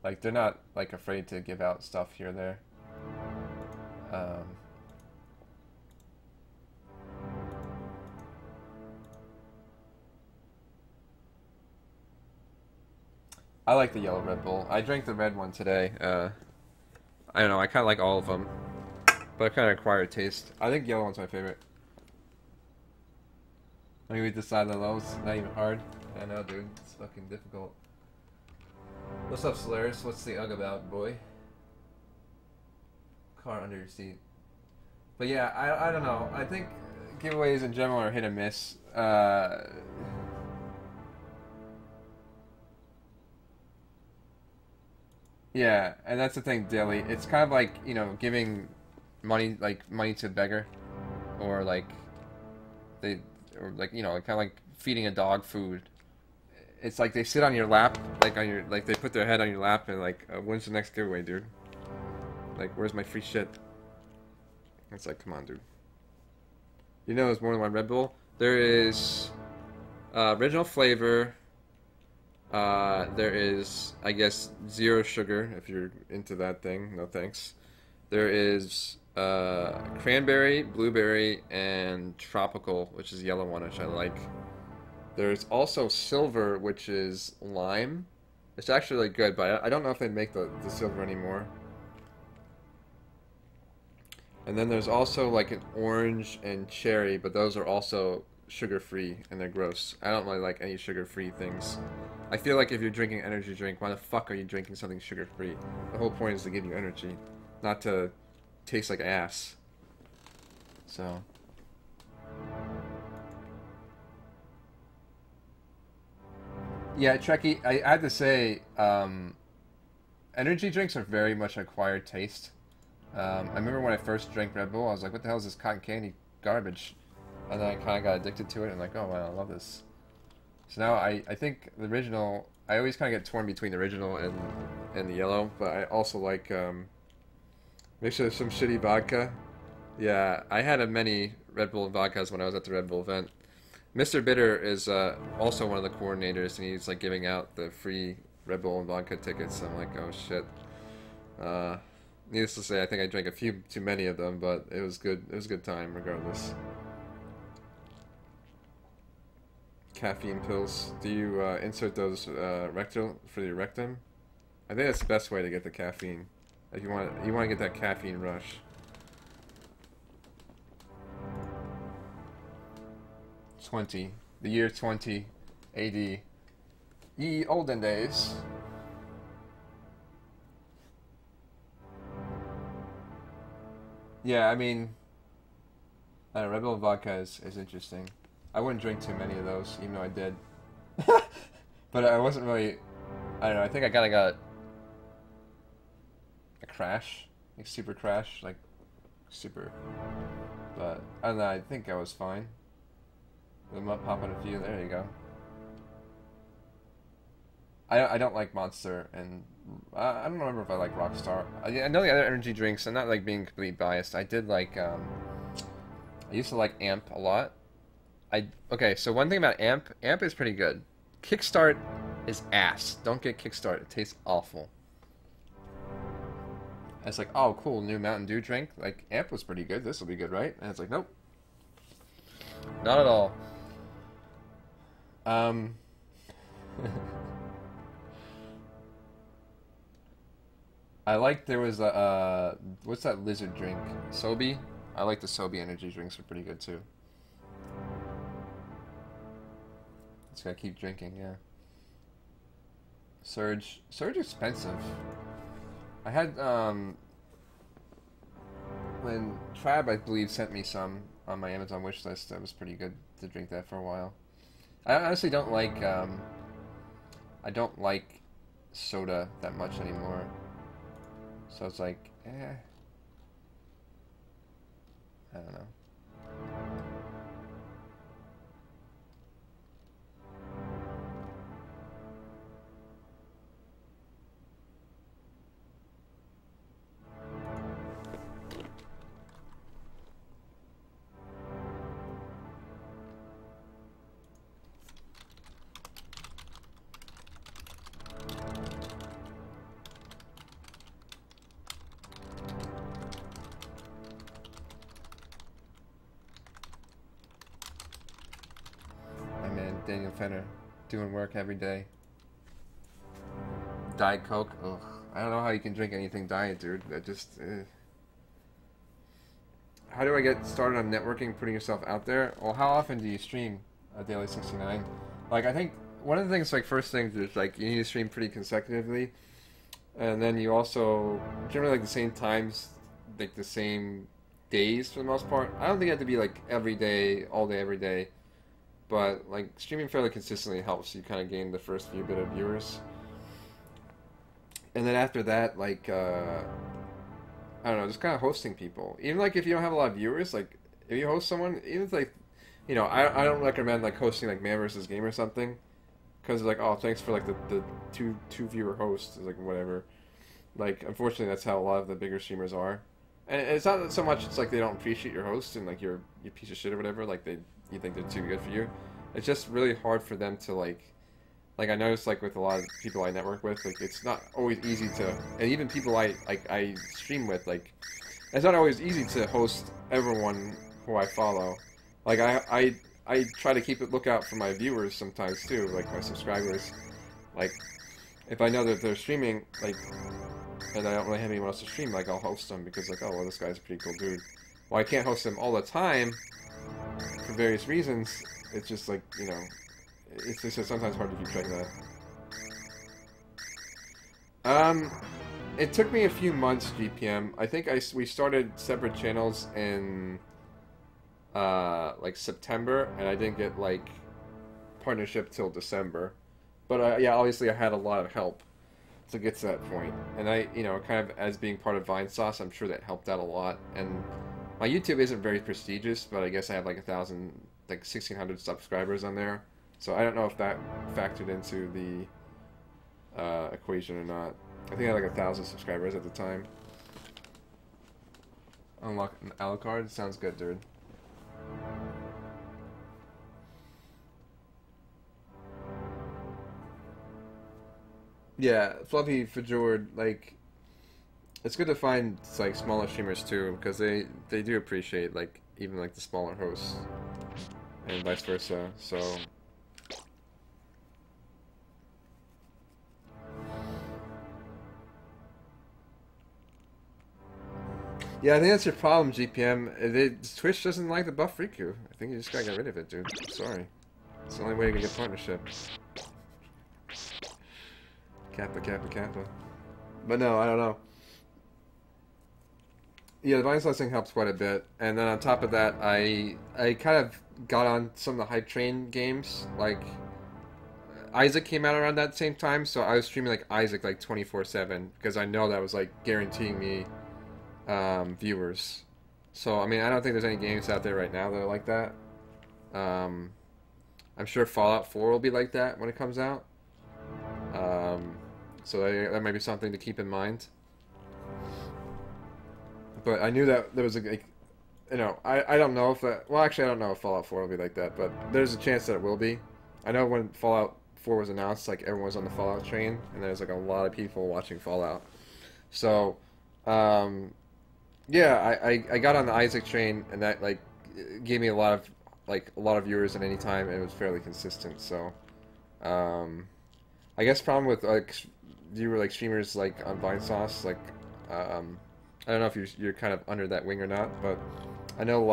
[SPEAKER 1] like, they're not, like, afraid to give out stuff here or there. I like the yellow Red Bull. I drank the red one today. I don't know, I kind of like all of them, but I kind of acquired taste. I think yellow one's my favorite. Let me read the side of the lows. Not even hard. I know, dude. It's fucking difficult. What's up, Solaris? What's the UGG about, boy? Car under your seat. But yeah, I don't know. I think giveaways in general are hit or miss. Yeah, and that's the thing, Daily. It's kind of like, you know, giving money, like, money to a beggar. Or, like, or, like, you know, kind of like feeding a dog food. It's like they sit on your lap, like, like, they put their head on your lap and, like, when's the next giveaway, dude? Like, where's my free shit? It's like, come on, dude. You know there's more than one Red Bull? There is, original flavor. There is, I guess, zero sugar, if you're into that thing. No thanks. There is cranberry, blueberry, and tropical, which is the yellow one, which I like. There's also silver, which is lime. It's actually really good, but I don't know if they make the silver anymore. And then there's also like an orange and cherry, but those are also sugar-free, and they're gross. I don't really like any sugar-free things. I feel like if you're drinking an energy drink, why the fuck are you drinking something sugar-free? The whole point is to give you energy, not to taste like ass. So. Yeah, Trekkie. I had to say, energy drinks are very much an acquired taste. I remember when I first drank Red Bull, I was like, "What the hell is this cotton candy garbage?" And then I kind of got addicted to it, and like, "Oh wow, I love this." So now I think the original. I always kind of get torn between the original and the yellow, but I also like make sure there's some shitty vodka. Yeah, I had a many Red Bull vodkas when I was at the Red Bull event. Mr. Bitter is also one of the coordinators, and he's like giving out the free Red Bull and vodka tickets. I'm like, oh shit. Uh, Needless to say, I think I drank a few too many of them, but it was good. It was a good time, regardless. Caffeine pills. Do you insert those rectal for your rectum? I think that's the best way to get the caffeine. If you want to get that caffeine rush. 20. The year 20 AD. Ye olden days. Yeah, I mean, Red Bull vodka is interesting. I wouldn't drink too many of those, even though I did. But I wasn't really. I don't know. I think I kind of got a crash, like super crash, like super. But I don't know. I think I was fine. I'm up popping a few. There you go. I don't like Monster, and I don't remember if I like Rockstar. I know the other energy drinks. I'm not like being completely biased. I did like I used to like Amp a lot. Okay. So one thing about Amp is pretty good. Kickstart is ass. Don't get Kickstart. It tastes awful. And it's like, oh cool, new Mountain Dew drink. Like Amp was pretty good. This will be good, right? And it's like, nope, not at all. Um. I like there was a what's that lizard drink? Sobe? I like the Sobe energy drinks are pretty good too. Just gotta keep drinking, yeah. Surge expensive. I had when Trab I believe sent me some on my Amazon wish list. That was pretty good to drink that for a while. I honestly don't like soda that much anymore. So it's like, I don't know. My man, Daniel Fenner, doing work every day. Diet Coke, ugh. I don't know how you can drink anything diet, dude. That just, How do I get started on networking, putting yourself out there? Well, how often do you stream a Daily 69? Like, I think one of the things, like, first things is, like, you need to stream pretty consecutively. And then you also, generally, like, the same times, like, the same days for the most part. I don't think you have to be, like, every day, all day, every day. But, like, streaming fairly consistently helps you kind of gain the first few bit of viewers. And then after that, like, I don't know, just kind of hosting people. Even like if you don't have a lot of viewers, like if you host someone, even if like, I don't recommend like hosting like Man versus Game or something, because like, oh, thanks for like the two viewer hosts, like whatever. Like unfortunately, that's how a lot of the bigger streamers are. And it's not so much it's like they don't appreciate your host and like you're a piece of shit or whatever. Like you think they're too good for you. It's just really hard for them to like I noticed like with a lot of people I network with, like it's not always easy to, and even people I stream with, like it's not always easy to host everyone who I follow. Like I try to keep a lookout for my viewers sometimes too, like my subscribers. Like if I know that they're streaming, like, and I don't really have anyone else to stream, like I'll host them because like, oh well, this guy's a pretty cool dude. Well, I can't host them all the time for various reasons. It's just like it's just sometimes hard to keep track of that. It took me a few months, GPM. I think we started separate channels in like September, and I didn't get like partnership till December. But yeah, obviously I had a lot of help to get to that point, and I, kind of as being part of Vine Sauce, I'm sure that helped out a lot. And my YouTube isn't very prestigious, but I guess I have like 1,000, like 1,600 subscribers on there. So I don't know if that factored into the equation or not. I think I had like 1,000 subscribers at the time. Unlock an Alucard? Sounds good, dude. Yeah, Fluffy Fajored, like, it's good to find like smaller streamers too, because they do appreciate like even like the smaller hosts, and vice versa. So yeah, I think that's your problem, GPM. Twitch doesn't like the buff Riku. I think you just gotta get rid of it, dude. Sorry, it's the only way to get partnership. Kappa, Kappa, Kappa. But no, I don't know. Yeah, the Vine Slicing helps quite a bit, and then on top of that, I kind of got on some of the hype train games. Like Isaac came out around that same time, so I was streaming like Isaac like 24/7 because I know that was like guaranteeing me viewers. So I mean, I don't think there's any games out there right now that are like that. Um, I'm sure Fallout 4 will be like that when it comes out. So that might be something to keep in mind. But I knew that there was I don't know if that, well, actually I don't know if Fallout 4 will be like that, but there's a chance that it will be. I know when Fallout 4 was announced, like everyone was on the Fallout train, and there's like a lot of people watching Fallout. So, yeah, I got on the Isaac train, and that like gave me a lot of viewers at any time, and it was fairly consistent. So, I guess problem with like you were like streamers like on Vine Sauce, like I don't know if you're kind of under that wing or not, but I know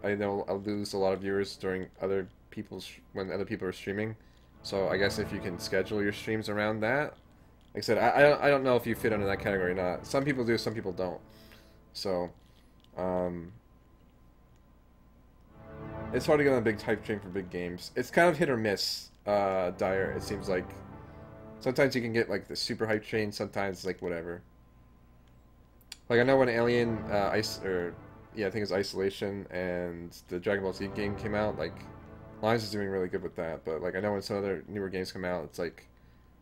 [SPEAKER 1] I lose a lot of viewers during when other people are streaming. So I guess if you can schedule your streams around that, like I said, I don't know if you fit under that category or not. Some people do, some people don't. So, um, it's hard to get on a big hype train for big games. It's kind of hit or miss, Dire. It seems like sometimes you can get like the super hype train, sometimes like whatever. Like I know when Alien I think it's Isolation and the Dragon Ball Z game came out, like Lines is doing really good with that, but like I know when some other newer games come out, it's like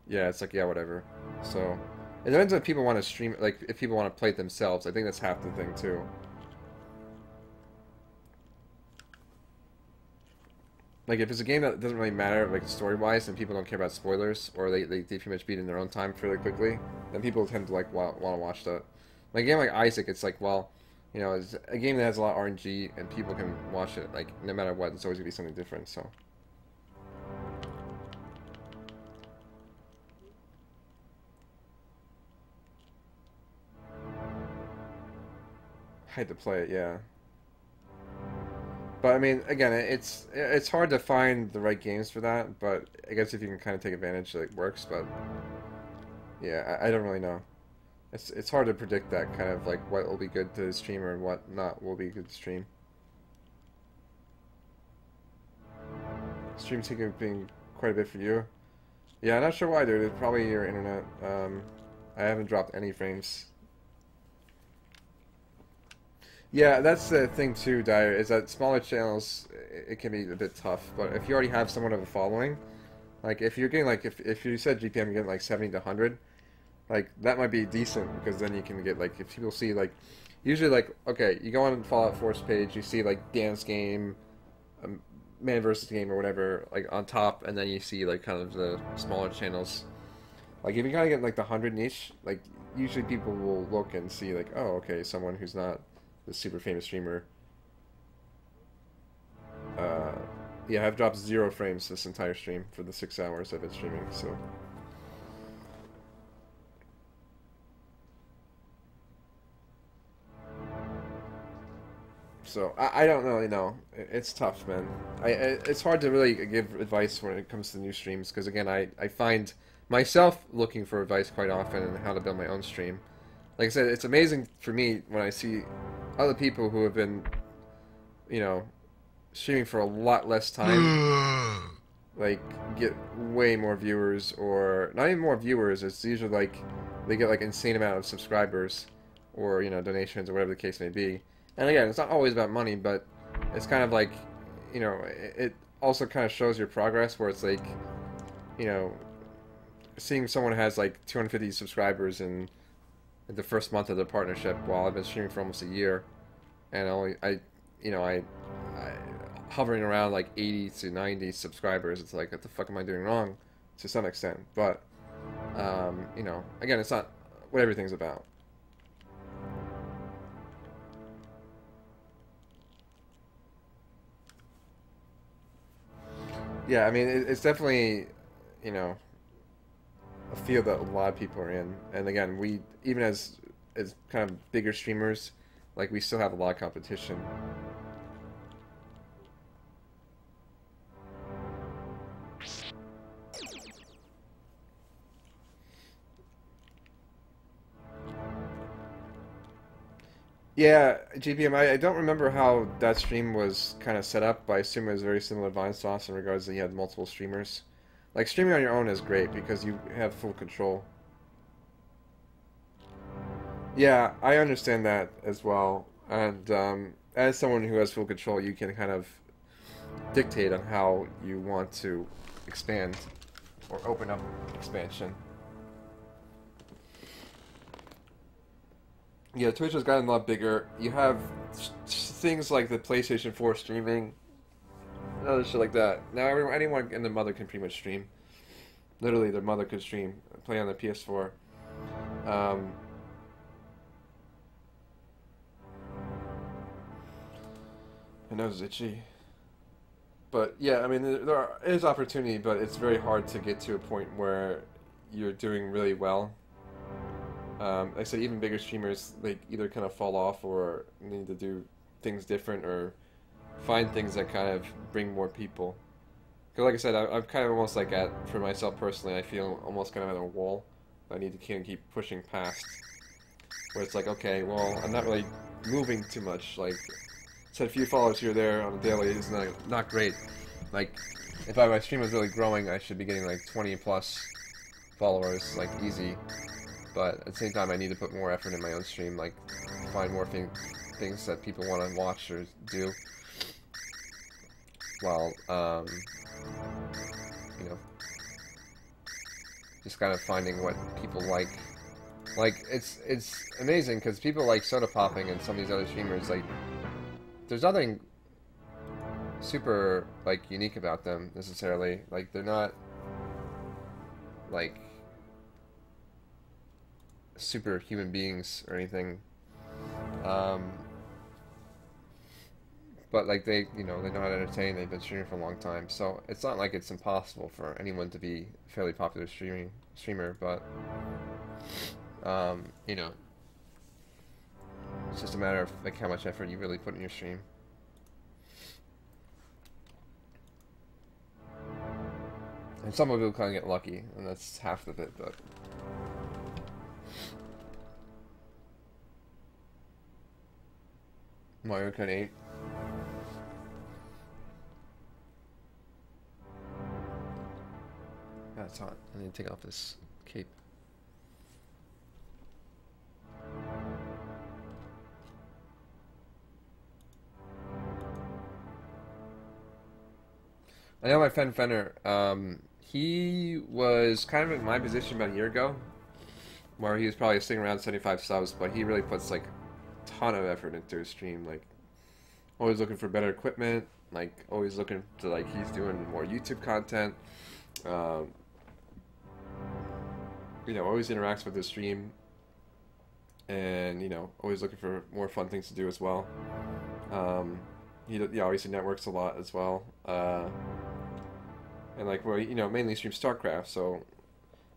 [SPEAKER 1] yeah, whatever. So it depends if people want to stream, like if people want to play it themselves. I think that's half the thing too. Like if it's a game that doesn't really matter, like story-wise, and people don't care about spoilers, or they pretty much beat in their own time fairly quickly, then people tend to like want to watch that. Like a game like Isaac, it's like, well, it's a game that has a lot of RNG, and people can watch it like no matter what. It's always gonna be something different. So I had to play it, yeah. But I mean, again, it's hard to find the right games for that. But I guess if you can kind of take advantage, it works. But yeah, I don't really know. It's hard to predict that kind of like what will be good to the streamer and what not will be good to stream. Stream taking being quite a bit for you. Yeah, I'm not sure why, dude. It's probably your internet. I haven't dropped any frames. Yeah, that's the thing too, Dyer, is that smaller channels, it can be a bit tough. But if you already have somewhat of a following, like if you're getting like if you said GPM getting like 70 to 100, like that might be decent because then you can get like if people see like usually like okay, you go on Fallout 4's page, you see like dance game, man versus game or whatever like on top, and then you see like kind of the smaller channels. Like if you kind of get like the 100 niche, like usually people will look and see like oh okay, someone who's not the super famous streamer. Uh, yeah, I've dropped 0 frames this entire stream for the 6 hours I've been streaming, so. So, I don't really know. It's tough, man. It's hard to really give advice when it comes to new streams, because again, I find myself looking for advice quite often on how to build my own stream. Like I said, it's amazing for me when I see other people who have been, you know, streaming for a lot less time like get way more viewers, or not even more viewers. It's usually like they get like insane amount of subscribers, or donations or whatever the case may be. And again, it's not always about money, but it's kind of like it also kind of shows your progress, where it's like you know seeing someone has like 250 subscribers in the first month of the partnership, while I've been streaming for almost a year, and I hovering around like 80 to 90 subscribers. It's like, what the fuck am I doing wrong, to some extent. But again, it's not what everything's about. Yeah, I mean, it's definitely you know a field that a lot of people are in, and again, we even as kind of bigger streamers, like we still have a lot of competition. Yeah, GPM. I don't remember how that stream was kind of set up, but I assume it was very similar to Vine Sauce in regards that you had multiple streamers. Like streaming on your own is great because you have full control. Yeah, I understand that as well. And as someone who has full control, you can kind of dictate on how you want to expand or open up expansion. Yeah, Twitch has gotten a lot bigger. You have things like the PlayStation 4 streaming, and other shit like that. Now anyone and their mother can pretty much stream. Literally, their mother could stream, play on the PS4. Um, my nose is itchy. But yeah, I mean, is opportunity, but it's very hard to get to a point where you're doing really well. Like I said, even bigger streamers, like either kind of fall off or need to do things different or find things that kind of bring more people. Because like I said, I'm kind of almost like for myself personally, I feel almost kind of at a wall that I need to kind of keep pushing past. Where it's like, okay, well, I'm not really moving too much. Like, said a few followers here or there on a daily is not great. Like, if my stream was really growing, I should be getting like 20 plus followers, like easy. But at the same time, I need to put more effort in my own stream, like find more things that people want to watch or do. While, just kind of finding what people like. Like, it's amazing because people like soda popping and some of these other streamers, like, there's nothing super, like, unique about them, necessarily. Like, they're not, like, super human beings or anything. But, like, they're not entertaining. They've been streaming for a long time. So, it's not like it's impossible for anyone to be a fairly popular streamer, but, it's just a matter of, like, how much effort you really put in your stream. And some people kind of get lucky, and that's half of it, but... Mario Kart 8. That's hot. I need to take off this cape. I know my friend Fenner, he was kind of in my position about a year ago, where he was probably sitting around 75 subs, but he really puts like a ton of effort into his stream, like always looking for better equipment, like always looking to, like, he's doing more YouTube content, um, always interacts with the stream, and always looking for more fun things to do as well. He obviously networks a lot as well, and like, well, mainly streams StarCraft. So,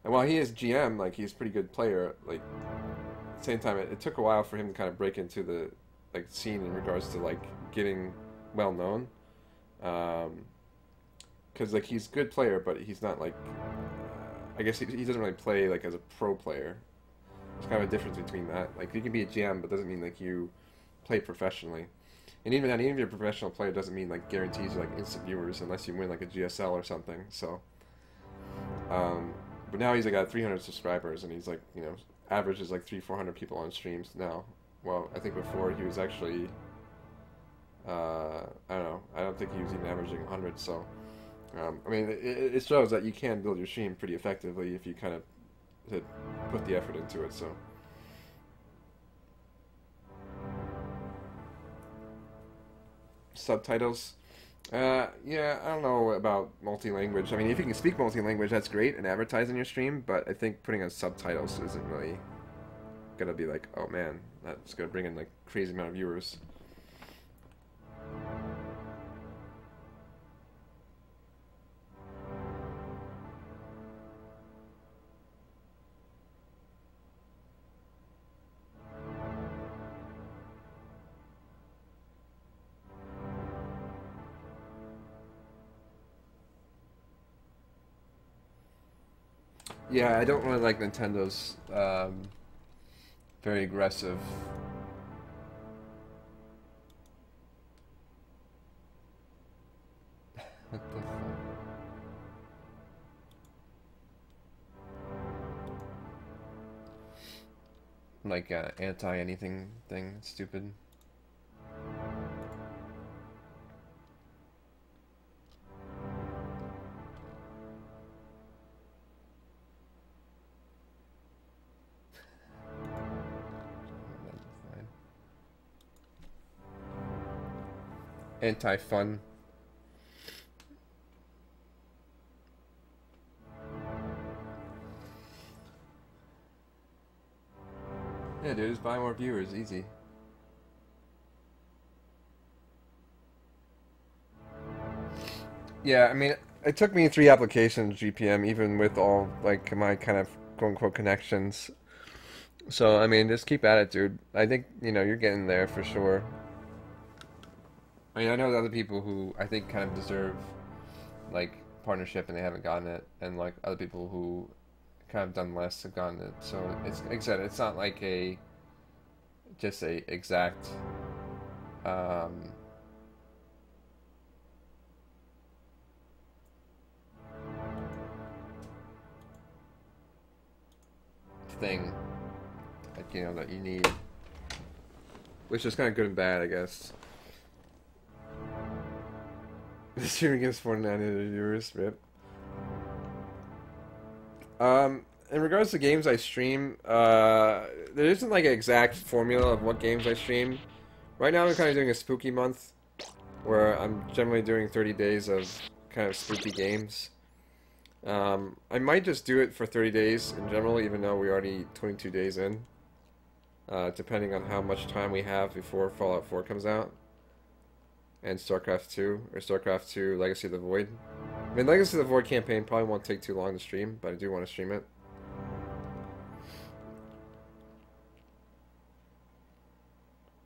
[SPEAKER 1] and while he is GM, like, he's a pretty good player. Like, at the same time, it took a while for him to kind of break into the, like, scene in regards to, like, getting well known. Because, like, he's a good player, but he's not, like, I guess he doesn't really play, like, as a pro player. There's kind of a difference between that. Like, you can be a GM, but doesn't mean, like, you play professionally. And even if you're a professional player, doesn't mean like guarantees you like instant viewers unless you win like a GSL or something. So, but now he's like got 300 subscribers, and he's like averages like 300-400 people on streams now. Well, I think before he was actually I don't know. I don't think he was even averaging 100. So, I mean, it shows that you can build your stream pretty effectively if you kind of put the effort into it. So. Subtitles. Yeah, I don't know about multi-language. I mean, if you can speak multi-language, that's great and advertise on your stream, but I think putting on subtitles isn't really gonna be like, oh man, that's gonna bring in like crazy amount of viewers. Yeah, I don't really like Nintendo's very aggressive. What the fuck? Like anti anything thing, stupid. Anti-fun. Yeah, dude, just buy more viewers, easy. Yeah, I mean, it took me 3 applications GPM, even with all like my kind of quote unquote connections. So I mean, just keep at it, dude. I think you're getting there for sure. I mean, I know other people who I think kind of deserve like partnership and they haven't gotten it, and like other people who kind of done less have gotten it. So it's like I said, it's not like a just a exact um, thing like that you need, which is kind of good and bad, I guess. The stream against 49 viewers, rip. In regards to games I stream, there isn't like an exact formula of what games I stream. Right now I'm kind of doing a spooky month, where I'm generally doing 30 days of kind of spooky games. I might just do it for 30 days in general, even though we're already 22 days in, depending on how much time we have before Fallout 4 comes out, and StarCraft 2, or StarCraft 2 Legacy of the Void. I mean, Legacy of the Void campaign probably won't take too long to stream, but I do want to stream it.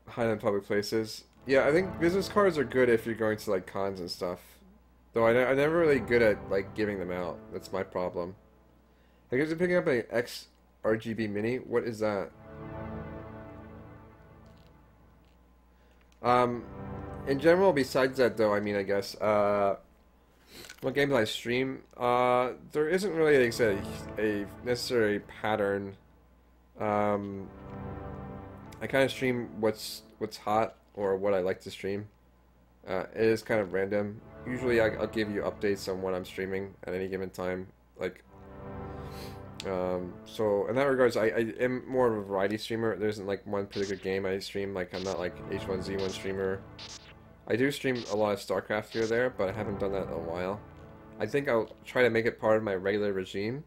[SPEAKER 1] Hide in public places. Yeah, I think business cards are good if you're going to like cons and stuff. Though I'm never really good at like giving them out. That's my problem. I guess you're picking up an X RGB Mini. What is that? In general, besides that though, I mean, I guess what games I stream, there isn't really like a necessary pattern. I kind of stream what's hot or what I like to stream. It is kind of random. Usually I'll give you updates on what I'm streaming at any given time. Like, so in that regards, I am more of a variety streamer. There isn't like one particular game I stream. Like, I'm not like H1Z1 streamer. I do stream a lot of StarCraft here or there, but I haven't done that in a while. I think I'll try to make it part of my regular regime,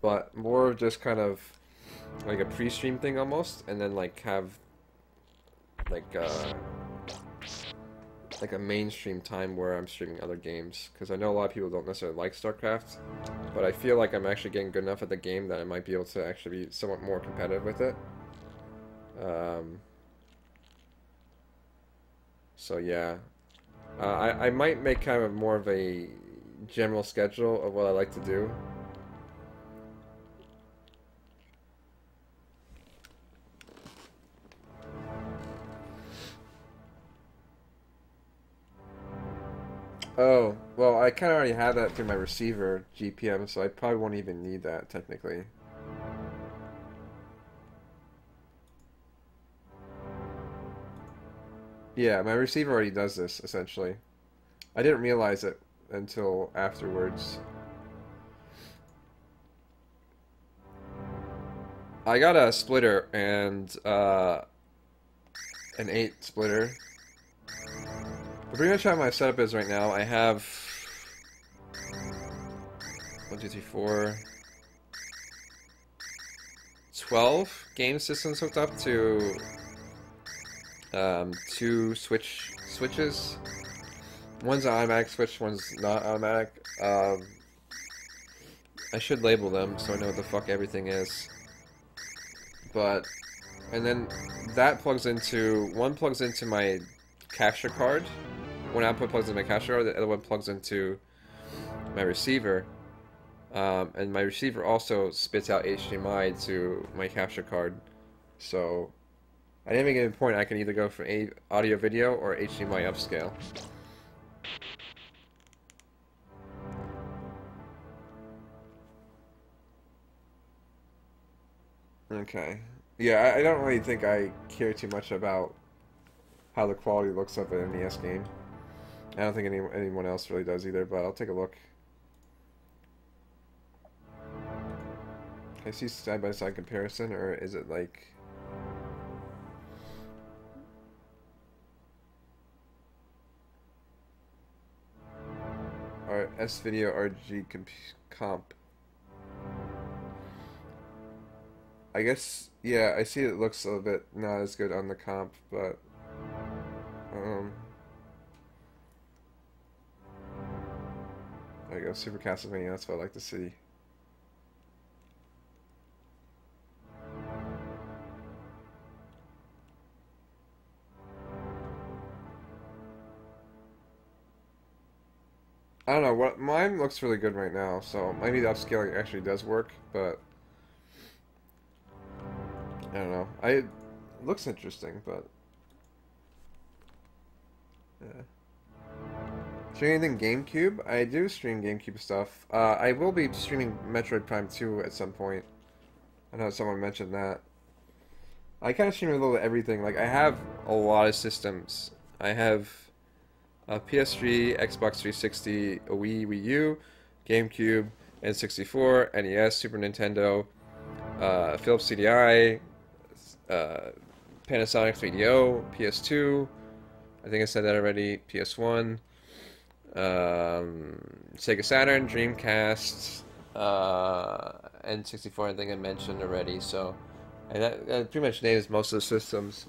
[SPEAKER 1] but more of just kind of like a pre-stream thing almost, and then like have like a mainstream time where I'm streaming other games, because I know a lot of people don't necessarily like StarCraft, but I feel like I'm actually getting good enough at the game that I might be able to actually be somewhat more competitive with it. So yeah, I might make kind of more of a general schedule of what I like to do. Oh, well, I kind of already have that through my receiver GPM, so I probably won't even need that technically. Yeah, my receiver already does this essentially. I didn't realize it until afterwards. I got a splitter and an 8 splitter. But pretty much how my setup is right now, I have 1, 2, 3, 4, 12 game systems hooked up to 2 switches. One's an automatic switch, one's not automatic. I should label them so I know what the fuck everything is. But, and then that plugs into, one plugs into my capture card. One output plugs into my capture card, the other one plugs into my receiver. And my receiver also spits out HDMI to my capture card. So, at any given point, I can either go for audio video or HDMI upscale. Okay. Yeah, I don't really think I care too much about how the quality looks of an NES game. I don't think anyone else really does either, but I'll take a look. Can I see side-by-side comparison, or is it like... S-Video RG comp. I guess, yeah, I see it looks a little bit not as good on the comp, but... There you go, Super Castlevania, that's what I like to see. I don't know, what mine looks really good right now, so maybe the upscaling actually does work, but I don't know. It looks interesting, but yeah. Stream anything GameCube? I do stream GameCube stuff. I will be streaming Metroid Prime 2 at some point. I know someone mentioned that. I kind of stream a little of everything. Like, I have a lot of systems. I have a PS3, Xbox 360, a Wii U, GameCube, N64, NES, Super Nintendo, Philips CDI, Panasonic 3DO, PS2, I think I said that already, PS1, Sega Saturn, Dreamcast, N64 I think I mentioned already, so and that pretty much names most of the systems.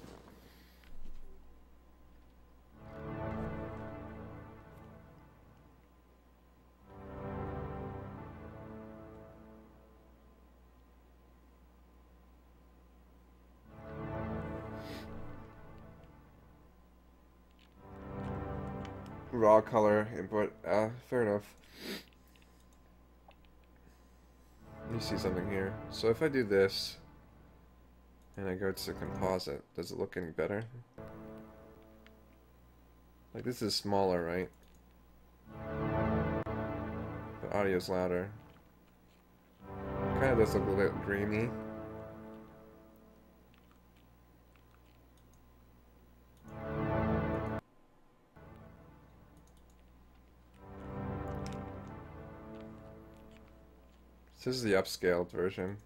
[SPEAKER 1] Raw color input. Fair enough. Let me see something here. So if I do this, and I go to composite, does it look any better? Like, this is smaller, right? The audio's louder. Kind of does look a little bit dreamy. This is the upscaled version.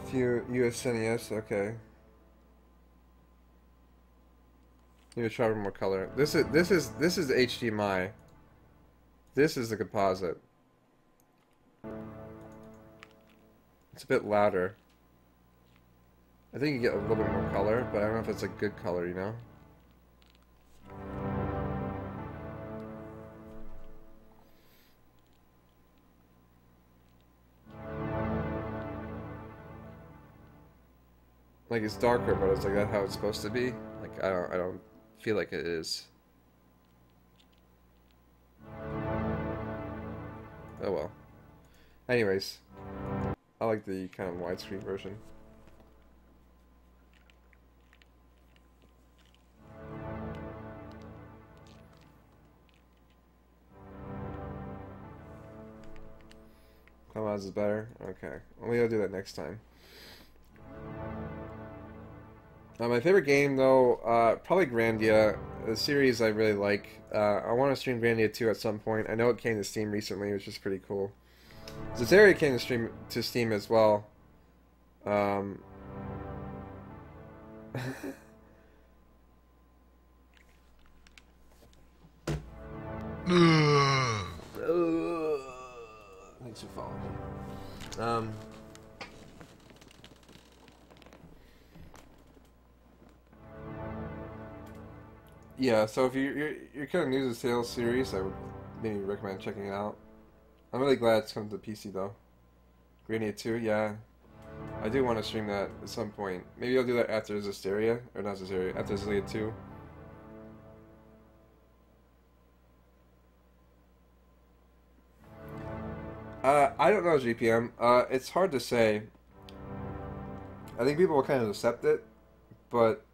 [SPEAKER 1] Few US NES, okay. Need to try one more color. This is HDMI. This is the composite. It's a bit louder. I think you get a little bit more color, but I don't know if it's a good color, you know? Like, it's darker, but it's like that's how it's supposed to be. Like, I don't feel like it is. Oh well. Anyways, I like the kind of widescreen version. Come on, is better? Okay. Well, maybe I'll do that next time. My favorite game, though, probably Grandia. The series I really like. I want to stream Grandia 2 at some point. I know it came to Steam recently, which is pretty cool. Zesteria came to Steam as well. Um... Thanks for following me. Yeah, so if you're kind of new to the Sales series, I would maybe recommend checking it out. I'm really glad it's come to PC though. Grandia 2, yeah. I do want to stream that at some point. Maybe I'll do that after Zesteria, or not Zesteria, after Zesteria 2. I don't know GPM. It's hard to say. I think people will kind of accept it, but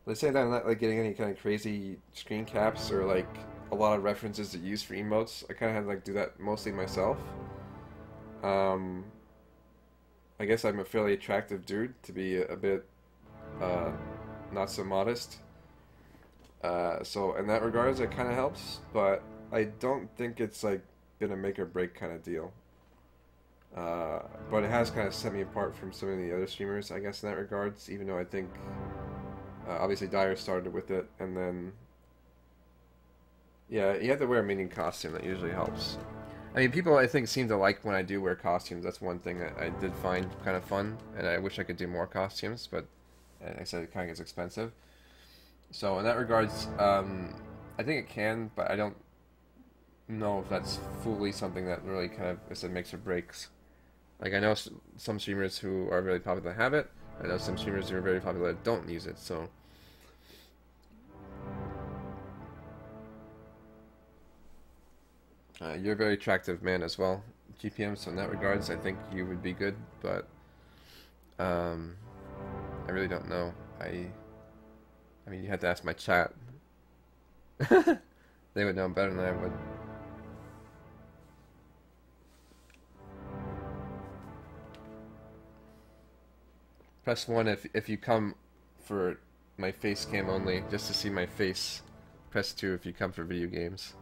[SPEAKER 1] at the same time, I'm not like getting any kind of crazy screen caps or like a lot of references to use for emotes. I kind of had to like do that mostly myself. I guess I'm a fairly attractive dude to be a bit not so modest. So in that regards, it kind of helps, but I don't think it's like been a make or break kind of deal. But it has kind of set me apart from some of the other streamers, I guess, in that regards, even though I think obviously Dyer started with it, and then yeah, you have to wear a meaning costume. That usually helps. I mean, people I think seem to like when I do wear costumes. That's one thing that I did find kind of fun, and I wish I could do more costumes, but like I said, it kind of gets expensive. So in that regards, I think it can, but I don't know if that's fully something that really kind of, I said, makes or breaks. Like I know some streamers who are really popular have it. I know some streamers who are very popular that don't use it. So. You're a very attractive man as well, GPM, so in that regards, I think you would be good, but I really don't know. I mean, you have to ask my chat. They would know better than I would. Press 1 if you come for my face cam only, just to see my face. Press 2 if you come for video games.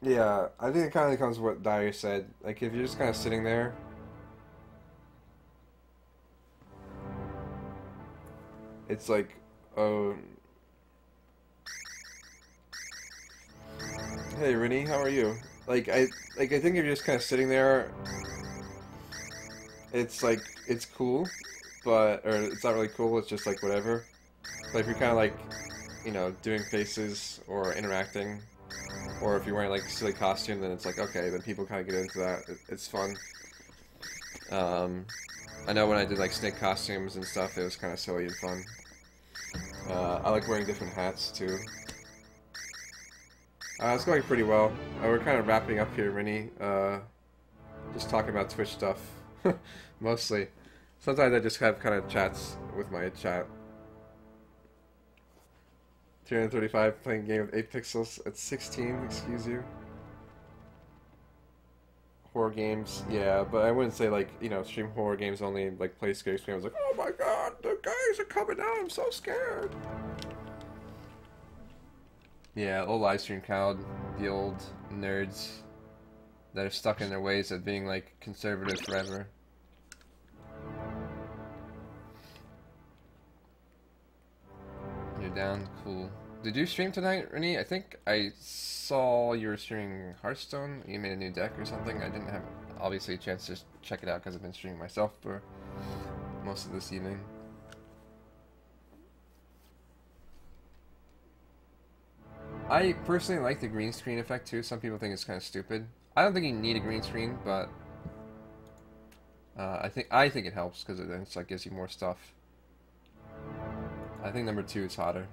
[SPEAKER 1] Yeah, I think it kind of comes with what Dyer said. Like, if you're just kind of sitting there, it's like, oh, hey, Rennie, how are you? I think if you're just kind of sitting there, it's like, it's cool, but, or it's not really cool, it's just like whatever. But if you're kind of like, you know, doing faces or interacting, or if you're wearing like a silly costume, then it's like, okay, then people kind of get into that. It's fun. I know when I did like snake costumes and stuff, it was kind of silly and fun. I like wearing different hats too. It's going pretty well. We're kind of wrapping up here, Rennie. Just talking about Twitch stuff, mostly. Sometimes I just have kind of chats with my chat. 335 playing a game with 8 pixels at 16, excuse you. Horror games, yeah, but I wouldn't say like, you know, stream horror games only, like play scary games like, oh my god, the guys are coming out, I'm so scared. Yeah, old live stream crowd, the old nerds that are stuck in their ways of being like conservative forever. You're down, cool. Did you stream tonight, Rennie? I think I saw you were streaming Hearthstone. You made a new deck or something. I didn't have, obviously, a chance to check it out because I've been streaming myself for most of this evening. I personally like the green screen effect too. Some people think it's kind of stupid. I don't think you need a green screen, but I think it helps because it like gives you more stuff. I think number 2 is hotter.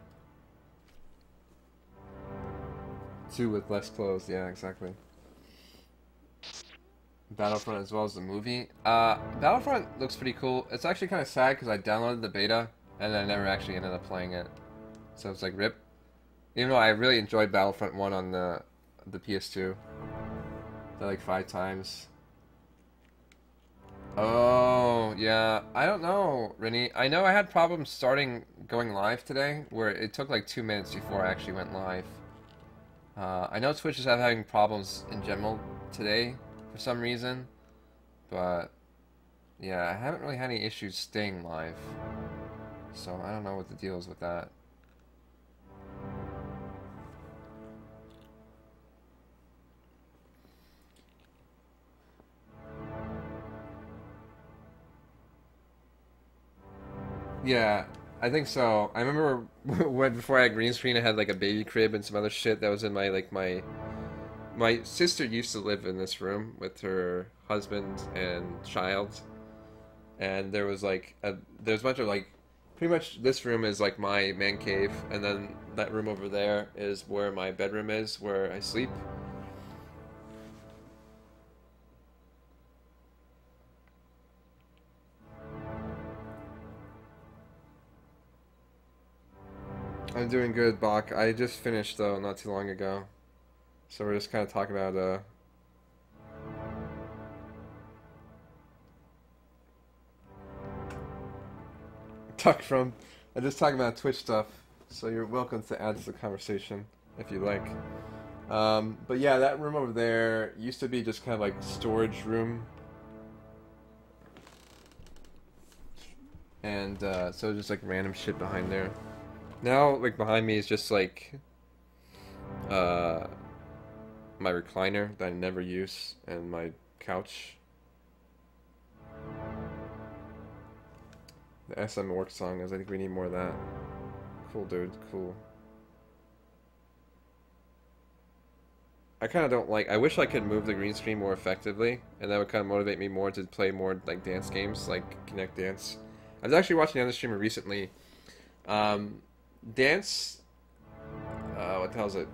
[SPEAKER 1] 2 with less clothes, yeah, exactly. Battlefront as well as the movie. Battlefront looks pretty cool. It's actually kind of sad because I downloaded the beta and I never actually ended up playing it. So it's like rip. Even though I really enjoyed Battlefront 1 on the PS2. Like 5 times. Oh, yeah. I don't know, Rennie. I know I had problems going live today where it took like 2 minutes before I actually went live. I know Twitch is having problems in general today for some reason, but yeah, I haven't really had any issues staying live, so I don't know what the deal is with that. Yeah, I think so. I remember when before I had green screen, I had like a baby crib and some other shit that was in my sister used to live in this room with her husband and child, and there was there's a bunch of like pretty much this room is like my man cave, and then that room over there is where my bedroom is, where I sleep. I'm doing good, Bach. I just finished though not too long ago, so we're just kind of talking about talk from. I'm just talking about Twitch stuff, so you're welcome to add to the conversation if you like. But yeah, that room over there used to be just kind of like storage room, and so just like random shit behind there. Now, like behind me is just like my recliner that I never use, and my couch. The SM Orc song is, I think we need more of that. Cool, dude, cool. I kind of don't like, I wish I could move the green screen more effectively, and that would kind of motivate me more to play more like dance games, like Connect Dance. I was actually watching another streamer recently. Dance, what the hell is it?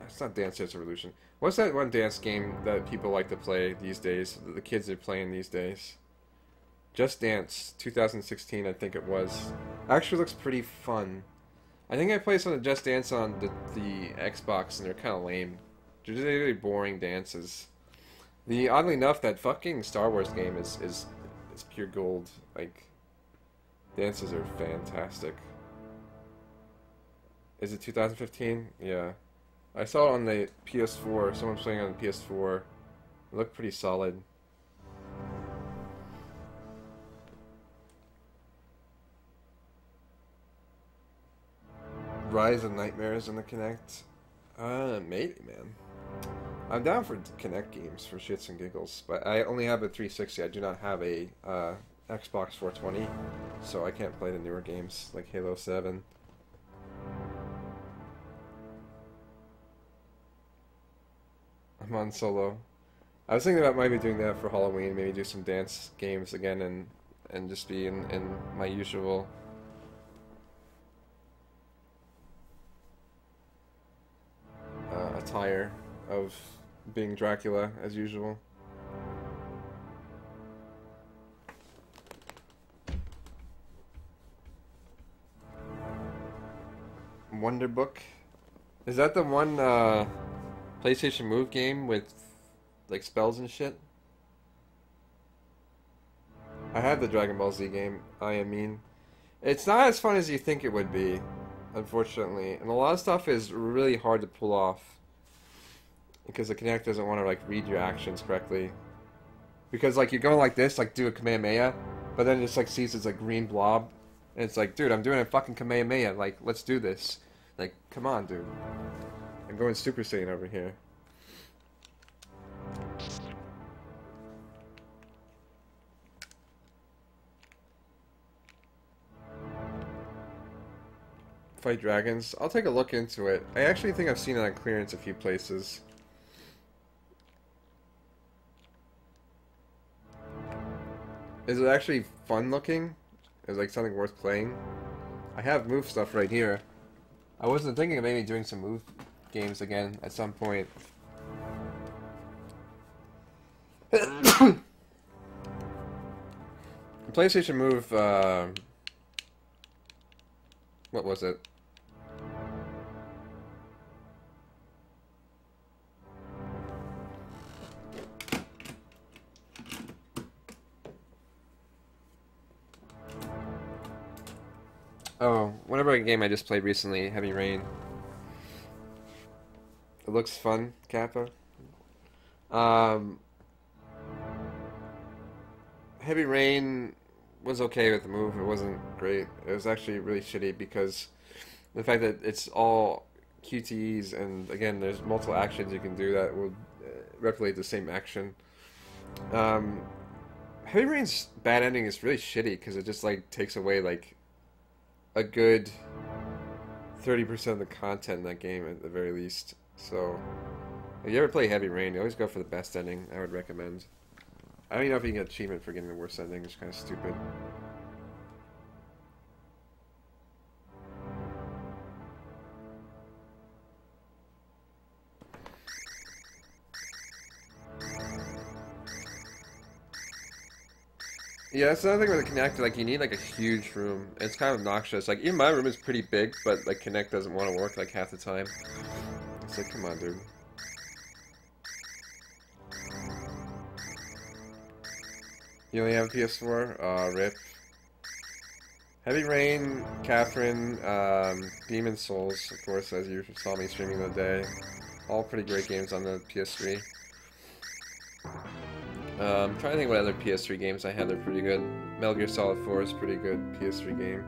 [SPEAKER 1] It's not Dance Dance Revolution. What's that one dance game that people like to play these days? The kids are playing these days. Just Dance, 2016, I think it was. Actually looks pretty fun. I think I played some of Just Dance on the Xbox, and they're kind of lame. They're just really boring dances. Oddly enough, that fucking Star Wars game is pure gold. Like, dances are fantastic. Is it 2015? Yeah. I saw it on the PS4. Someone's playing on the PS4. It looked pretty solid. Rise of Nightmares in the Kinect? Maybe, man. I'm down for Kinect games for shits and giggles, but I only have a 360. I do not have a Xbox 420, so I can't play the newer games like Halo 7. I'm on solo. I was thinking about maybe doing that for Halloween, maybe do some dance games again and just be in my usual attire of being Dracula as usual. Wonder Book? Is that the one PlayStation Move game with like spells and shit? I had the Dragon Ball Z game, I mean. It's not as fun as you think it would be, unfortunately. And a lot of stuff is really hard to pull off. Because the Kinect doesn't want to like read your actions correctly. Because like you're going like this, like do a Kamehameha, but then it just like sees this like green blob. And it's like, dude, I'm doing a fucking Kamehameha, like, let's do this. Like, come on, dude. I'm going Super Saiyan over here. Fight dragons? I'll take a look into it. I actually think I've seen it on clearance a few places. Is it actually fun looking? Is it like something worth playing? I have move stuff right here. I wasn't thinking of maybe doing some move games again at some point. PlayStation Move, what was it? Oh, whatever a game I just played recently, Heavy Rain. It looks fun, Kappa. Um, Heavy Rain was okay with the move. It wasn't great. It was actually really shitty because the fact that it's all QTEs and again, there's multiple actions you can do that will replicate the same action. Um, Heavy Rain's bad ending is really shitty because it just like takes away like a good 30% of the content in that game at the very least. So, if you ever play Heavy Rain, you always go for the best ending. I would recommend. I don't even know if you can get achievement for getting the worst ending. It's kind of stupid. Yeah, that's another thing with the Kinect. Like, you need like a huge room. It's kind of obnoxious. Like, even my room is pretty big, but like Kinect doesn't want to work like half the time. It's like, come on, dude. You only have a PS4? Rip. Heavy Rain, Catherine, Demon Souls, of course, as you saw me streaming the day. All pretty great games on the PS3. I'm trying to think what other PS3 games I had that are pretty good. Metal Gear Solid 4 is a pretty good PS3 game.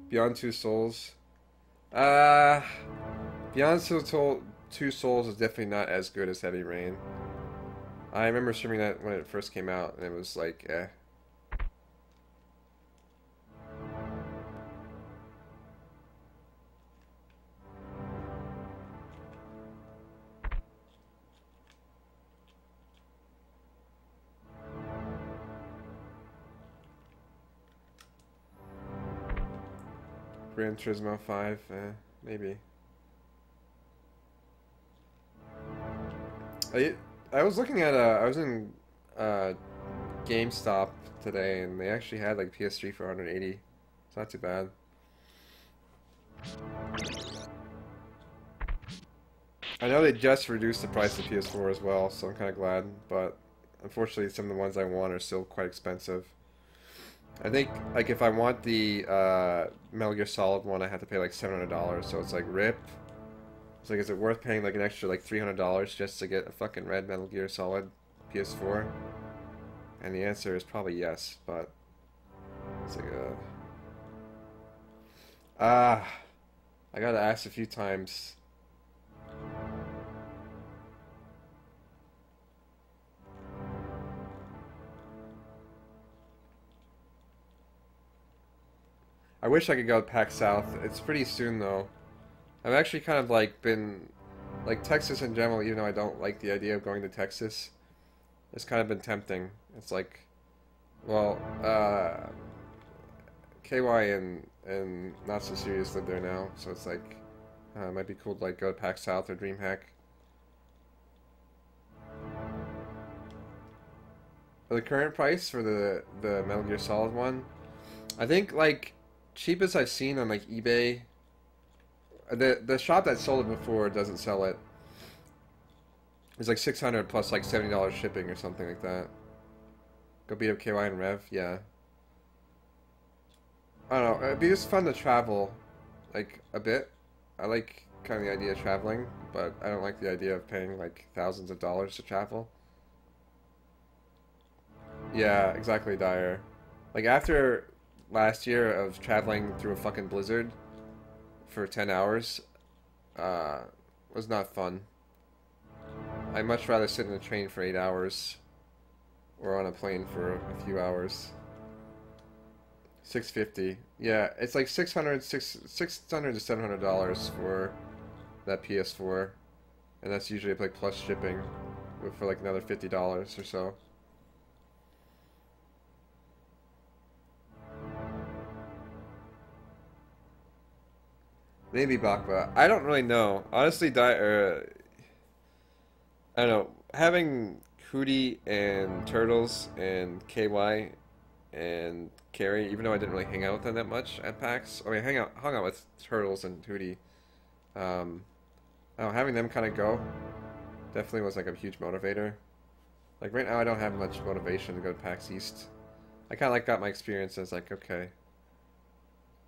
[SPEAKER 1] Beyond Two Souls. Beyond Two Souls is definitely not as good as Heavy Rain. I remember streaming that when it first came out, and it was like, eh. Gran Turismo 5, maybe. I was looking at I was in GameStop today, and they actually had like PS3 for 180. It's not too bad. I know they just reduced the price of PS4 as well, so I'm kind of glad. But unfortunately, some of the ones I want are still quite expensive. I think like if I want the Metal Gear Solid one, I have to pay like $700. So it's like rip. It's like, is it worth paying like an extra like $300 just to get a fucking red Metal Gear Solid PS4? And the answer is probably yes, but it's like I gotta ask a few times. I wish I could go to PAX South. It's pretty soon though. I've actually kind of like been like Texas in general, even though I don't like the idea of going to Texas. It's kind of been tempting. It's like, well, KY and Not So Serious live there now, so it's like it might be cool to like go to PAX South or DreamHack. For the current price for the Metal Gear Solid one, I think like cheapest I've seen on like eBay. The shop that sold it before doesn't sell it. It's like 600 plus like $70 shipping or something like that. Go beat up KY and Rev, yeah. I don't know, it'd be just fun to travel, like, a bit. I like kind of the idea of traveling, but I don't like the idea of paying like thousands of dollars to travel. Yeah, exactly, Dyer. Like after last year of traveling through a fucking blizzard for 10 hours, was not fun. I'd much rather sit in a train for 8 hours or on a plane for a few hours. 650. Yeah, it's like 600 to $700 for that PS4, and that's usually like plus shipping for like another $50 or so. Maybe Bakba. I don't really know. Honestly, I don't know. Having Hootie and Turtles and KY and Carrie, even though I didn't really hang out with them that much at PAX. I mean, hung out with Turtles and Hootie. I don't know, having them kind of go definitely was like a huge motivator. Like right now, I don't have much motivation to go to PAX East. I kind of like got my experience as like okay.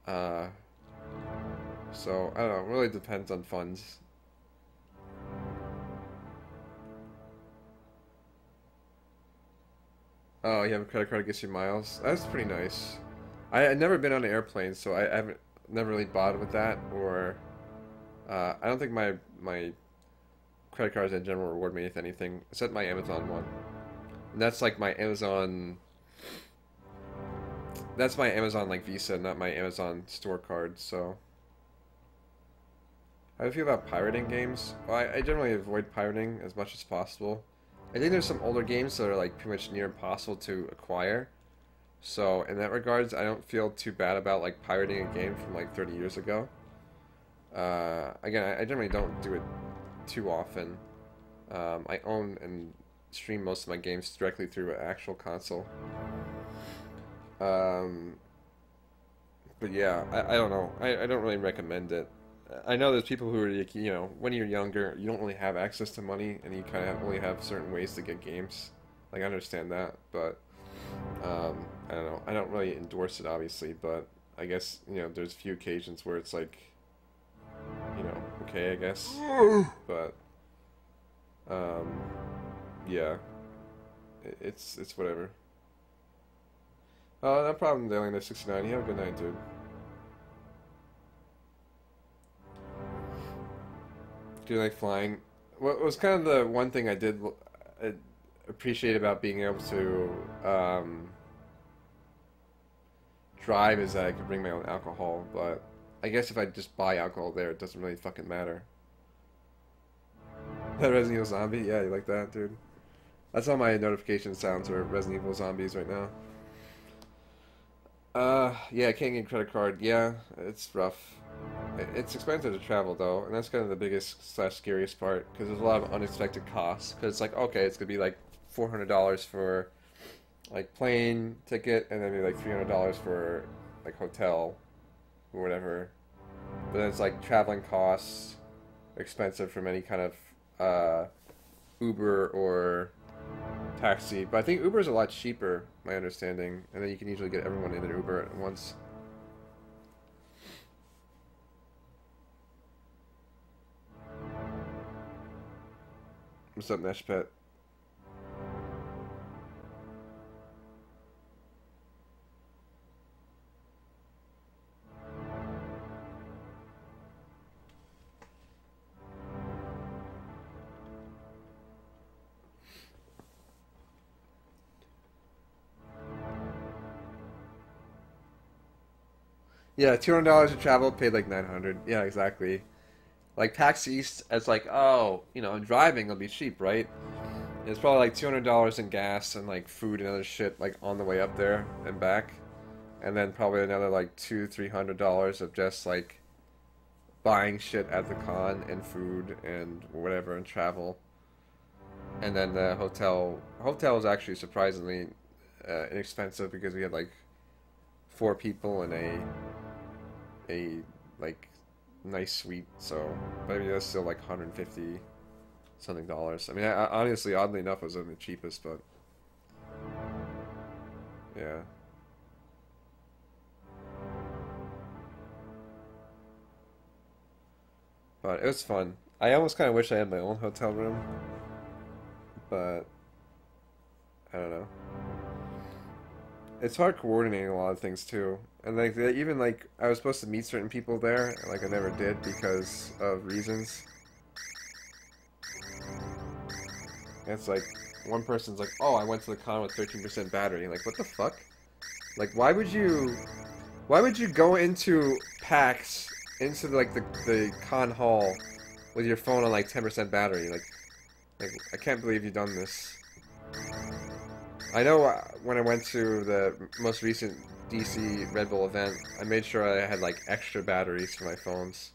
[SPEAKER 1] Uh, so I don't know. It really depends on funds. Oh, you have a credit card that gets you miles. That's pretty nice. I've never been on an airplane, so I haven't never really bothered with that. Or I don't think my credit cards in general reward me with anything except my Amazon one. And that's like my Amazon. That's my Amazon like Visa, not my Amazon store card. So how do you feel about pirating games? Well, I generally avoid pirating as much as possible. I think there's some older games that are like pretty much near impossible to acquire. So in that regards, I don't feel too bad about like pirating a game from like 30 years ago. Again, I generally don't do it too often. I own and stream most of my games directly through an actual console. But yeah, I don't know. I don't really recommend it. I know there's people who are, you know, when you're younger, you don't really have access to money, and you kind of only have certain ways to get games. Like, I understand that, but, I don't know. I don't really endorse it, obviously, but I guess, you know, there's a few occasions where it's like, you know, okay, I guess. But, yeah. It's whatever. Oh, no problem, Dailing 69. You have a good night, dude. Do you like flying? What was kind of the one thing I did appreciate about being able to drive is that I could bring my own alcohol, but I guess if I just buy alcohol there, it doesn't really fucking matter. That Resident Evil zombie? Yeah, you like that, dude? That's all my notification sounds are Resident Evil zombies right now. Yeah, I can't get a credit card. Yeah, it's rough. It's expensive to travel though, and that's kind of the biggest slash scariest part because there's a lot of unexpected costs. Because it's like, okay, it's gonna be like $400 for like plane ticket, and then maybe like $300 for like hotel or whatever. But then it's like traveling costs, expensive from any kind of Uber or taxi. But I think Uber is a lot cheaper, my understanding, and then you can usually get everyone in an Uber at once. What's up, Neshpet? Yeah, $200 to travel, paid like 900. Yeah, exactly. Like PAX East, it's like, oh, you know, driving will be cheap, right? It's probably like $200 in gas and like food and other shit like on the way up there and back, and then probably another like $300 of just like buying shit at the con and food and whatever and travel, and then the hotel is actually surprisingly inexpensive because we had like 4 people in a like nice suite, so but I mean that's still like 150 something dollars. I mean, honestly, oddly enough, it was the cheapest, but yeah. But it was fun. I almost kind of wish I had my own hotel room, but I don't know. It's hard coordinating a lot of things too. And like even like I was supposed to meet certain people there, and like I never did because of reasons. And it's like one person's like, "Oh, I went to the con with 13% battery." Like, what the fuck? Like, why would you go into PAX into like the con hall with your phone on like 10% battery? Like, Like, I can't believe you've done this. I know when I went to the most recent DC Red Bull event, I made sure I had like extra batteries for my phones.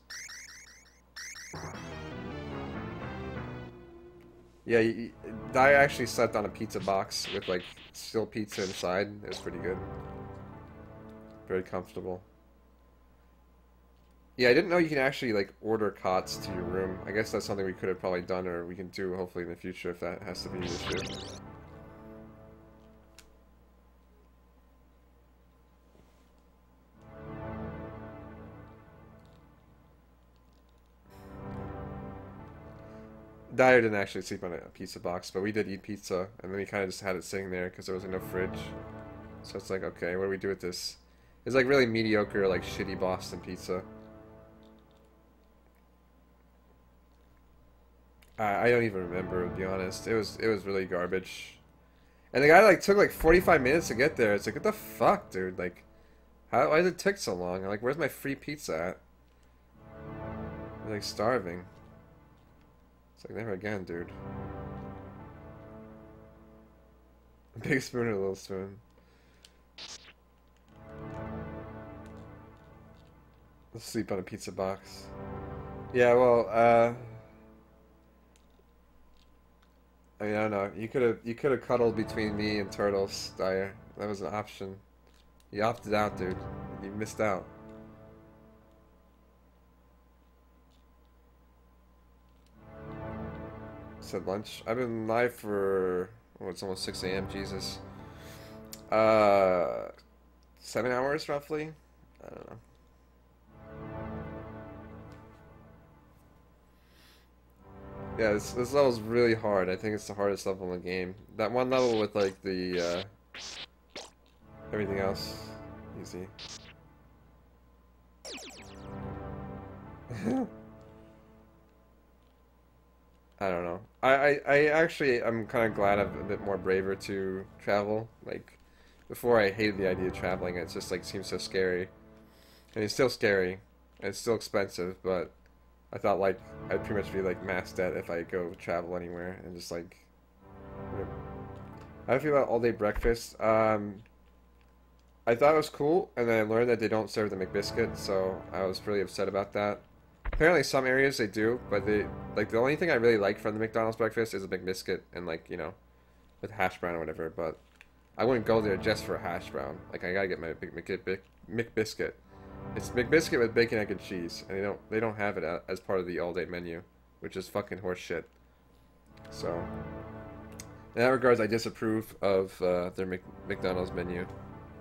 [SPEAKER 1] Yeah, I actually slept on a pizza box with like still pizza inside. It was pretty good. Very comfortable. Yeah, I didn't know you can actually like order cots to your room. I guess that's something we could have probably done, or we can do hopefully in the future if that has to be an issue. Dyer didn't actually sleep on a pizza box, but we did eat pizza, and then we kind of just had it sitting there because there was no fridge. So it's like, okay, what do we do with this? It's like really mediocre, like shitty Boston pizza. I don't even remember, to be honest. It was really garbage. And the guy like took like 45 minutes to get there. It's like, what the fuck, dude? Like, why did it take so long? Like, where's my free pizza at? I'm like starving. It's like, never again, dude. Big spoon or little spoon? Let's sleep on a pizza box. Yeah, well, I mean, I don't know. You could have cuddled between me and Turtles, Dyer. That was an option. You opted out, dude. You missed out. Said lunch. I've been live for it's almost 6 a.m. Jesus. Uh, 7 hours roughly. I don't know. Yeah, this level's really hard. I think it's the hardest level in the game. That one level with like the everything else, easy. I don't know. I actually I'm kind of glad I'm a bit more braver to travel. Like before, I hated the idea of traveling. It just like seems so scary, and it's still scary, and it's still expensive. But I thought like I'd pretty much be like mass debt if I go travel anywhere and just like. How do you feel about all day breakfast? I thought it was cool, and then I learned that they don't serve the McBiscuit, so I was really upset about that. Apparently, some areas they do, but they like the only thing I really like from the McDonald's breakfast is a McBiscuit and like with hash brown or whatever. But I wouldn't go there just for a hash brown. Like I gotta get my McBiscuit. It's McBiscuit with bacon, egg, and cheese, and they don't have it as part of the all day menu, which is fucking horse shit. So in that regards, I disapprove of their McDonald's menu,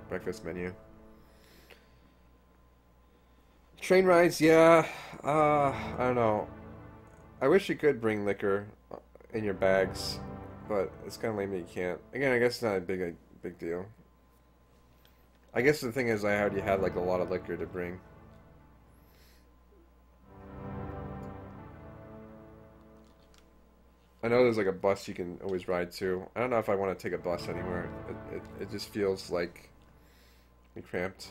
[SPEAKER 1] breakfast menu. Train rides, yeah. I don't know. I wish you could bring liquor in your bags, but it's kind of lame that you can't. Again, I guess it's not a big deal. I guess the thing is, I already had like a lot of liquor to bring. I know there's like a bus you can always ride to. I don't know if I want to take a bus anywhere. It just feels like cramped.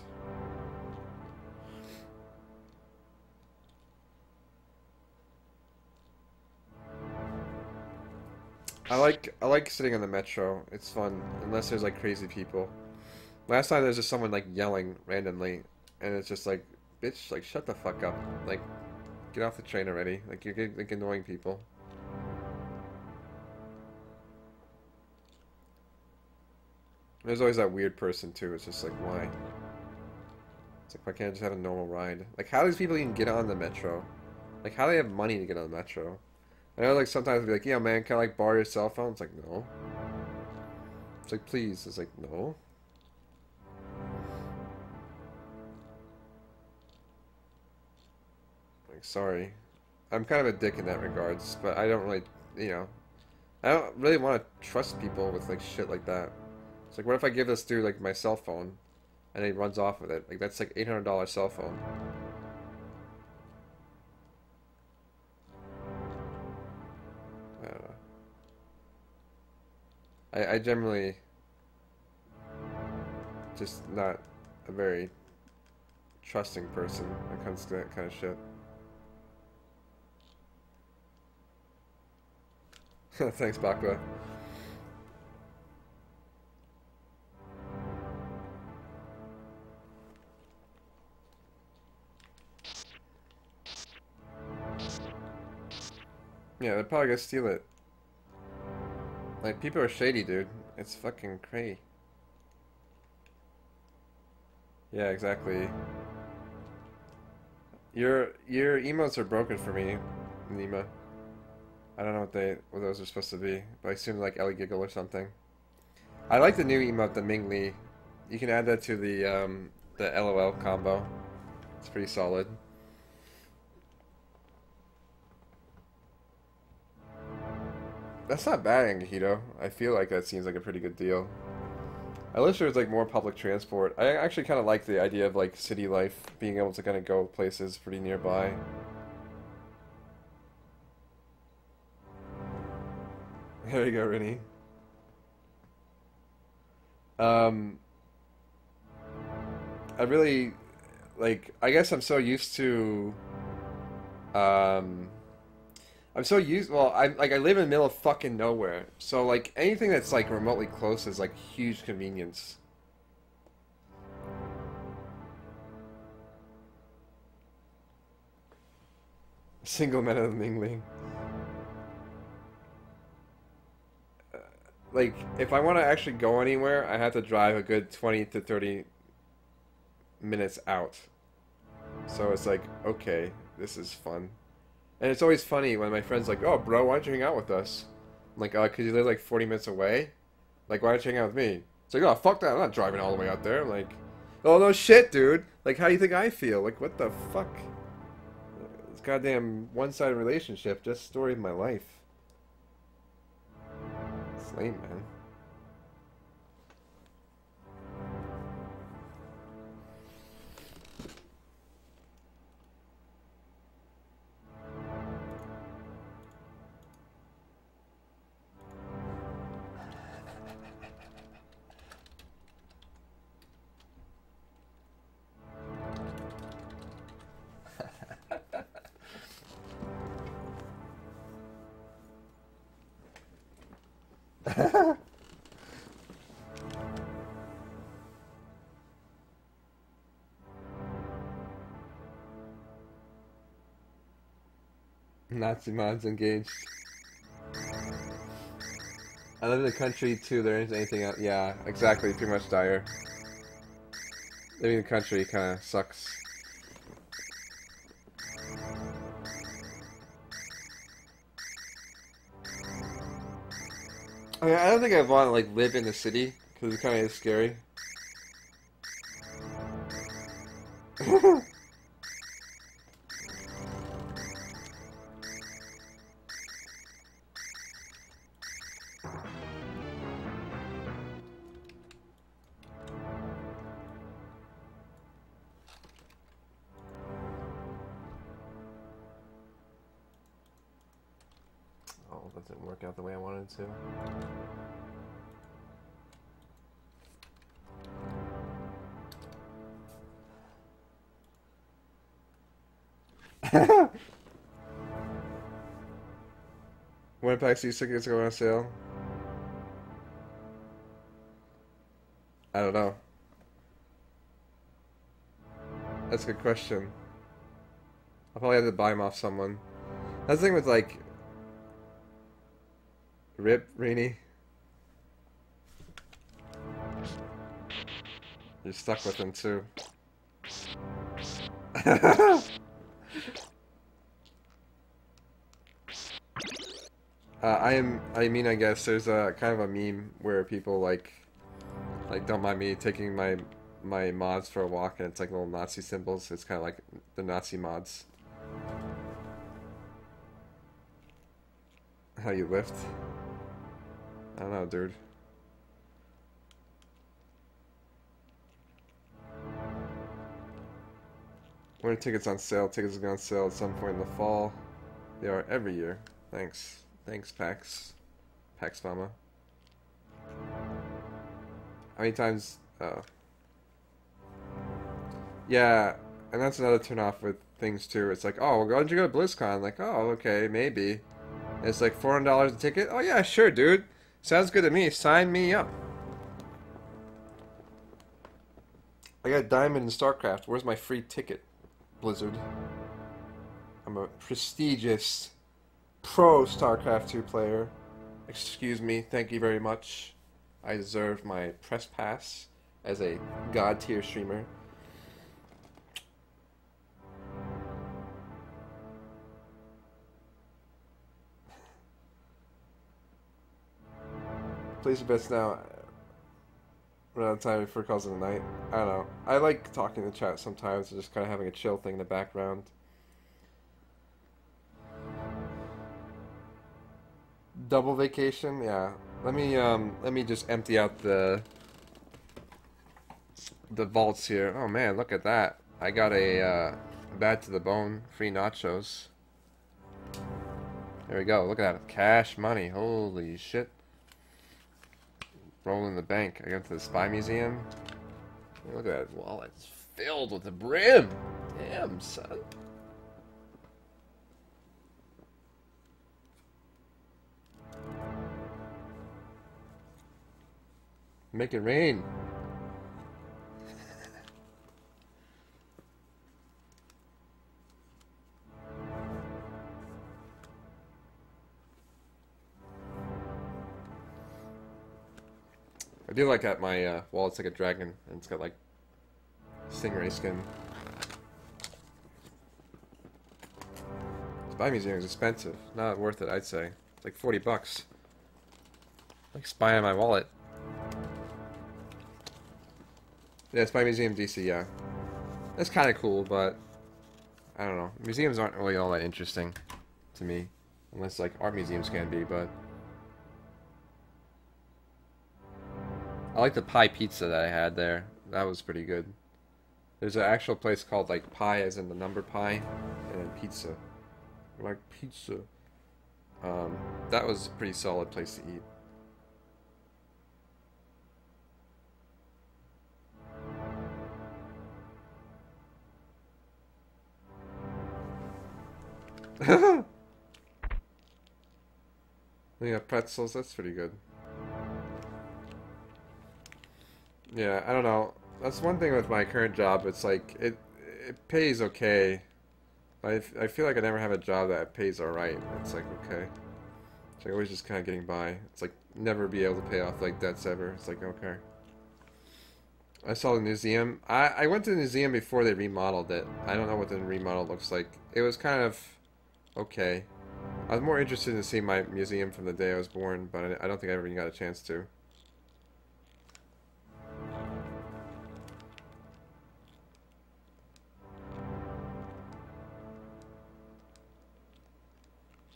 [SPEAKER 1] I like sitting on the metro. It's fun, unless there's like crazy people. Last time there's just someone like yelling randomly, and it's just like, bitch, like shut the fuck up. Like, get off the train already. Like you're getting like annoying people. There's always that weird person too. It's just like why? It's like why can't I just have a normal ride? Like how do these people even get on the metro? Like how do they have money to get on the metro? I know like sometimes they'll be like, yeah man, can I like borrow your cell phone? It's like no. It's like please. It's like no. Like sorry. I'm kind of a dick in that regards, but I don't really, you know, I don't really want to trust people with like shit like that. It's like what if I give this dude like my cell phone and he runs off with it? Like that's like $800 cell phone. I don't know. I generally just not a very trusting person when it comes to that kind of shit. Thanks, Bakwa. Yeah, they're probably gonna steal it. Like, people are shady, dude. It's fucking cray. Yeah, exactly. Your emotes are broken for me, Nima. I don't know what those are supposed to be, but I assume like Ellie Giggle or something. I like the new emote, the Ming Li. You can add that to the LOL combo. It's pretty solid. That's not bad, Angahito. I feel like that seems like a pretty good deal. I wish there was like more public transport. I actually kind of like the idea of like city life, being able to kind of go places pretty nearby. There you go, Rennie. Um, I really like. I guess I'm so used to. Um, I'm so used. Well, I live in the middle of fucking nowhere, so like anything that's like remotely close is like huge convenience. Single men of mingling. Like if I want to actually go anywhere, I have to drive a good 20 to 30 minutes out. So it's like, okay, this is fun. And it's always funny when my friends like, "Oh, bro, why don't you hang out with us?" I'm like, "Cause you live like 40 minutes away. Like, why don't you hang out with me?" It's like, "Oh, fuck that! I'm not driving all the way out there." I'm like, "Oh no, shit, dude! Like, how do you think I feel? Like, what the fuck? This goddamn one-sided relationship, just story of my life. It's lame, man." Nazi mods engaged. I live in the country too. There isn't anything else. Yeah, exactly. Too much dire. Living in the country kind of sucks. I mean, I don't think I want to like live in the city because it kind of is scary. Oh, that didn't work out the way I wanted it to. When PAX East tickets go on sale? I don't know. That's a good question. I'll probably have to buy them off someone. That's the thing with like Rip Rainy. You're stuck with him too. I mean, I guess there's a kind of a meme where people like don't mind me taking my mods for a walk, and it's like little Nazi symbols. It's kind of like the Nazi mods. How you lift? I don't know, dude. When are tickets on sale? Tickets are on sale at some point in the fall. They are every year. Thanks. Thanks, Pax. Pax Mama. How many times? Yeah, and that's another turn off with things too. It's like, oh, well, why don't you go to BlizzCon? Like, oh, okay, maybe. And it's like $400 a ticket. Oh yeah, sure, dude. Sounds good to me. Sign me up. I got a diamond in StarCraft. Where's my free ticket, Blizzard? I'm a prestigious pro StarCraft 2 player. Excuse me, thank you very much. I deserve my press pass as a god tier streamer. Place your bets now. Run out of time before it calls it a night. I don't know. I like talking in the chat sometimes, just kind of having a chill thing in the background. Double vacation, yeah. Let me just empty out the vaults here. Oh man, look at that! I got a bad to the bone, free nachos. There we go. Look at that, cash money. Holy shit! Roll in the bank. I go to the Spy Museum. Look at that wallet. It's filled with the brim. Damn, son. Make it rain. I do like that my wallet's like a dragon and it's got like stingray skin. Spy Museum is expensive. Not worth it, I'd say. It's like 40 bucks. Like spy on my wallet. Yeah, Spy Museum DC, yeah. That's kind of cool, but I don't know. Museums aren't really all that interesting to me. Unless like art museums can be, but I like the pie pizza that I had there. That was pretty good. There's an actual place called like pie as in the number pi, and then pizza. I like pizza. That was a pretty solid place to eat. They got pretzels, that's pretty good. Yeah, I don't know. That's one thing with my current job. It's like it pays okay. I feel like I never have a job that pays alright. It's like okay. It's like always just kind of getting by. It's like never be able to pay off like debts ever. It's like okay. I saw the museum. I went to the museum before they remodeled it. I don't know what the remodel looks like. It was kind of okay. I was more interested in seeing my museum from the day I was born, but I don't think I ever even got a chance to.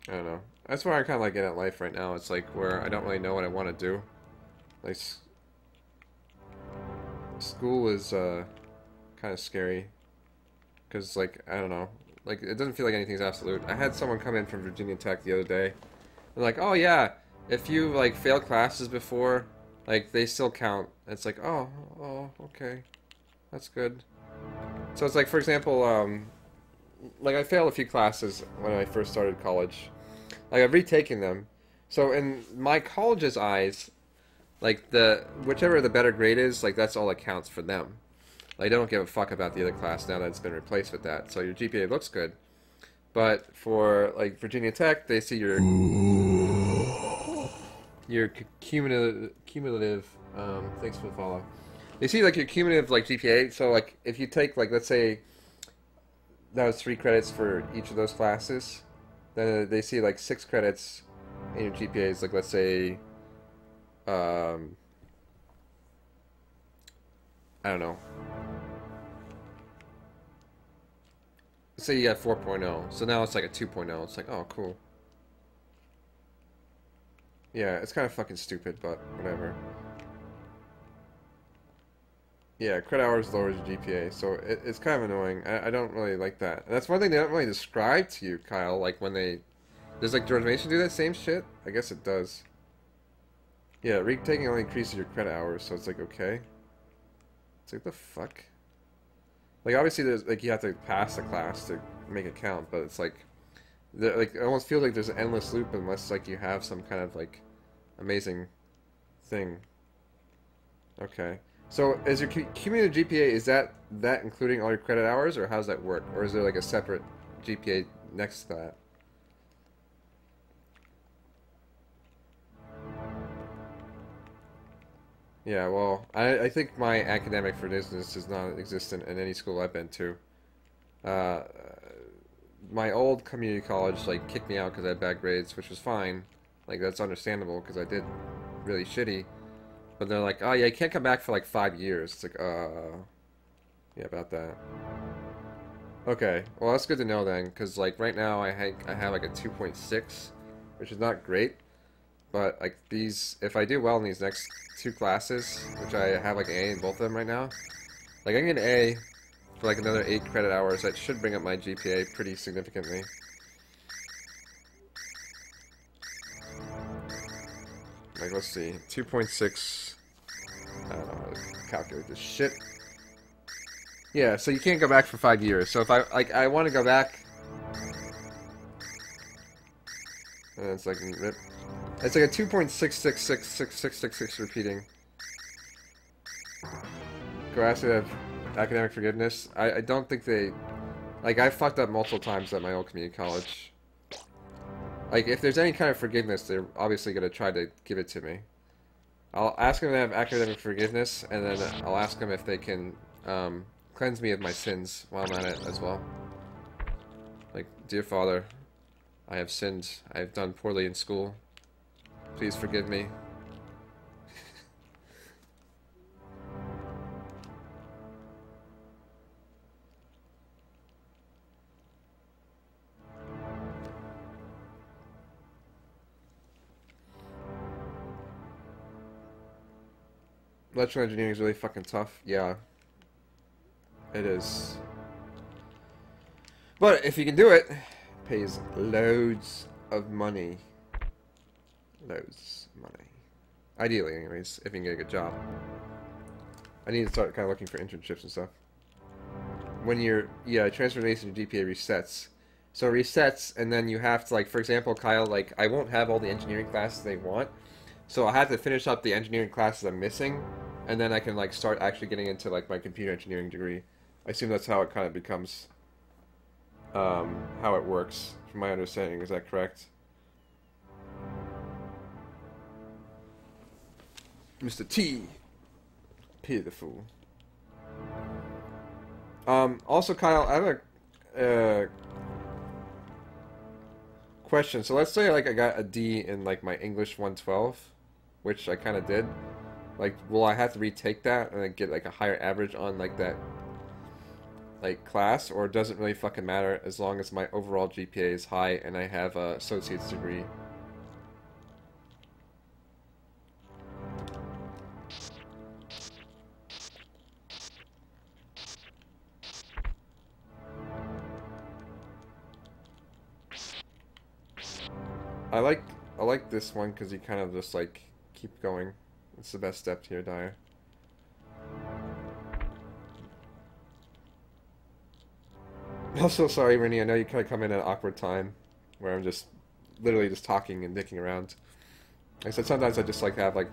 [SPEAKER 1] I don't know. That's where I kind of like get at life right now. It's like where I don't really know what I want to do. Like, school is kind of scary. Because, like, I don't know. Like, it doesn't feel like anything's absolute. I had someone come in from Virginia Tech the other day. They're like, oh yeah, if you, like, failed classes before, like, they still count. It's like, oh, okay. That's good. So it's like, for example, like, I failed a few classes when I first started college. Like, I've retaken them. So in my college's eyes, like, whichever the better grade is, like, that's all that counts for them. Like, they don't give a fuck about the other class now that it's been replaced with that. So your GPA looks good. But for, like, Virginia Tech, they see your cumulative, thanks for the follow. They see, like, your cumulative, like, GPA. So, like, if you take, like, let's say that was 3 credits for each of those classes, then they see, like, 6 credits in your GPAs. Like, let's say, I don't know. Say you got 4.0, so now it's like a 2.0. It's like, oh, cool. Yeah, it's kind of fucking stupid, but whatever. Yeah, credit hours lowers your GPA, so it's kind of annoying. I don't really like that. And that's one thing they don't really describe to you, Kyle, like when they... Does, like, George Mason do that same shit? I guess it does. Yeah, retaking only increases your credit hours, so it's like, okay. It's like, the fuck? Like, obviously, there's, like, you have to pass the class to make it count, but it's like, Like, it almost feels like there's an endless loop unless, like, you have some kind of, like, amazing thing. Okay. So, is your cumulative GPA, is that including all your credit hours, or how does that work? Or is there, like, a separate GPA next to that? Yeah, well, I think my academic forgiveness is non-existent in any school I've been to. Uh, my old community college, like, kicked me out because I had bad grades, which was fine. Like, that's understandable because I did really shitty. But they're like, oh yeah, you can't come back for like 5 years. It's like, yeah, about that. Okay, well that's good to know then, because like right now I have like a 2.6, which is not great. But like these, if I do well in these next two classes, which I have like an A in both of them right now, like I can get an A for like another 8 credit hours. That should bring up my GPA pretty significantly. Like let's see, 2.6. I don't know how to calculate this shit. Yeah, so you can't go back for 5 years. So if I want to go back, and it's like rip. It's like a 2.66666666 repeating. Go ask to have academic forgiveness. I don't think they, like I fucked up multiple times at my old community college. Like if there's any kind of forgiveness, they're obviously gonna try to give it to me. I'll ask them to have academic forgiveness, and then I'll ask them if they can cleanse me of my sins while I'm at it as well. Like, dear Father, I have sinned. I have done poorly in school. Please forgive me. Electrical engineering is really fucking tough. Yeah. It is. But if you can do it, pays loads of money. Loads of money. Ideally, anyways, if you can get a good job. I need to start kind of looking for internships and stuff. When you're, yeah, transformation GPA resets. So it resets, and then you have to, like, for example, Kyle, like, I won't have all the engineering classes they want. So I have to finish up the engineering classes I'm missing, and then I can, like, start actually getting into, like, my computer engineering degree. I assume that's how it kind of becomes, how it works, from my understanding. Is that correct? Mr. T. Pity the fool. Also, Kyle, I have a question. So let's say, like, I got a D in, like, my English 112, which I kind of did. Like, will I have to retake that and then get, like, a higher average on, like, that, like, class? Or does it really fucking matter as long as my overall GPA is high and I have a associate's degree? I like this one because you kind of just, like, keep going. It's the best step to your Dyer. I'm so sorry, Rennie. I know you kind of come in at an awkward time where I'm just literally just talking and dicking around. Like I said, sometimes I just like have like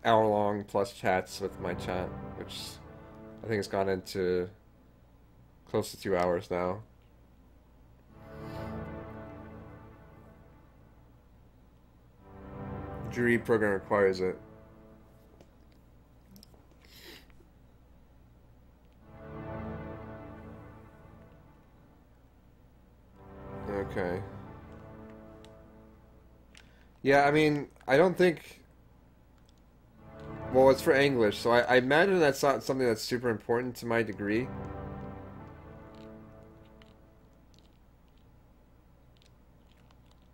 [SPEAKER 1] hour-long plus chats with my chat, which I think has gone into close to 2 hours now. Jury program requires it. Okay. Yeah, I mean, I don't think... Well, it's for English, so I imagine that's not something that's super important to my degree.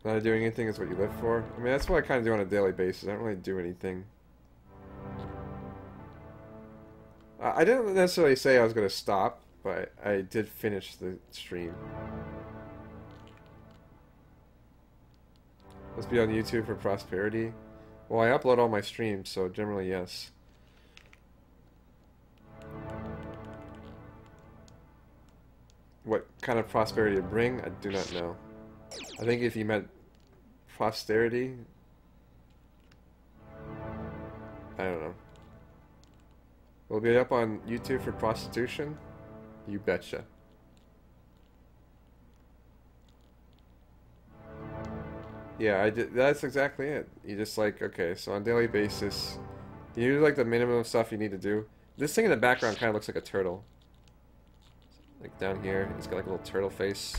[SPEAKER 1] Not doing anything is what you live for? I mean, that's what I kind of do on a daily basis. I don't really do anything. I didn't necessarily say I was going to stop, but I did finish the stream. Let's be on YouTube for prosperity. Well, I upload all my streams, so generally yes. What
[SPEAKER 2] kind of prosperity to bring, I do not know. I think if you meant posterity, I don't know. Will it be up on YouTube for prostitution? You betcha. Yeah, I did. That's exactly it. You just like, okay, so on a daily basis, you do like the minimum of stuff you need to do. This thing in the background kind of looks like a turtle. Like down here, it's got like a little turtle face.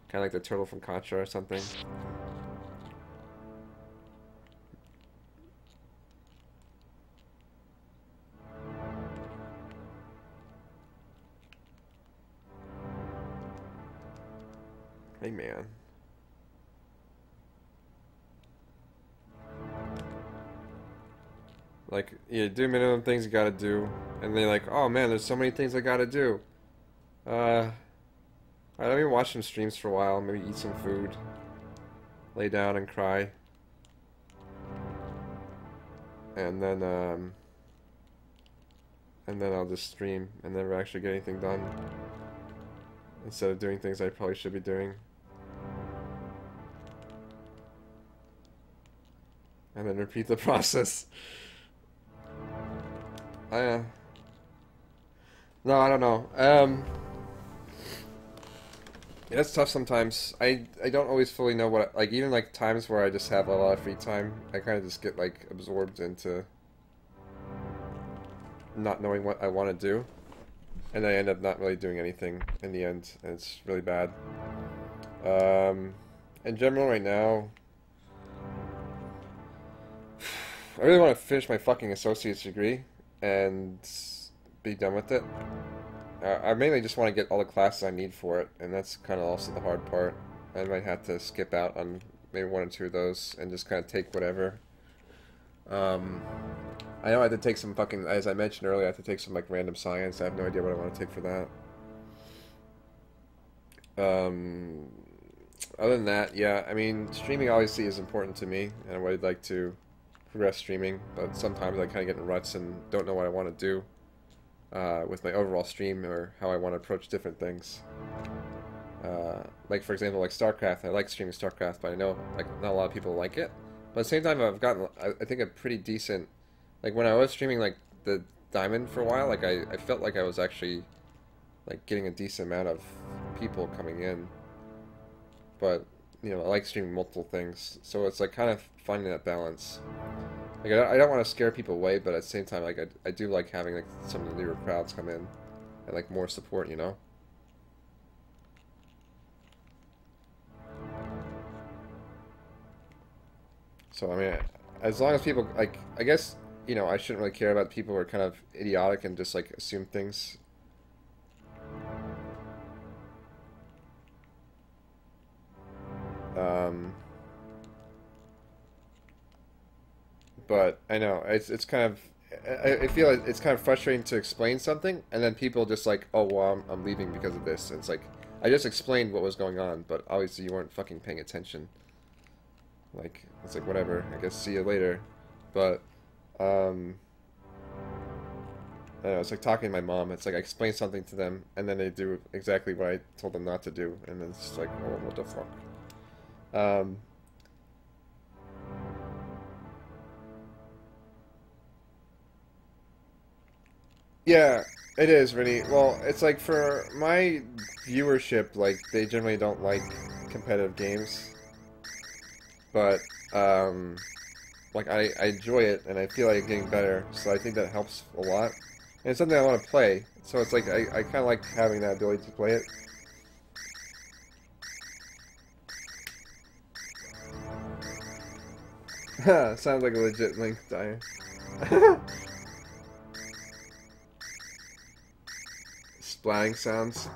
[SPEAKER 2] Kind of like the turtle from Contra or something. Hey, man. Like, you do minimum things you gotta do, and they're like, oh man, there's so many things I gotta do. Alright, let me watch some streams for a while, maybe eat some food, lay down and cry. And then I'll just stream and never actually get anything done. Instead of doing things I probably should be doing. And then repeat the process. No, I don't know. Yeah, it's tough sometimes. I don't always fully know what, like, even like times where I just have a lot of free time, I kind of just get like absorbed into not knowing what I want to do, and I end up not really doing anything in the end, and it's really bad. In general, right now, I really want to finish my fucking associate's degree and be done with it. I mainly just want to get all the classes I need for it, and that's kind of also the hard part. I might have to skip out on maybe one or two of those and just kind of take whatever. I know I have to take some fucking, as I mentioned earlier, I have to take some like random science. I have no idea what I want to take for that. Other than that, yeah, I mean, streaming obviously is important to me, and I would like to progress streaming, but sometimes I kind of get in ruts and don't know what I want to do with my overall stream or how I want to approach different things. Like, for example, like StarCraft. I like streaming StarCraft, but I know like not a lot of people like it. But at the same time, I've gotten, I think, a pretty decent... Like, when I was streaming, like, the Diamond for a while, like, I felt like I was actually, like, getting a decent amount of people coming in. But, you know, I like streaming multiple things, so it's, like, kind of finding that balance. Like, I don't want to scare people away, but at the same time, like, I do like having, like, some of the newer crowds come in and, like, more support, you know? So, I mean, as long as people, like, I guess, you know, I shouldn't really care about people who are kind of idiotic and just, like, assume things. But I know it's kind of I feel like it's kind of frustrating to explain something and then people just like, oh well, I'm leaving because of this. And it's like I just explained what was going on, but obviously you weren't fucking paying attention. Like it's like whatever. I guess see you later. But I don't know, it's like talking to my mom. It's like I explain something to them and then they do exactly what I told them not to do, and it's just like, oh, what the fuck. Yeah, it is really. Well, it's like for my viewership, like they generally don't like competitive games, but like I enjoy it and I feel like I'm getting better, so I think that helps a lot. And it's something I want to play, so it's like I kind of like having that ability to play it. Sounds like a legit Link dying. Splatting sounds.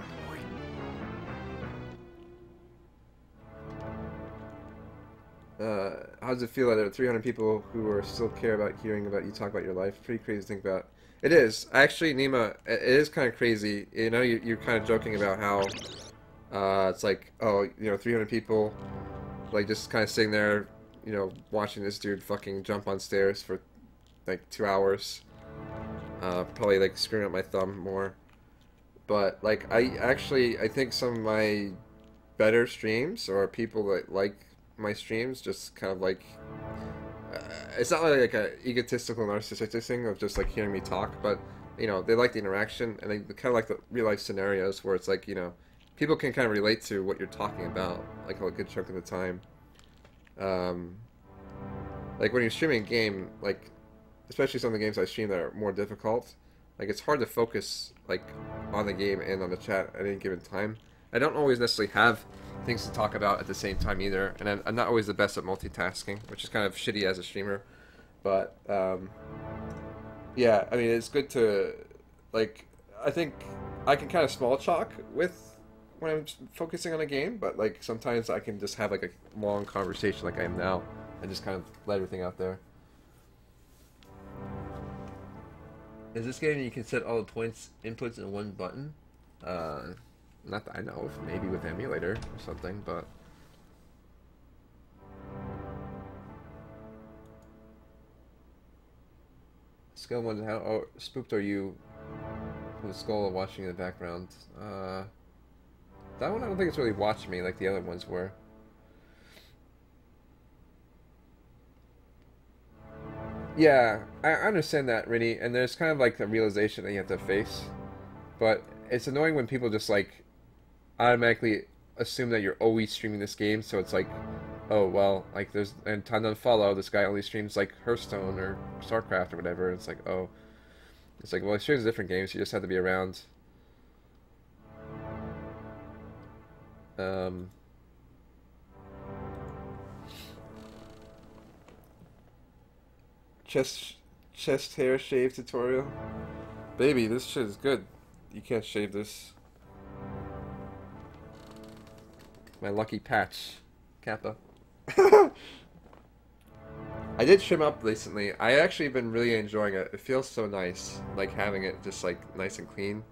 [SPEAKER 2] How does it feel that there are 300 people who are still care about hearing about you talk about your life? Pretty crazy to think about. It is. Actually, Nima, it is kind of crazy. You know, you're kind of joking about how it's like, oh, you know, 300 people, like, just kind of sitting there, you know, watching this dude fucking jump on stairs for, like, 2 hours. Probably, like, screwing up my thumb more. but like I think some of my better streams or people that like my streams just kind of like uh, it's not like a egotistical narcissistic thing of just like hearing me talk, but they like the interaction and they kind of like the real life scenarios where it's like people can kind of relate to what you're talking about like a good chunk of the time. Um, like when you're streaming a game, like especially some of the games I stream that are more difficult, like it's hard to focus like on the game and on the chat at any given time. I don't always necessarily have things to talk about at the same time either, and I'm not always the best at multitasking, which is kind of shitty as a streamer. But yeah, I mean it's good to like. I think I can kind of small talk with when I'm focusing on a game, but like sometimes I can just have like a long conversation like I am now, and just kind of let everything out there.
[SPEAKER 1] Is this game you can set all the points inputs in one button? Not that I know of. Maybe with emulator or something, but Skill one. How spooked are you from the skull watching in the background? That one I don't think it's really watched me like the other ones were. Yeah, I understand that, Rinny, and there's kind of like a realization that you have to face, but it's annoying when people just like automatically assume that you're always streaming this game, so it's like, oh well, like there's and time to follow this guy only streams like Hearthstone or StarCraft or whatever. It's like, oh, it's like, well, he streams different games. You just have to be around. Um, chest chest hair shave tutorial. Baby, this shit is good. You can't shave this. My lucky patch, Kappa. I did trim up recently. I actually been really enjoying it. It feels so nice, like having it just like nice and clean.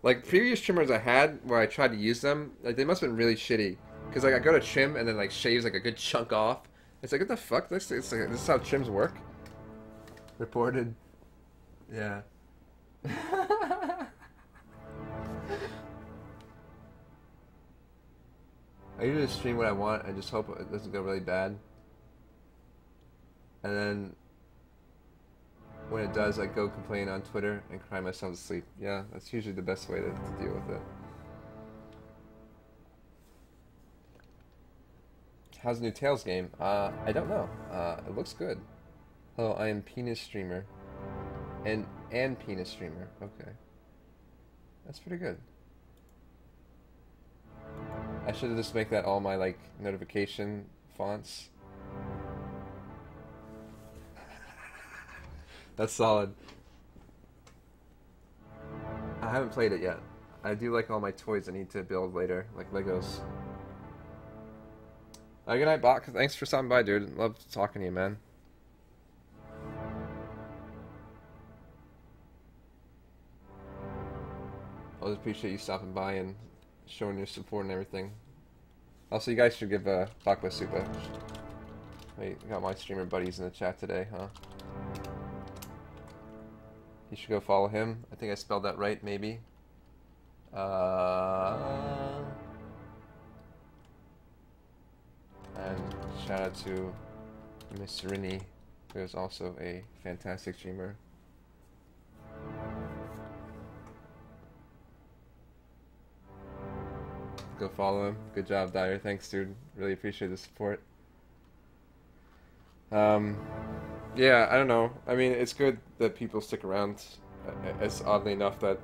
[SPEAKER 1] Like previous trimmers I had where I tried to use them, like they must have been really shitty. Cause like I go to trim and then like shaves like a good chunk off. It's like what the fuck? This it's like, this is how trims work. Reported. Yeah. I usually stream what I want and just hope it doesn't go really bad. And then when it does, I go complain on Twitter and cry myself to sleep. Yeah, that's usually the best way to deal with it. How's the new Tales game? I don't know. It looks good. Oh, I am penis streamer. And penis streamer. Okay. That's pretty good. I should just make that all my like notification fonts. That's solid. I haven't played it yet. I do like all my toys I need to build later, like Legos. Good night, Bach. Thanks for stopping by, dude. Love talking to you, man. I always appreciate you stopping by and showing your support and everything. Also, you guys should give Bakba Supa. I got my streamer buddies in the chat today, huh? You should go follow him. I think I spelled that right, maybe. And shout out to Miss Rini, who is also a fantastic streamer. Go follow him. Good job, Dyer. Thanks, dude. Really appreciate the support. Yeah, I don't know. I mean, it's good that people stick around. It's oddly enough that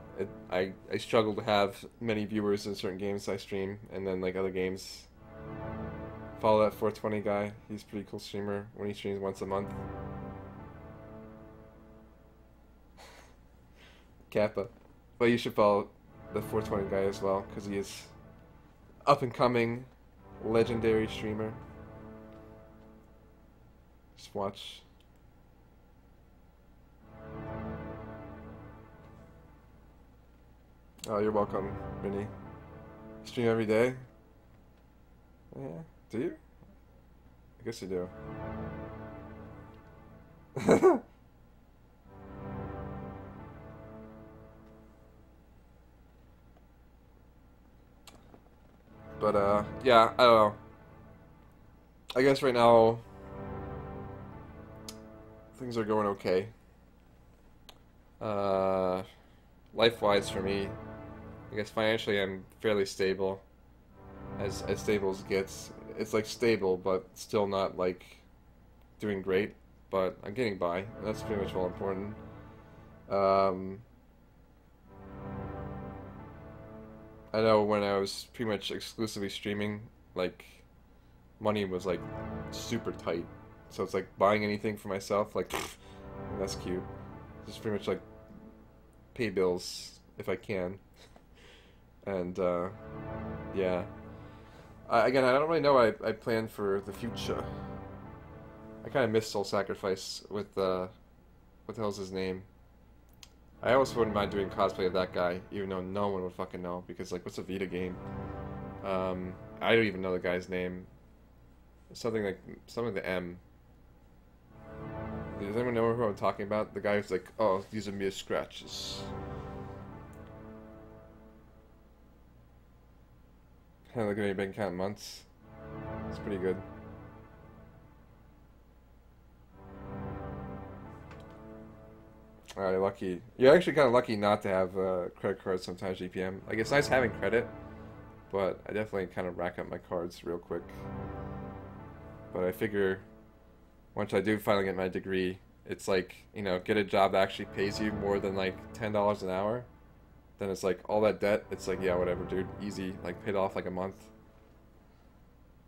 [SPEAKER 1] I struggle to have many viewers in certain games I stream, and then like other games. Follow that 420 guy. He's a pretty cool streamer when he streams once a month. Kappa. But you should follow the 420 guy as well, because he is up and coming legendary streamer. Just watch. Oh, you're welcome, Vinny. Stream every day? Yeah. Do you? I guess you do.
[SPEAKER 2] But yeah, I don't know. I guess right now things are going okay. Uh, life-wise for me, I guess financially I'm fairly stable, as stable as it gets. It's like stable, but still not like doing great. But I'm getting by, and that's pretty much all important. Um, I know when I was pretty much exclusively streaming, like money was like super tight. So it's like buying anything for myself, like that's cute. Just pretty much like pay bills if I can, and yeah. Again, I don't really know what I plan for the future. I kind of miss Soul Sacrifice with what the hell's his name? I always wouldn't mind doing cosplay of that guy, even though no one would fucking know because like, what's a Vita game? I don't even know the guy's name. Something like something with the M. Does anyone know who I'm talking about? The guy who's like, oh, these are mere scratches. Kind of looking at your bank account months. It's pretty good. Alright, lucky. You're actually kind of lucky not to have credit cards sometimes, GPM. Like, it's nice having credit, but I definitely kind of rack up my cards real quick. But I figure once I do finally get my degree, it's like, you know, get a job that actually pays you more than like $10 an hour. Then it's like all that debt, it's like, yeah, whatever, dude, easy, like paid off like a month.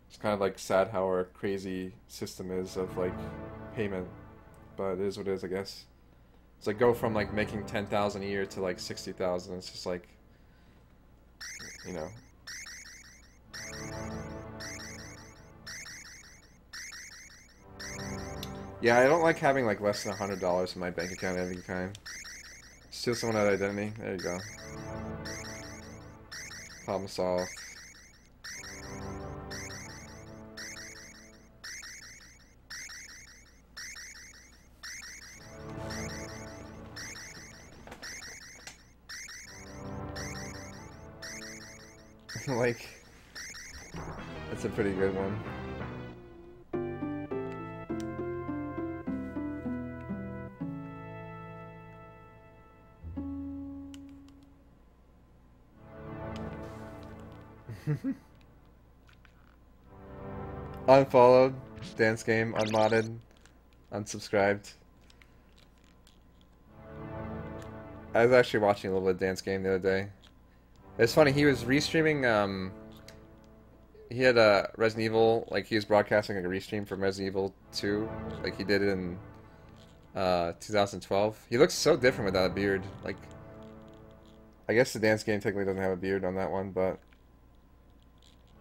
[SPEAKER 2] It's kind of like sad how our crazy system is of like payment, but it is what it is, I guess. It's like go from like making 10,000 a year to like 60,000. It's just like, you know. Yeah, I don't like having like less than $100 in my bank account at any time. Steal someone that identity. There you go. Problem solved. Like, that's a pretty good one. Unfollowed, dance game, unmodded, unsubscribed. I was actually watching a little bit of dance game the other day. It's funny, he was restreaming, he had a Resident Evil, like he was broadcasting like a restream from Resident Evil 2, like he did it in 2012. He looks so different without a beard. Like, I guess the dance game technically doesn't have a beard on that one, but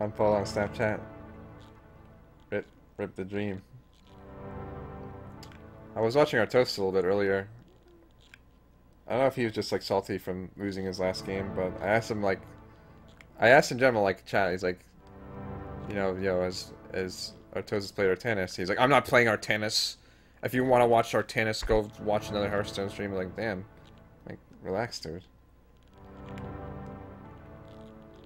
[SPEAKER 2] unfollow on Snapchat. Rip the dream. I was watching Artosis a little bit earlier. I don't know if he was just like salty from losing his last game, but I asked him like, I asked in general like chat. He's like, you know, as Artosis played Artanis, he's like, I'm not playing Artanis. If you want to watch Artanis, go watch another Hearthstone stream. I'm like, damn, like relax, dude.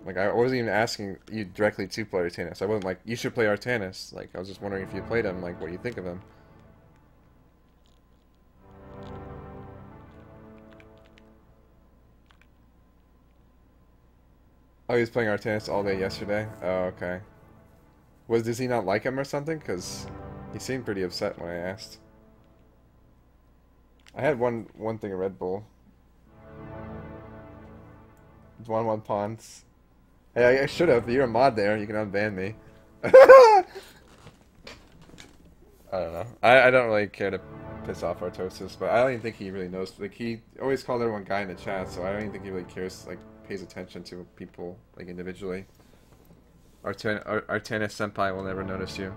[SPEAKER 2] Like, I wasn't even asking you directly to play Artanis. I wasn't like, you should play Artanis. Like, I was just wondering if you played him, like, what you think of him. Oh, he was playing Artanis all day yesterday? Oh, okay. Does he not like him or something? Because he seemed pretty upset when I asked. I had one thing of Red Bull. 1-1 pawns. Hey, I should have. You're a mod there. You can unban me. I don't know. I don't really care to piss off Artosis, but I don't even think he really knows. Like, he always called everyone guy in the chat, so I don't even think he really cares, like, pays attention to people, like, individually. Artanis Senpai will never notice you.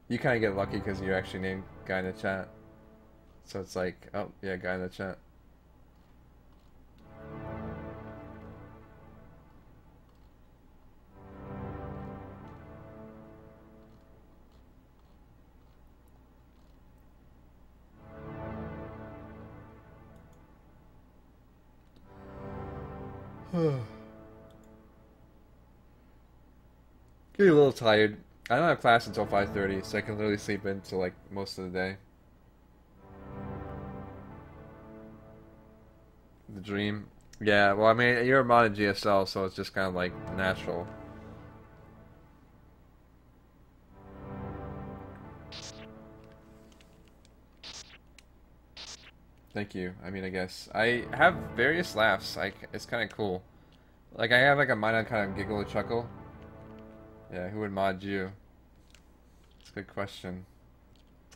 [SPEAKER 2] You kind of get lucky because you're actually named guy in the chat. So it's like, oh, yeah, guy in the chat.
[SPEAKER 1] Getting a little tired. I don't have class until 5:30, so I can literally sleep in until like most of the day. The dream. Yeah, well, I mean, you're a modded GSL, so it's just kind of like natural. Thank you. I mean, I guess I have various laughs. It's kind of cool. Like I have like a mind kind of giggle or chuckle. Yeah, who would mod you? It's a good question.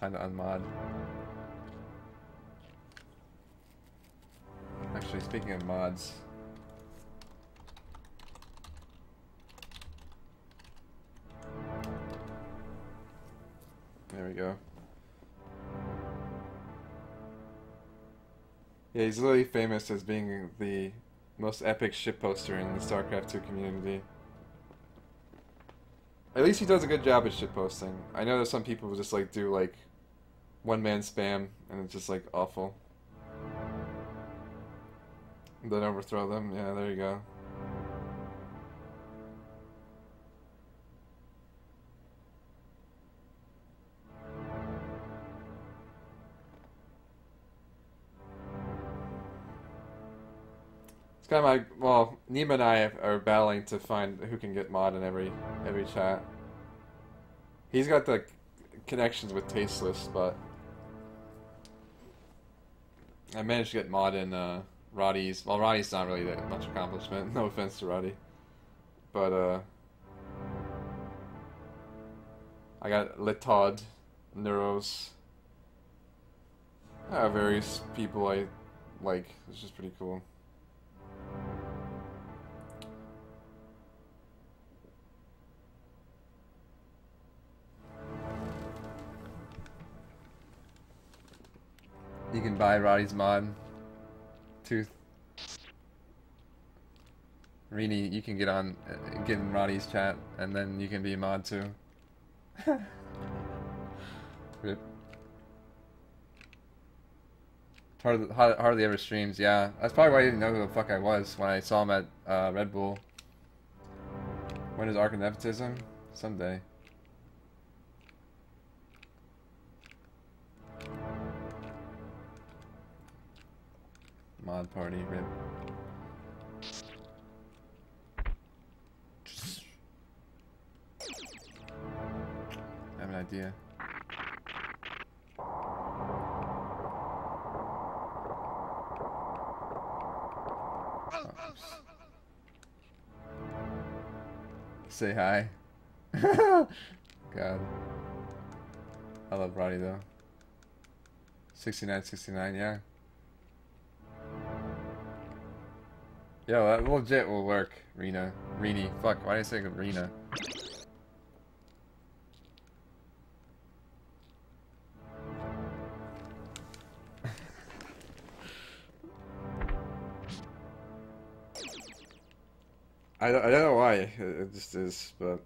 [SPEAKER 1] Time to unmod. Actually, speaking of mods. There we go. Yeah, he's literally famous as being the most epic shitposter in the StarCraft 2 community. At least he does a good job at shitposting. I know there's some people who just like do like one-man spam and it's just like awful. Then overthrow them. Yeah, there you go. It's kind of like, well, Nima and I are battling to find who can get mod in every chat. He's got the connections with Tasteless, but I managed to get mod in Roddy's. Well, Roddy's not really that much accomplishment. No offense to Roddy, but I got Litod, Neuros. Various people I like. It's just pretty cool. You can buy Roddy's mod. Tooth. Rini, you can get in Roddy's chat, and then you can be a mod too. Rip. Hardly ever streams, yeah. That's probably why I didn't know who the fuck I was when I saw him at Red Bull. When is Arc of Nepotism? Someday. Mod party, rip. I have an idea. Say hi. God. I love Roddy though. 69, yeah. Yo, that legit will work, Rena. Rini. Fuck, why did I say Rena? I don't know why. It just is, but...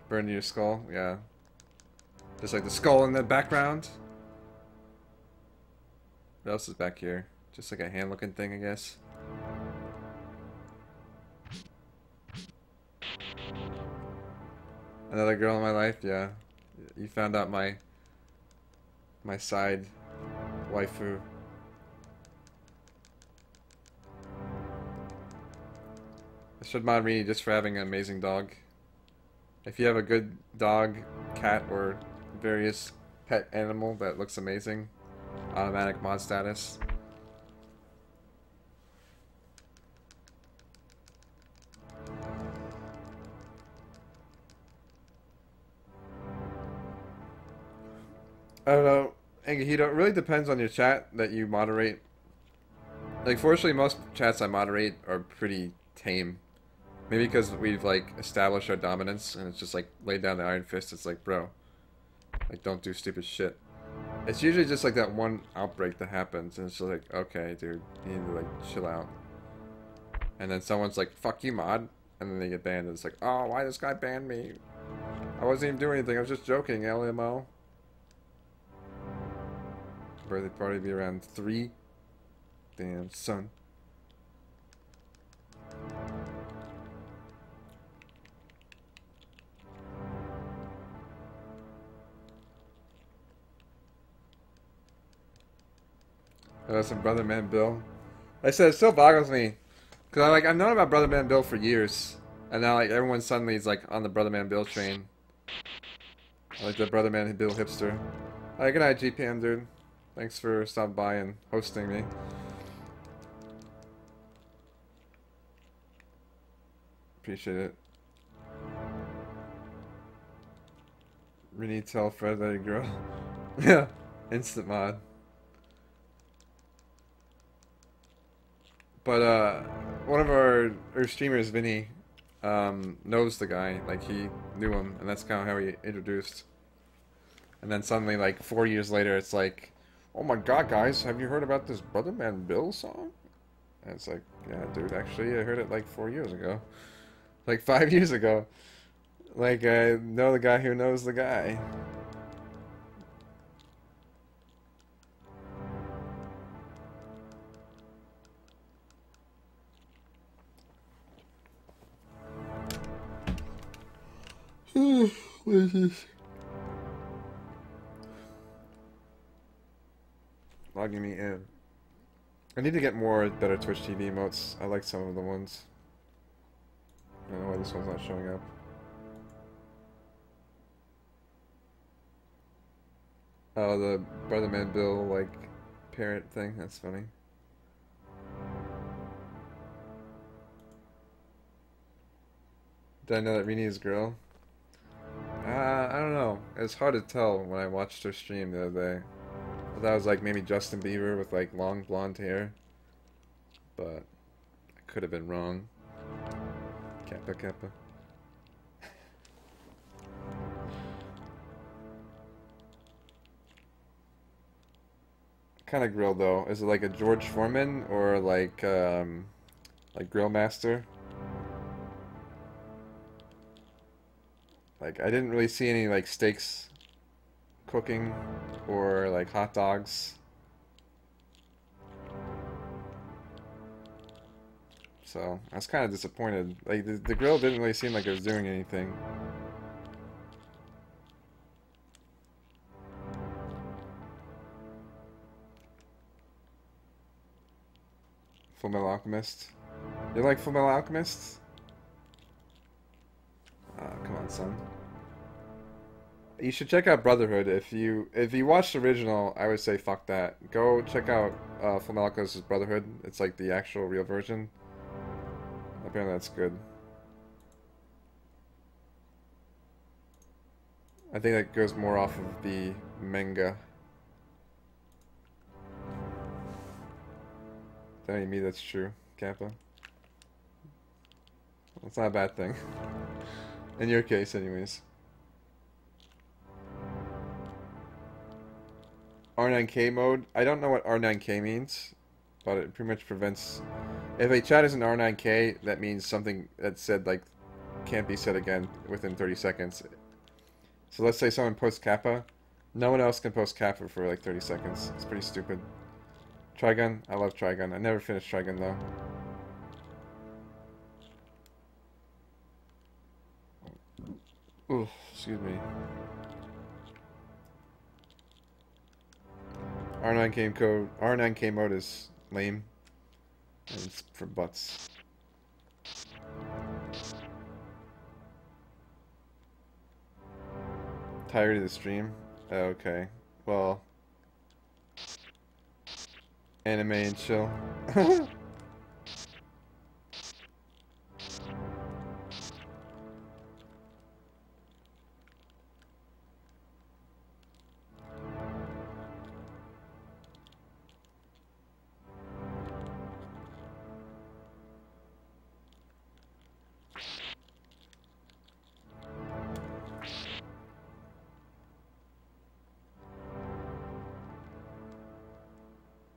[SPEAKER 1] Burn your skull, yeah. Just like the skull in the background. What else is back here? Just like a hand-looking thing, I guess. Another girl in my life, yeah. You found out my side waifu. I should mod Rini just for having an amazing dog. If you have a good dog, cat, or various pet animal that looks amazing, automatic mod status. I don't know, Angahito, it really depends on your chat that you moderate. Like, fortunately, most chats I moderate are pretty tame. Maybe because we've, like, established our dominance, and it's just, like, laid down the iron fist. It's like, bro, like, don't do stupid shit. It's usually just, like, that one outbreak that happens, and it's just like, okay, dude, you need to, like, chill out. And then someone's like, fuck you, mod, and then they get banned, and it's like, oh, why this guy banned me? I wasn't even doing anything, I was just joking, LMO. Birthday party be around 3. Damn, son. Some Brother Man Bill. I said it still boggles me because I've known about Brother Man Bill for years, and now like everyone suddenly is like on the Brother Man Bill train. I like the Brother Man Bill hipster. Alright, good night, GPM dude. Thanks for stopping by and hosting me. Appreciate it. Really tell Fred that you grow. Yeah, instant mod. But one of our streamers, Vinny, knows the guy. Like he knew him, and that's kind of how he introduced. And then suddenly, like 4 years later, it's like, oh my God, guys, have you heard about this Brother Man Bill song? And it's like, yeah, dude, actually, I heard it like 4 years ago, like 5 years ago. Like I know the guy who knows the guy. What is this? Logging me in. I need to get more better Twitch TV emotes. I like some of the ones. I don't know why this one's not showing up. Oh, the Brother Man Bill, like, parent thing. That's funny. Did I know that Rini is a girl? I don't know. It's hard to tell when I watched her stream the other day. I thought it was like maybe Justin Bieber with like long blonde hair. But I could have been wrong. Kappa Kappa. Kind of grill though. Is it like a George Foreman or like Grill Master? Like I didn't really see any like steaks cooking or like hot dogs. So I was kind of disappointed. Like the grill didn't really seem like it was doing anything. Fullmetal Alchemist. You like Fullmetal Alchemist? Come on, son. You should check out Brotherhood. If you watched the original, I would say fuck that. Go check out Fullmetal Alchemist's Brotherhood. It's like the actual real version. Apparently that's good. I think that goes more off of the manga. Telling me that's true, Kappa. That's not a bad thing. In your case, anyways. R9K mode. I don't know what R9K means, but it pretty much prevents... If a chat is an R9K, that means something that's said, like, can't be said again within 30 seconds. So let's say someone posts Kappa. No one else can post Kappa for, like, 30 seconds. It's pretty stupid. Trigun. I love Trigun. I never finished Trigun, though. Ooh, excuse me. R9K mode is lame. And it's for butts. Tired of the stream? Okay. Well. Anime and chill.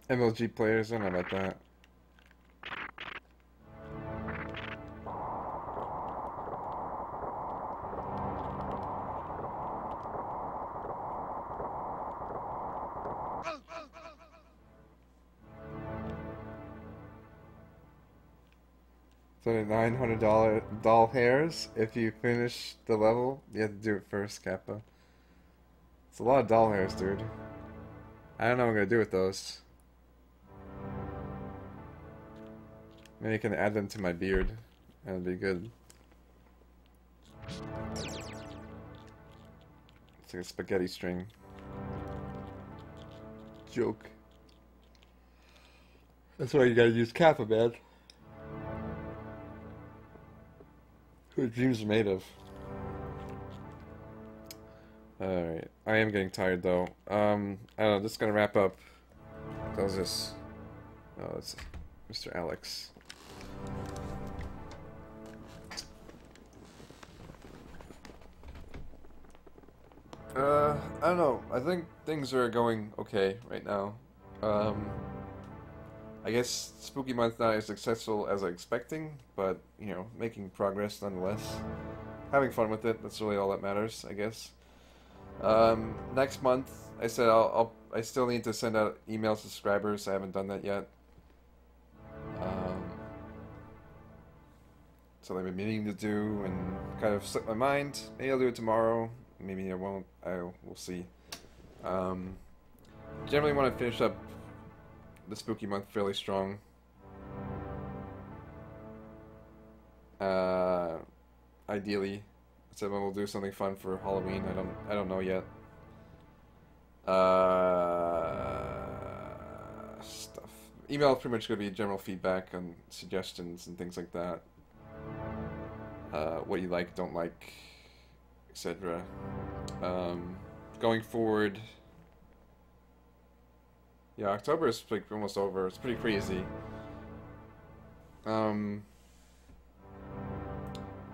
[SPEAKER 1] MLG players, I don't know about that. So $900 doll hairs. If you finish the level, you have to do it first, Kappa. It's a lot of doll hairs, dude. I don't know what I'm gonna do with those. Maybe I can add them to my beard. That'd be good. It's like a spaghetti string. Joke. That's why you gotta use Kappa, man. Who dreams are made of. Alright. I am getting tired though. I don't know, just gonna wrap up. That was this. Oh, it's Mr. Alex. I don't know. I think things are going okay right now. I guess Spooky Month not as successful as I expecting, but you know, making progress nonetheless. Having fun with it. That's really all that matters, I guess. Next month, I said I still need to send out emails to subscribers. I haven't done that yet. So I've been meaning to do and kind of slipped my mind. Maybe I'll do it tomorrow. Maybe I won't. We'll see. Generally want to finish up the Spooky Month fairly strong. Ideally, so when we'll do something fun for Halloween. I don't know yet. Stuff. Email is pretty much going to be general feedback on suggestions and things like that. What you like, don't like, etc. Going forward, yeah, October is like almost over. It's pretty crazy. I don't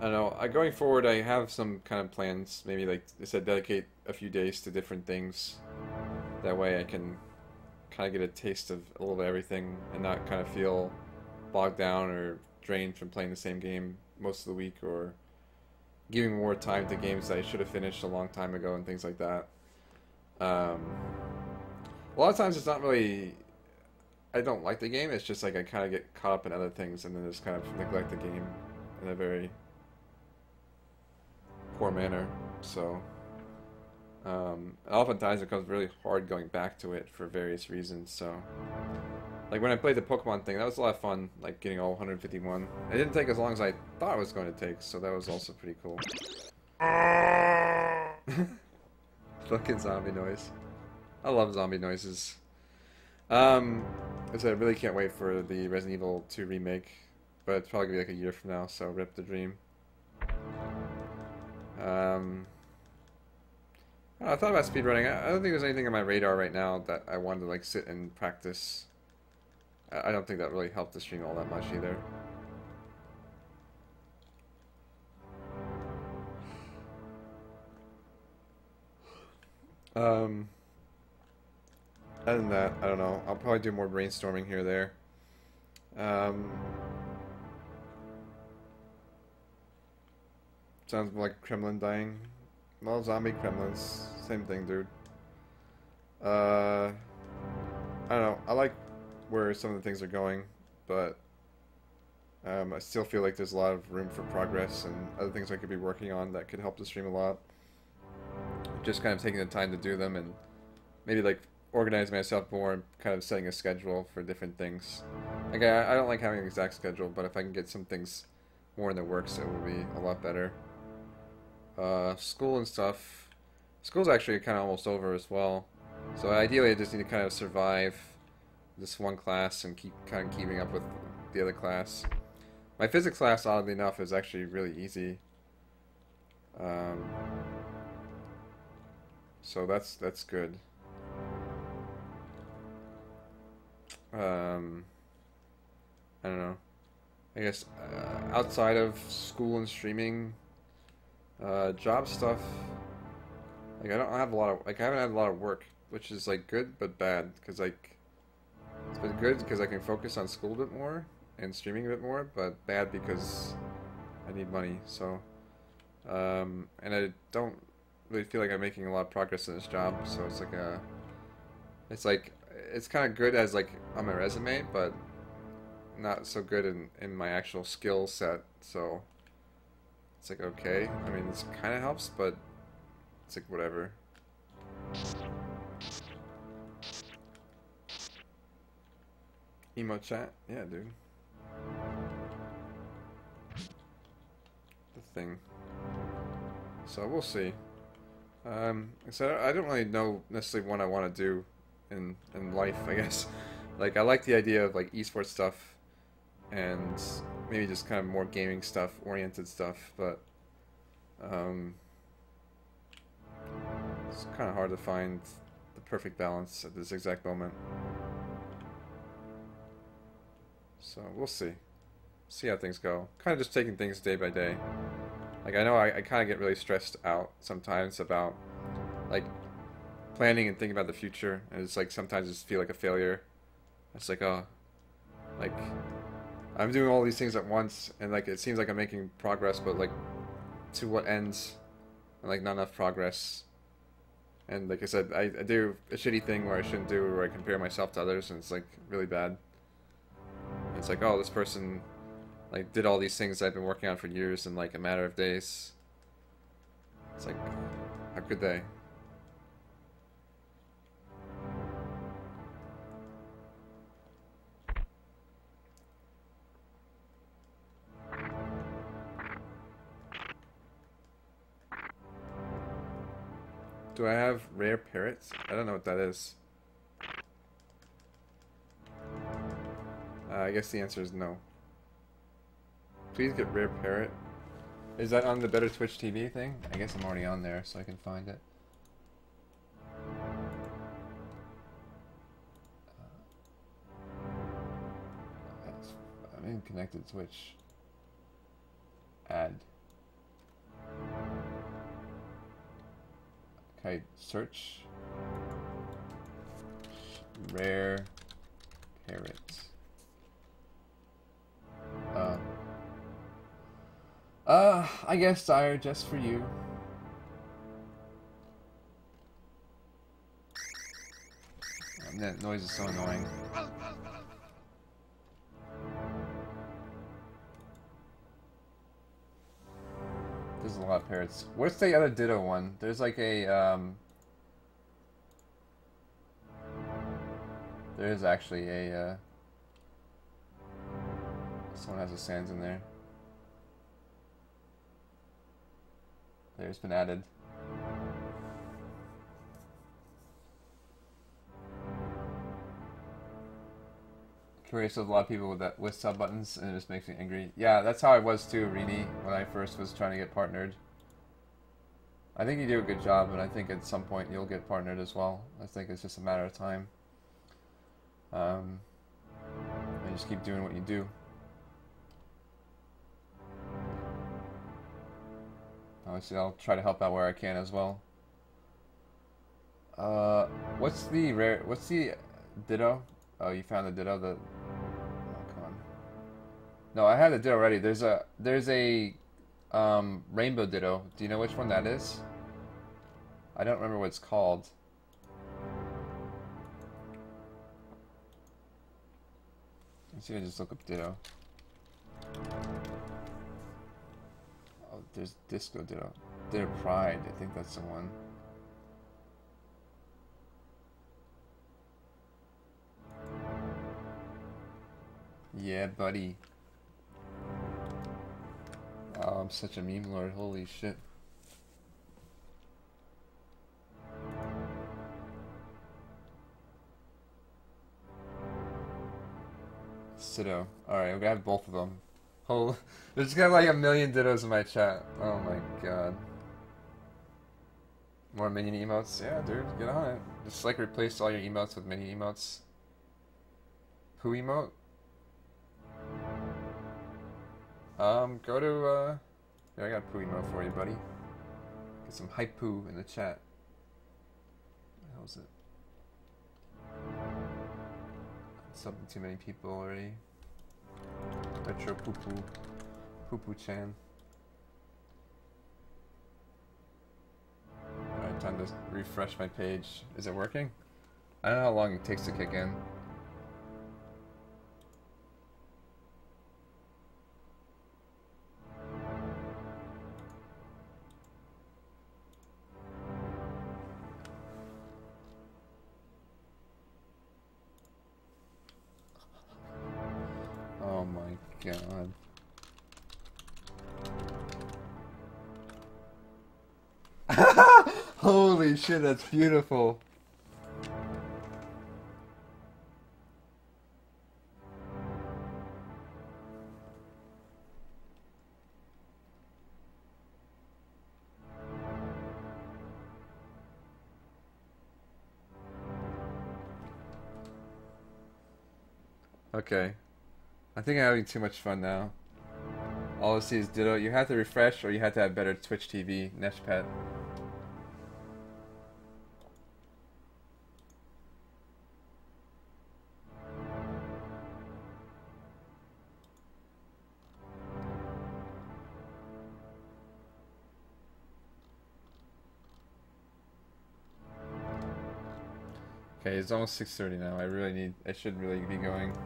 [SPEAKER 1] know. Going forward, I have some kind of plans. Maybe, like I said, dedicate a few days to different things. That way I can kind of get a taste of a little bit of everything and not kind of feel bogged down or drained from playing the same game most of the week, or giving more time to games that I should have finished a long time ago and things like that. A lot of times it's not really... I don't like the game, it's just like I kind of get caught up in other things and then just kind of neglect the game in a very poor manner. So, oftentimes it becomes really hard going back to it for various reasons. So, like when I played the Pokemon thing, that was a lot of fun, like getting all 151. It didn't take as long as I thought it was going to take, so that was also pretty cool. Fucking zombie noise. I love zombie noises. I said I really can't wait for the Resident Evil 2 remake, but it's probably gonna be like a year from now, so rip the dream. I thought about speedrunning. I don't think there's anything on my radar right now that I wanted to like sit and practice. I don't think that really helped the stream all that much either. Other than that, I don't know. I'll probably do more brainstorming here or there. Sounds like a Kremlin dying. Well, zombie Kremlins, same thing, dude. I don't know. I like where some of the things are going, but I still feel like there's a lot of room for progress and other things I could be working on that could help the stream a lot. Just kind of taking the time to do them and maybe like organize myself more and kind of setting a schedule for different things. Like I don't like having an exact schedule, but if I can get some things more in the works, it will be a lot better. School and stuff. School's actually kind of almost over as well. So ideally I just need to kind of survive this one class and keep kind of keeping up with the other class. My physics class, oddly enough, is actually really easy. So that's good. I don't know. I guess outside of school and streaming, job stuff. Like I don't have a lot of I haven't had a lot of work, which is like good but bad because like it's been good because I can focus on school a bit more and streaming a bit more, but bad because I need money. So, and I don't really feel like I'm making a lot of progress in this job. So it's kind of good as like on my resume, but not so good in my actual skill set. So it's like okay. I mean, this kind of helps, but it's like whatever. Emo chat? Yeah, dude. the thing. So we'll see. So I don't really know necessarily what I want to do in life, I guess. Like, I like the idea of like esports stuff and maybe just kind of more gaming stuff, oriented stuff, but it's kind of hard to find the perfect balance at this exact moment. So we'll see. See how things go. Kind of just taking things day by day. Like, I know I kind of get really stressed out sometimes about, like, planning and thinking about the future. And it's like, sometimes I just feel like a failure. It's like, oh, like, I'm doing all these things at once, and, like, it seems like I'm making progress, but, like, to what ends? And, like, not enough progress. And, like I said, I do a shitty thing where I shouldn't do, where I compare myself to others, and it's, like, really bad. And it's like, oh, this person, like, did all these things I've been working on for years in, like, a matter of days. It's like, how could they? Do I have rare parrots? I don't know what that is. I guess the answer is no. Please get rare parrot. Is that on the Better Twitch TV thing? I guess I'm already on there, so I can find it. I'm in connected Twitch. Add. Okay, search. Rare parrot. I guess, sire, just for you. That noise is so annoying. There's a lot of parrots. What's the other Ditto one? There's like a, there is actually a, someone has a Sans in there. There's been added. Curious of a lot of people with sub buttons, and it just makes me angry. Yeah, that's how I was too, Rini, when I first was trying to get partnered. I think you do a good job, and I think at some point you'll get partnered as well. I think it's just a matter of time. And just keep doing what you do. Obviously, I'll try to help out where I can as well. What's the Ditto? Oh, you found the Ditto. Oh, come on. No, I had the Ditto already. There's a Rainbow Ditto. Do you know which one that is? I don't remember what it's called. Let's see if I just look up Ditto. Oh, there's Disco Ditto. Ditto Pride. I think that's the one. Yeah, buddy. Oh, I'm such a meme lord. Holy shit. Ditto. Alright, I'm gonna have both of them. Oh, there's got like a million Dittos in my chat. Oh my god. More minion emotes? Yeah, dude, get on it. Just like replace all your emotes with mini emotes. Poo emote? Go to, yeah, I got a poo emote for you, buddy. Get some hype poo in the chat. What the hell is it? Subbing too many people already. Retro poo poo. Poo poo chan. Alright, time to refresh my page. Is it working? I don't know how long it takes to kick in. Oh my god. Holy shit, that's beautiful. Okay. I think I'm having too much fun now. All I see is Ditto. You have to refresh or you have to have better Twitch TV, Neshpet. Okay, it's almost 6:30 now. I should really be going.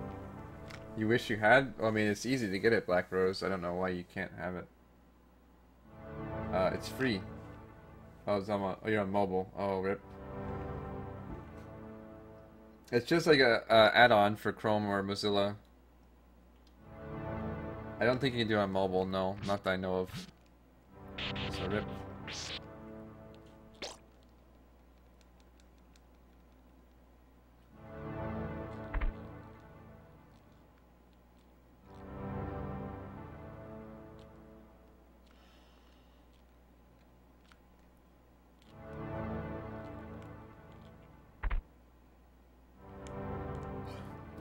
[SPEAKER 1] You wish you had? Well, I mean, it's easy to get it, Black Rose. I don't know why you can't have it. It's free. Oh, oh, you're on mobile. Oh, rip. It's just like a add-on for Chrome or Mozilla. I don't think you can do it on mobile. No, not that I know of. So rip.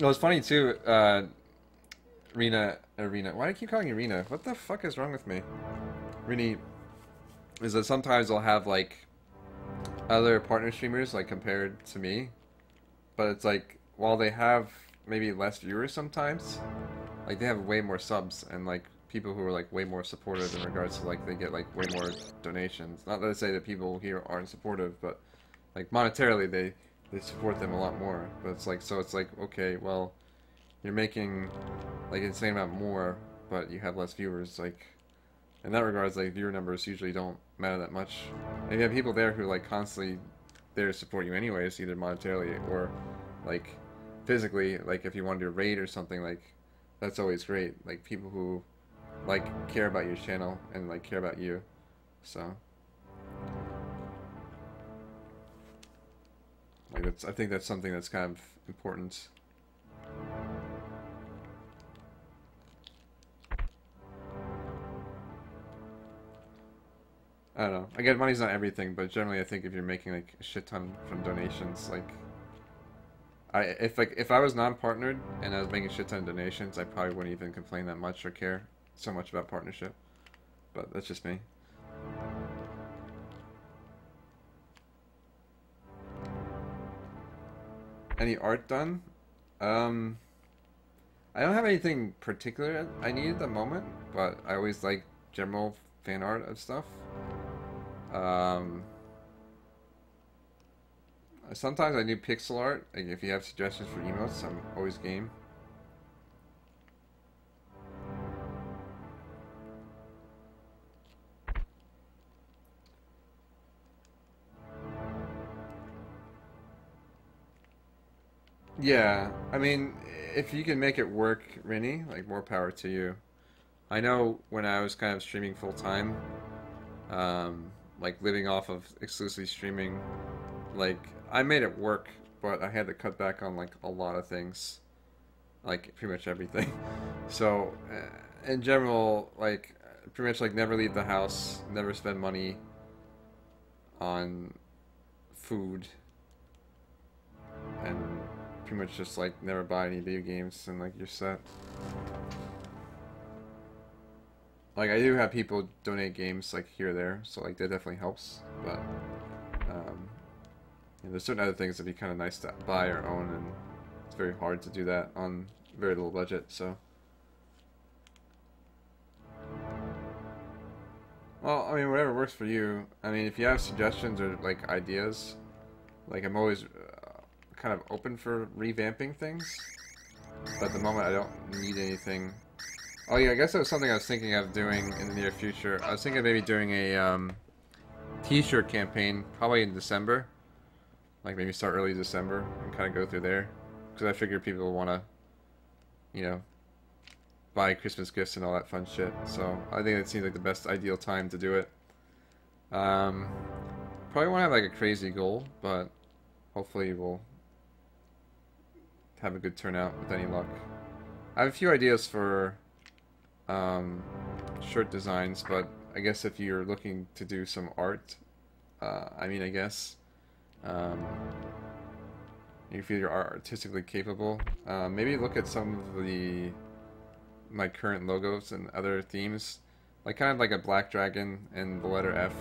[SPEAKER 1] No, it's funny too. Arena. Why do I keep calling you Arena? What the fuck is wrong with me? Rini, is that sometimes I'll have like other partner streamers like compared to me, but it's like while they have maybe less viewers sometimes, like they have way more subs and like people who are like way more supportive in regards to like they get like way more donations. Not that I say that people here aren't supportive, but like monetarily they support them a lot more. But it's like, so it's like, okay, well, you're making like an insane amount more, but you have less viewers. Like in that regards, like viewer numbers usually don't matter that much. And you have people there who like constantly there to support you anyways, either monetarily or like physically. Like if you want to do a raid or something, like that's always great. Like people who like care about your channel and like care about you. So like I think that's something that's kind of important. I don't know. Again, money's not everything, but generally I think if you're making like a shit ton from donations, like if I was non-partnered and I was making a shit ton of donations, I probably wouldn't even complain that much or care so much about partnership. But that's just me. Any art done? I don't have anything particular I need at the moment, but I always like general fan art of stuff. Sometimes I do pixel art. Like if you have suggestions for emotes, I'm always game. Yeah, I mean, if you can make it work, Rini, like more power to you. I know when I was kind of streaming full time, like living off of exclusively streaming, like I made it work, but I had to cut back on like a lot of things, like pretty much everything. So, in general, like pretty much like never leave the house, never spend money on food, and pretty much just like never buy any video games, and like you're set. Like I do have people donate games like here or there, so like that definitely helps. But there's certain other things that'd be kind of nice to buy or own, and it's very hard to do that on very little budget. So, well, I mean, whatever works for you. I mean, if you have suggestions or like ideas, like I'm always kind of open for revamping things. But at the moment, I don't need anything. Oh yeah, I guess that was something I was thinking of doing in the near future. I was thinking of maybe doing a t-shirt campaign, probably in December. Like maybe start early December and kind of go through there. Because I figure people will want to, you know, buy Christmas gifts and all that fun shit. So I think it seems like the best ideal time to do it. Um, Probably won't have like a crazy goal, but hopefully we'll have a good turnout with any luck. I have a few ideas for um, shirt designs, but I guess if you're looking to do some art, I mean, I guess um, you feel you're artistically capable, maybe look at some of the my current logos and other themes, like kind of like a black dragon and the letter F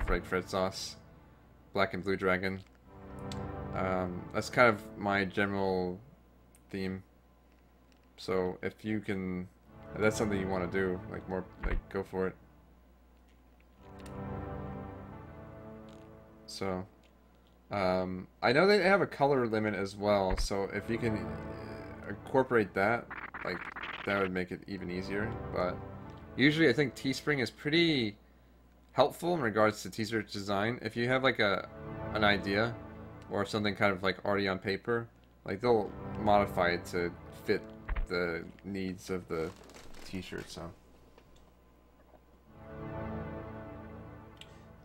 [SPEAKER 1] for like Fred Sauce, black and blue dragon. That's kind of my general theme. So if that's something you want to do, like more, like go for it. So, I know they have a color limit as well. So if you can incorporate that, like that would make it even easier. But usually, I think Teespring is pretty helpful in regards to t-shirt design. If you have like an idea or something kind of like already on paper, like they'll modify it to fit the needs of the t-shirt. So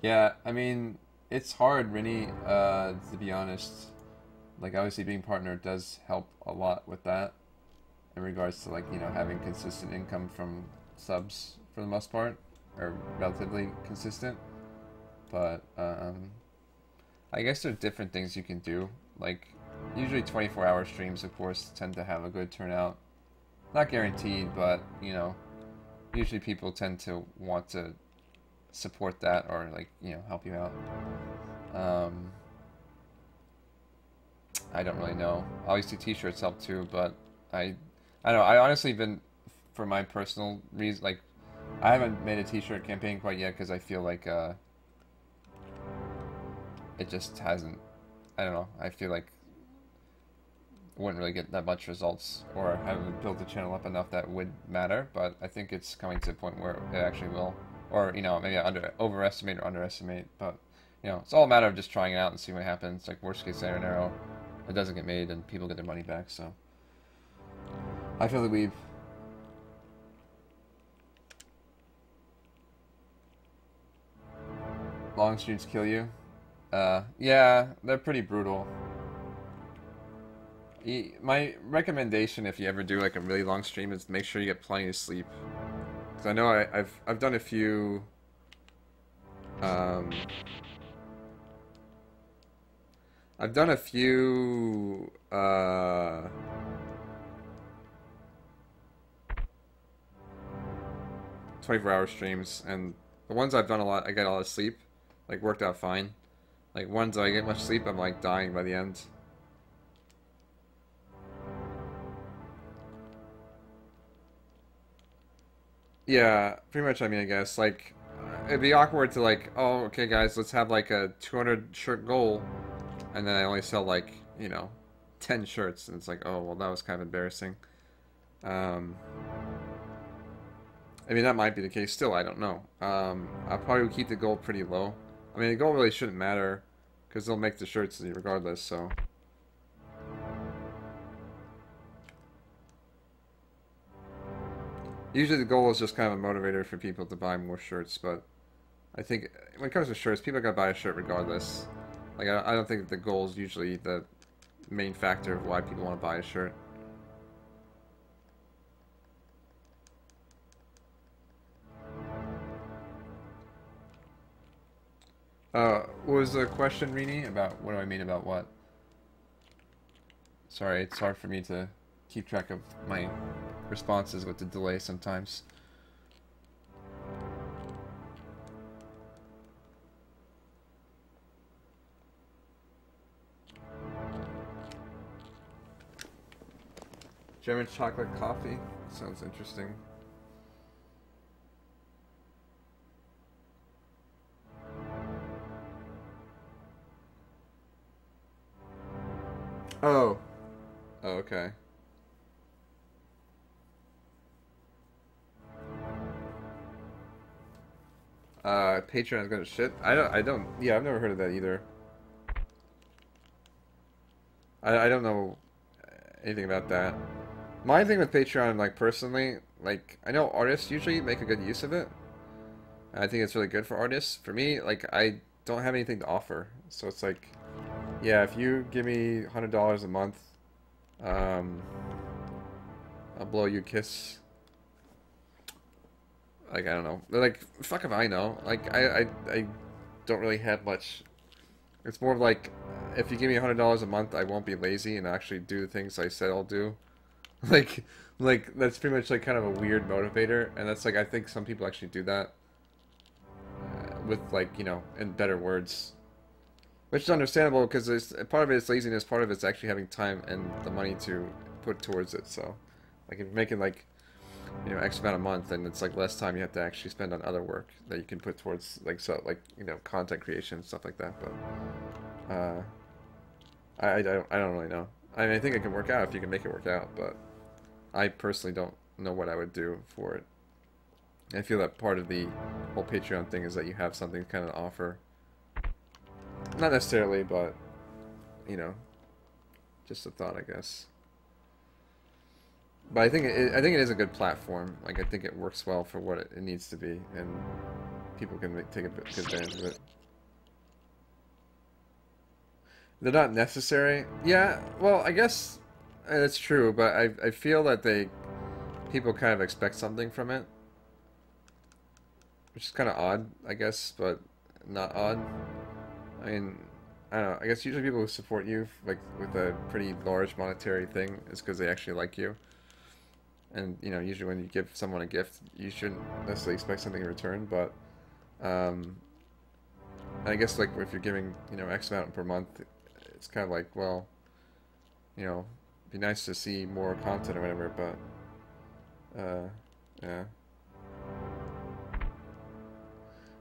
[SPEAKER 1] yeah, I mean it's hard, Rennie, to be honest. Like obviously being partner does help a lot with that in regards to like, you know, having consistent income from subs for the most part, or relatively consistent. But I guess there's different things you can do. Like usually 24-hour streams, of course, tend to have a good turnout. Not guaranteed, but you know, usually people tend to want to support that or like, you know, help you out. Um, I don't really know. Obviously, t-shirts help too, but I don't know. I honestly been, for my personal reason, like I haven't made a t-shirt campaign quite yet because I feel like it just hasn't. I don't know. I feel like it wouldn't really get that much results, or haven't built the channel up enough that would matter. But I think it's coming to a point where it actually will, or you know, maybe I overestimate or underestimate. But you know, it's all a matter of just trying it out and seeing what happens. Like worst case scenario, it doesn't get made and people get their money back. So I feel the weeb. Long streams kill you. Yeah, they're pretty brutal. My recommendation, if you ever do like a really long stream, is make sure you get plenty of sleep. Because I know I've done a few. Um, I've done a few. 24-hour streams, and the ones I've done a lot, I get a lot of sleep. Like worked out fine. Like ones that I get much sleep, I'm like dying by the end. Yeah, pretty much. I mean, I guess like it'd be awkward to like, oh, okay, guys, let's have like a 200 shirt goal, and then I only sell like, you know, 10 shirts, and it's like, oh, well, that was kind of embarrassing. Um, I mean, that might be the case. Still, I don't know. I'll probably keep the goal pretty low. I mean, the goal really shouldn't matter because they'll make the shirts regardless. So. Usually the goal is just kind of a motivator for people to buy more shirts, but I think when it comes to shirts, people gotta buy a shirt regardless. Like, I don't think the goal is usually the main factor of why people want to buy a shirt. What was the question, Rini? About what do I mean about what? Sorry, it's hard for me to keep track of my responses with the delay sometimes. German chocolate coffee? Sounds interesting. Oh. Oh, okay. Patreon is gonna shit. I don't, yeah, I've never heard of that either. I don't know anything about that. My thing with Patreon, like, personally, like, I know artists usually make a good use of it,
[SPEAKER 2] I think it's really good for artists. For me, like I don't have anything to offer, so it's like, yeah, if you give me $100 a month, um, I'll blow you a kiss. Like I don't know, like fuck if I know. Like I don't really have much. It's more of like, if you give me $100 a month, I won't be lazy and actually do the things I said I'll do. Like, like that's pretty much like kind of a weird motivator, and that's like I think some people actually do that with like in better words, which is understandable because part of it is laziness, part of it's actually having time and the money to put towards it. So, like if you're making like X amount a month, then it's like less time you have to actually spend on other work that you can put towards like content creation and stuff like that. But I don't really know. I mean, I think it can work out if you can make it work out, but I personally don't know what I would do for it. I feel that part of the whole Patreon thing is that you have something to kind of offer. Not necessarily, but, just a thought, I guess. But I think it is a good platform. Like, I think it works well for what it needs to be, and people can take a good advantage of it. They're not necessary. Yeah, well, I guess that's true, but I feel that people kind of expect something from it, which is kind of odd, I guess, but not odd. I mean, I don't know. I guess usually people who support you like with a pretty large monetary thing is because they actually like you. And usually when you give someone a gift, you shouldn't necessarily expect something in return. But I guess like if you're giving X amount per month, it's kind of like, well, be nice to see more content or whatever. But yeah.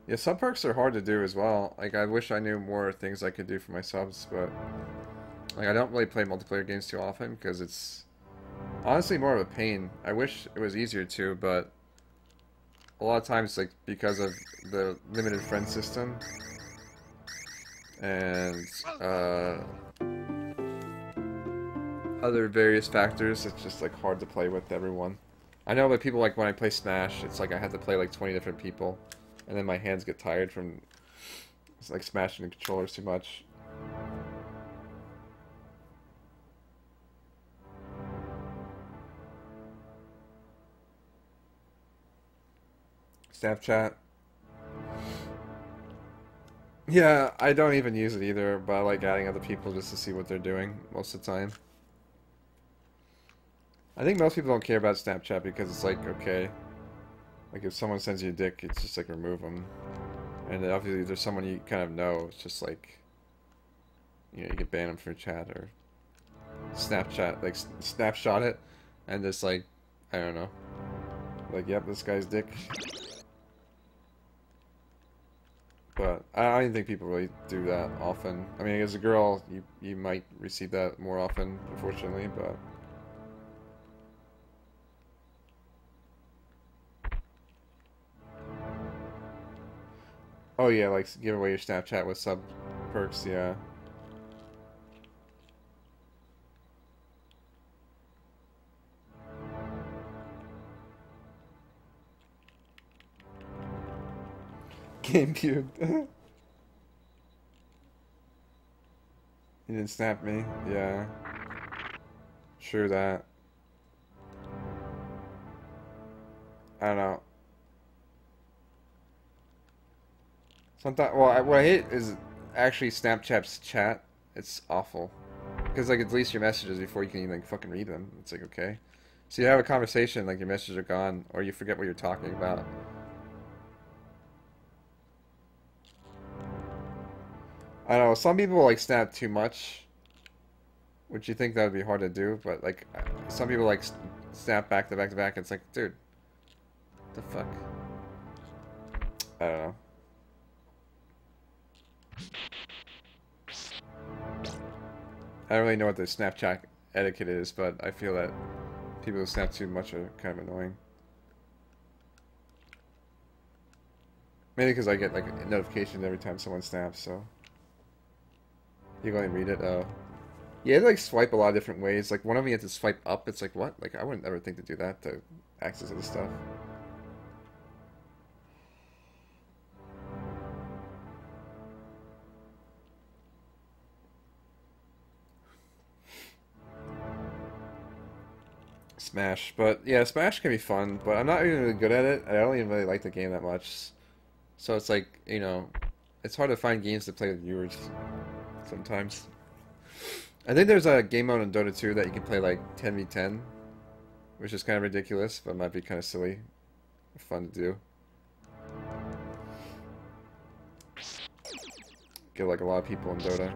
[SPEAKER 2] Yeah, sub perks are hard to do as well. Like, I wish I knew more things I could do for my subs, but like I don't really play multiplayer games too often because it's honestly more of a pain. I wish it was easier to, but a lot of times, like, because of the limited friend system and other various factors, it's just like hard to play with everyone. I know that people, like, when I play Smash, it's like I have to play like 20 different people, and then my hands get tired from like smashing the controllers too much. Snapchat. Yeah, I don't even use it either, but I like adding other people just to see what they're doing most of the time. I think most people don't care about Snapchat because it's like, okay, like if someone sends you a dick, it's just like remove them. And then obviously if there's someone you kind of know, it's just like, you can ban them from chat or Snapchat, like snapshot it, and just like, I don't know, like, yep, this guy's dick. But I don't even think people really do that often. I mean, as a girl, you might receive that more often, unfortunately, but... Oh yeah, like, give away your Snapchat with sub perks, yeah. GameCube. You didn't snap me, yeah. True that. I don't know. Sometimes, well, what I hate is actually Snapchat's chat. It's awful. Because, like, it deletes your messages before you can even, like, fucking read them. It's like, okay. So you have a conversation, like, your messages are gone, or you forget what you're talking about. I don't know, some people, like, snap too much. Which you think that would be hard to do, but, like, some people, like, snap back to back to back. It's like, dude, what the fuck? I don't know. I don't really know what the Snapchat etiquette is, but I feel that people who snap too much are kind of annoying. Mainly because I get, like, notifications every time someone snaps, so... You can only read it, oh. Yeah, they, like, swipe a lot of different ways. Like, one of them you have to swipe up. It's like, what? Like, I wouldn't ever think to do that to access this stuff. Smash. But yeah, Smash can be fun, but I'm not even really good at it. I don't even really like the game that much. So it's like, you know, it's hard to find games to play with viewers sometimes. I think there's a game mode in Dota 2 that you can play like 10v10, which is kind of ridiculous, but might be kind of silly. Fun to do. Get like a lot of people in Dota.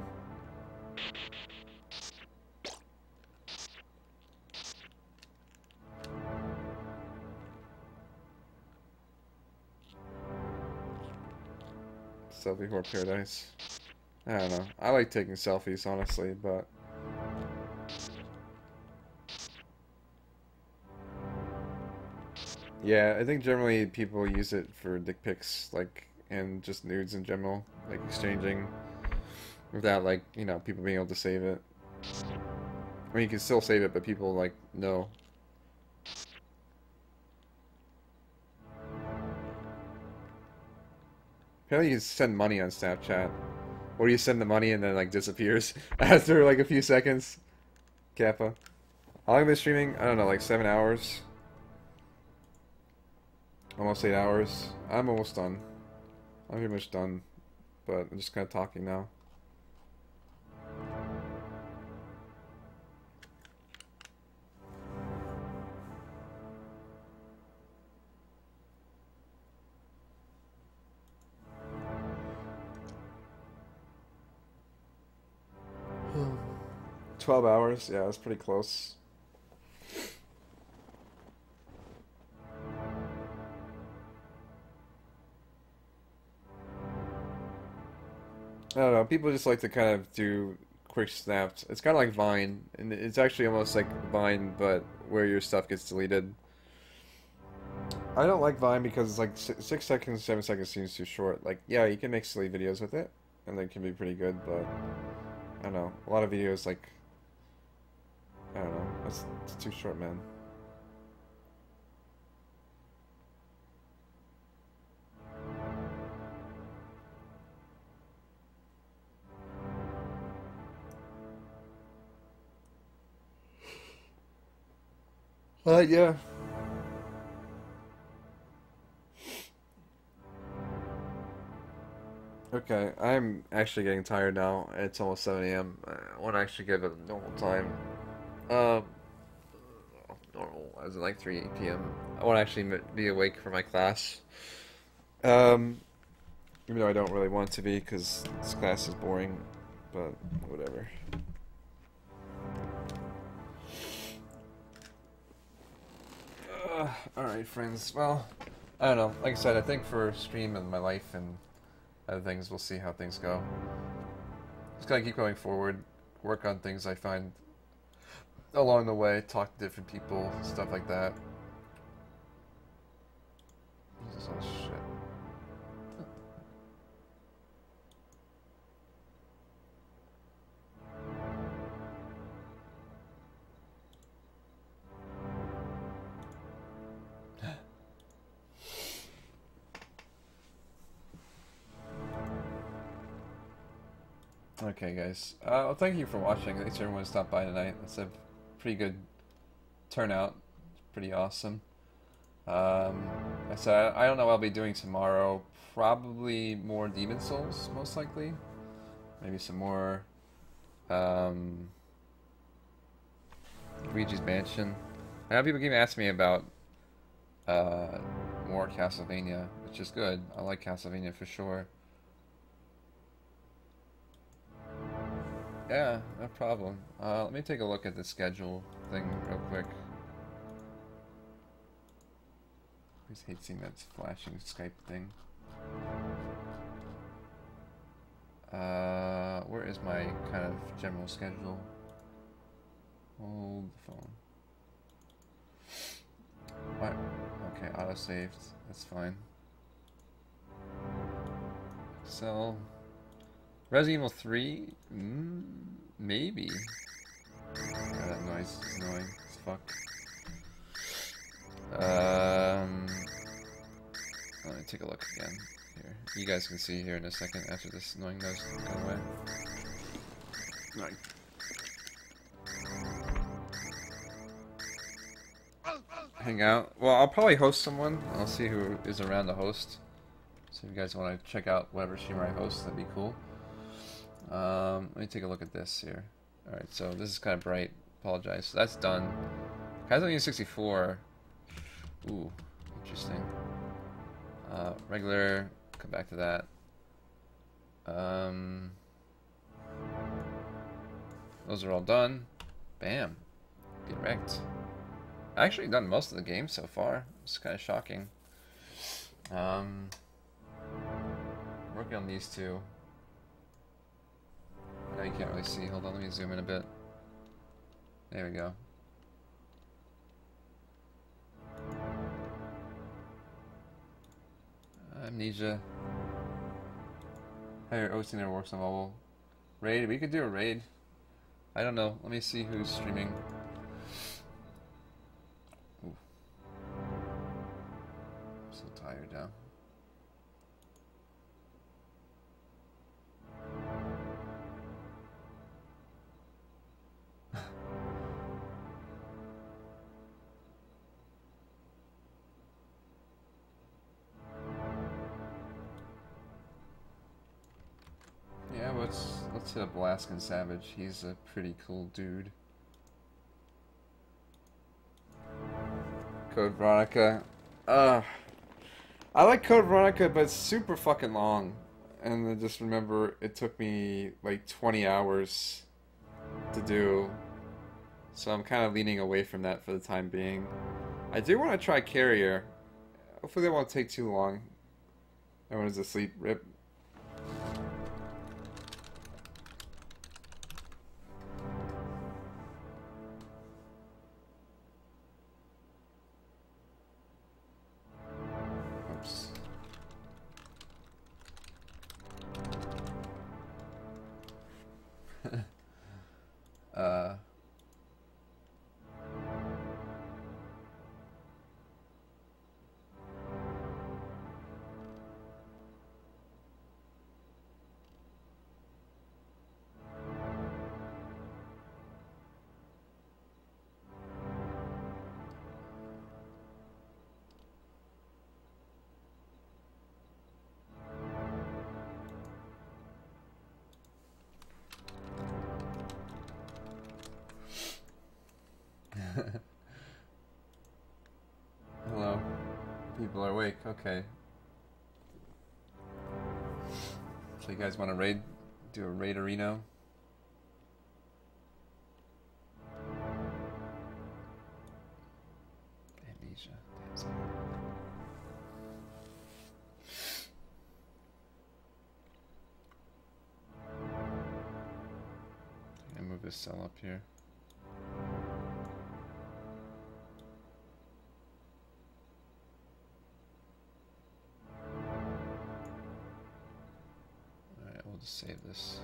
[SPEAKER 2] Selfie Whore Paradise. I don't know. I like taking selfies, honestly, but... Yeah, I think generally people use it for dick pics, like, and just nudes in general, like exchanging without, like, you know, people being able to save it. I mean, you can still save it, but people, like, know. Apparently you can send money on Snapchat. Or you send the money and then, like, disappears after, like, a few seconds. Kappa. How long have I been streaming? I don't know, like 7 hours? Almost 8 hours. I'm almost done. I'm pretty much done. But I'm just kind of talking now. Hmm. 12 hours? Yeah, that's pretty close. I don't know. People just like to kind of do quick snaps. It's kind of like Vine, and it's actually almost like Vine, but where your stuff gets deleted. I don't like Vine because it's like 6 seconds, 7 seconds seems too short. Like, yeah, you can make silly videos with it, and they can be pretty good, but I don't know. A lot of videos, like, I don't know. It's too short, man. Yeah. Okay, I'm actually getting tired now. It's almost 7 a.m. I want to actually give it a normal time. Um, normal, as in like 3 p.m. I want to actually be awake for my class. Um, even though I don't really want to be because this class is boring, but whatever. Alright, friends. Well, I don't know. Like I said, I think for stream and my life and other things, we'll see how things go. Just gotta keep going forward, work on things I find along the way, talk to different people, stuff like that. This is all shit. Okay, guys. Well, thank you for watching. Thanks everyone who stopped by tonight. That's a pretty good turnout. Pretty awesome. I said I don't know what I'll be doing tomorrow. Probably more Demon Souls, most likely. Maybe some more Luigi's Mansion. I know people keep asking me about more Castlevania, which is good. I like Castlevania for sure. Yeah, no problem. Let me take a look at the schedule thing real quick. I just hate seeing that flashing Skype thing. Where is my kind of general schedule? Hold the phone. What? Okay, auto-saved. That's fine. So... Resident Evil 3? Maybe. Yeah, that noise is annoying as fuck. Let me take a look again. Here. You guys can see here in a second after this annoying noise goes away. Alright.
[SPEAKER 1] hang out. Well, I'll probably host someone. I'll see who is around to host. So if you guys want to check out whatever streamer I host, that'd be cool. Let me take a look at this here. Alright, so this is kind of bright. Apologize. So that's done. Castlevania 64. Ooh, interesting. Regular. Come back to that. Those are all done. Bam. Get wrecked. I actually done most of the game so far. It's kind of shocking. Working on these two. Now you can't really see. Hold on, let me zoom in a bit. There we go. Amnesia. Hey, hosting never works on mobile. Raid? We could do a raid. I don't know. Let me see who's streaming. Ooh. I'm so tired now. Yeah, let's hit up Alaskan Savage. He's a pretty cool dude. Code Veronica. I like Code Veronica, but it's super fucking long. And I just remember it took me like 20 hours to do. So I'm kind of leaning away from that for the time being. I do want to try Carrier. Hopefully that won't take too long. Everyone's asleep. Rip. Oops. uh... Hello. People are awake. Okay. So you guys want to raid? Do a raid arena? Amnesia. Damn, sorry. I'm gonna move this cell up here. We'll just save this.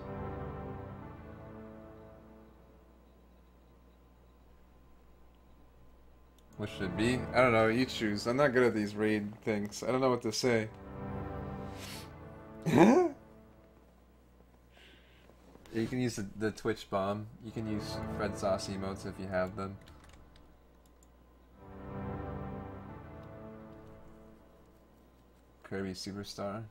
[SPEAKER 1] What should it be? I don't know, you choose. I'm not good at these raid things. I don't know what to say. You can use the Twitch bomb. You can use Fred Sauce emotes if you have them. Kirby Superstar.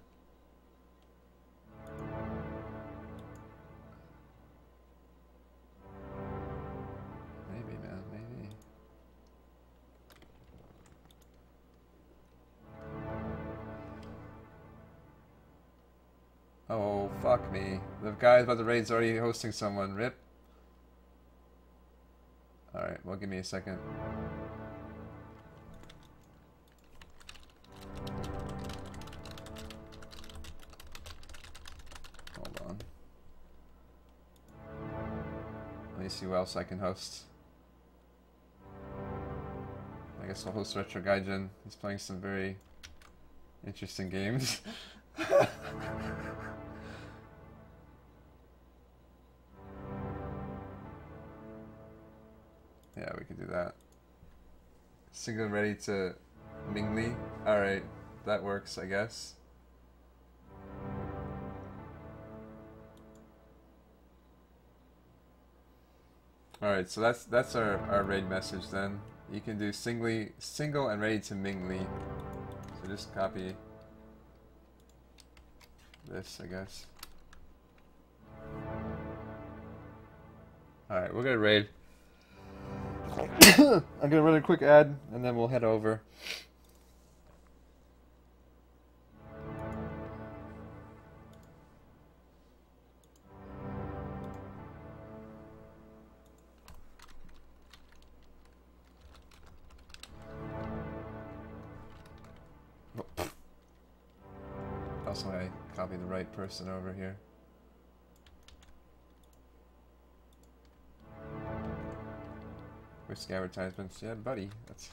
[SPEAKER 1] Maybe, man, maybe. Oh, fuck me. The guy about the raid's already hosting someone. Rip. Alright, well, give me a second. Hold on. Let me see who else I can host. I guess I'll host Retro Gaijin. He's playing some very interesting games. Yeah, we can do that. Single ready to Mingli? Alright, that works, I guess. Alright, so that's our raid message then. You can do single and ready to mingly. So just copy this, I guess. Alright, we're gonna raid. I'm gonna run a quick ad and then we'll head over. Also, I copy the right person over here. Risk advertisements. Yeah, buddy. That's